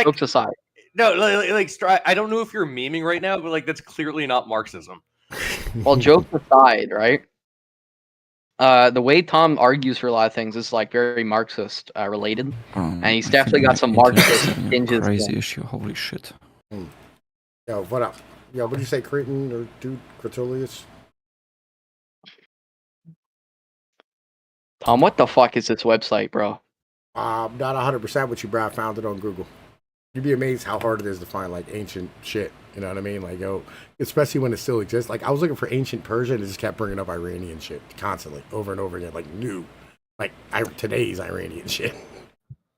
Jokes aside. No, I don't know if you're memeing right now, but like that's clearly not Marxism. Well, jokes aside, right? The way Tom argues for a lot of things is like very Marxist related, and he's definitely got some Marxist tinges. Crazy issue. Holy shit. Yo, what up? Yo, what did you say, Cretin or dude, Cratulius? Tom, what the fuck is this website, bro? I'm not 100% with you, bro. I found it on Google. You'd be amazed how hard it is to find like ancient shit. You know what I mean? Like, yo, especially when it still exists. Like, I was looking for ancient Persia and it just kept bringing up Iranian shit constantly, over and over again. Like, new, like today's Iranian shit.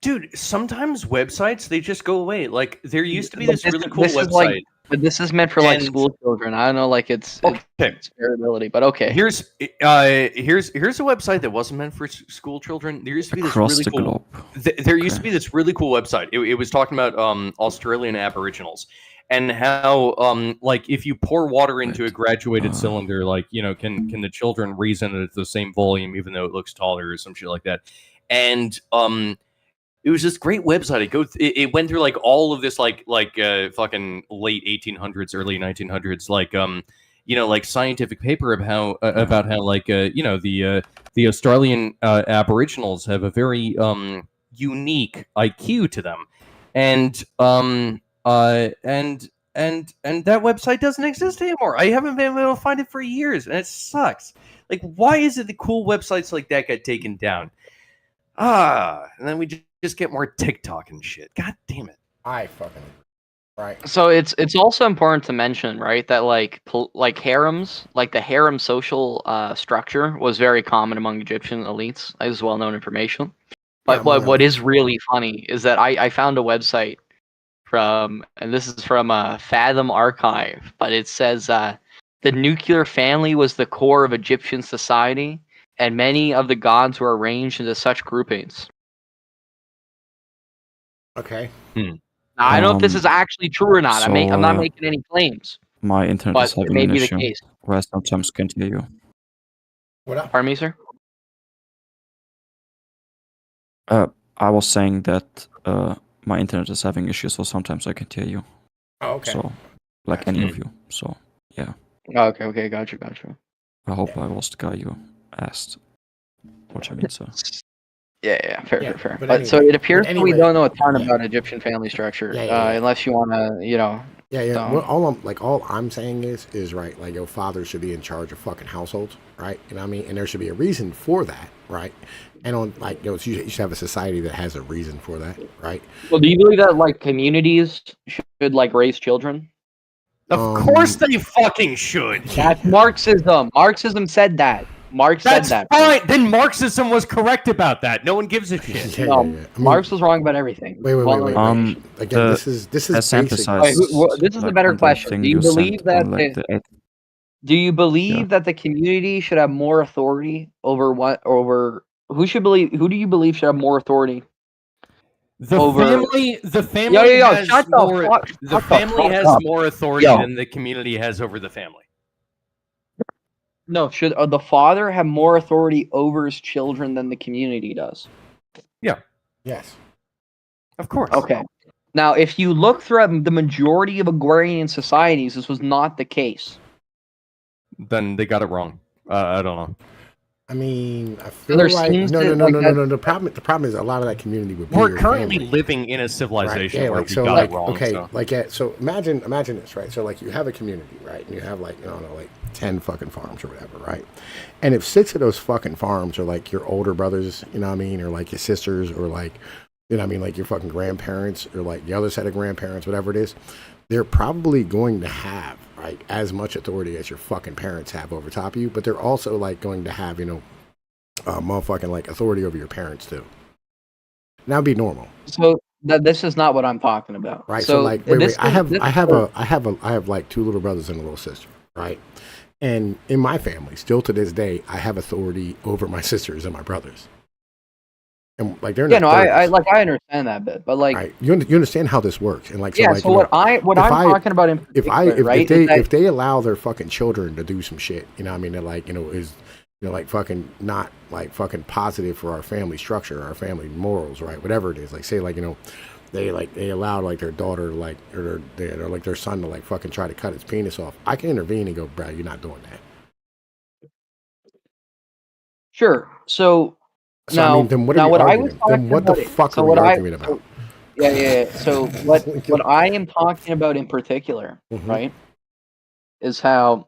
Dude, sometimes websites they just go away. Like, there used to be this really cool website. But this is meant for like school children. I don't know, like it's variability, but okay. Here's a website that wasn't meant for school children. There used to be this Across really the cool. There used to be this really cool website. It was talking about Australian Aboriginals and how like if you pour water into a graduated cylinder, like you know, can the children reason that it's the same volume even though it looks taller or some shit like that, and it was this great website. It went through like all of this like fucking late 1800s, early 1900s, like you know, like scientific paper about how like you know the Australian Aboriginals have a very unique IQ to them, and that website doesn't exist anymore. I haven't been able to find it for years, and it sucks. Like, why is it the cool websites like that get taken down? And then we just get more TikTok and shit. God damn it. I fucking right. So it's also important to mention, right, that like harems, like the harem social structure was very common among Egyptian elites. That is well-known information. But what is really funny is that I found a website from, and this is from Fathom Archive, but it says the nuclear family was the core of Egyptian society, and many of the gods were arranged into such groupings. Okay. I don't know if this is actually true or not. I'm not making any claims. My internet is having an issue case. where I sometimes can't hear you. What up? Pardon me, sir? I was saying that my internet is having issues, so sometimes I can't hear you. Oh, okay. So, like any of you. So, yeah. Oh, okay, gotcha. I hope I was the guy you asked. What I mean, so. Yeah, fair. But But so anyway- it appears but that we anyway, don't know a ton about Egyptian family structure, unless you want to, you know. Yeah. Well, all I'm saying is right. Like, your father should be in charge of fucking households, right? You know what I mean? And there should be a reason for that, right? And on like, you should have a society that has a reason for that, right? Well, do you believe that like communities should like raise children? Of course they fucking should. That's Marxism. Marxism said that. Marx said that. Fine. Then Marxism was correct about that. No one gives a shit. Yeah. I mean, Marx was wrong about everything. Wait. Again, this is as basic. emphasized, this is a like, better on the question. thing Do you you sent believe that? on, like, Do you believe that the community should have more authority over who do you believe should have more authority? The family has more authority than the community has over the family. No, should the father have more authority over his children than the community does? Yeah. Yes. Of course. Okay. Now, if you look throughout the majority of agrarian societies, this was not the case. Then they got it wrong. I don't know. I mean, I feel like no. The problem is a lot of that community would be We're your currently family. living in a civilization Right? where Like, we so got like it wrong. okay, so. like so imagine this, right? So like you have a community, right? And you have like, I don't know, like 10 fucking farms or whatever, right? And if 6 of those fucking farms are like your older brothers, you know what I mean, or like your sisters, or like, you know what I mean, like your fucking grandparents, or like the other set of grandparents, whatever it is, they're probably going to have like as much authority as your fucking parents have over top of you, but they're also like going to have, motherfucking like authority over your parents too. That would be normal. So this is not what I'm talking about. Right. So like, wait, this I is- have like 2 little brothers and a little sister. Right. And in my family, still to this day, I have authority over my sisters and my brothers. And like they're in yeah, their no, 30s. I understand that bit, but like, Right. You understand how this works, and like so yeah. like So you know, what if I'm talking about in particular, right? is that, if they allow their fucking children to do some shit, you know what I mean, they're like, you know, is like fucking not like fucking positive for our family structure, our family morals, right? Whatever it is. Like say like, you know, they allowed like their daughter like or their son to like fucking try to cut his penis off. I can intervene and go, bro, you're not doing that. sure. So So now, I mean, then what now are we what I arguing? was talking Then what the about, fuck so are we what I, arguing about? so, yeah. So what I am talking about in particular, Mhm. right, is how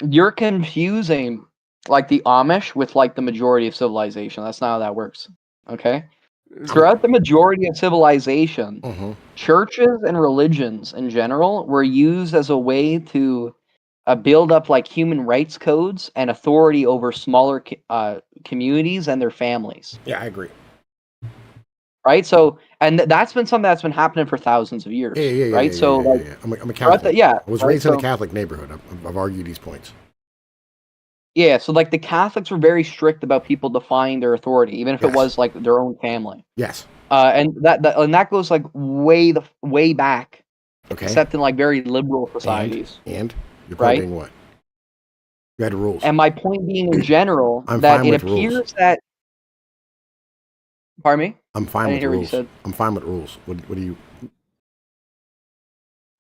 you're confusing like the Amish with like the majority of civilization. That's not how that works. Okay. Throughout the majority of civilization, Mhm. churches and religions in general were used as a way to build up like human rights codes and authority over smaller communities and their families. Yeah, I agree. Right. So, and that's been something that's been happening for thousands of years. Yeah. Right. So, like, I'm a throughout Catholic. yeah. I was right, raised in a so- Catholic neighborhood. I've argued these points. Yeah, so like the Catholics were very strict about people defying their authority, even if it Yes. was like their own family. Yes. And that goes like way back, Okay. except in like very liberal societies. And your point Right? being what? You had rules. And my point being in general I'm that fine it with rules. appears that. Pardon me? I'm I fine didn't with hear what you rules. said. I'm fine with rules. What do you?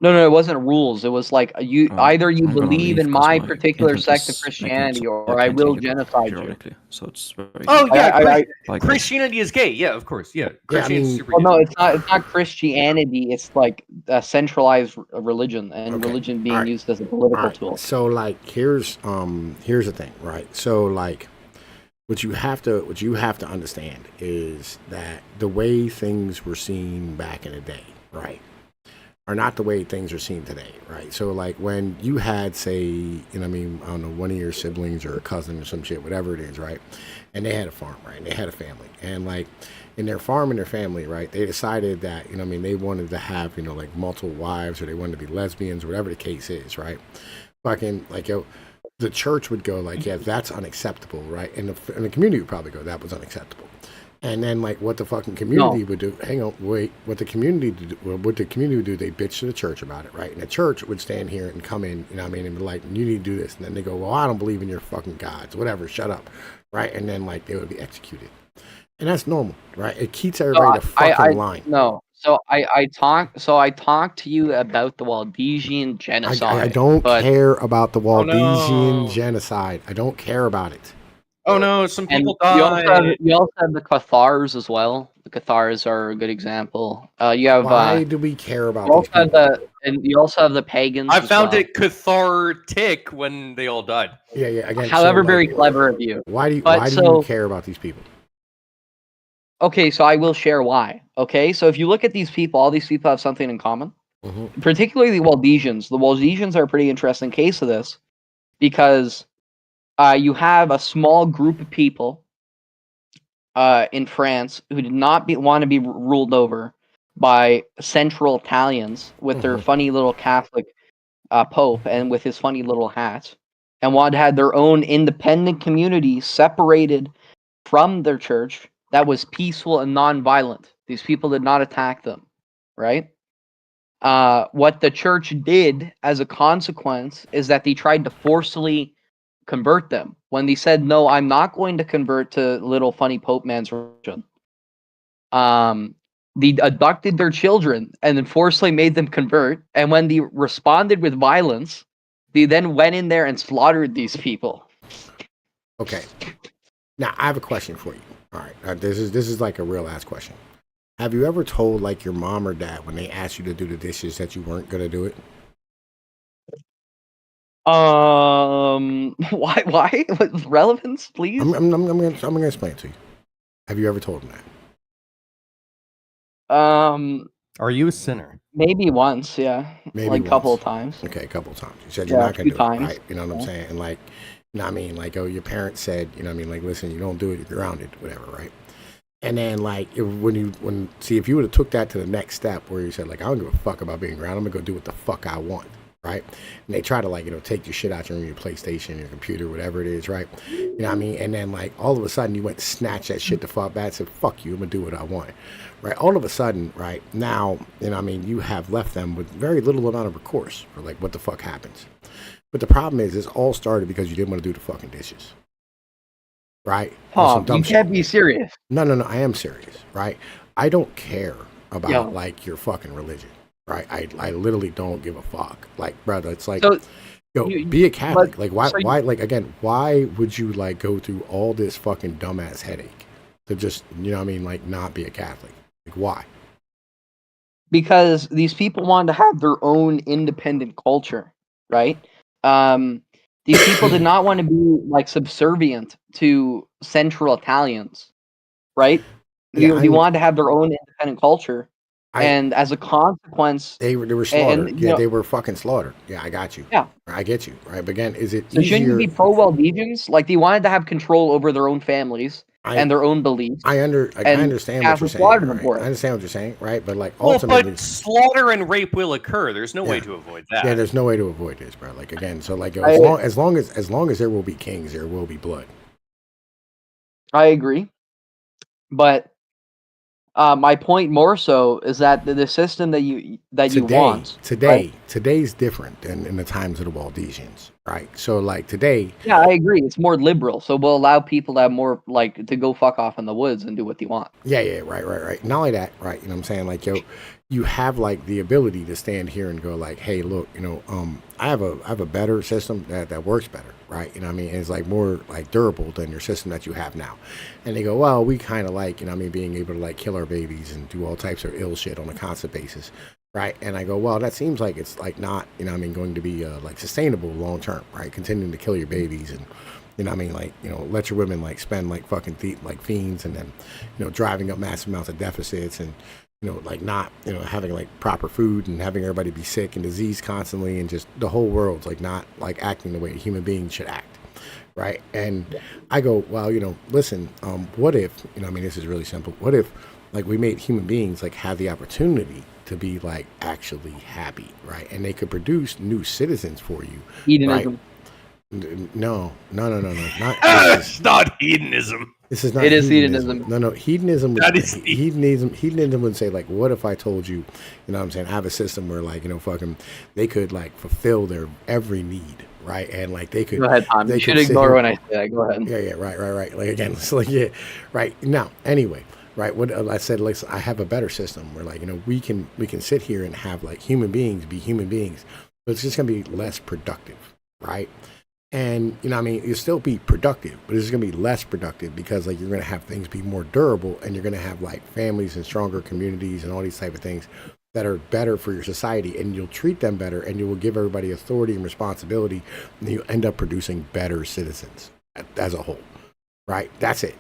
No, it wasn't rules. It was like either you I'm gonna believe leave in 'cause my my particular internet sect of is making it Christianity, so or I I can't will take it genocide you. periodically. So it's very. Oh yeah, like Christianity is gay. Yeah, of course. Yeah, Christianity is super Well, gay. no, it's not Christianity. It's like a centralized religion, and Okay. religion being Alright. used as a political Alright. tool. So like here's the thing, right? So like what you have to understand is that the way things were seen back in the day, right, are not the way things are seen today, right? So like when you had, say, you know what I mean, I don't know, one of your siblings or a cousin or some shit, whatever it is, right? And they had a farm, right? And they had a family. And like in their farm and their family, right, they decided that, you know what I mean, they wanted to have, you know, like multiple wives, or they wanted to be lesbians, whatever the case is, right? Fucking like, yo, the church would go like, yeah, that's unacceptable, right? And the community would probably go, that was unacceptable. And then like what the fucking community would do, hang on, wait, what the community would do, they bitch to the church about it, right? And the church would stand here and come in, you know what I mean, and be like, you need to do this. And then they go, well, I don't believe in your fucking gods, whatever, shut up, right? And then like they would be executed. And that's normal, right? It keeps everybody the fucking line. No, so I talked to you about the Waldesian genocide. I don't but, care about the Waldesian no. genocide. I don't care about it. Oh no, some And people you also, died. you also have the Cathars as well. The Cathars are a good example. You have Why do we care about you also these people? have and you also have the pagans. I as found well. it cathartic when they all died. Yeah. Again, However, so, very like, clever of you. Why do you But so- care about these people? Okay, so I will share why. Okay, so if you look at these people, all these people have something in common. Mhm. Particularly the Waldesians. The Waldesians are a pretty interesting case of this because you have a small group of people in France who did not want to be ruled over by Central Italians with their funny little Catholic Pope and with his funny little hat, and wanted to have their own independent community separated from their church that was peaceful and non-violent. These people did not attack them, right? What the church did as a consequence is that they tried to forcibly convert them. When they said, no, I'm not going to convert to little funny Pope man's religion, they abducted their children and then forcibly made them convert. And when they responded with violence, they then went in there and slaughtered these people. Okay. Now I have a question for you. All right, this is like a real ass question. Have you ever told like your mom or dad when they asked you to do the dishes that you weren't gonna do it? Why? With relevance, please. I'm gonna explain it to you. Have you ever told them that? Are you a sinner? Maybe once, yeah. Maybe like a couple of once. times. Okay, a couple of times. You said you're Yeah, not a gonna few do times. it, right? You know what I'm saying? And like, you know what I mean? Like, oh, your parents said, you know what I mean? Like, listen, you don't do it, you're grounded, whatever, right? And then like if you would have took that to the next step where you said like I don't give a fuck about being around, I'm gonna go do what the fuck I want, right? And they try to like take your shit out your room, your PlayStation, your computer, whatever it is, right? You know what I mean? And then like all of a sudden you went and snatched that shit the fuck back and said fuck you, I'm gonna do what I want, right? All of a sudden, right now, you know what I mean, you have left them with very little amount of recourse for like what the fuck happens. But the problem is, it's all started because you didn't want to do the fucking dishes. Right? Tom, you can't be serious. No, I am serious, right? I don't care about like your fucking religion, right? I literally don't give a fuck. Like, brother, it's like, be a Catholic. Like, why, like, again, why would you like go through all this fucking dumbass headache to just, you know what I mean, like, not be a Catholic? Like, why? Because these people wanted to have their own independent culture, right? These people did not want to be like subservient to Central Italians, right? They wanted to have their own independent culture, and as a consequence, they were slaughtered. They were fucking slaughtered. Yeah, I got you. Yeah, I get you. Right, but again, is it so easier? shouldn't you be pro-Waldensians? Like they wanted to have control over their own families and their own beliefs. I understand what you're saying. Right? I understand what you're saying, right? But like ultimately, but slaughter and rape will occur. There's no way to avoid that. Yeah, there's no way to avoid this, bro. Like again, so like as long as there will be kings, there will be blood. I agree, but my point more so is that the system that you want today's different than in the times of the Waldensians, right? So like today, yeah, I agree. It's more liberal, so we'll allow people to have more like to go fuck off in the woods and do what they want. Yeah, right. Not only that, right? You know what I'm saying? Like, you have like the ability to stand here and go like, hey, look, I have a better system that works better, right? You know what I mean? And it's like more like durable than your system that you have now. And they go, well, we kind of like, being able to like kill our babies and do all types of ill shit on a constant basis, right? And I go, well, that seems like it's like not, going to be like sustainable long term, right? Continuing to kill your babies and let your women like spend like fucking like fiends and then, driving up massive amounts of deficits and, not, having like proper food and having everybody be sick and diseased constantly and just the whole world's like not like acting the way a human being should act. Right. And I go, well, listen, what if, this is really simple. What if like we made human beings like have the opportunity to be like actually happy, right? And they could produce new citizens for you. Hedonism. Right? No. Not it's not hedonism. This is not. It is hedonism. No. Hedonism. That is hedonism would say like, what if I told you, I have a system where like, fucking, they could like fulfill their every need, right? And like they could. Go ahead, Tom. You should ignore when I say that. Go ahead. Yeah. Right. Like again, it's like right now. Anyway, right. What I said, like I have a better system where like we can sit here and have like human beings be human beings, but it's just gonna be less productive, right? And you'll still be productive, but it's going to be less productive because like you're going to have things be more durable and you're going to have like families and stronger communities and all these type of things that are better for your society, and you'll treat them better and you will give everybody authority and responsibility, and you'll end up producing better citizens as a whole, right? That's it.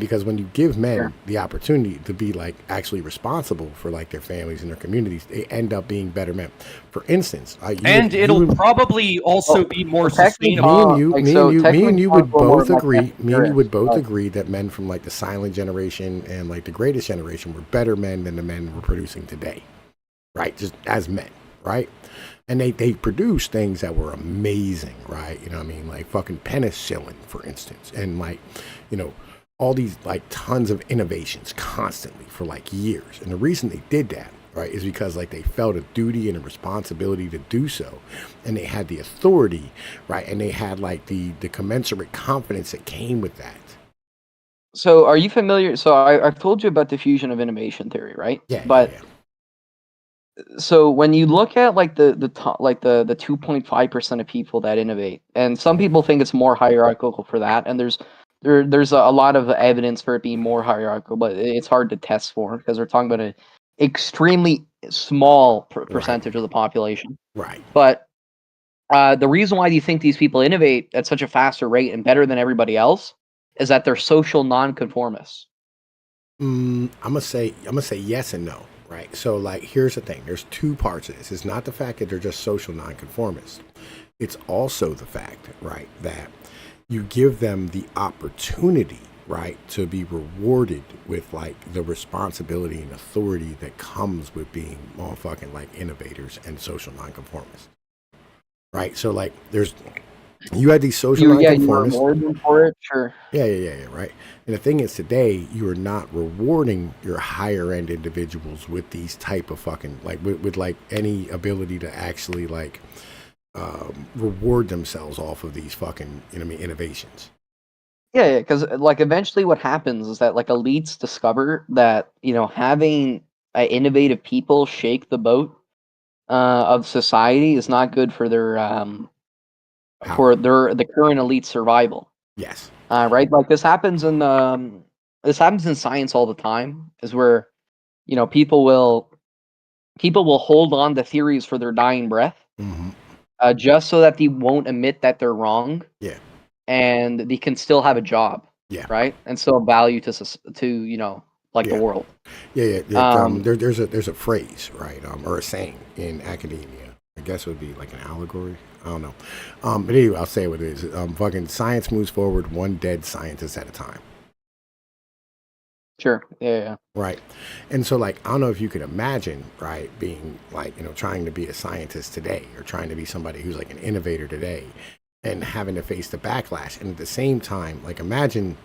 Because when you give men the opportunity to be like actually responsible for like their families and their communities, they end up being better men. For instance, it'll probably also be more sustainable. Me and you would both agree. Me and you would both agree that men from like the silent generation and like the greatest generation were better men than the men we're producing today, right? Just as men, right? And they produced things that were amazing, right? Like fucking penicillin, for instance, and like, all these like tons of innovations constantly for like years. And the reason they did that, right, is because like they felt a duty and a responsibility to do so. And they had the authority, right? And they had like the commensurate confidence that came with that. So are you familiar? So I've told you about diffusion of innovation theory, right? Yeah. But so when you look at like the 2.5% of people that innovate, and some people think it's more hierarchical for that, and there's a lot of evidence for it being more hierarchical, but it's hard to test for because we're talking about an extremely small percentage of the population. Right. But the reason why do you think these people innovate at such a faster rate and better than everybody else is that they're social nonconformists. I'm gonna say yes and no. Right. So like, here's the thing. There's two parts of this. It's not the fact that they're just social nonconformists. It's also the fact, right, that you give them the opportunity, right, to be rewarded with like the responsibility and authority that comes with being motherfucking like innovators and social nonconformists, right? So like you had these social nonconformists. You reward them for it, sure. Yeah, right. And the thing is, today you are not rewarding your higher end individuals with these type of fucking like with like any ability to actually like reward themselves off of these fucking, you know what I mean, innovations. Yeah, because like eventually what happens is that like elites discover that, you know, having innovative people shake the boat of society is not good for their the current elite survival. Yes. Right. Like this happens in science all the time. Is where, you know, people will hold on to theories for their dying breath, just so that they won't admit that they're wrong. Yeah. And they can still have a job. Yeah. Right. And still value to you know, like the world. Yeah. There's a phrase, right, or a saying in academia. I guess it would be like an allegory. I don't know. But anyway, I'll say what it is. Fucking science moves forward one dead scientist at a time. Sure. Yeah. Right. And so, like, I don't know if you could imagine, right, being like, you know, trying to be a scientist today or trying to be somebody who's like an innovator today and having to face the backlash. And at the same time, like, imagine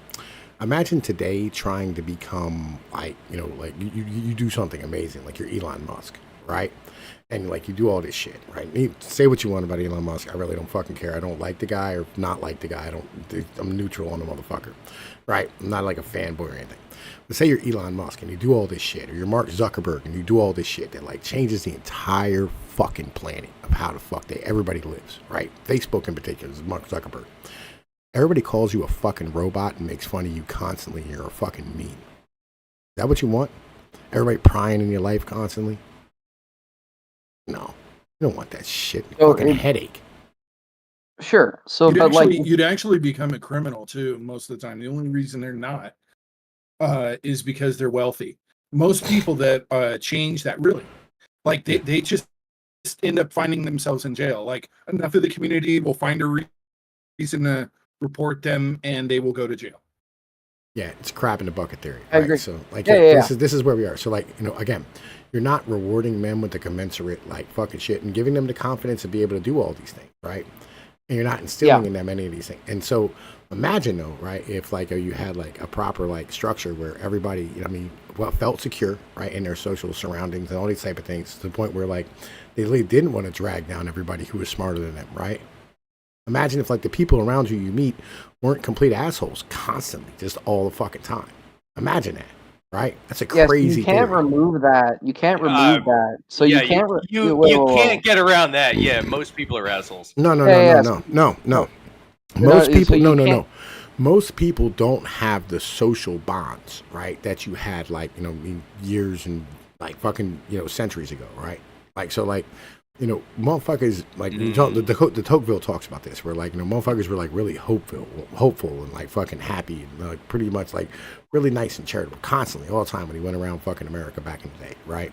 today trying to become like, you know, like you do something amazing, like you're Elon Musk, right? And like you do all this shit, right? Say what you want about Elon Musk. I really don't fucking care. I don't like the guy or not like the guy. I'm neutral on the motherfucker, right? I'm not like a fanboy or anything. But say you're Elon Musk and you do all this shit, or you're Mark Zuckerberg and you do all this shit that like changes the entire fucking planet of how the fuck everybody lives, right? Facebook in particular is Mark Zuckerberg. Everybody calls you a fucking robot and makes fun of you constantly. And you're a fucking meme. Is that what you want? Everybody prying in your life constantly? No, you don't want that shit. Fucking headache. Sure. So, you'd actually become a criminal too most of the time. The only reason they're not is because they're wealthy. Most people that change that really, like they just end up finding themselves in jail. Like enough of the community will find a reason to report them, and they will go to jail. Yeah, it's crap in the bucket theory. I agree. So, like, Yeah. This is where we are. So, like, you know, again, you're not rewarding men with the commensurate like fucking shit and giving them the confidence to be able to do all these things, right? And you're not instilling in them any of these things. And so, imagine though, right, if like you had like a proper like structure where everybody, you know, I mean, felt secure, right, in their social surroundings and all these type of things, to the point where like they really didn't want to drag down everybody who was smarter than them, right? Imagine if like the people around you meet weren't complete assholes constantly, just all the fucking time. Imagine that, right? That's a crazy. You can't remove that. You can't remove that. So you can't. You can't get around that. Yeah, most people are assholes. No. Most people, no. Most people don't have the social bonds, right, that you had like, you know, years and like fucking, you know, centuries ago, right? Like, so like, you know, motherfuckers, like, the Tocqueville talks about this, where, like, you know, motherfuckers were, like, really hopeful and, like, fucking happy and, like, pretty much, like, really nice and charitable constantly, all the time when he went around fucking America back in the day, right?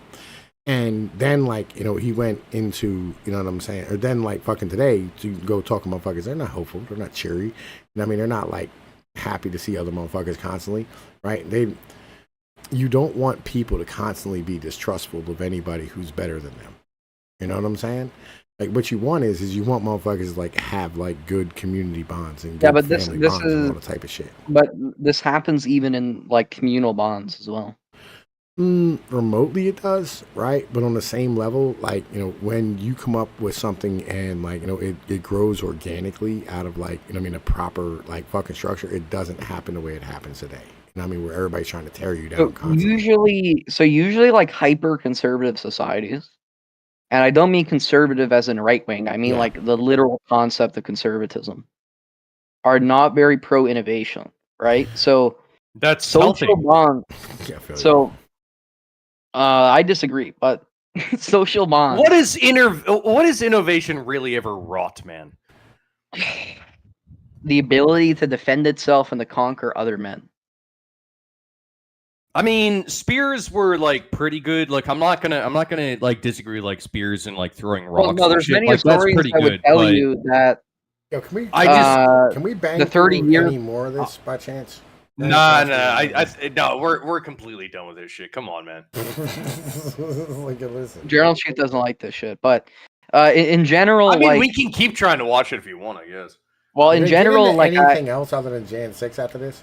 And then, like, you know, he went into, you know what I'm saying, or then, like, fucking today, to go talk to motherfuckers, they're not hopeful, they're not cheery, you know what I mean, they're not, like, happy to see other motherfuckers constantly, right? You don't want people to constantly be distrustful of anybody who's better than them. You know what I'm saying? Like, what you want is you want motherfuckers to, like, have, like, good community bonds and good family bonds and all that type of shit. But this happens even in, like, communal bonds as well. Remotely it does, right? But on the same level, like, you know, when you come up with something and, like, you know, it grows organically out of, like, you know what I mean, a proper, like, fucking structure, it doesn't happen the way it happens today. You know what I mean? Where everybody's trying to tear you down constantly. Usually, like, hyper-conservative societies, and I don't mean conservative as in right wing. I mean like the literal concept of conservatism, are not very pro innovation, right? So that's social bonds. So I disagree, but social bonds. What is innovation really ever wrought, man? The ability to defend itself and to conquer other men. I mean, spears were like pretty good. Like, I'm not gonna like disagree like spears and like throwing rocks. Well, no, there's and shit. many Like, historians that's pretty that good, would tell but... you that. Yo, can we I just can we bang the 30 through years any more of this by chance? Nah, no, we're completely done with this shit. Come on, man. Listen. General Chief doesn't like this shit, but in general, I mean, like, we can keep trying to watch it if you want, I guess. well, Did in they get general, into like, anything else other than Jan 6 after this?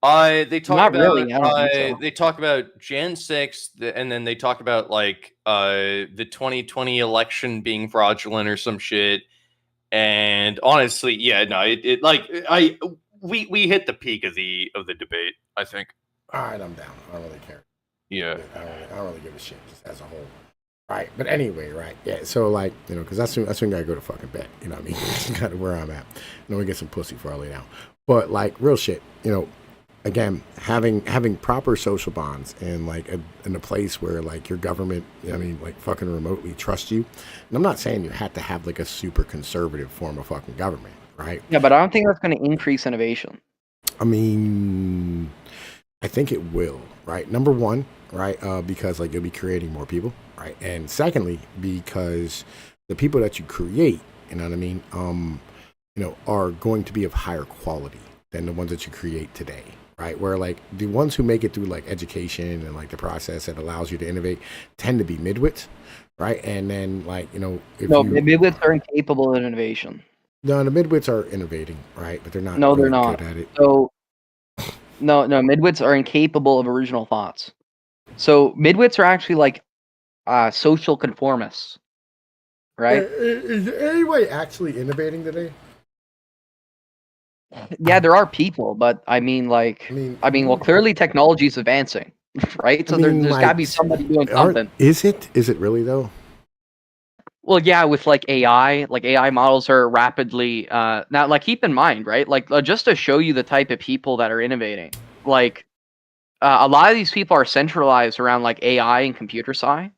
They talk Not about really, I don't think so. they talk about Jan 6, and then they talk about like the 2020 election being fraudulent or some shit. And honestly, yeah, no, we hit the peak of the debate, I think. All right, I'm down. I don't really care. Yeah, I don't really give a shit just as a whole. Right, but anyway, right, yeah. So like, you know, because I soon gotta go to fucking bed. You know what I mean? That's kind of where I'm at. You know, we get some pussy before I lay down. But like, real shit. You know, again, having proper social bonds and like in a place where like your government, I mean, like fucking remotely trust you. And I'm not saying you have to have like a super conservative form of fucking government, right? yeah, but I don't think that's going to increase innovation. I mean, I think it will, right? Number one, right? Because like you'll be creating more people, right? And secondly, because the people that you create, you know what I mean, you know, are going to be of higher quality than the ones that you create today. Right, where like the ones who make it through like education and like the process that allows you to innovate tend to be midwits, right? And then like, you know, midwits are incapable of innovation. No, the midwits are innovating, right? But they're not. No, really they're not. good at it. So, no, midwits are incapable of original thoughts. So midwits are actually like social conformists, right? Is anybody actually innovating today? Yeah, there are people, but I mean, well, clearly technology is advancing, right? So there's like, got to be somebody doing something. Is it really though? Well, yeah, with like AI models are rapidly now. Like, keep in mind, right? Like, just to show you the type of people that are innovating, like a lot of these people are centralized around like AI and computer sci,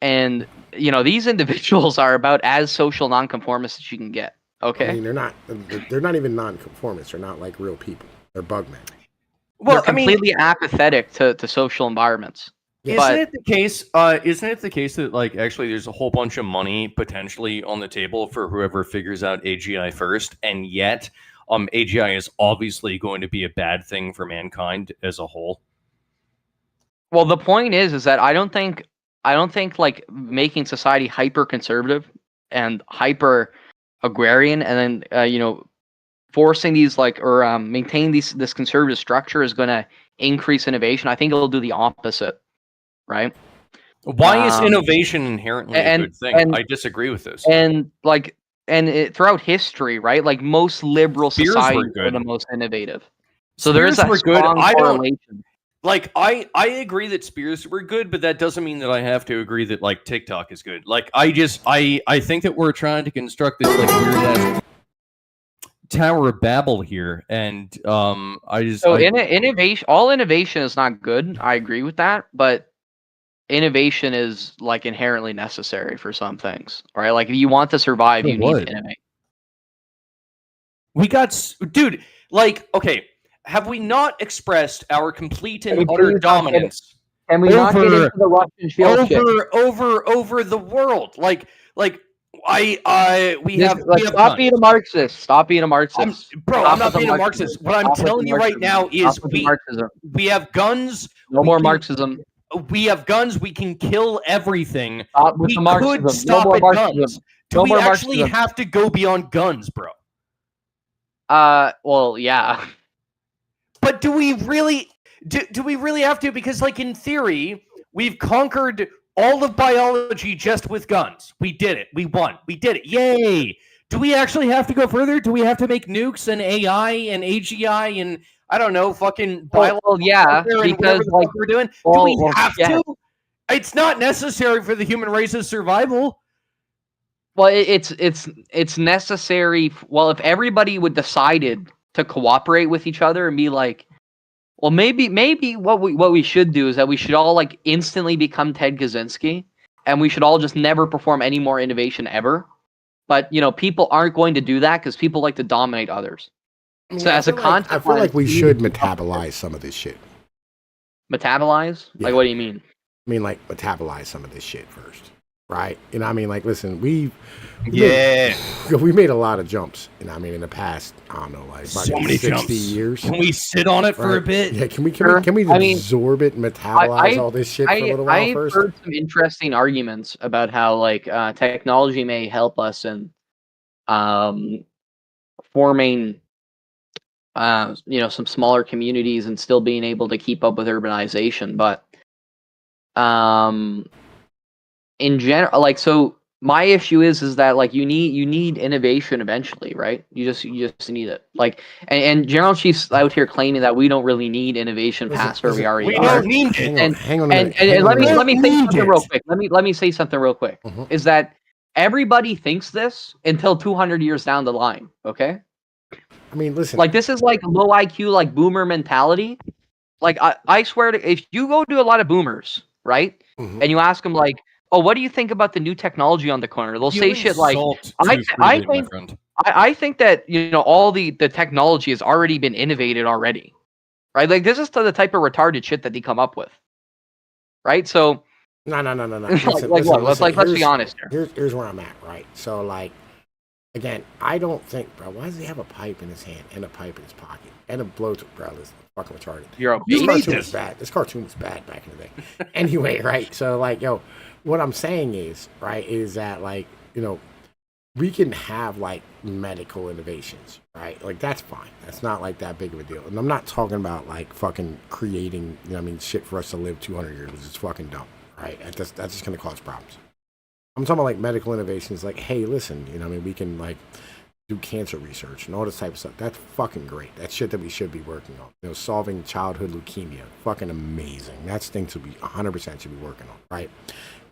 and you know, these individuals are about as social nonconformist as you can get. Okay. I mean, they're not even non-conformists. They're not like real people. They're bugmen. Well, they're completely apathetic to social environments. Isn't it the case that like actually there's a whole bunch of money potentially on the table for whoever figures out AGI first, and yet AGI is obviously going to be a bad thing for mankind as a whole? Well, the point is that I don't think like making society hyper conservative and hyper agrarian, and then you know, forcing these like or maintaining this conservative structure is going to increase innovation. I think it'll do the opposite, right? Why is innovation inherently a good thing? I disagree with this. And like, throughout history, right? Like most liberal societies are the most innovative. So there is a strong correlation. Like I agree that spears were good, but that doesn't mean that I have to agree that like TikTok is good. Like I think that we're trying to construct this like weird ass Tower of Babel here, and innovation, all innovation is not good. I agree with that, but innovation is like inherently necessary for some things, right? Like if you want to survive, you need to innovate. Dude, like, okay. Have we not expressed our complete and utter dominance? Can we not get into the Russian field over the world? Stop being a Marxist. Stop being a Marxist. I'm not being a Marxist. What I'm telling you right now is we have guns. No more Marxism. We have guns. We can kill everything. We could stop at guns. Do we actually have to go beyond guns, bro? Well, yeah. But do we really have to? Because, like, in theory, we've conquered all of biology just with guns. We did it. We won. We did it. Yay! Do we actually have to go further? Do we have to make nukes and AI and AGI and I don't know, fucking biology? Well, yeah, because like we're doing. Do we have to? It's not necessary for the human race's survival. Well, it's necessary. Well, if everybody would decided to cooperate with each other and be like, well, maybe what we should do is that we should all like instantly become Ted Kaczynski, and we should all just never perform any more innovation ever. But you know, people aren't going to do that because people like to dominate others. So as a consequence, I feel like we should metabolize some of this shit. Metabolize? Yeah. Like, what do you mean? I mean, like metabolize some of this shit first. right? You know what I mean? Like, listen, we Yeah. made a lot of jumps, you know what I mean, in the past, I don't know, like So many 60 jumps. years. Can we sit on it for a bit? Yeah, can we I mean, absorb it, metabolize all this shit for a little while I've first? heard some interesting arguments about how like technology may help us in forming some smaller communities and still being able to keep up with urbanization, but in general, like, so my issue is that like you need innovation eventually, right? You just need it. Like, and General Chief's out here claiming that we don't really need innovation past where we already we are. don't need it. Hang on a And, minute. and, hang on a minute. let me say something real quick. Let me say something real quick. Is that everybody thinks this until 200 years down the line, okay? I mean, listen. Like, this is like low IQ, like boomer mentality. Like, I swear to, if you go to a lot of boomers, right, and you ask them like, oh, what do you think about the new technology on the corner? They'll say shit like, I think that, you know, all the technology has already been innovated already, right? Like, this is the type of retarded shit that they come up with, right? So no. Let's be honest here. Here's where I'm at, right? So, like, again, I don't think, bro, why does he have a pipe in his hand and a pipe in his pocket and a blowtorch, bro? This is fucking retarded. This cartoon was bad back in the day. Anyway, right? So, like, yo, what I'm saying is, right, is that, like, you know, we can have, like, medical innovations, right? Like, that's fine. That's not, like, that big of a deal. And I'm not talking about, like, fucking creating, you know what I mean, shit for us to live 200 years, which is fucking dumb, right? That's just going to cause problems. I'm talking about, like, medical innovations, like, hey, listen, you know what I mean, we can, like, do cancer research and all this type of stuff. That's fucking great. That's shit that we should be working on. You know, solving childhood leukemia, fucking amazing. That's things to be 100% should be working on, right?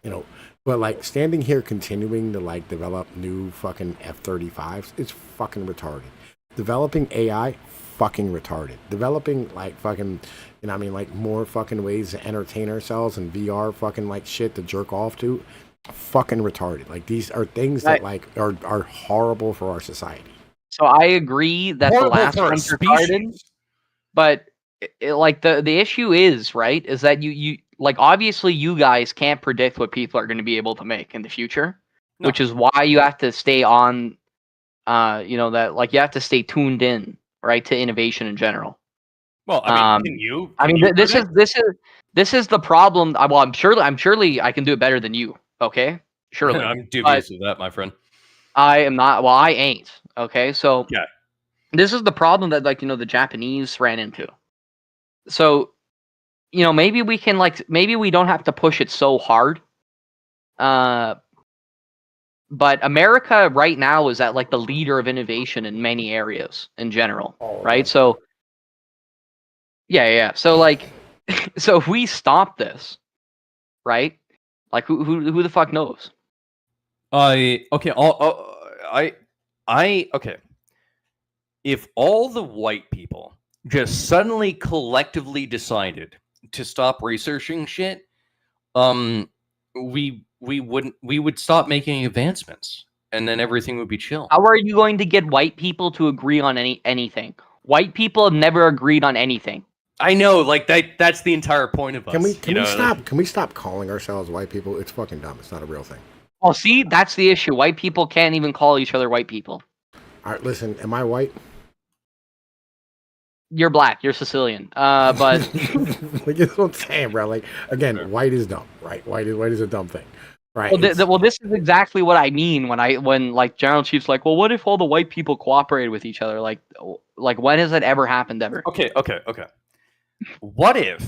You know, but like standing here continuing to like develop new fucking F-35s is fucking retarded. Developing AI, fucking retarded. Developing like fucking, you know what I mean, like more fucking ways to entertain ourselves and VR fucking like shit to jerk off to, fucking retarded. Like these are things that like are horrible for our society. So I agree that the last one's retarded, but like the issue is, right, is that you like, obviously you guys can't predict what people are going to be able to make in the future, which is why you have to stay on, you know, that like you have to stay tuned in, right, to innovation in general. Well, I mean, this is the problem. Well, I'm surely I can do it better than you. Okay, surely. I'm dubious of that, my friend. I am not. Well, I ain't. Okay, so yeah, this is the problem that, like, you know, the Japanese ran into. So, you know, maybe we can, like, maybe we don't have to push it so hard. But America right now is at like the leader of innovation in many areas in general, right? So, yeah. So like, so if we stop this, right? Like, who the fuck knows? Okay. If all the white people just suddenly collectively decided to stop researching shit, we would stop making advancements, and then everything would be chill. How are you going to get white people to agree on anything? White people have never agreed on anything. I know, like that's the entire point of us. Can we stop calling ourselves white people? It's fucking dumb. It's not a real thing. Well, see, that's the issue. White people can't even call each other white people. All right, listen, am I white? You're black. You're Sicilian. But like, that's what I'm saying, bro. Like, again, white is dumb, right? White is a dumb thing, right? Well, this is exactly what I mean when like General Chief's like, well, what if all the white people cooperated with each other? Like when has that ever happened ever? Okay. What if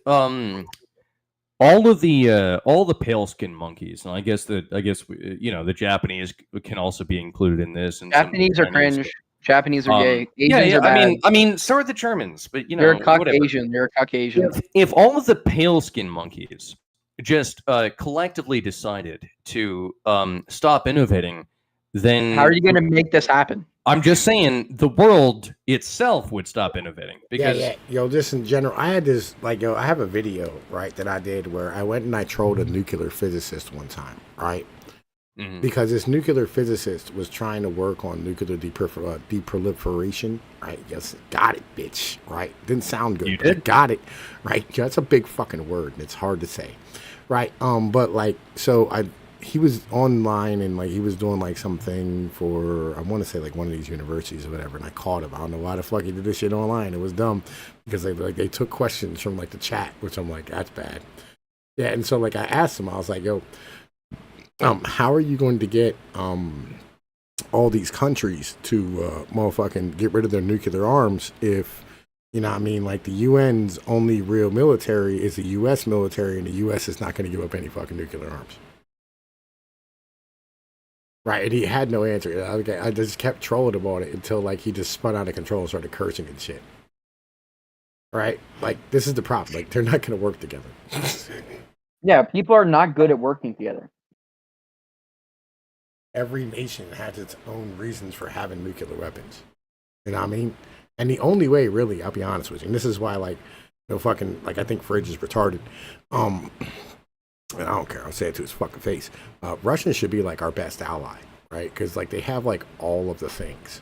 all the pale skin monkeys, and I guess you know, the Japanese can also be included in this. And Japanese are cringe. Japanese are gay. Asians are bad. I mean, so are the Germans, but you know, you're a Caucasian. You're a Caucasian. If all of the pale skin monkeys just collectively decided to stop innovating, then how are you going to make this happen? I'm just saying the world itself would stop innovating. Because yo, just in general, I had this, like, yo, I have a video, right, that I did where I went and I trolled a nuclear physicist one time, right? Mm-hmm. Because this nuclear physicist was trying to work on nuclear deproliferation, right? Yes, got it, bitch, right? Didn't sound good. You did? Got it, right? That's a big fucking word, and it's hard to say, Right. But like, so he was online and like he was doing like something for, I want to say like one of these universities or whatever, and I caught him. I don't know why the fuck he did this shit online. It was dumb because they took questions from like the chat, which I'm like, that's bad. Yeah. And so like I asked him, I was like, yo, how are you going to get all these countries to motherfucking get rid of their nuclear arms if, you know what I mean, like the UN's only real military is the US military, and the US is not going to give up any fucking nuclear arms. Right, and he had no answer. I just kept trolling him on it until like he just spun out of control and started cursing and shit. Right, like this is the problem. Like they're not going to work together. Yeah, people are not good at working together. Every nation has its own reasons for having nuclear weapons. You know what I mean? And the only way, really, I'll be honest with you, and this is why, like, you know, fucking, like, I think Fridge is retarded. And I don't care. I'll say it to his fucking face. Russians should be, like, our best ally, right? Because, like, they have, like, all of the things,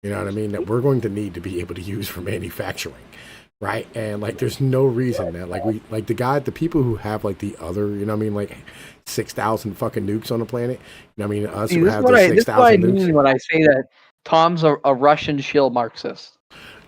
you know what I mean, that we're going to need to be able to use for manufacturing, right? And, like, there's no reason that, like, the people who have, like, the other, you know what I mean, like, 6,000 fucking nukes on the planet, you know what I mean, us See, who this have is the what I 6,000 nukes. mean when I say that Tom's a Russian shill Marxist.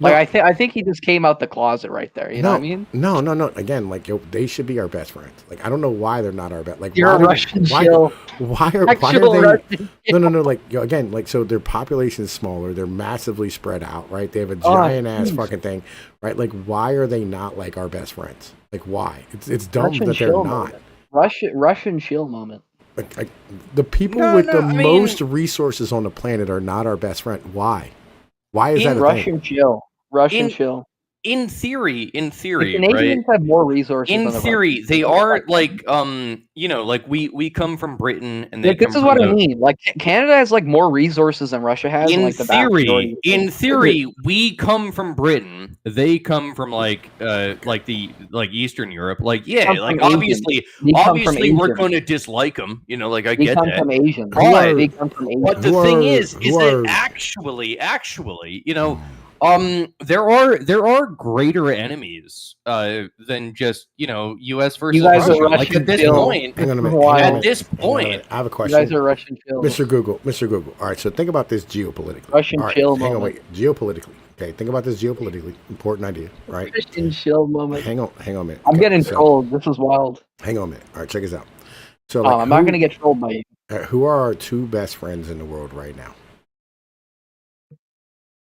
Like I think he just came out the closet right there. You know what I mean? No. Again, like, yo, they should be our best friends. Like, I don't know why they're not our best. Like, You're a Russian shill. Why are they? No. Like, yo, again, like, so their population is smaller. They're massively spread out, right? They have a giant ass fucking thing, right? Like, why are they not like our best friends? Like, why? It's dumb Russian that they're shill not. moment. Russian shill moment. Like the people with the most resources on the planet are not our best friend. Why? Why is that a Russian thing? shill? Russian shill. In theory, The Canadians have more resources. In than the theory, Russians. they are like, you know, like we come from Britain, and they Like, this is what I mean. Like Canada has like more resources than Russia has. In like, the vast majority of in things. theory, we come from Britain. They come from like Eastern Europe. Like, yeah, come like from obviously we're going to dislike them. You know, like I We get come that. from Asian. But, They come from Asian. but the thing is that actually, you know, there are greater enemies than just, you know, U.S. versus You guys Russia. are Like Russian at this shill. point, Hang on a minute. at this point, I have a You question. guys are Russian shill. Mr. Google. All right, so think about this geopolitically. Russian All right, shill hang on, moment. wait. Geopolitically. Okay, think about this geopolitically. Important idea, right? Russian shill moment. Hang on a minute. I'm Okay, getting so- trolled. This is wild. Hang on a minute. All right, check this out. So, I'm not gonna get trolled by you. Who are our two best friends in the world right now?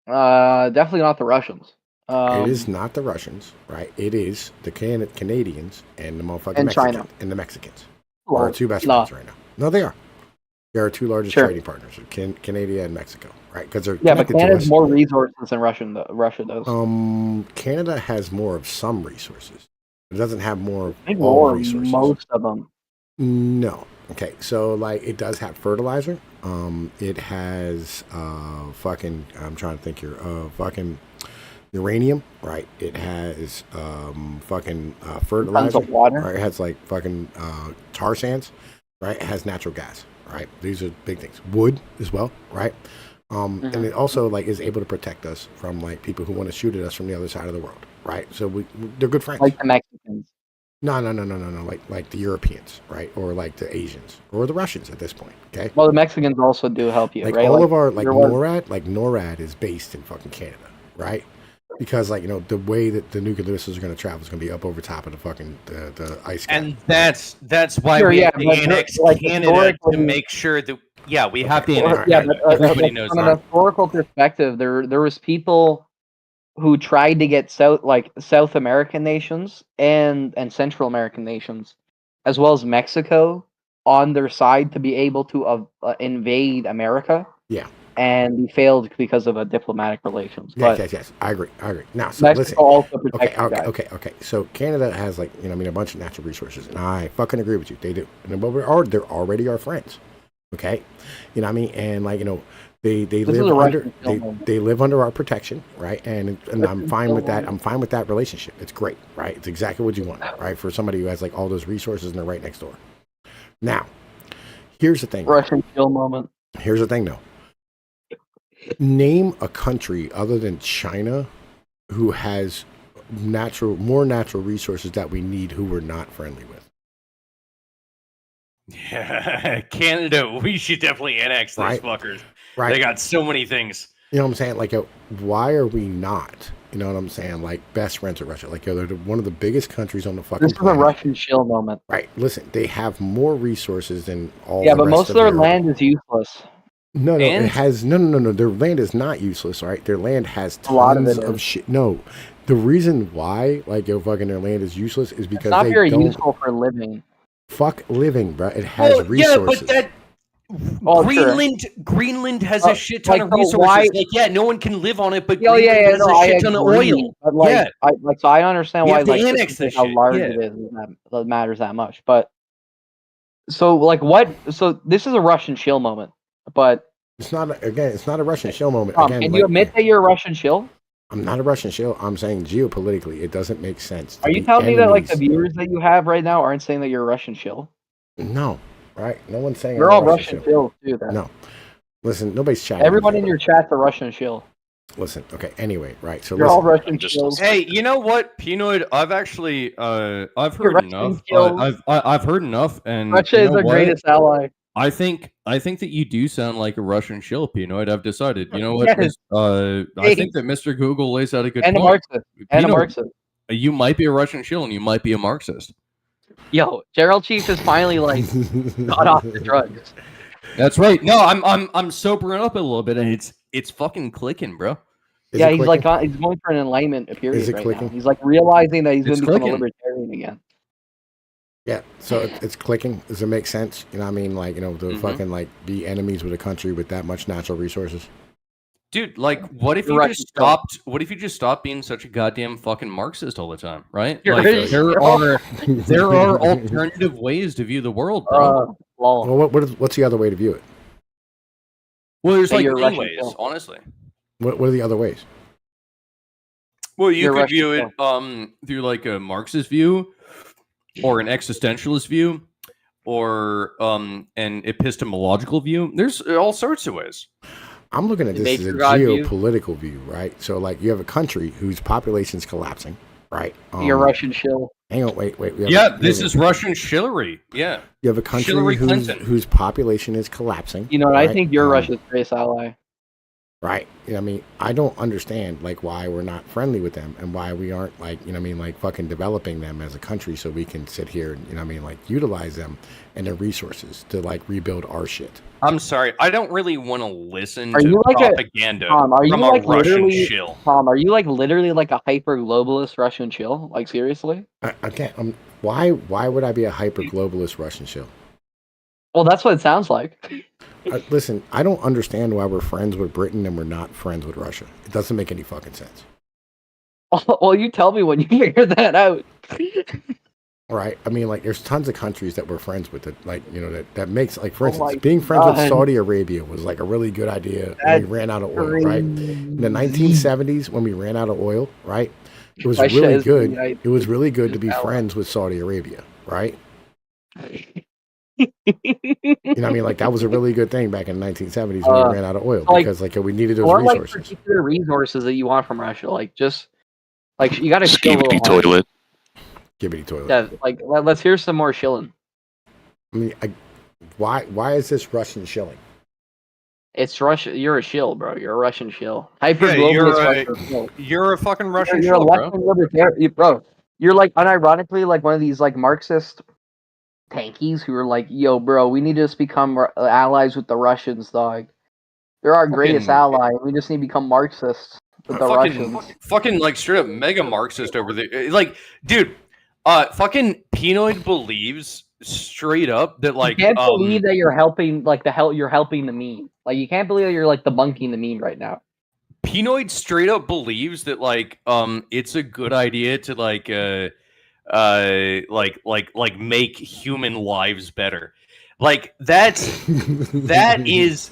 Definitely not the Russians. It is not the Russians, right? It is the Canadians and the motherfucking And Mexicans China. and the Mexicans. Well, are our two best no. friends right now. No, they are. They're our two largest Sure. trading partners, Canada and Mexico, right? Because they're Yeah, but connected to Canada has us. more resources than Russia does. Canada has more of some resources. It doesn't have more of Maybe all more, resources. most of them. No. Okay, so like it does have fertilizer. It has fucking, I'm trying to think here. Fucking uranium, right? It has fucking fertilizer. Tons of water. Right? It has like fucking tar sands, right? It has natural gas, right? These are big things. Wood as well, right? And it also like is able to protect us from like people who want to shoot at us from the other side of the world, right? So they're good friends. Like the Mexicans. No. Like the Europeans, right? Or like the Asians or the Russians at this point. Okay. Well, the Mexicans also do help you, Like right? all of our like you're one- NORAD is based in fucking Canada, right? Because like, you know, the way that the nuclear missiles are going to travel is going to be up over top of the fucking the ice cap. and that's why Sure, we yeah, have to but annex like Canada to historically- make sure that we have to annex. Yeah, Canada. but Everybody knows from that. an historical perspective, there was people who tried to get South American nations and Central American nations, as well as Mexico, on their side to be able to invade America. Yeah. And we failed because of a diplomatic relations. But Yes. I agree. Now, so Mexico listen. also protects you guys. Okay. So Canada has like, you know, I mean, a bunch of natural resources, and I fucking agree with you. They do. But they're already our friends. Okay. You know what I mean? And like, you know, they live under they live under our protection, right? And I'm fine with that. I'm fine with that relationship. It's great, right? It's exactly what you want, right? For somebody who has like all those resources and they're right next door. Now, here's the thing. Russian chill moment. Here's the thing, though. Name a country other than China who has more natural resources that we need who we're not friendly with. Yeah, Canada, we should definitely annex those fuckers. Right. They got so many things. You know what I'm saying? Like, why are we not? You know what I'm saying? Like, best friends with Russia. Like, they're one of the biggest countries on the fucking This is a Russian shill moment. Right. Listen, they have more resources than all. Yeah, the but rest most of of their Europe. land is useless. No, it has no. Their land is not useless, right? Their land has A lot of tons it of is. shit. No, the reason why, like, fucking their land is useless is because It's not they very don't useful for living. fuck living, bro. It has resources. Yeah, but Greenland has a shit ton like, of so resources. why- Like, yeah, no one can live on it, but Yeah, Greenland has no, a I shit ton of agree, oil. But like, Yeah. so I understand We why have to like annex specifically this how shit, large yeah. it is that matters that much. But so like what? So this is a Russian shill moment, but It's not it's not a Russian shill moment. Tom, Again, can you admit that you're a Russian shill? I'm not a Russian shill. I'm saying geopolitically, it doesn't make sense. To Are you be telling me that like the enemies. viewers that you have right now aren't saying that you're a Russian shill? No, right? No one's saying You're I'm all a Russian shill. shills too. Then No, listen, nobody's chatting. everyone in your chat's a Russian shill. Listen, okay. Anyway, right? So You're listen. all Russian shills. Hey, you know what, Pnoid? I've actually, I've You're heard Russian enough. skills. I've heard enough, and Russia you is know our what? greatest ally. I think that you do sound like a Russian shill, Pnoid. I've decided. You know what? Yes. I think that Mr. Google lays out a good And a point. Marxist. And a Pnoid, Marxist. you might be a Russian shill, and you might be a Marxist. Yo, Gerald Chief is finally like got off the drugs. That's right. No, I'm sobering up a little bit, and it's fucking clicking, bro. Yeah, he's like he's going for an enlightenment period it right clicking? now. He's like realizing that he's going It's to become a clicking. libertarian again. Yeah, so it's clicking. Does it make sense? You know what I mean? Like, you know, to Mhm. fucking like be enemies with a country with that much natural resources. Dude, like, what if You're you right, just you're right. stopped? What if you just stopped being such a goddamn fucking Marxist all the time, right? You're Like, right. there are alternative ways to view the world, bro. Lol. Well, what's the other way to view it? Well, there's Hey, like you're many Russian ways, shill. honestly. What are the other ways? Well, you You're could Russian view it shill. through like a Marxist view, or an existentialist view, or an epistemological view. There's all sorts of ways. I'm looking at The this as a nature God view? geopolitical view, right? So, like, you have a country whose population is collapsing, right? You're Russian shill. Hang on, wait. Yeah, this is Russian shillery. Yeah, You have a country Hillary Clinton. whose population is collapsing. You know what? I right? think you're Russia's greatest ally. Right. You know what I mean? I don't understand, like, why we're not friendly with them and why we aren't, like, you know what I mean, like, fucking developing them as a country so we can sit here and, you know what I mean, like, utilize them and their resources to, like, rebuild our shit. I'm sorry, I don't really want to listen Are to you like propaganda Tom, are you from like a Russian literally shill. Tom, are you like literally like a hyper globalist Russian shill? Like seriously? I can't, why would I be a hyper globalist Russian shill? Well, that's what it sounds like. Listen, I don't understand why we're friends with Britain and we're not friends with Russia. It doesn't make any fucking sense. Well, you tell me when you figure that out. All right. I mean, like, there's tons of countries that we're friends with that, like, you know, that makes, like, for Oh instance, my being friends with God. Saudi Arabia was, like, a really good idea when That's we ran out of oil, right? In the 1970s, when we ran out of oil, right? It was Russia really is the good. United It was really good to be ally. friends with Saudi Arabia, right? You know what I mean? Like, that was a really good thing back in the 1970s when we ran out of oil like, because, like, we needed those Or like resources. particular resources that you want from Russia, like just like you got to shill a little Skibidi harder. toilet. Gibbity toilet. Yeah, like let's hear some more shilling. I mean, why is this Russian shilling? It's Russia. You're a shill, bro. You're a Russian shill. Hyper Yeah, globalist Russian shill. you're a fucking Russian You're a shill, bro. Russian libertarian, bro. You're like unironically like one of these like Marxist tankies who are like, yo, bro, we need to just become allies with the Russians, dog. They're our greatest ally. We just need to become Marxists with the Russians. Fucking like straight up mega Marxist over there. Like, dude, fucking Pnoid believes straight up that like You can't believe that you're helping like you're helping the meme. Like you can't believe that you're like debunking the meme right now. Pnoid straight up believes that like it's a good idea to like make human lives better. Like that's that is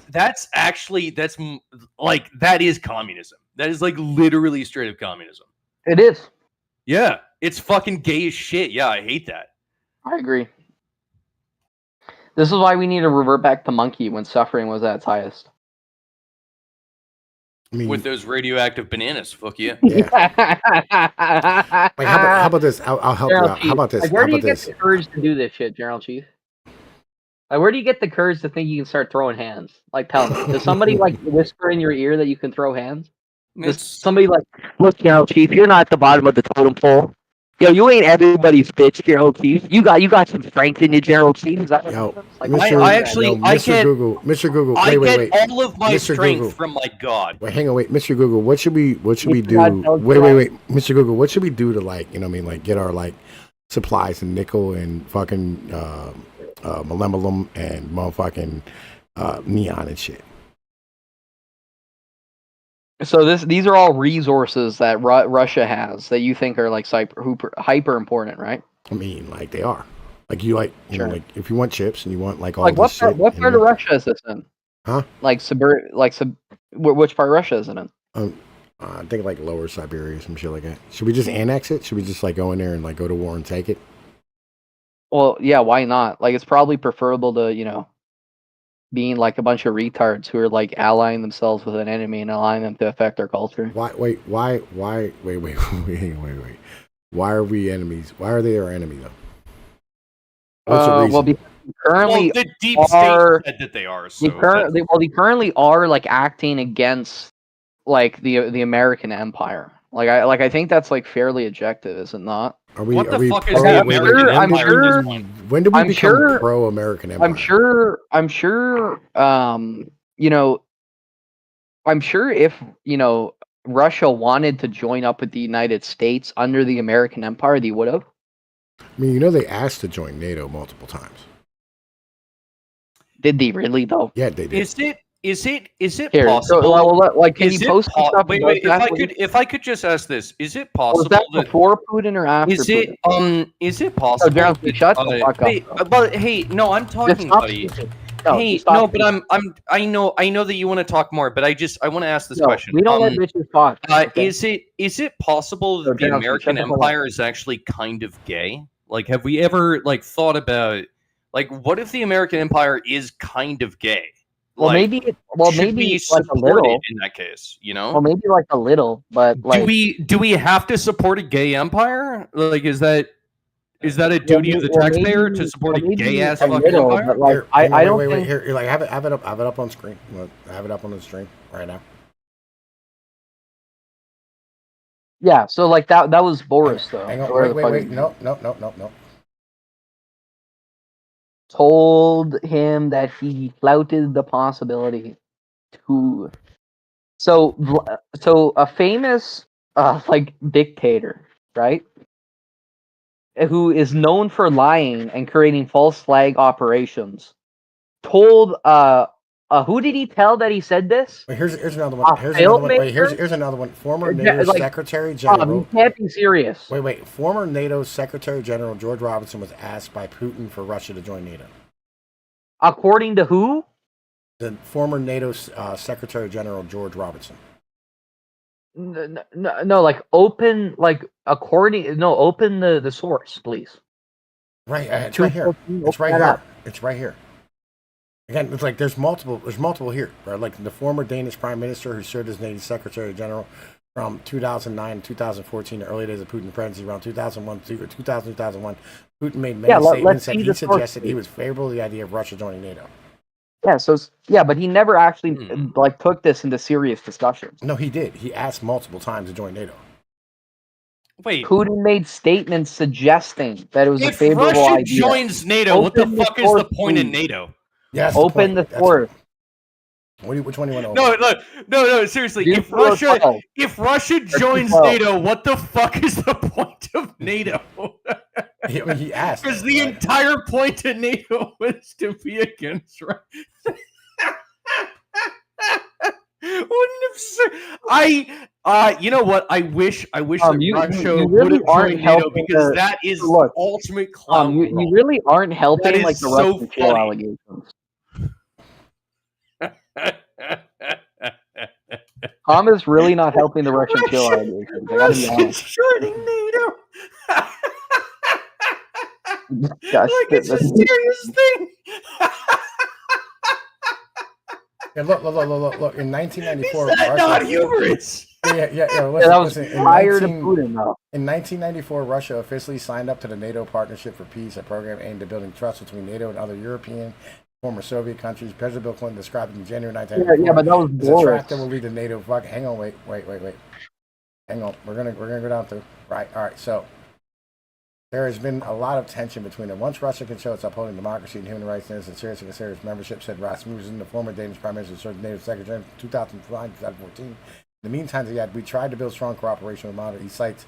communism. That is like literally straight up communism. It is. Yeah, it's fucking gay as shit. Yeah, I hate that. I agree. This is why we need to revert back to monkey when suffering was at its highest. I mean, with those radioactive bananas, fuck yeah. Like, how about this? I'll help you out. How about this? Like, where How do you about get this? the courage to do this shit, General Chief? Like, where do you get the courage to think you can start throwing hands? Like, tell me, does somebody like whisper in your ear that you can throw hands? Does somebody like, look, Chief, you're not at the bottom of the totem pole. You ain't everybody's bitch, General Chief. You got some strength in you, General Chief. Is that what Yo, like, Mr. Google, Mr. Google, wait. all of my Mr. strength Google. from my God. Wait, hang on, wait, Mr. Google, what should we do? Wait, Mr. Google, what should we do to like, like get our like supplies in nickel and fucking molybdenum and motherfucking neon and shit? So these are all resources that Russia has that you think are like hyper important, right? I mean, like they are. Like you like, you know, like if you want chips and you want like all like this shit. What part of Russia is this in? Huh? Like which part of Russia is it in? I think like Lower Siberia, some shit like that. Should we just annex it? Should we just like go in there and like go to war and take it? Well, yeah, why not? Like it's probably preferable to, being like a bunch of retards who are like allying themselves with an enemy and allowing them to affect their culture. Why? Wait. Why are we enemies? Why are they our enemy though? What's the reason? Well, because currently the deep state said that they are. So they currently are like acting against like the American empire. I think that's like fairly objective, is it not? What the fuck is the American empire? When did we become pro-American empire? I'm sure. I'm sure if Russia wanted to join up with the United States under the American empire, they would have. I mean, they asked to join NATO multiple times. Did they really though? Yeah, they did. Is it Here, possible? So, can you post stuff? Wait. If I could just ask this, is it possible? Was that before Putin or after? Is it Putin? Is it possible? Shut the fuck up. But hey, no, I'm talking, buddy. But I know that you want to talk more, but I want to ask this question. We don't let bitches talk. Okay. Is it possible that the American empire is actually kind of gay? Like, have we ever like thought about like what if the American empire is kind of gay? Well, like, maybe like a little in that case, Well, maybe like a little, but like, do we have to support a gay empire? Like, is that a duty of the taxpayer to support a gay ass fucking empire? But like, I don't think... Here, like have it up on screen. Have it up on the stream right now. Yeah, so like that was Boris though. Hang on, wait. No. Told him that he flouted the possibility to. So a famous like dictator, right? Who is known for lying and creating false flag operations, told who did he tell that he said this? Wait, here's another one. Here's another one. Former NATO Secretary General. You can't be serious. Wait. Former NATO Secretary General George Robinson was asked by Putin for Russia to join NATO. According to who? The former NATO Secretary General George Robinson. No, like open, like according. No, open the source, please. Right, it's right here. It's right here. It's right here. Again, it's like there's multiple here, right? Like the former Danish Prime Minister who served as NATO Secretary General from 2009 to 2014, the early days of Putin's presidency, around 2001 to 2001. Putin made many statements that he suggested he was favorable to the idea of Russia joining NATO. Yeah, but he never actually like took this into serious discussions. No, he did. He asked multiple times to join NATO. Wait, Putin made statements suggesting that it was a favorable idea. If Russia joins NATO, what the fuck is the point in NATO? Yes, open the source. Which one do you want to open? No, seriously. If Russia joins NATO, what the fuck is the point of NATO? He asked. Because the entire point of NATO was to be against Russia. You know what? I wish that Russia would have joined NATO because that is the ultimate clown. You really aren't helping like the Russian chill allegations. Tom is really not helping the Russian chill allegations. I gotta be honest. Joining NATO. Gosh, like it's a serious thing. Yeah, look. In 1994, Is that not humorous? Listen, that was listen, prior to Putin, though. In 1994, Russia officially signed up to the NATO Partnership for Peace, a program aimed at building trust between NATO and other European, former Soviet countries. President Bill Clinton described it in January 1994 Yeah, but that was as a track that Boris. will lead to NATO. Hang on, wait. Hang on, we're gonna go down through. Right, all right. So there has been a lot of tension between them. Once Russia can show it's upholding democracy and human rights and seriously considers membership, said Rasmussen, the former Danish Prime Minister, served NATO Secretary in 2009, 2014. In the meantime, we tried to build strong cooperation with modern. He cites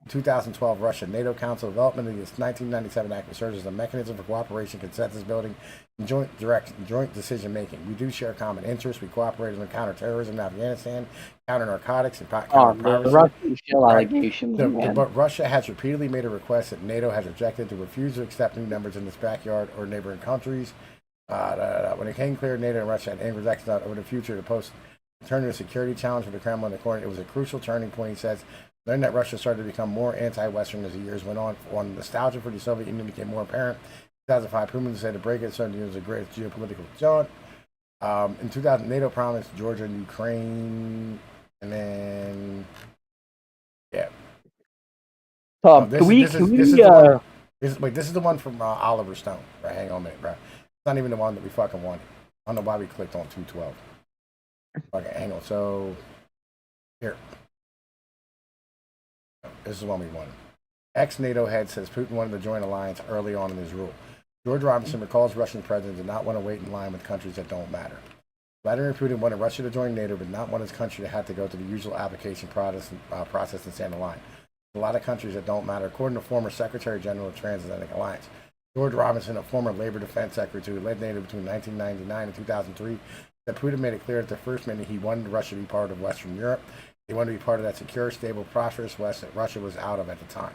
2012 Russia-NATO Council development of this 1997 act, which serves as a mechanism for cooperation, consensus building, and joint decision making. We do share common interests. We cooperated on counterterrorism in Afghanistan, counter narcotics, and counter piracy. The Russian shell allegations. But Russia has repeatedly made a request that NATO has rejected to refuse to accept new members in its backyard or neighboring countries. When it came clear NATO and Russia had angry actions over the future to post turn to a security challenge for the Kremlin, according, it was a crucial turning point, he says. Learned that Russia started to become more anti-Western as the years went on. When nostalgia for the Soviet Union became more apparent, in 2005, Putin said the break at Soviet Union was the greatest geopolitical jaunt. In 2000, NATO promised Georgia and Ukraine, and then Tom, this is the one from Oliver Stone. Right, hang on a minute, bro. It's not even the one that we fucking wanted. I don't know why we clicked on 212. Okay, hang on. So here. This is the one we wanted. Ex-NATO head says Putin wanted to join alliance early on in his rule. George Robinson recalls Russian president did not want to wait in line with countries that don't matter. Vladimir Putin wanted Russia to join NATO, but not want his country to have to go through the usual application process and stand in line. A lot of countries that don't matter, according to former Secretary General of Transatlantic Alliance. George Robinson, a former Labor Defense Secretary who led NATO between 1999 and 2003, said Putin made it clear at the first minute he wanted Russia to be part of Western Europe. He wanted to be part of that secure, stable, prosperous West that Russia was out of at the time.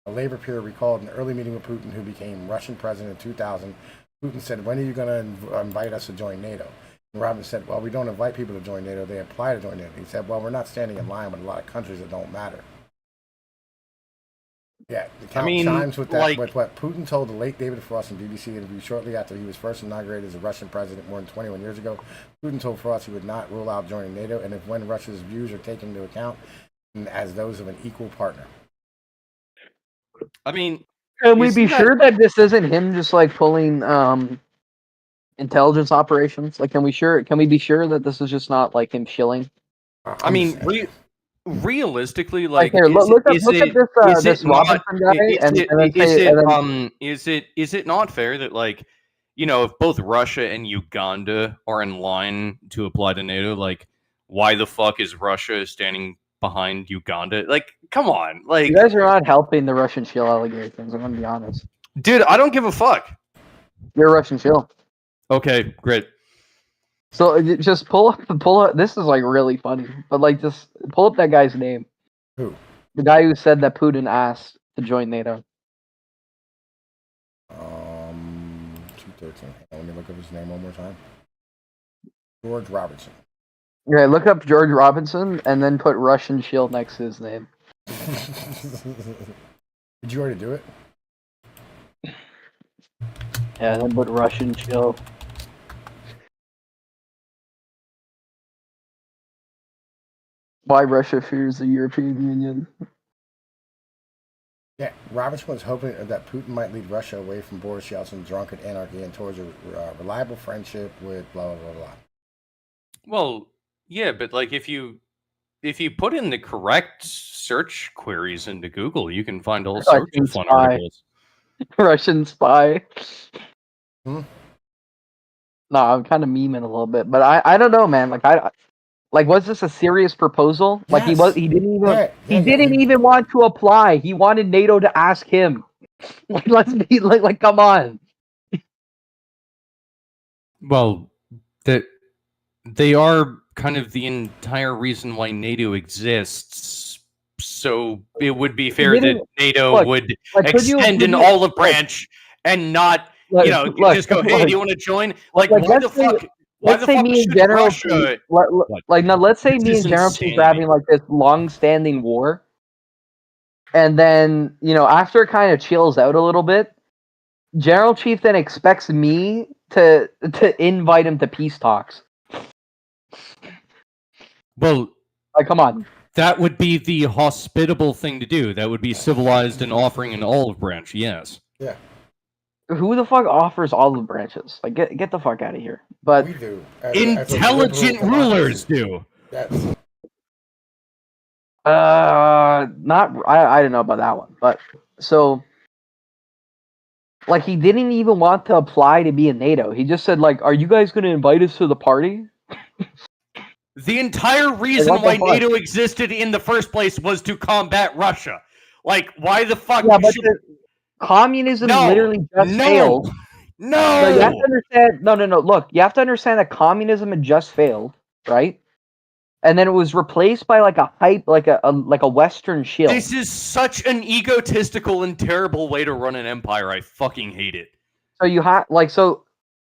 A labor peer recalled an early meeting with Putin, who became Russian president in 2000. Putin said, when are you going to invite us to join NATO? And Robinson said, well, we don't invite people to join NATO. They apply to join NATO. He said, well, we're not standing in line with a lot of countries that don't matter. Yeah, the count chimes with that. With what Putin told the late David Frost in BBC interview shortly after he was first inaugurated as a Russian president more than 21 years ago. Putin told Frost he would not rule out joining NATO, and if when Russia's views are taken into account, as those of an equal partner. I mean, can we be sure that this isn't him just like pulling intelligence operations? Like, can we be sure that this is just not like him shilling? I mean, realistically, like, look at this Robinson guy, is it not fair that, like, you know, if both Russia and Uganda are in line to apply to NATO, like, why the fuck is Russia standing behind Uganda? Like, come on, like, you guys are not helping the Russian shill allegations. I'm gonna be honest, dude. I don't give a fuck. You're a Russian shill. Okay, great. So just pull up. This is like really funny, but like just pull up that guy's name. Who? The guy who said that Putin asked to join NATO. 213. Let me look up his name one more time. George Robinson. Okay, look up George Robinson and then put Russian shill next to his name. Did you already do it? Yeah, then put Russian shill. Why Russia fears the European Union. Yeah, Robinson was hoping that Putin might lead Russia away from Boris Yeltsin's drunken anarchy and towards a reliable friendship with blah, blah, blah, blah. Well, yeah, but like if you put in the correct search queries into Google, you can find all sorts of fun articles. Russian spy. No, I'm kind of memeing a little bit, but I don't know, man. Like, was this a serious proposal? Yes. Like he didn't even want to apply. He wanted NATO to ask him. Like, let's be like come on. Well, they are kind of the entire reason why NATO exists. So it would be fair that NATO would extend an olive branch and not, just go, hey, do you want to join? Like why the fuck? Let's say me and General Chief, let's say me and General Chief are having like this long-standing war, and then after it kind of chills out a little bit, General Chief then expects me to invite him to peace talks. Well, like, come on. That would be the hospitable thing to do. That would be civilized and offering an olive branch. Yes. Yeah. Who the fuck offers olive branches? Like, get the fuck out of here. But We do. Intelligent rulers do. That's not. I don't know about that one. But so, like, he didn't even want to apply to be in NATO. He just said, like, "Are you guys going to invite us to the party?" The entire reason why NATO existed in the first place was to combat Russia. Like, why the fuck? Yeah, but communism literally just failed. No. So you have to understand. No. Look, you have to understand that communism had just failed, right? And then it was replaced by like a Western shield. This is such an egotistical and terrible way to run an empire. I fucking hate it. So you have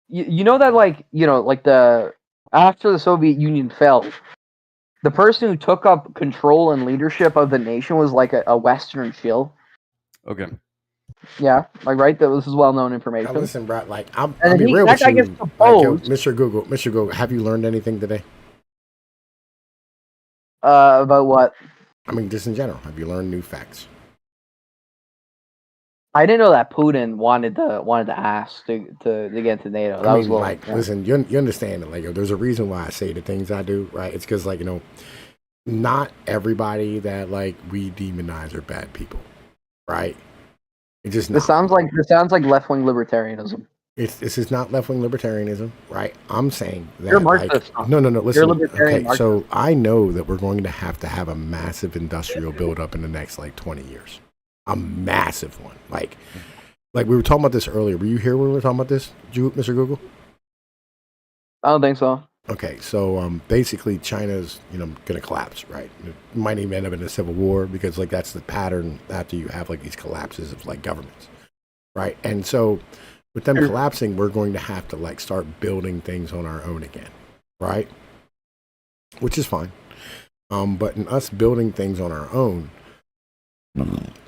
you know that after the Soviet Union fell, the person who took up control and leadership of the nation was like a Western shill. Okay. Yeah, like right. This is well-known information. Now listen, bro. Like I'll And be he- real that with guy you. gets Like, yo, proposed. Mr. Google, have you learned anything today? About what? I mean, just in general, have you learned new facts? I didn't know that Putin wanted to ask to get into NATO. That I was mean, a little, like, listen, you understand that, like, yo, there's a reason why I say the things I do, right? It's because, like, not everybody that like we demonize are bad people, right? It just This sounds like left-wing libertarianism. This is not left-wing libertarianism, right? I'm saying that, You're Marxist. like, no, listen. You're libertarian Okay, so I know that we're going to have a massive industrial build-up in the next, like, 20 years. A massive one. Like we were talking about this earlier. Were you here when we were talking about this, Mr. Google? I don't think so. Okay, so basically China's, going to collapse, right? It might even end up in a civil war because, like, that's the pattern after you have, like, these collapses of, like, governments, right? And so with them collapsing, we're going to have to, like, start building things on our own again, right? Which is fine. But in us building things on our own,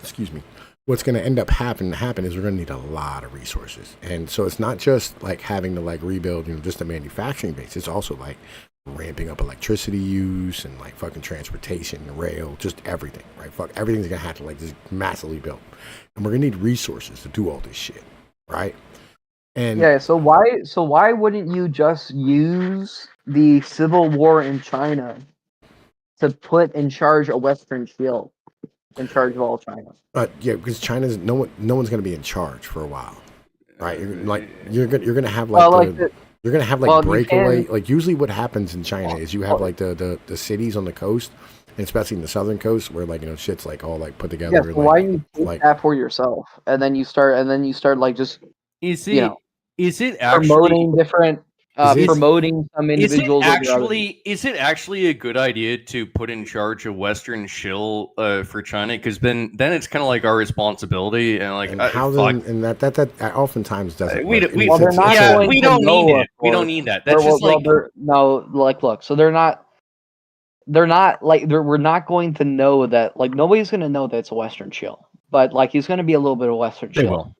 excuse me, what's going to end up happen is we're going to need a lot of resources. And so it's not just like having to like rebuild, just the manufacturing base. It's also like ramping up electricity use and like fucking transportation, rail, just everything, right? Fuck, everything's going to have to like just massively build. And we're going to need resources to do all this shit, right? And Yeah, so why wouldn't you just use the civil war in China to put in charge a Western shield in charge of all China? Yeah, because China's no one's going to be in charge for a while, right? You're going to have like you're going to have like breakaway. Like usually, what happens in China is you have like the cities on the coast, and especially in the southern coast, where like shit's like all like put together. Yeah, so why you take that for yourself, and then you start like just is it actually promoting different promoting some individuals? Is it actually a good idea to put in charge a Western shill for China? Because then it's kind of like our responsibility, and like and that oftentimes doesn't. We work. don't need it. We don't need that. That's just like look. So they're not like we're not going to know that. Like nobody's going to know that it's a Western shill, but like he's going to be a little bit of Western shill. They will.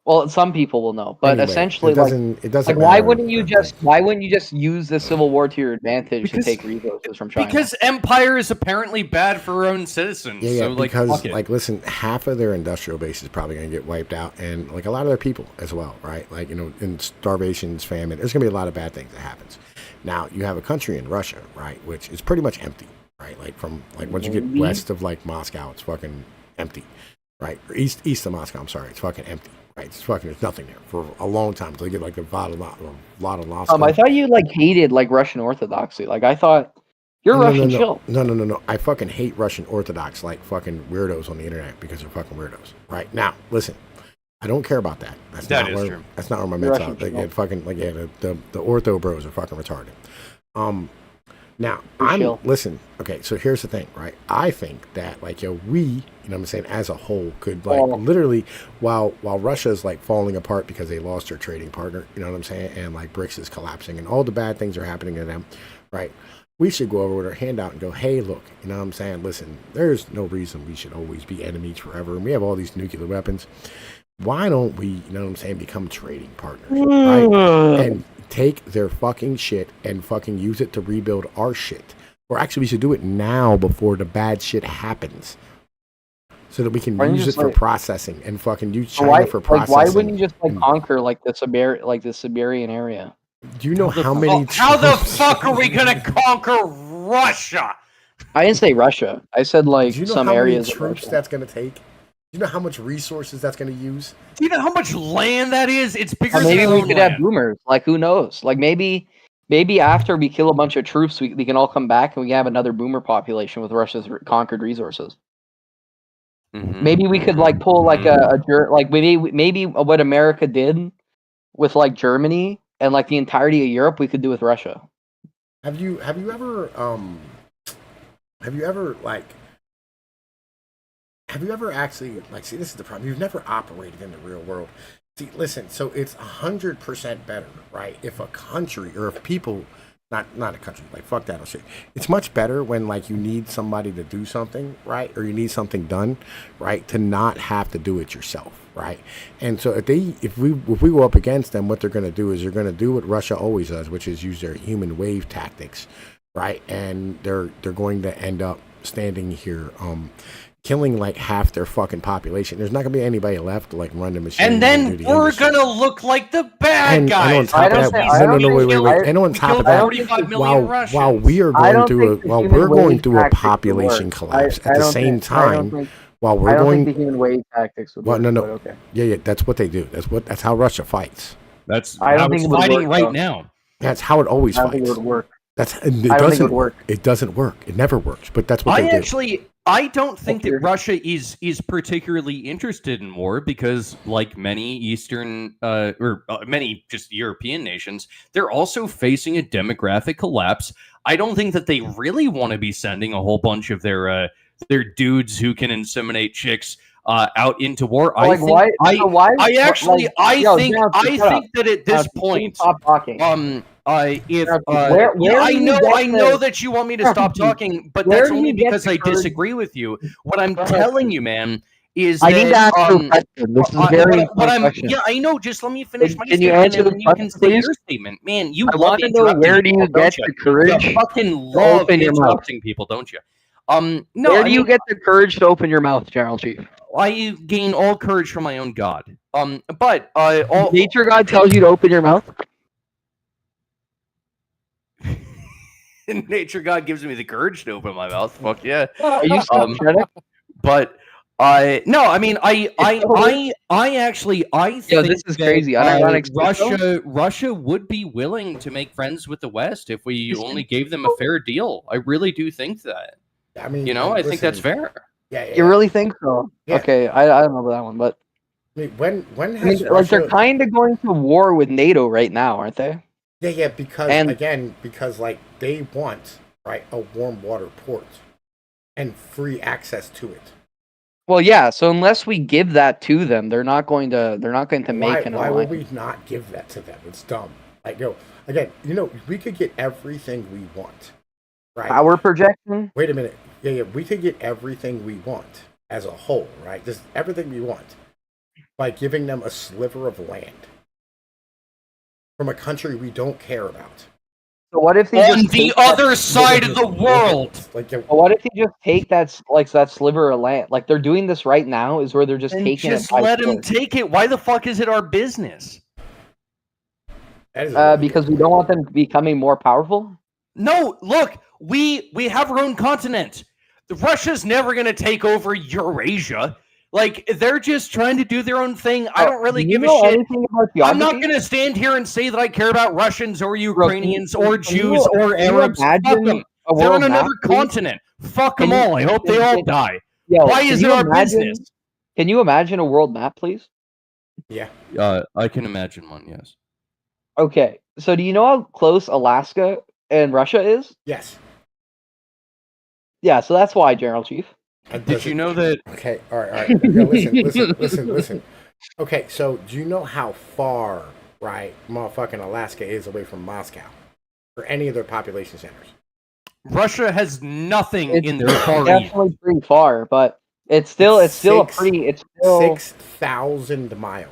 Well, some people will know, but Anyway, essentially, it doesn't like why wouldn't you just use the Civil War to your advantage to take resources from China? Because empire is apparently bad for our own citizens. Yeah, so, because listen, half of their industrial base is probably going to get wiped out, and like a lot of their people as well, right? Like in starvations, famine, there's going to be a lot of bad things that happens. Now you have a country in Russia, right, which is pretty much empty, right? Like from like once you get west of like Moscow, it's fucking empty, right? Or east of Moscow, I'm sorry, it's fucking empty. Right, it's fucking there's nothing there for a long time until you get like a lot of lost. I thought you like hated like Russian Orthodoxy. Like I thought you're Russian chill. No. I fucking hate Russian Orthodox like fucking weirdos on the internet because they're fucking weirdos. Right now, listen, I don't care about that. That's not where my men's out. The ortho bros are fucking retarded. Now listen. Okay, so here's the thing, right? I think that like we, what I'm saying, as a whole, could like literally, while Russia's like falling apart because they lost their trading partner, you know what I'm saying, and like BRICS is collapsing and all the bad things are happening to them, right? We should go over with our hand out and go, hey, look, you know what I'm saying? Listen, there's no reason we should always be enemies forever, and we have all these nuclear weapons. Why don't we, you know what I'm saying, become trading partners, right? And take their fucking shit and fucking use it to rebuild our shit. Or actually, we should do it now before the bad shit happens, so that we can use it for processing and fucking use China for processing. Why wouldn't you just conquer like the Siberian area? Do you know how many? How the fuck are we gonna conquer Russia? I didn't say Russia. I said like Do you know some how areas. many troops that's gonna take? Do you know how much resources that's gonna use? Do you know how much land that is? It's bigger. Or maybe than we could have boomers. Like who knows? Like maybe after we kill a bunch of troops, we can all come back and we can have another boomer population with Russia's conquered resources. Mm-hmm. Maybe we could like pull like maybe what America did with like Germany and like the entirety of Europe, we could do with Russia. Have you ever actually like see this is the problem. You've never operated in the real world. See, listen, so it's 100% better, right? If a country or if people not a country, like fuck that shit. It's much better when like you need somebody to do something, right? Or you need something done, right? To not have to do it yourself, right? And so if we go up against them, what they're gonna do is they're gonna do what Russia always does, which is use their human wave tactics, right? And they're going to end up standing here, killing like half their fucking population. There's not gonna be anybody left to like run the machine. And then we're gonna look like the bad guys. And on top of that, wait. And on top of that, while we're going through a population collapse at the same time, while we're going, think the human wave tactics would work. No. Okay. Yeah, that's what they do. That's how Russia fights. That's how it's fighting right now. That's how it always fights. I don't think it would work. It doesn't work. It doesn't work. It never works. But that's what they do. I don't think that Russia is particularly interested in war because, like many Eastern many just European nations, they're also facing a demographic collapse. I don't think that they really want to be sending a whole bunch of their dudes who can inseminate chicks out into war. I think that at this point, stop talking. I know that you want me to stop talking, but that's only because I disagree with you. What I'm telling you, man, is I need to ask you a question. This is very question. Yeah, I know. Just let me finish my Can you statement, answer and the then you can question, say please? your statement. Man, you I love want to know interrupting where do you people, get don't the courage You fucking to love open your mouth? interrupting people, don't you? No. Where do you get the courage to open your mouth, General Chief? I gain all courage from my own God. But nature God tells you to open your mouth. Nature God gives me the courage to open my mouth. Fuck yeah. Are you but no, I mean I actually think this is crazy. Russia would be willing to make friends with the West if we only gave them a fair deal. I really do think that. I mean, I think that's fair. Yeah. You really think so? Yeah. Okay, I don't know about that one, but I mean, when has Russia... like they're kind of going to war with NATO right now, aren't they? Yeah, because like they want a warm water port and free access to it. Well, yeah. So unless we give that to them, they're not going to make an alliance. Why would we not give that to them? It's dumb. Like, again, we could get everything we want. Right. Power projection? Wait a minute. Yeah. We could get everything we want as a whole, right? Just everything we want by giving them a sliver of land from a country we don't care about. So what if they on the other side of the world? What if you just take that sliver of land? Like they're doing this right now, is where they're just taking it. Just let them take it. Why the fuck is it our business? Because we don't want them becoming more powerful. No, look, we have our own continent. Russia's never going to take over Eurasia. Like, they're just trying to do their own thing. I don't really give a shit. I'm not going to stand here and say that I care about Russians or Ukrainians or Jews or Arabs. Fuck them. They're on another continent. Fuck them all. I hope they all die. Why is it our business? Can you imagine a world map, please? Yeah. I can imagine one, yes. Okay. So do you know how close Alaska and Russia is? Yes. Yeah, so that's why, General Chief. Did you know that? Okay, all right. No, listen. Okay, so do you know how far, motherfucking Alaska is away from Moscow or any of their population centers? Russia has nothing in their far east. Definitely pretty far, but it's still 6,000 miles.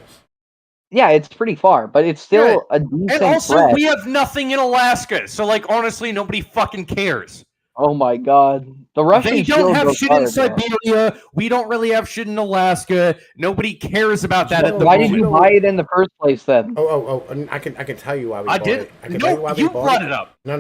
Yeah, it's pretty far, but it's still a decent And also, threat. we have nothing in Alaska, so honestly, nobody fucking cares. Oh my God, the Russians They don't have shit in Siberia. Siberia. We don't really have shit in Alaska. Nobody cares about that at the Why moment. did you buy it in the first place then? And I can tell you why we I bought did. it. I can No, tell you why we you bought brought it. it up. No.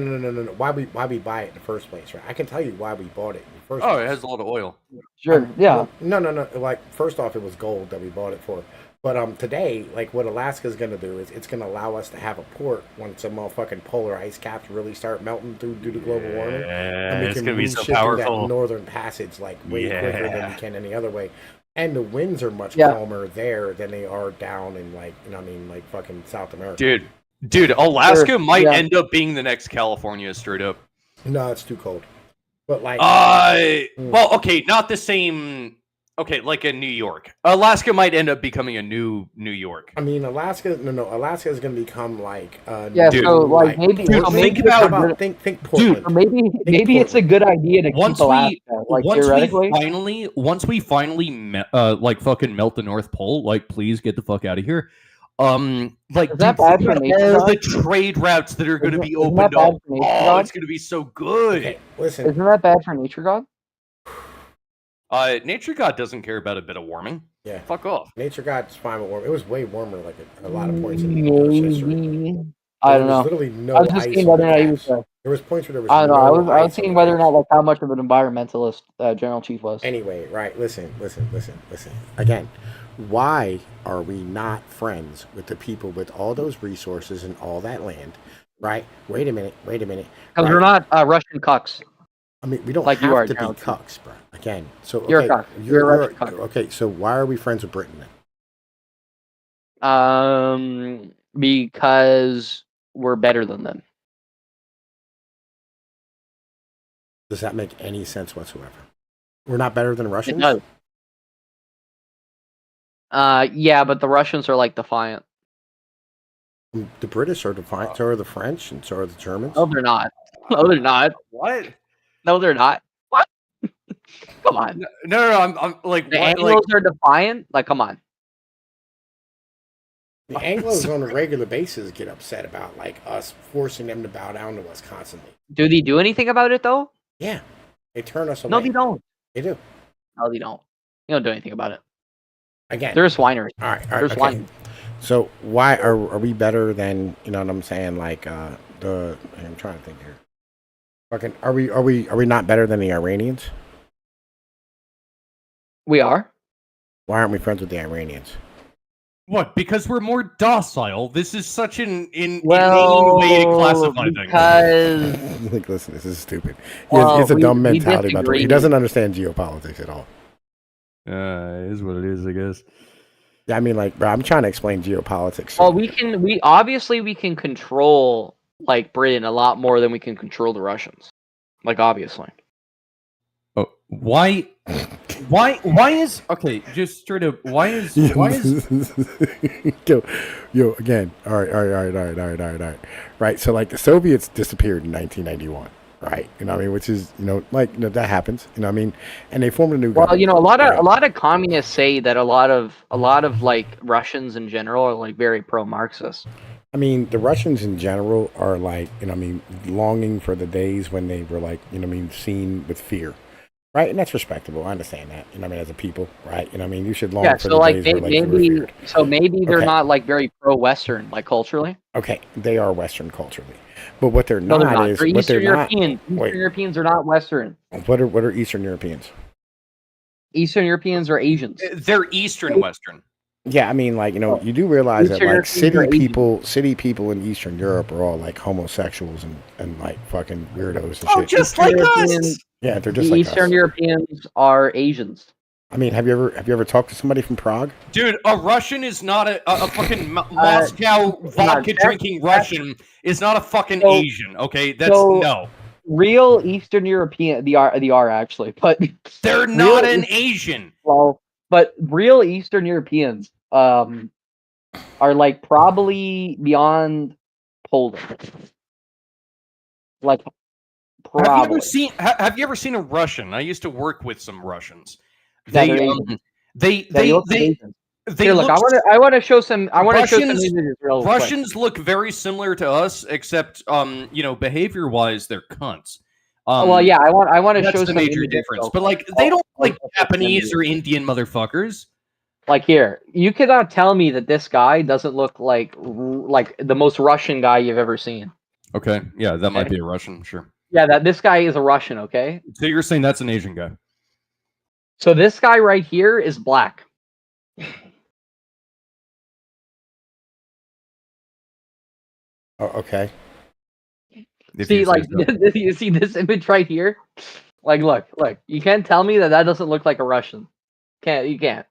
Why we buy it in the first place, right? I can tell you why we bought it in the first Oh, place. it has a lot of oil. Sure. Yeah. No. Like, first off, it was gold that we bought it for. But today, like, what Alaska's gonna do is it's gonna allow us to have a port once some motherfucking polar ice caps really start melting due to global warming. And we it's can gonna be move so shit through that powerful. northern passage like way quicker than we can any other way. And the winds are much Yeah. calmer there than they are down in, like, like fucking South America. Dude, Alaska Sure, might yeah. end up being the next California, straight up. No, it's too cold. But like, Well, okay, not the same. Okay, like a New York. Alaska might end up becoming a new New York. I mean, Alaska is going to become like Yeah. Dude, So like maybe, dude, so think maybe about- it's a good- think Portland. or maybe it's a good idea to Once keep Alaska. Like theoretically. once we finally like fucking melt the North Pole, like please get the fuck out of here. Like Is that dude, bad think for about nature, all the God? trade routes that are going to be Isn't opened that bad up. for nature, Oh, God? it's going to be so good. Okay, listen. Isn't that bad for nature, God? Nature God doesn't care about a bit of warming. Yeah. Fuck off. Nature God's fine with warm. It was way warmer like a lot of points in Earth's history. I There don't was know. literally no I was just ice seeing on whether the or not he was. caps. There was points where there was I don't know. no I was ice on seeing the whether or caps. not like how much of an environmentalist General Chief was. Anyway, right, listen. Again, why are we not friends with the people with all those resources and all that land? Right? Wait a minute. Because right? we're not Russian cucks. I mean, we don't like you have are, to be General Chief. cucks, bro. Again, so okay, You're a cuck. You're a Russian cuck. okay. So why are we friends with Britain then? Because we're better than them. Does that make any sense whatsoever? We're not better than Russians? It does. Yeah, but the Russians are like defiant. The British are defiant, so are the French, and so are the Germans. No, they're not. No, they're not. What? No, they're not. What? Come on. No. I'm like The what? Anglos are defiant. Like, come on. The Anglos on a regular basis get upset about like us forcing them to bow down to us constantly. Do they do anything about it though? Yeah, they turn us away. No, they don't. They do. No, they don't. They don't do anything about it. Again, They're swiners. All right. They're Okay. swine. So why are we better than, you know what I'm saying? Like I'm trying to think here. Fucking, are we not better than the Iranians? We are. Why aren't we friends with the Iranians? What? Because we're more docile. This is such an inane Well, way to classify things. because Like, listen, this is stupid. Well, it's a dumb we mentality about the way. He disagree. doesn't understand geopolitics at all. It is what it is, I guess. Yeah, I mean, like, bro, I'm trying to explain geopolitics. well, we can control like Britain a lot more than we can control the Russians. Like, obviously. Oh, why is okay? Just straight up. Why is yo again? All right. Right. So like the Soviets disappeared in 1991. Right. You know what I mean? Which is, that happens. You know what I mean? And they formed a new Well, government. a lot of communists say that a lot of like Russians in general are like very pro-Marxist. I mean, the Russians in general are like, longing for the days when they were like, seen with fear. Right, and that's respectable. I understand that. As a people, right? You should long for So the like days where you were feared. maybe they're Okay. not like very pro-Western, like culturally. Okay, they are Western culturally, but what they're No, not, they're not. is They're what Eastern they're not. Europeans. Eastern Wait, Europeans are not Western. what are Eastern Europeans? Eastern Europeans are Asians. they're Eastern Western? Yeah, you do realize that Eastern like Europeans are Asian. city people in Eastern Europe are all like homosexuals and like fucking weirdos and Oh, shit. just like us. Europeans- Yeah, they're just The like Eastern us. Europeans are Asians. Have you ever talked to somebody from Prague? Dude, a Russian is not a fucking Moscow vodka drinking Russian is not a fucking So- Asian. Okay, that's so- no. Real Eastern European, they are actually, but They're not an Asian. well, but real Eastern Europeans are like probably beyond Poland. Like probably. Have you ever seen a Russian? I used to work with some Russians. That They are they They look they Asian. they Here, look, look I want to show some. I want to show some Russians- images real quick. Russians look very similar to us, except behavior wise, they're cunts. Well, yeah, I want to That's show the some major images, difference. real But quick. like, they don't I'll like show some Japanese images. or Indian motherfuckers. Like here, you cannot tell me that this guy doesn't look like the most Russian guy you've ever seen. Okay, yeah, that might be a Russian, sure. Yeah, that this guy is a Russian. Okay. So you're saying that's an Asian guy? So this guy right here is black. Oh, okay. See, like, you see this image right here? Like, look. You can't tell me that doesn't look like a Russian. You can't.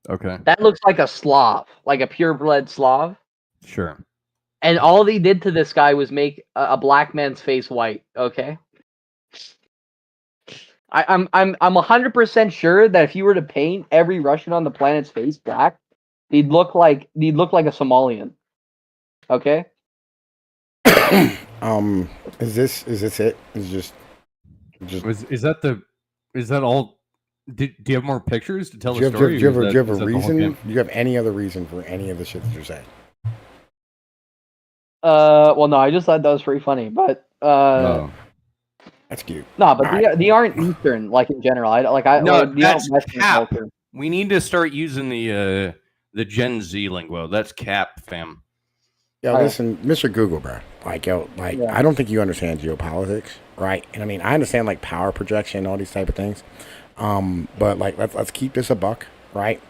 Okay. That looks like a Slav, like a purebred Slav. Sure. And all they did to this guy was make a black man's face white. Okay. I'm 100% sure that if you were to paint every Russian on the planet's face black, they'd look like a Somalian. Okay. Is this it? Is that all? Do you have more pictures to tell do you the have, story? do you have, or do is you have that- a is that the whole reason? game? Do you have any other reason for any of the shit that you're saying? Well, no, I just thought that was pretty funny, but No. That's cute. No, but they aren't Eastern, like in general. No, they that's aren't Western cap. culture. We need to start using the Gen Z lingo. That's cap, fam. Yo, listen, Mr. Google, bro. Like, Yeah. I don't think you understand geopolitics, right? And I mean, I understand like power projection and all these type of things. But like, let's keep this a buck, right?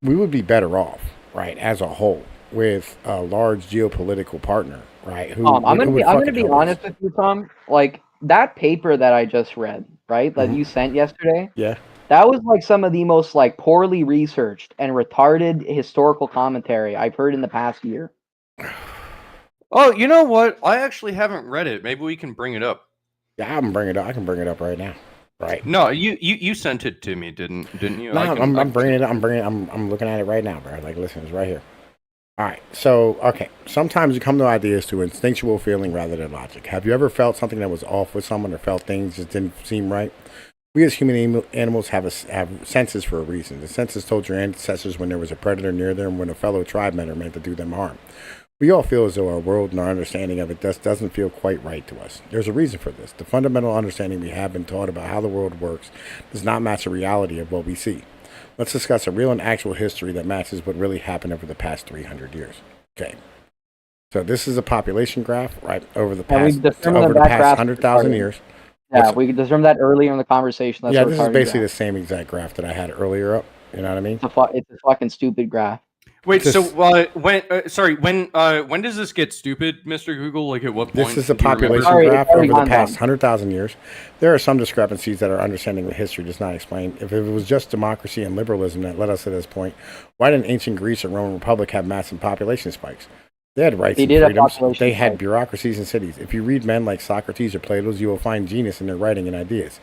We would be better off, right, as a whole, with a large geopolitical partner, right? I'm gonna be honest with you, Tom. Like that paper that I just read, right, that you sent yesterday. Yeah. That was like some of the most like poorly researched and retarded historical commentary I've heard in the past year. Oh, you know what? I actually haven't read it. Maybe we can bring it up. Yeah, I can bring it up right now. Right. No, you sent it to me, didn't you? No, I'm bringing it up. I'm looking at it right now, bro. Like, listen, it's right here. All right. So, okay. Sometimes you come to ideas through instinctual feeling rather than logic. Have you ever felt something that was off with someone or felt things just didn't seem right? We as human animals have senses for a reason. The senses told your ancestors when there was a predator near them, when a fellow tribe member meant to do them harm. We all feel as though our world and our understanding of it doesn't feel quite right to us. There's a reason for this. The fundamental understanding we have been taught about how the world works does not match the reality of what we see. Let's discuss a real and actual history that matches what really happened over the past 300 years. Okay. So this is a population graph, right, over the past 100,000 years. Yeah, we determined that earlier in the convention. That's This is basically the same exact graph that I had earlier up. You know what I mean? It's a fucking stupid graph. Wait, so when does this get stupid, Mr. Google? Like at what point? This is a do you remember? population graph over the past 100,000 years. There are some discrepancies that our understanding of history does not explain. If it was just democracy and liberalism that led us to this point, why didn't ancient Greece or Roman Republic have massive population spikes? They had rights and freedoms. They had bureaucracies and cities. If you read men like Socrates or Plato, you will find genius in their writing and ideas.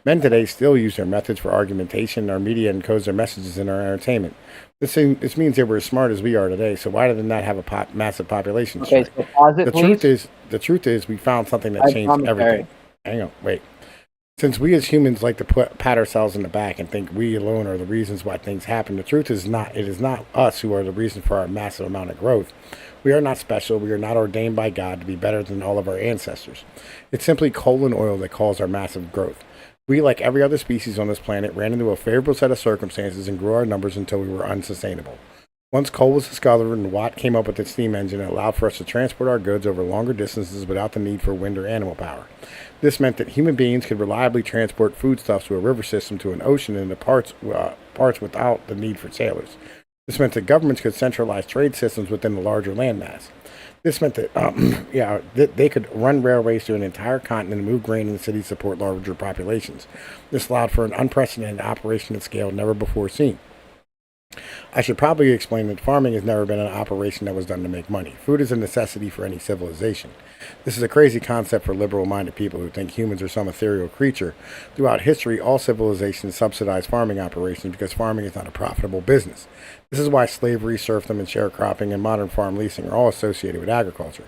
Men today still use their methods for argumentation. Our media encodes their messages in our entertainment. This means they were as smart as we are today. So why did they not have a massive population? Okay, so pause it, the truth is, we found something that changed everything. Hang on, wait. Since we as humans like to pat ourselves in the back and think we alone are the reasons why things happen, the truth is not. It is not us who are the reason for our massive amount of growth. We are not special. We are not ordained by God to be better than all of our ancestors. It's simply coal and oil that caused our massive growth. We, like every other species on this planet, ran into a favorable set of circumstances and grew our numbers until we were unsustainable. Once coal was discovered and Watt came up with the steam engine, it allowed for us to transport our goods over longer distances without the need for wind or animal power. This meant that human beings could reliably transport foodstuffs to a river system to an ocean in the parts without the need for sailors. This meant that governments could centralize trade systems within the larger landmass. This meant that they could run railways through an entire continent and move grain in the cities to support larger populations. This allowed for an unprecedented operation at scale never before seen. I should probably explain that farming has never been an operation that was done to make money. Food is a necessity for any civilization. This is a crazy concept for liberal-minded people who think humans are some ethereal creature. Throughout history, all civilizations subsidize farming operations because farming is not a profitable business. This is why slavery, serfdom, and sharecropping and modern farm leasing are all associated with agriculture.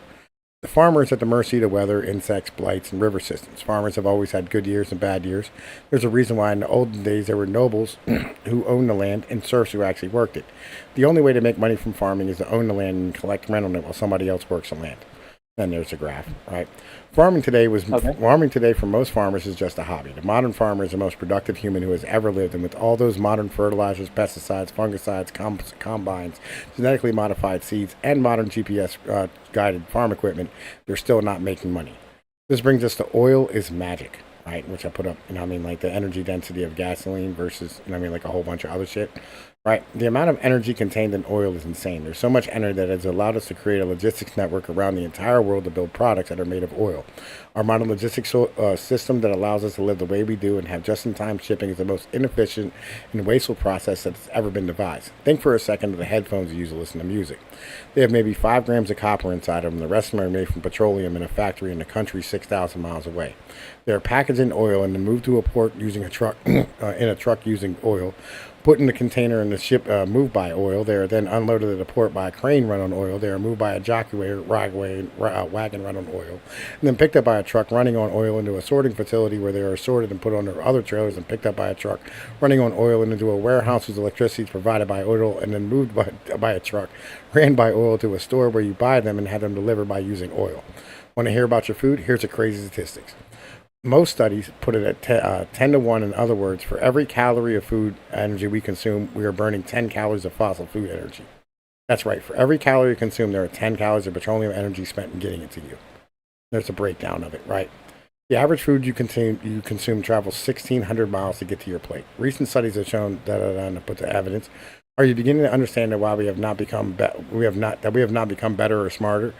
The farmer is at the mercy of the weather, insects, blights, and river systems. Farmers have always had good years and bad years. There's a reason why in the olden days there were nobles who owned the land and serfs who actually worked it. The only way to make money from farming is to own the land and collect rent on it while somebody else works the land. And there's a graph, right? Farming today for most farmers is just a hobby. The modern farmer is the most productive human who has ever lived, and with all those modern fertilizers, pesticides, fungicides, combines, genetically modified seeds, and modern GPS guided farm equipment, they're still not making money. This brings us to oil is magic, right? Which I put up, like the energy density of gasoline versus, like a whole bunch of other shit. Right, the amount of energy contained in oil is insane. There's so much energy that has allowed us to create a logistics network around the entire world to build products that are made of oil. Our modern logistics system that allows us to live the way we do and have just-in-time shipping is the most inefficient and wasteful process that's ever been devised. Think for a second of the headphones you use to listen to music. They have maybe 5 grams of copper inside of them. The rest of them are made from petroleum in a factory in the country 6,000 miles away. They're packaged in oil and then moved to a port using a truck, in a truck using oil, put in the container and the ship moved by oil. They are then unloaded at a port by a crane run on oil. They are moved by a jockey wagon run on oil, and then picked up by a truck running on oil into a sorting facility where they are sorted and put on their other trailers and picked up by a truck running on oil and into a warehouse whose electricity is provided by oil and then moved by a truck, ran by oil to a store where you buy them and have them delivered by using oil. Want to hear about your food? Here's a crazy statistics. Most studies put it at 10 to 1. In other words, for every calorie of food energy we consume, we are burning 10 calories of fossil food energy. That's right. For every calorie consumed, there are 10 calories of petroleum energy spent in getting it to you. There's a breakdown of it, right? The average food you consume travels 1,600 miles to get to your plate. Recent studies have shown to put the evidence. Are you beginning to understand that while we have not become better or smarter,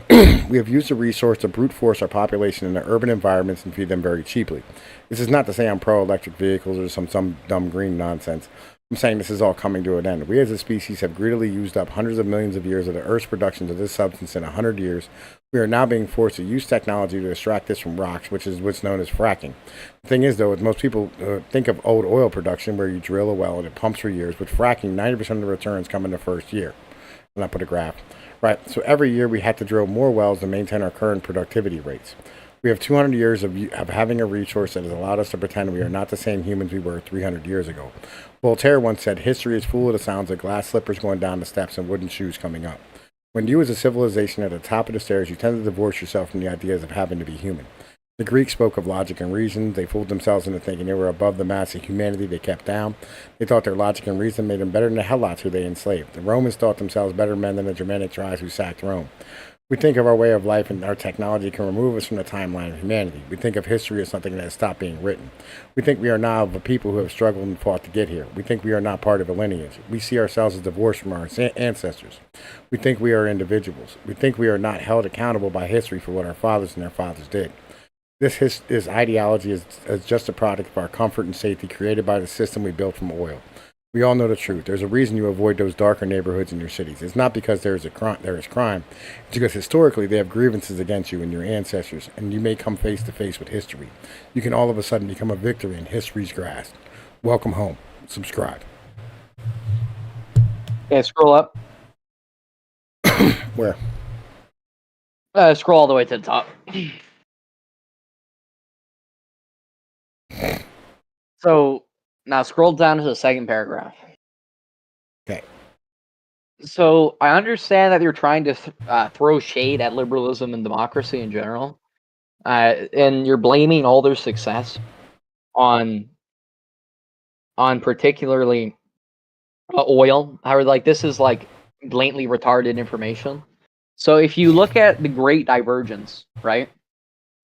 we have used the resource to brute force our population in the urban environments and feed them very cheaply? This is not to say I'm pro-electric vehicles or some dumb green nonsense. I'm saying this is all coming to an end. We as a species have greedily used up hundreds of millions of years of the Earth's production of this substance in 100 years. We are now being forced to use technology to extract this from rocks, which is what's known as fracking. The thing is, though, most people think of old oil production where you drill a well and it pumps for years. With fracking, 90% of the returns come in the first year. And I put a graph. Right, so every year we have to drill more wells to maintain our current productivity rates. We have 200 years of having a resource that has allowed us to pretend we are not the same humans we were 300 years ago. Voltaire once said, history is full of the sounds of glass slippers going down the steps and wooden shoes coming up. When you as a civilization at the top of the stairs, you tend to divorce yourself from the ideas of having to be human. The Greeks spoke of logic and reason. They fooled themselves into thinking they were above the mass of humanity they kept down. They thought their logic and reason made them better than the Helots who they enslaved. The Romans thought themselves better men than the Germanic tribes who sacked Rome. We think of our way of life and our technology can remove us from the timeline of humanity. We think of history as something that has stopped being written. We think we are now of a people who have struggled and fought to get here. We think we are not part of a lineage. We see ourselves as divorced from our ancestors. We think we are individuals. We think we are not held accountable by history for what our fathers and their fathers did. This ideology is just a product of our comfort and safety created by the system we built from oil. We all know the truth. There's a reason you avoid those darker neighborhoods in your cities. It's not because there is crime. It's because historically they have grievances against you and your ancestors, and you may come face to face with history. You can all of a sudden become a victor in history's grasp. Welcome home. Subscribe. Yeah, scroll up. Where? Scroll all the way to the top. So now scroll down to the second paragraph. Okay. So I understand that you're trying to throw shade at liberalism and democracy in general, and you're blaming all their success on particularly oil. How like this is like blatantly retarded information. So if you look at the Great Divergence, right?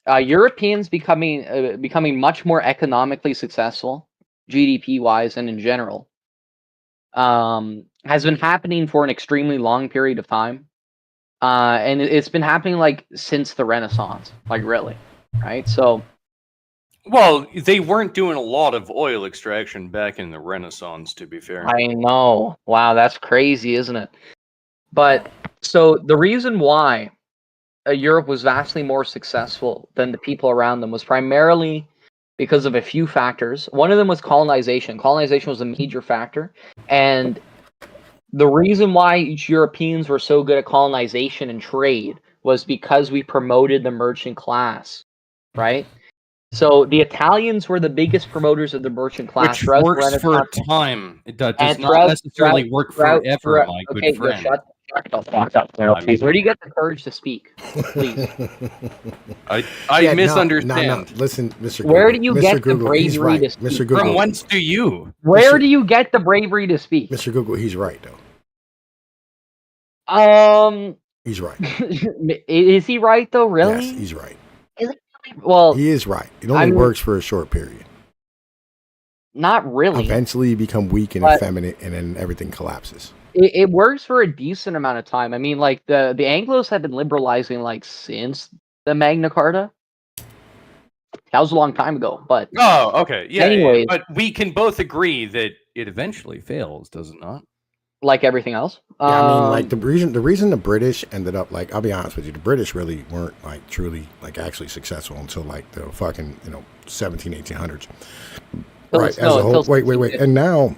Europeans becoming much more economically successful, GDP-wise and in general, has been happening for an extremely long period of time, and it's been happening like since the Renaissance, like really, right? So, well, they weren't doing a lot of oil extraction back in the Renaissance, to be fair. I know, wow, that's crazy, isn't it? But so the reason why Europe was vastly more successful than the people around them was primarily because of a few factors. One of them was colonization. Colonization was a major factor. And the reason why Europeans were so good at colonization and trade was because we promoted the merchant class, right? So the Italians were the biggest promoters of the merchant class. Which works for a time. It does not necessarily work forever, my good friend. Shut Where do you get the courage to speak? Please. I misunderstand. No. Listen, Mr. Google. Where do you Mr. get Google, the bravery he's right. to speak? Mr. Google. From whence do you? Where do you get the bravery to speak? Mr. Google, he's right though. He's right. Is he right though? Really? Yes, he's right. Is he really? Well, he is right. It only works for a short period. Not really. Eventually, you become weak and effeminate, and then everything collapses. It works for a decent amount of time. I mean, like the Anglos have been liberalizing like since the Magna Carta. That was a long time ago, but okay, yeah. Anyways, but we can both agree that it eventually fails, does it not? Like everything else. Yeah, I mean, like the reason the British ended up like, I'll be honest with you, the British really weren't like truly like actually successful until like the fucking 1800s. Right, as a whole. Wait, and now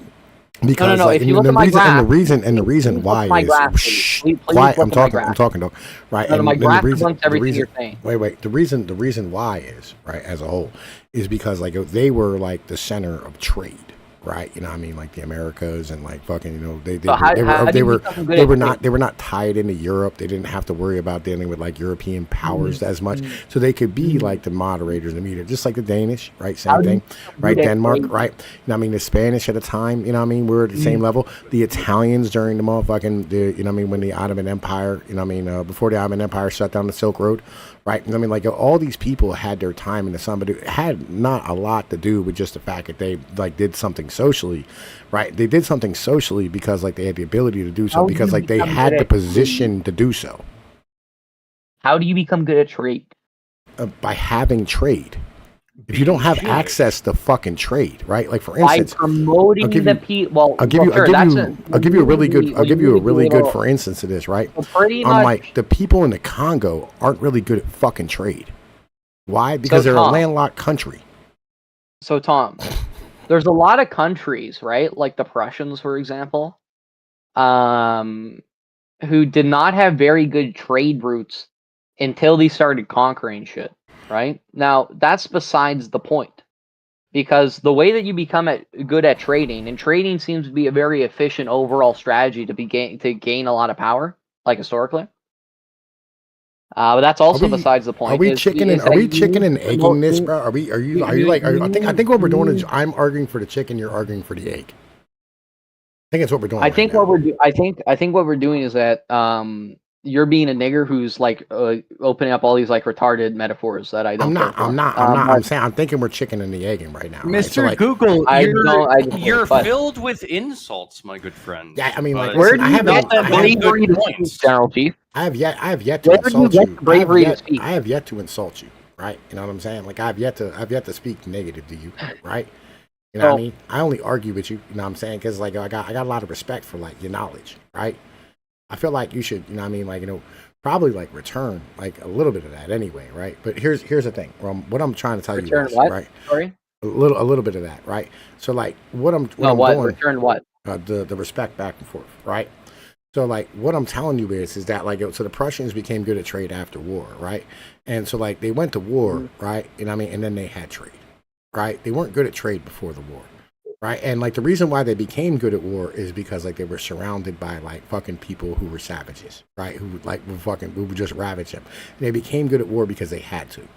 because no. like, If you look at my graph, and the reason why is quiet. I'm talking though. Right, my graph debunks everything reason, you're saying. Wait. The reason why is right as a whole is because like they were like the center of trade. Right, you know what I mean, like the Americas and like fucking, they were not tied into Europe. They didn't have to worry about dealing with like European powers as much, so they could be like the moderators in the media, just like the Danish, right? Same thing, right? Denmark, right? You know what I mean, the Spanish at the time, you know what I mean, we're at the same level. The Italians during the motherfucking, you know what I mean, when the Ottoman Empire, you know what I mean, before the Ottoman Empire shut down the Silk Road. Right, I mean, like all these people had their time in the sun, but it had not a lot to do with just the fact that they like did something socially, right? They did something socially because like they had the ability to do so, because like they had the position to do so. How do you become good at trade? By having trade. If you don't have access to fucking trade, right? Like for instance, by promoting the people. I'll give you a really good for instance of this, right? Like the people in the Congo aren't really good at fucking trade. Why? Because they're a landlocked country. So Tom, there's a lot of countries, right? Like the Prussians, for example, who did not have very good trade routes until they started conquering shit. Right? Now, that's besides the point. Because the way that you become good at trading, and trading seems to be a very efficient overall strategy to gain a lot of power, like historically. But that's also besides the point. Are we chicken and egging this, bro? Are you like I think what we're doing is I'm arguing for the chicken, you're arguing for the egg. I think that's what we're doing. I think what we're doing is that you're being a nigger who's like opening up all these like retarded metaphors that I don't. I'm not. I'm saying I'm thinking we're chicken and the egging right now. Mr. Right? So, Google, you're filled with insults, my good friend. Yeah, I mean, like, where do you get the bravery to speak, General Chief? I have yet to insult you. I have yet to insult you. Right? You know what I'm saying? Like I've yet to speak negative to you. Right? You know what I mean? I only argue with you. You know what I'm saying? Because like I got a lot of respect for like your knowledge. Right? I feel like you should, you know what I mean, like, probably like return like a little bit of that anyway, right? But here's the thing. What I'm trying to tell you is, right? Sorry? A little bit of that, right? So like I'm doing, return what? The respect back and forth, right? So like what I'm telling you is that like so the Prussians became good at trade after war, right? And so like they went to war, right? You know what I mean? And then they had trade, right? They weren't good at trade before the war. Right, and like the reason why they became good at war is because like they were surrounded by like fucking people who were savages, right? Who would just ravage them. And they became good at war because they had to,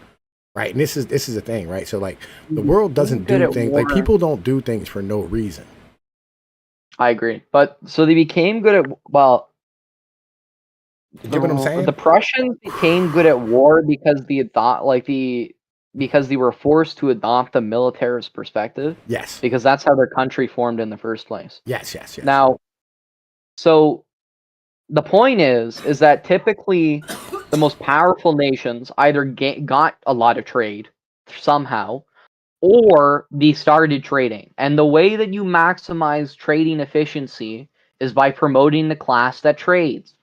right? And this is the thing, right? So like the world doesn't do things like people don't do things for no reason. I agree, but so they became good at You get what I'm saying? The Prussians became good at war because because they were forced to adopt a militarist perspective. Yes. Because that's how their country formed in the first place. Yes. Now, so the point is that typically the most powerful nations either got a lot of trade somehow, or they started trading. And the way that you maximize trading efficiency is by promoting the class that trades.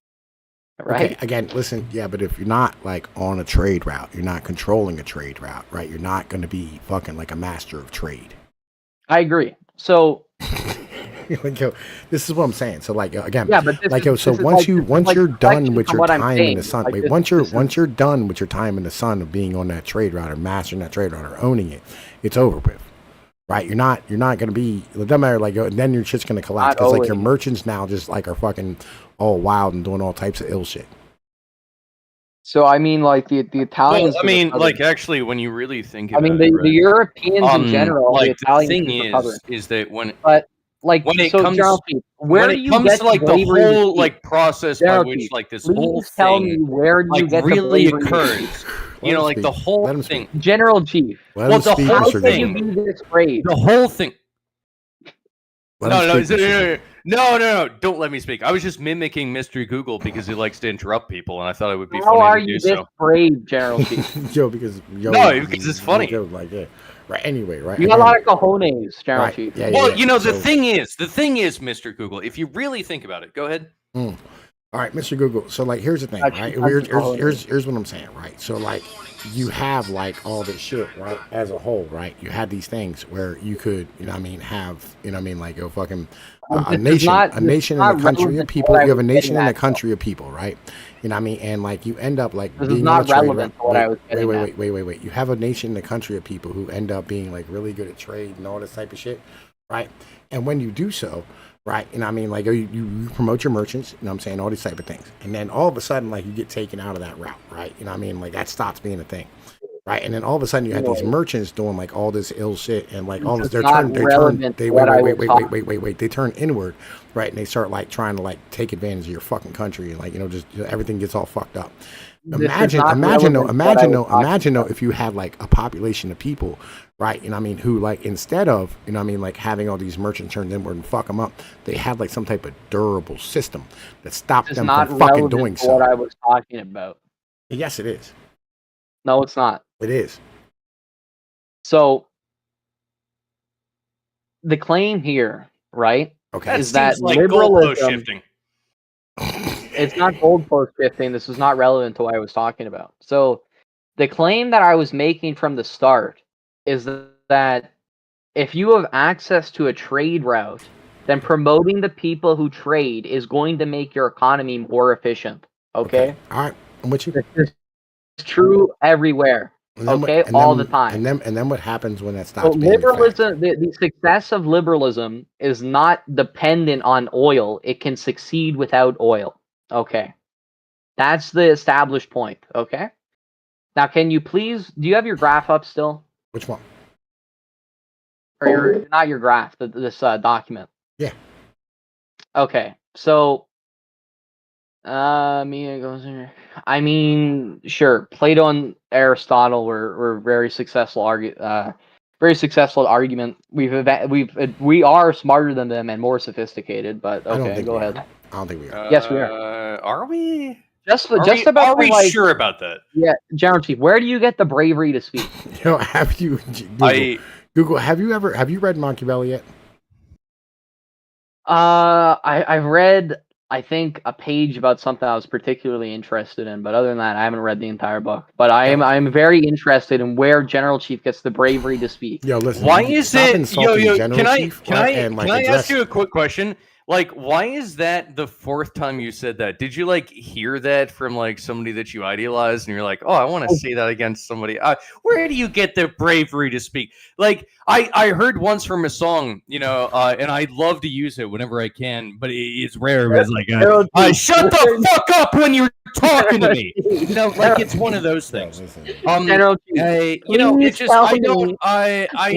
Right. Okay, again, listen, yeah, but if you're not like on a trade route, you're not controlling a trade route, right? You're not going to be fucking like a master of trade. I agree. So, like, yo, this is what I'm saying. So, like, again, yeah, but like, yo, so once you're done with your time in the sun, once you're done with your time in the sun of being on that trade route or mastering that trade route or owning it, it's over with. right? You're not going to be. It doesn't matter. Like then your shit's going to collapse because like your merchants now just like are fucking all wild and doing all types of ill shit. So I mean, like the Italians. Well, I mean, like actually, when you really think about I mean, it, the Europeans in general, like the Italians the thing is recovering. is that when it comes when it comes to like the whole like process by which like this whole thing like really occurs, you know, like the whole thing. General Chief. Well, the whole thing. The whole thing. No, don't let me speak. I was just mimicking Mystery Google because he likes to interrupt people, and I thought it would be funny to do so. How are you this brave, General Chief? because it's funny. Like that. Right. Anyway, right. You got a lot of cojones, General Chief. Yeah, well, you know, the thing is, Mr. Google, if you really think about it, go ahead. All right, Mr. Google. So, like, here's the thing, right? Here's what I'm saying, right? So, like, you have like all this shit, right? As a whole, right? You had these things where you could, you know what I mean, have, you know what I mean, like a fucking a nation in a country of people. You have a nation in a country of people, right? You know what I mean? And like you end up like this is not relevant to what I was getting at. Wait. You have a nation in a country of people who end up being like really good at trade and all this type of shit, right? And when you do so, right, you know what I mean, like you promote your merchants, you know what I'm saying, all these type of things. And then all of a sudden, like you get taken out of that route, right? You know what I mean? Like that stops being a thing. Right, and then all of a sudden you have these merchants doing like all this ill shit, and like all this, they turn inward, right, and they start like trying to like take advantage of your fucking country, and like you know just everything gets all fucked up. Imagine though if you had like a population of people, right, you know what I mean, who like instead of, you know what I mean, like having all these merchants turned inward and fuck them up, they had like some type of durable system that stopped them from fucking doing so. What I was talking about. Yes, it is. No, it's not. It is. So the claim here, right? Okay. Is that like liberalism? Shifting. It's not goalpost shifting. This is not relevant to what I was talking about. So the claim that I was making from the start is that if you have access to a trade route, then promoting the people who trade is going to make your economy more efficient. Okay? All right. I'm with you. It's true everywhere. All the time. And then what happens when that stops? So liberalism, the success of liberalism is not dependent on oil. It can succeed without oil. Okay, that's the established point. Okay, now can you please? Do you have your graph up still? Which one? Or not your graph? This document. Yeah. Okay, so. I mean, sure. Plato and Aristotle were very successful argument. We are smarter than them and more sophisticated. But okay, go ahead. I don't think we are. Yes, we are. Are we? Are we sure about that? Yeah, General Chief. Where do you get the bravery to speak? You know, have you Google? Have you read Machiavelli yet? I've read. I think a page about something I was particularly interested in, but other than that, I haven't read the entire book. But I'm very interested in where General Chief gets the bravery to speak. Yo, listen. Why is it? Can I ask you a quick question? Like, why is that the fourth time you said that? Did you like hear that from like somebody that you idealize, and you're like, oh, I want to say that against somebody? Where do you get the bravery to speak? Like, I heard once from a song, you know, and I love to use it whenever I can, but it's rare. It's like, shut the fuck up when you're talking to me. You know, like it's one of those things. You know, it's just I don't.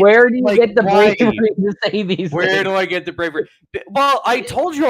Where do you get the bravery to say these? Where do I get the bravery? Well, I told you